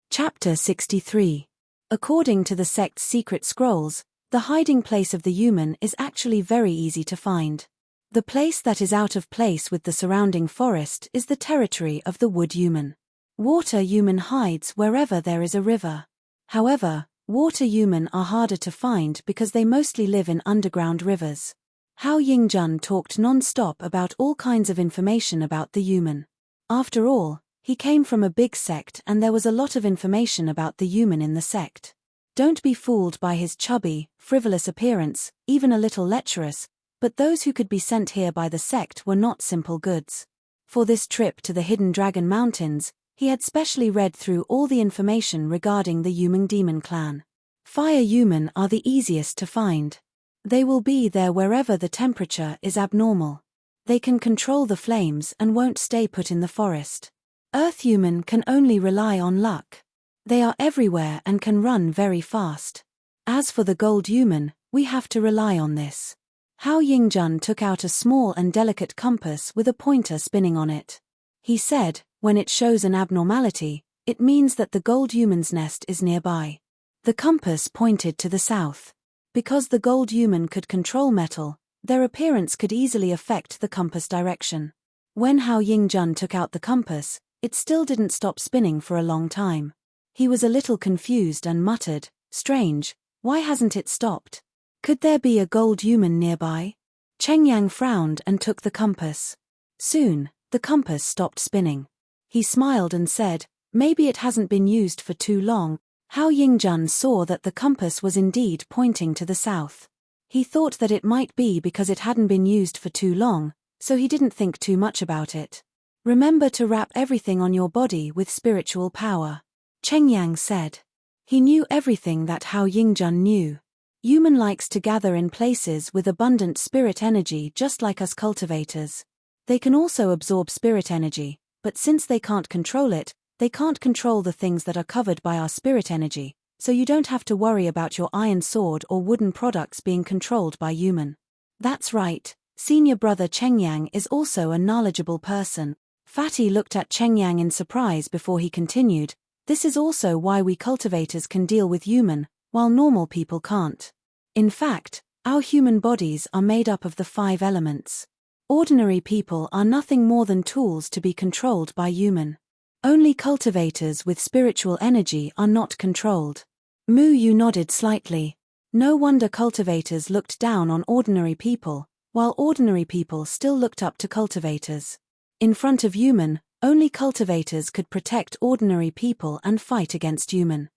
A: Chapter 63. According to the sect's secret scrolls, the hiding place of the human is actually very easy to find. The place that is out of place with the surrounding forest is the territory of the wood human. Water human hides wherever there is a river. However, water human are harder to find because they mostly live in underground rivers. Hao Yingjun talked non-stop about all kinds of information about the human. After all, he came from a big sect and there was a lot of information about the human in the sect. Don't be fooled by his chubby, frivolous appearance, even a little lecherous, but those who could be sent here by the sect were not simple goods. For this trip to the Hidden Dragon Mountains, he had specially read through all the information regarding the human demon clan. Fire human are the easiest to find. They will be there wherever the temperature is abnormal. They can control the flames and won't stay put in the forest. Earth human can only rely on luck. They are everywhere and can run very fast. As for the gold human, we have to rely on this. Hao Yingjun took out a small and delicate compass with a pointer spinning on it. He said, when it shows an abnormality, it means that the gold human's nest is nearby. The compass pointed to the south. Because the gold human could control metal, their appearance could easily affect the compass direction. When Hao Yingjun took out the compass, it still didn't stop spinning for a long time. He was a little confused and muttered, "Strange, why hasn't it stopped? Could there be a gold human nearby?" Cheng Yang frowned and took the compass. Soon, the compass stopped spinning. He smiled and said, "Maybe it hasn't been used for too long." Hao Yingjun saw that the compass was indeed pointing to the south. He thought that it might be because it hadn't been used for too long, so he didn't think too much about it. Remember to wrap everything on your body with spiritual power, Cheng Yang said. He knew everything that Hao Yingjun knew. Human likes to gather in places with abundant spirit energy just like us cultivators. They can also absorb spirit energy, but since they can't control it, they can't control the things that are covered by our spirit energy, so you don't have to worry about your iron sword or wooden products being controlled by human. That's right, senior brother Cheng Yang is also a knowledgeable person. Fatty looked at Cheng Yang in surprise before he continued, this is also why we cultivators can deal with human, while normal people can't. In fact, our human bodies are made up of the 5 elements. Ordinary people are nothing more than tools to be controlled by human. Only cultivators with spiritual energy are not controlled. Mu Yu nodded slightly. No wonder cultivators looked down on ordinary people, while ordinary people still looked up to cultivators. In front of human, only cultivators could protect ordinary people and fight against human.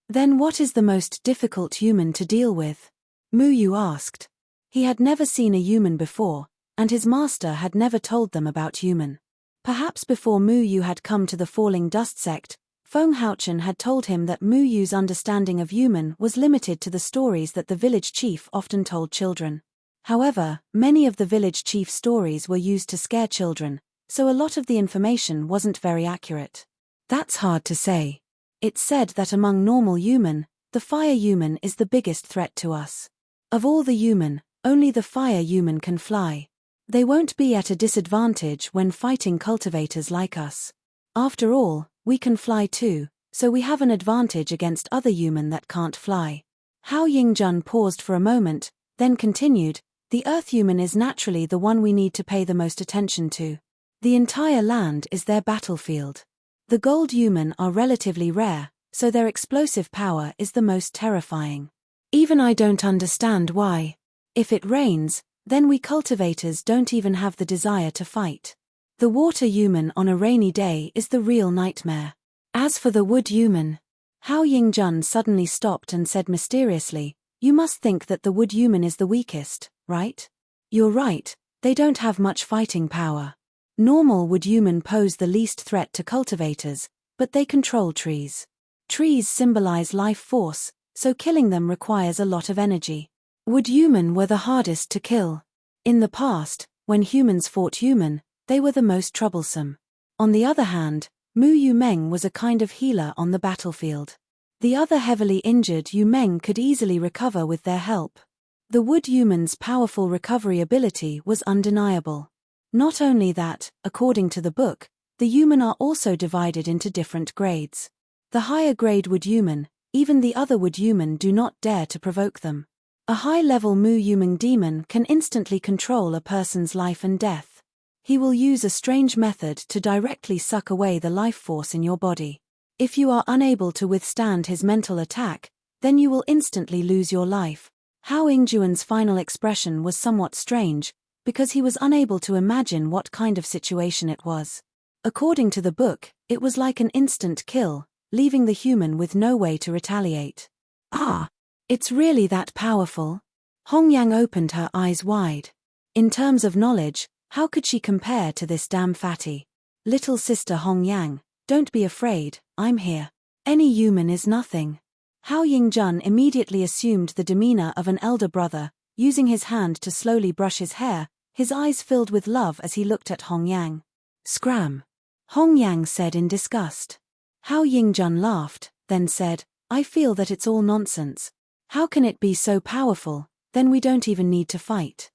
A: Then what is the most difficult human to deal with? Mu Yu asked. He had never seen a human before, and his master had never told them about human. Perhaps before Mu Yu had come to the Falling Dust sect, Feng Haochen had told him that Mu Yu's understanding of human was limited to the stories that the village chief often told children. However, many of the village chief's stories were used to scare children, so a lot of the information wasn't very accurate. That's hard to say. It's said that among normal human, the fire human is the biggest threat to us. Of all the human, only the fire human can fly. They won't be at a disadvantage when fighting cultivators like us. After all, we can fly too, so we have an advantage against other human that can't fly. Hao Yingjun paused for a moment, then continued, the earth human is naturally the one we need to pay the most attention to. The entire land is their battlefield. The gold human are relatively rare, so their explosive power is the most terrifying. Even I don't understand why. If it rains, then we cultivators don't even have the desire to fight. The water human on a rainy day is the real nightmare. As for the wood human, Hao Yingjun suddenly stopped and said mysteriously, you must think that the wood human is the weakest, right? You're right, they don't have much fighting power. Normal wood human pose the least threat to cultivators, but they control trees. Trees symbolize life force, so killing them requires a lot of energy. Wood human were the hardest to kill. In the past, when humans fought human, they were the most troublesome. On the other hand, Mu Yu Meng was a kind of healer on the battlefield. The other heavily injured Yu Meng could easily recover with their help. The wood human's powerful recovery ability was undeniable. Not only that, according to the book, the human are also divided into different grades. The higher grade wood human, even the other wood human do not dare to provoke them. A high-level Mu Human demon can instantly control a person's life and death. He will use a strange method to directly suck away the life force in your body. If you are unable to withstand his mental attack, then you will instantly lose your life. Hao Yingjuan's final expression was somewhat strange, because he was unable to imagine what kind of situation it was. According to the book, it was like an instant kill, leaving the human with no way to retaliate. Ah! It's really that powerful? Hongyang opened her eyes wide. In terms of knowledge, how could she compare to this damn fatty? Little sister Hongyang, don't be afraid, I'm here. Any human is nothing. Hao Yingjun immediately assumed the demeanor of an elder brother, using his hand to slowly brush his hair, his eyes filled with love as he looked at Hongyang. Scram! Hongyang said in disgust. Hao Yingjun laughed, then said, I feel that it's all nonsense. How can it be so powerful? Then we don't even need to fight.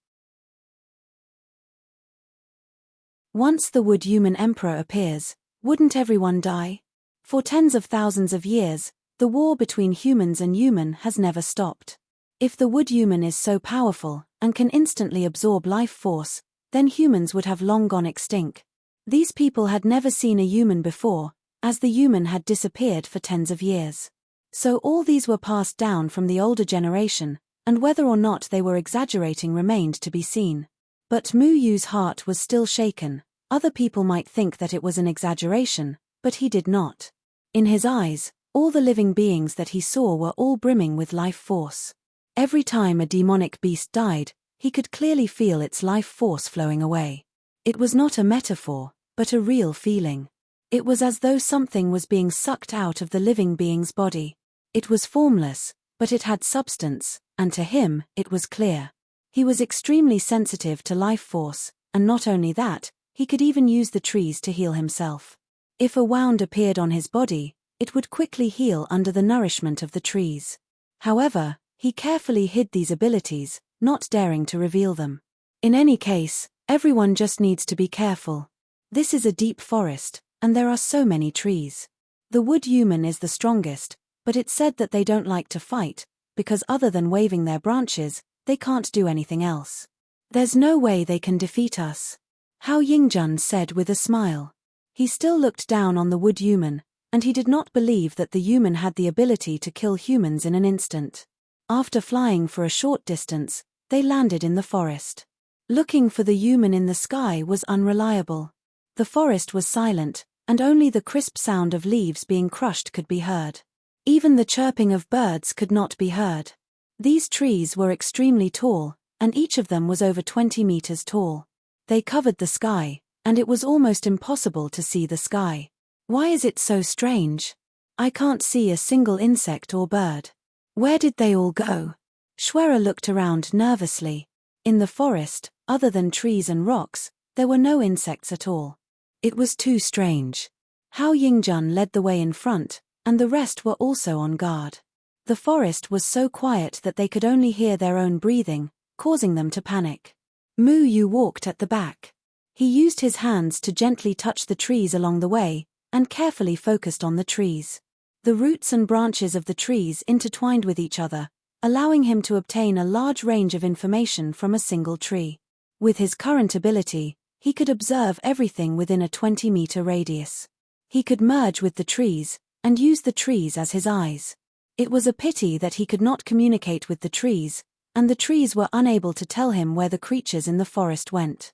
A: Once the wood human emperor appears, wouldn't everyone die? For tens of thousands of years, the war between humans and human has never stopped. If the wood human is so powerful, and can instantly absorb life force, then humans would have long gone extinct. These people had never seen a human before, as the human had disappeared for tens of years. So all these were passed down from the older generation, and whether or not they were exaggerating remained to be seen. But Mu Yu's heart was still shaken. Other people might think that it was an exaggeration, but he did not. In his eyes, all the living beings that he saw were all brimming with life force. Every time a demonic beast died, he could clearly feel its life force flowing away. It was not a metaphor, but a real feeling. It was as though something was being sucked out of the living being's body. It was formless, but it had substance, and to him, it was clear. He was extremely sensitive to life force, and not only that, he could even use the trees to heal himself. If a wound appeared on his body, it would quickly heal under the nourishment of the trees. However, he carefully hid these abilities, not daring to reveal them. In any case, everyone just needs to be careful. This is a deep forest, and there are so many trees. The wood human is the strongest, but it's said that they don't like to fight, because other than waving their branches, they can't do anything else. There's no way they can defeat us. Hao Yingjun said with a smile. He still looked down on the wood human, and he did not believe that the human had the ability to kill humans in an instant. After flying for a short distance, they landed in the forest. Looking for the human in the sky was unreliable. The forest was silent, and only the crisp sound of leaves being crushed could be heard. Even the chirping of birds could not be heard. These trees were extremely tall, and each of them was over 20 meters tall. They covered the sky, and it was almost impossible to see the sky. Why is it so strange? I can't see a single insect or bird. Where did they all go? Schwerer looked around nervously. In the forest, other than trees and rocks, there were no insects at all. It was too strange. Hao Yingjun led the way in front, and the rest were also on guard. The forest was so quiet that they could only hear their own breathing, causing them to panic. Mu Yu walked at the back. He used his hands to gently touch the trees along the way, and carefully focused on the trees. The roots and branches of the trees intertwined with each other, allowing him to obtain a large range of information from a single tree. With his current ability, he could observe everything within a 20-meter radius. He could merge with the trees, and use the trees as his eyes. It was a pity that he could not communicate with the trees, and the trees were unable to tell him where the creatures in the forest went.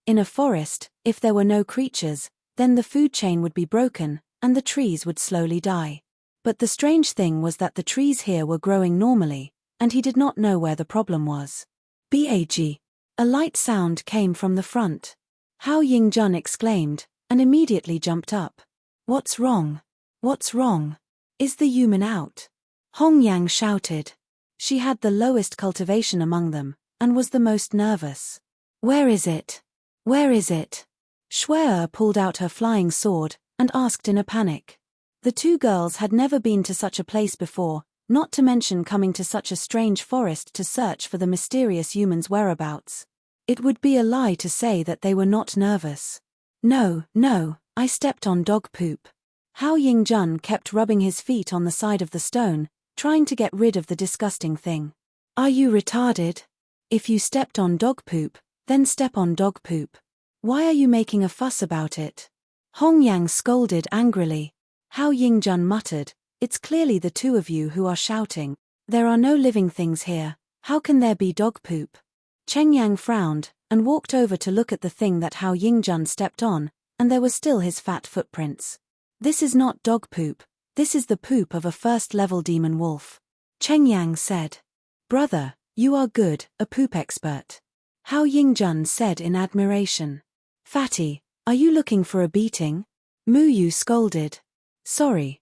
A: In a forest, if there were no creatures, then the food chain would be broken, and the trees would slowly die. But the strange thing was that the trees here were growing normally, and he did not know where the problem was. Bag. A light sound came from the front. Hao Yingjun exclaimed, and immediately jumped up. What's wrong? What's wrong? Is the human out? Hong Yang shouted. She had the lowest cultivation among them, and was the most nervous. Where is it? Where is it? Schwerer pulled out her flying sword, and asked in a panic. The two girls had never been to such a place before, not to mention coming to such a strange forest to search for the mysterious human's whereabouts. It would be a lie to say that they were not nervous. No, I stepped on dog poop. Hao Yingjun kept rubbing his feet on the side of the stone, trying to get rid of the disgusting thing. Are you retarded? If you stepped on dog poop, then step on dog poop. Why are you making a fuss about it? Hong Yang scolded angrily. Hao Yingjun muttered, it's clearly the two of you who are shouting. There are no living things here, how can there be dog poop? Cheng Yang frowned, and walked over to look at the thing that Hao Yingjun stepped on, and there were still his fat footprints. This is not dog poop, this is the poop of a first-level demon wolf. Cheng Yang said. Brother, you are good, a poop expert. Hao Yingjun said in admiration. Fatty, are you looking for a beating? Mu Yu scolded. Sorry,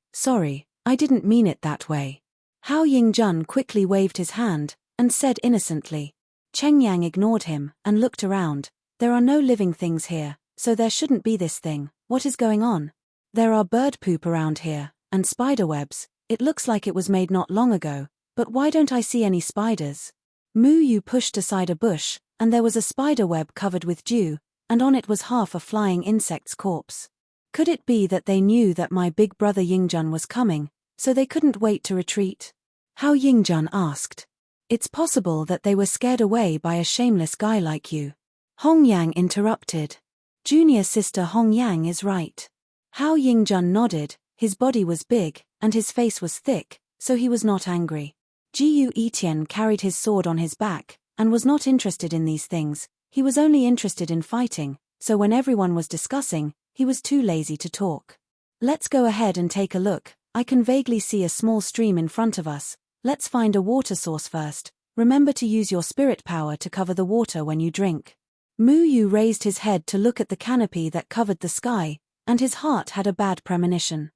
A: I didn't mean it that way. Hao Yingjun quickly waved his hand, and said innocently. Cheng Yang ignored him, and looked around. There are no living things here, so there shouldn't be this thing. What is going on? There are bird poop around here, and spider webs. It looks like it was made not long ago, but why don't I see any spiders? Mu Yu pushed aside a bush, and there was a spider web covered with dew, and on it was half a flying insect's corpse. Could it be that they knew that my big brother Yingjun was coming, so they couldn't wait to retreat? Hao Yingjun asked. It's possible that they were scared away by a shameless guy like you. Hong Yang interrupted. Junior sister Hong Yang is right. Hao Yingjun nodded, his body was big, and his face was thick, so he was not angry. Jiu Etian carried his sword on his back, and was not interested in these things, he was only interested in fighting, so when everyone was discussing, he was too lazy to talk. Let's go ahead and take a look, I can vaguely see a small stream in front of us, let's find a water source first, remember to use your spirit power to cover the water when you drink. Mu Yu raised his head to look at the canopy that covered the sky, and his heart had a bad premonition.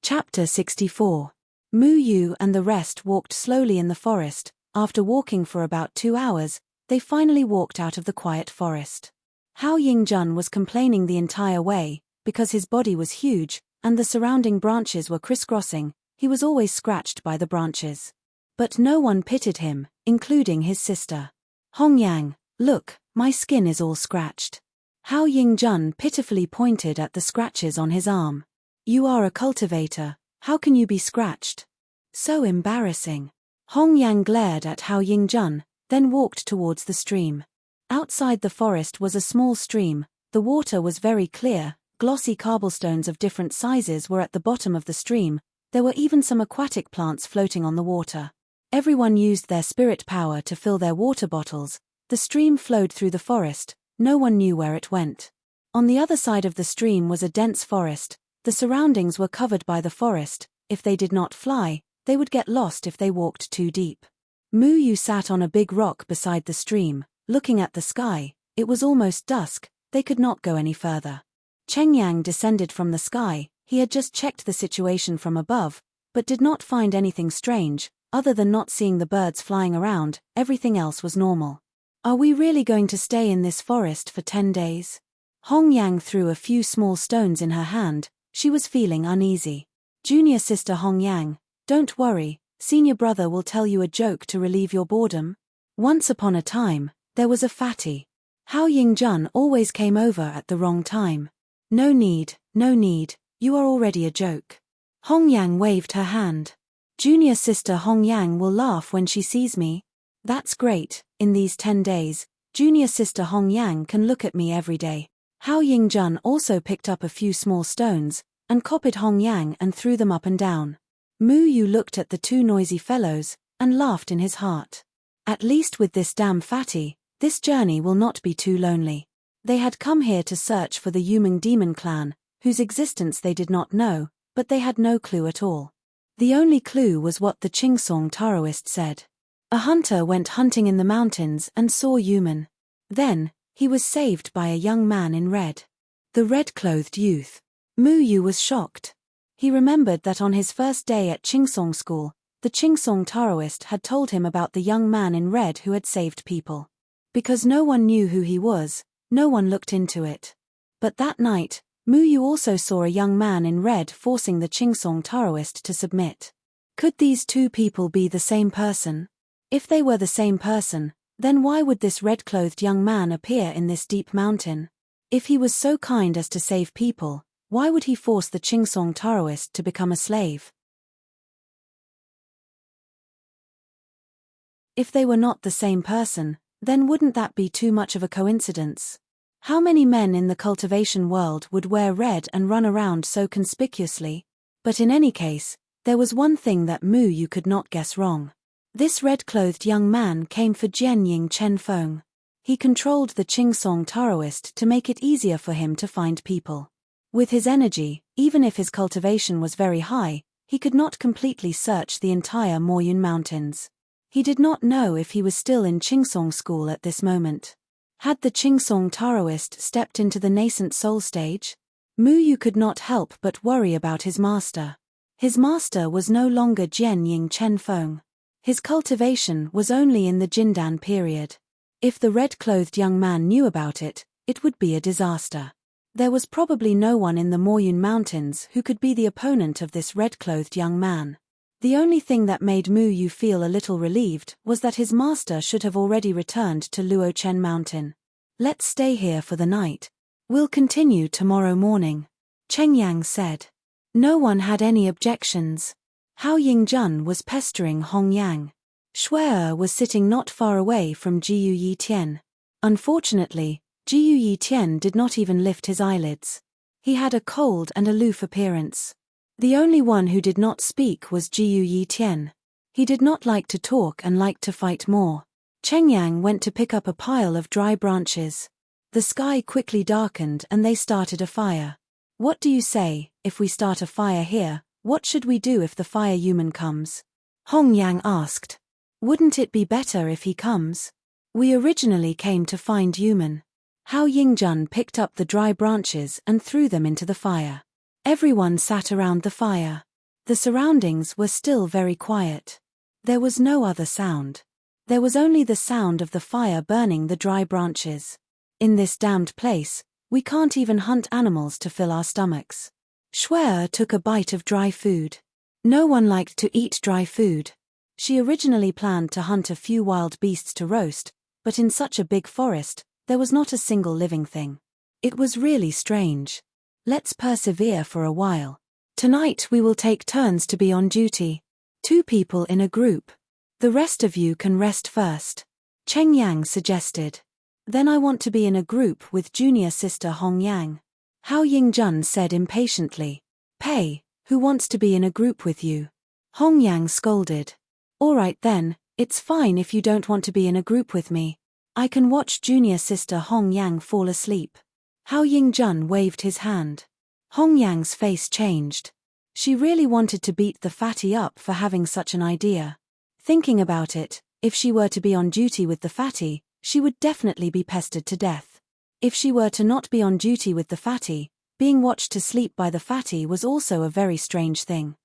A: Chapter 64. Mu Yu and the rest walked slowly in the forest. After walking for about 2 hours, they finally walked out of the quiet forest. Hao Yingjun was complaining the entire way, because his body was huge, and the surrounding branches were crisscrossing, he was always scratched by the branches. But no one pitied him, including his sister. Hong Yang, look, my skin is all scratched. Hao Yingjun pitifully pointed at the scratches on his arm. You are a cultivator, how can you be scratched? So embarrassing. Hong Yang glared at Hao Yingjun, then walked towards the stream. Outside the forest was a small stream, the water was very clear, glossy cobblestones of different sizes were at the bottom of the stream, there were even some aquatic plants floating on the water. Everyone used their spirit power to fill their water bottles, the stream flowed through the forest, no one knew where it went. On the other side of the stream was a dense forest, the surroundings were covered by the forest, if they did not fly, they would get lost if they walked too deep. Mu Yu sat on a big rock beside the stream, looking at the sky. It was almost dusk, they could not go any further. Cheng Yang descended from the sky. He had just checked the situation from above, but did not find anything strange. Other than not seeing the birds flying around, everything else was normal. Are we really going to stay in this forest for 10 days? Hong Yang threw a few small stones in her hand. She was feeling uneasy. Junior sister Hong Yang, don't worry, senior brother will tell you a joke to relieve your boredom. Once upon a time, there was a fatty. Hao Ying-jun always came over at the wrong time. No need, you are already a joke. Hong Yang waved her hand. Junior sister Hong Yang will laugh when she sees me. That's great, in these 10 days, junior sister Hong Yang can look at me every day. Hao Ying-jun also picked up a few small stones, and copied Hong Yang and threw them up and down. Mu Yu looked at the two noisy fellows, and laughed in his heart. At least with this damn fatty, this journey will not be too lonely. They had come here to search for the Yumeng demon clan, whose existence they did not know, but they had no clue at all. The only clue was what the Chingsong Taoist said. A hunter went hunting in the mountains and saw Yumen. Then, he was saved by a young man in red. The red-clothed youth. Mu Yu was shocked. He remembered that on his first day at Chingsong school, the Chingsong Taoist had told him about the young man in red who had saved people. Because no one knew who he was, no one looked into it. But that night, Mu Yu also saw a young man in red forcing the Chingsong Taoist to submit. Could these two people be the same person? If they were the same person, then why would this red-clothed young man appear in this deep mountain? If he was so kind as to save people, why would he force the Chingsong Taoist to become a slave? If they were not the same person, then wouldn't that be too much of a coincidence? How many men in the cultivation world would wear red and run around so conspicuously? But in any case, there was one thing that Mu Yu could not guess wrong. This red-clothed young man came for Jian Ying Chen Feng. He controlled the Chingsong Taoist to make it easier for him to find people. With his energy, even if his cultivation was very high, he could not completely search the entire Moyun Mountains. He did not know if he was still in Chingsong school at this moment. Had the Chingsong Taoist stepped into the nascent soul stage? Mu Yu could not help but worry about his master. His master was no longer Jian Ying Chen Feng. His cultivation was only in the Jindan period. If the red-clothed young man knew about it, it would be a disaster. There was probably no one in the Moyun Mountains who could be the opponent of this red-clothed young man. The only thing that made Mu Yu feel a little relieved was that his master should have already returned to Luochen Mountain. Let's stay here for the night. We'll continue tomorrow morning, Cheng Yang said. No one had any objections. Hao Ying-jun was pestering Hong Yang. Shuai was sitting not far away from Jiu Yi Tian. Unfortunately, Jiu Yi Tian did not even lift his eyelids. He had a cold and aloof appearance. The only one who did not speak was Jiu Yi Tian. He did not like to talk and liked to fight more. Cheng Yang went to pick up a pile of dry branches. The sky quickly darkened and they started a fire. What do you say, if we start a fire here, what should we do if the fire human comes? Hong Yang asked. Wouldn't it be better if he comes? We originally came to find human. Hao Ying-jun picked up the dry branches and threw them into the fire. Everyone sat around the fire. The surroundings were still very quiet. There was no other sound. There was only the sound of the fire burning the dry branches. In this damned place, we can't even hunt animals to fill our stomachs. Shuai took a bite of dry food. No one liked to eat dry food. She originally planned to hunt a few wild beasts to roast, but in such a big forest, there was not a single living thing. It was really strange. Let's persevere for a while. Tonight we will take turns to be on duty. 2 people in a group. The rest of you can rest first, Cheng Yang suggested. Then I want to be in a group with junior sister Hong Yang. Hao Ying-jun said impatiently. Pei, who wants to be in a group with you? Hong Yang scolded. All right then, it's fine if you don't want to be in a group with me. I can watch junior sister Hong Yang fall asleep. Hao Ying-jun waved his hand. Hong Yang's face changed. She really wanted to beat the fatty up for having such an idea. Thinking about it, If she were to be on duty with the fatty, she would definitely be pestered to death. If she were to not be on duty with the fatty, being watched to sleep by the fatty was also a very strange thing.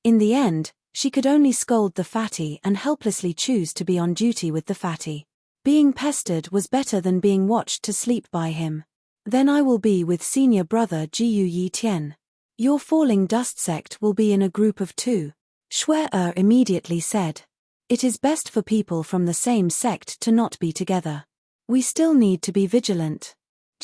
A: In the end, she could only scold the fatty and helplessly choose to be on duty with the fatty. Being pestered was better than being watched to sleep by him. Then I will be with senior brother Gu Yi Tian. Your falling dust sect will be in a group of 2. Shui immediately said. It is best for people from the same sect to not be together. We still need to be vigilant.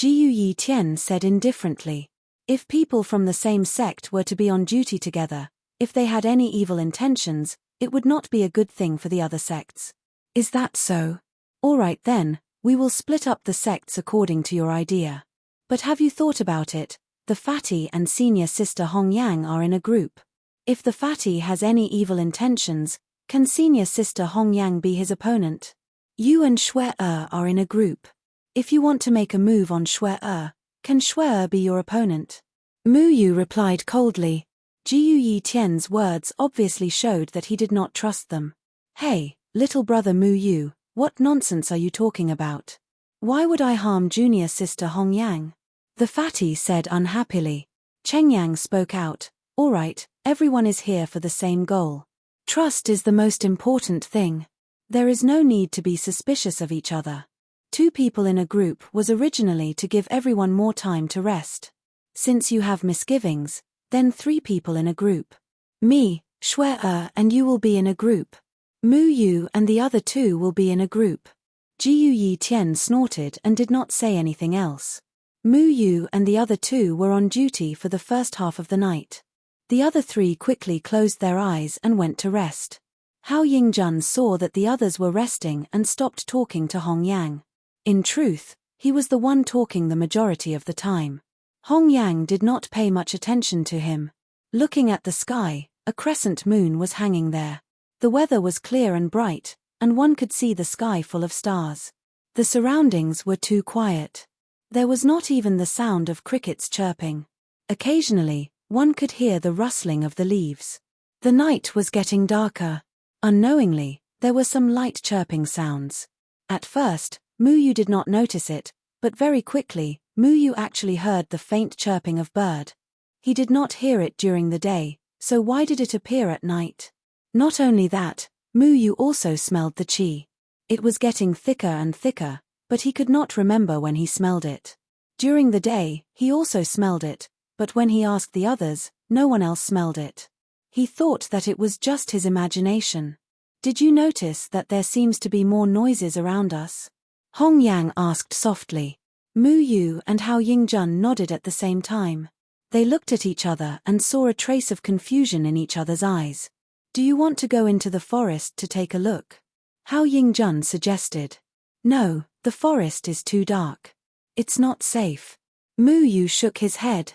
A: Gu Yi Tian said indifferently. If people from the same sect were to be on duty together, if they had any evil intentions, it would not be a good thing for the other sects. Is that so? All right then, we will split up the sects according to your idea. But have you thought about it? The fatty and senior sister Hong Yang are in a group. If the fatty has any evil intentions, can senior sister Hong Yang be his opponent? You and Shui are in a group. If you want to make a move on Shui, can Shui be your opponent? Mu Yu replied coldly. Gu Yi Tian's words obviously showed that he did not trust them. Hey, little brother Mu Yu, what nonsense are you talking about? Why would I harm junior sister Hong Yang? The fatty said unhappily. Cheng Yang spoke out. All right, everyone is here for the same goal. Trust is the most important thing. There is no need to be suspicious of each other. 2 people in a group was originally to give everyone more time to rest. Since you have misgivings, then 3 people in a group. Me, Shui and you will be in a group. Mu Yu and the other 2 will be in a group. Gu Yi Tian snorted and did not say anything else. Mu Yu and the other 2 were on duty for the first half of the night. The other 3 quickly closed their eyes and went to rest. Hao Yingjun saw that the others were resting and stopped talking to Hong Yang. In truth, he was the one talking the majority of the time. Hong Yang did not pay much attention to him. Looking at the sky, a crescent moon was hanging there. The weather was clear and bright, and one could see the sky full of stars. The surroundings were too quiet. There was not even the sound of crickets chirping. Occasionally, one could hear the rustling of the leaves. The night was getting darker. Unknowingly, there were some light chirping sounds. At first, Mu Yu did not notice it, but very quickly, Mu Yu actually heard the faint chirping of bird. He did not hear it during the day, so why did it appear at night? Not only that, Mu Yu also smelled the qi. It was getting thicker and thicker, but he could not remember when he smelled it. During the day, he also smelled it, but when he asked the others, no one else smelled it. He thought that it was just his imagination. Did you notice that there seems to be more noises around us? Hong Yang asked softly. Mu Yu and Hao Yingjun nodded at the same time. They looked at each other and saw a trace of confusion in each other's eyes. Do you want to go into the forest to take a look? Hao Yingjun suggested. No, the forest is too dark. It's not safe. Mu Yu shook his head.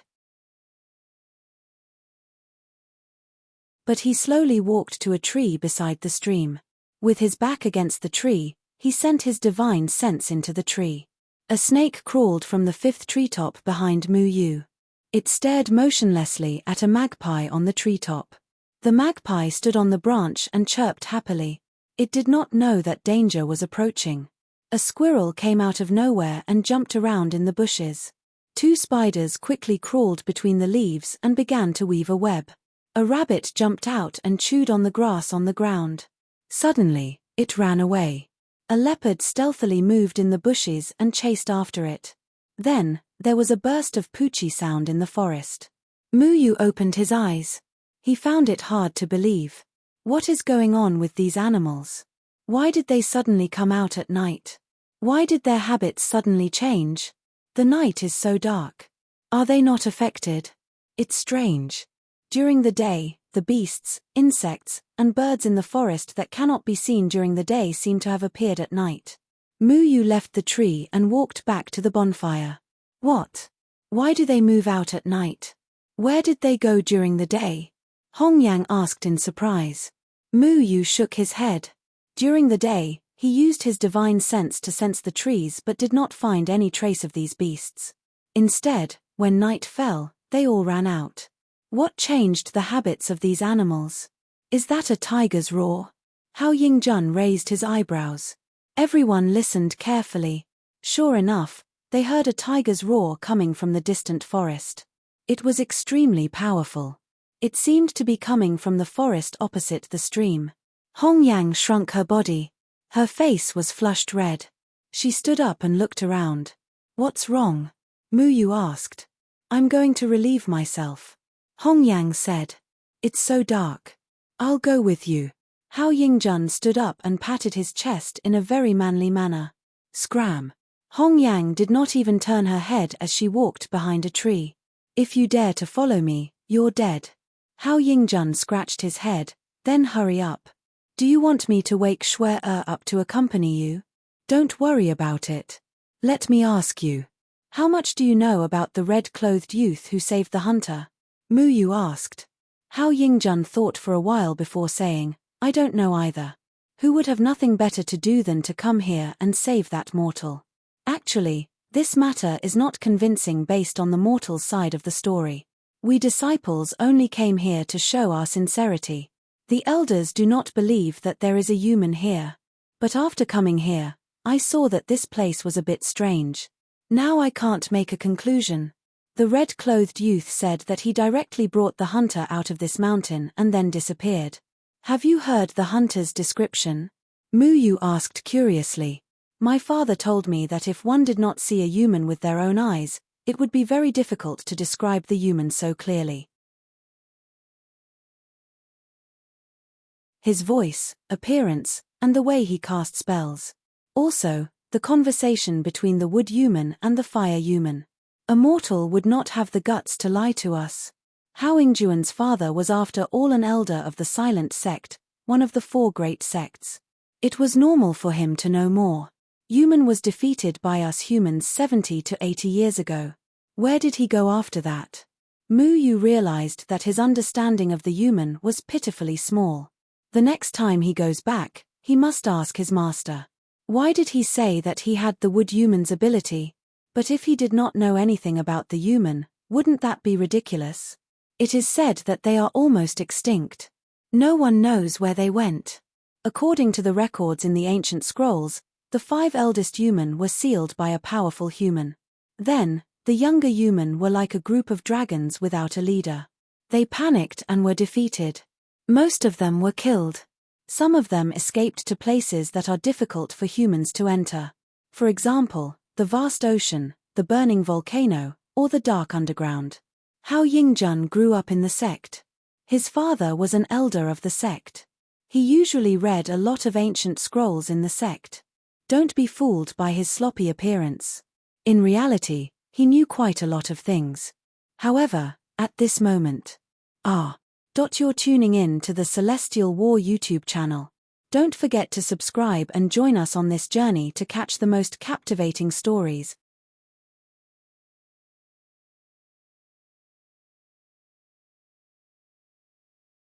A: But he slowly walked to a tree beside the stream. With his back against the tree, he sent his divine sense into the tree. A snake crawled from the 5th treetop behind Mu Yu. It stared motionlessly at a magpie on the treetop. The magpie stood on the branch and chirped happily. It did not know that danger was approaching. A squirrel came out of nowhere and jumped around in the bushes. 2 spiders quickly crawled between the leaves and began to weave a web. A rabbit jumped out and chewed on the grass on the ground. Suddenly, it ran away. A leopard stealthily moved in the bushes and chased after it. Then, there was a burst of poochie sound in the forest. Mu Yu opened his eyes. He found it hard to believe. What is going on with these animals? Why did they suddenly come out at night? Why did their habits suddenly change? The night is so dark. Are they not affected? It's strange. During the day, the beasts, insects, and birds in the forest that cannot be seen during the day seem to have appeared at night. Mu Yu left the tree and walked back to the bonfire. What? Why do they move out at night? Where did they go during the day? Hong Yang asked in surprise. Mu Yu shook his head. During the day, he used his divine sense to sense the trees but did not find any trace of these beasts. Instead, when night fell, they all ran out. What changed the habits of these animals? Is that a tiger's roar? Hao Yingjun raised his eyebrows. Everyone listened carefully. Sure enough, they heard a tiger's roar coming from the distant forest. It was extremely powerful. It seemed to be coming from the forest opposite the stream. Hong Yang shrunk her body. Her face was flushed red. She stood up and looked around. What's wrong? Mu Yu asked. I'm going to relieve myself. Hong Yang said. It's so dark. I'll go with you. Hao Yingjun stood up and patted his chest in a very manly manner. Scram. Hong Yang did not even turn her head as she walked behind a tree. If you dare to follow me, you're dead. Hao Yingjun scratched his head, then hurry up. Do you want me to wake Shui up to accompany you? Don't worry about it. Let me ask you. How much do you know about the red-clothed youth who saved the hunter? Mu Yu asked. Hao Yingjun thought for a while before saying, I don't know either. Who would have nothing better to do than to come here and save that mortal? Actually, this matter is not convincing based on the mortal's side of the story. We disciples only came here to show our sincerity. The elders do not believe that there is a human here. But after coming here, I saw that this place was a bit strange. Now I can't make a conclusion. The red-clothed youth said that he directly brought the hunter out of this mountain and then disappeared. Have you heard the hunter's description? Mu Yu asked curiously. My father told me that if one did not see a human with their own eyes, it would be very difficult to describe the human so clearly. His voice, appearance, and the way he cast spells. Also, the conversation between the wood human and the fire human. A mortal would not have the guts to lie to us. Hao Yingjuan's father was after all an elder of the Silent Sect, one of the 4 great sects. It was normal for him to know more. Human was defeated by us humans 70 to 80 years ago. Where did he go after that? Mu Yu realized that his understanding of the human was pitifully small. The next time he goes back, he must ask his master. Why did he say that he had the wood human's ability? But if he did not know anything about the human, wouldn't that be ridiculous? It is said that they are almost extinct. No one knows where they went. According to the records in the ancient scrolls, the 5 eldest human were sealed by a powerful human. Then, the younger human were like a group of dragons without a leader. They panicked and were defeated. Most of them were killed. Some of them escaped to places that are difficult for humans to enter. For example, the vast ocean, the burning volcano, or the dark underground. Hao Yingjun grew up in the sect. His father was an elder of the sect. He usually read a lot of ancient scrolls in the sect. Don't be fooled by his sloppy appearance. In reality, he knew quite a lot of things. However, at this moment. You're tuning in to the Celestial War YouTube channel. Don't forget to subscribe and join us on this journey to catch the most captivating stories.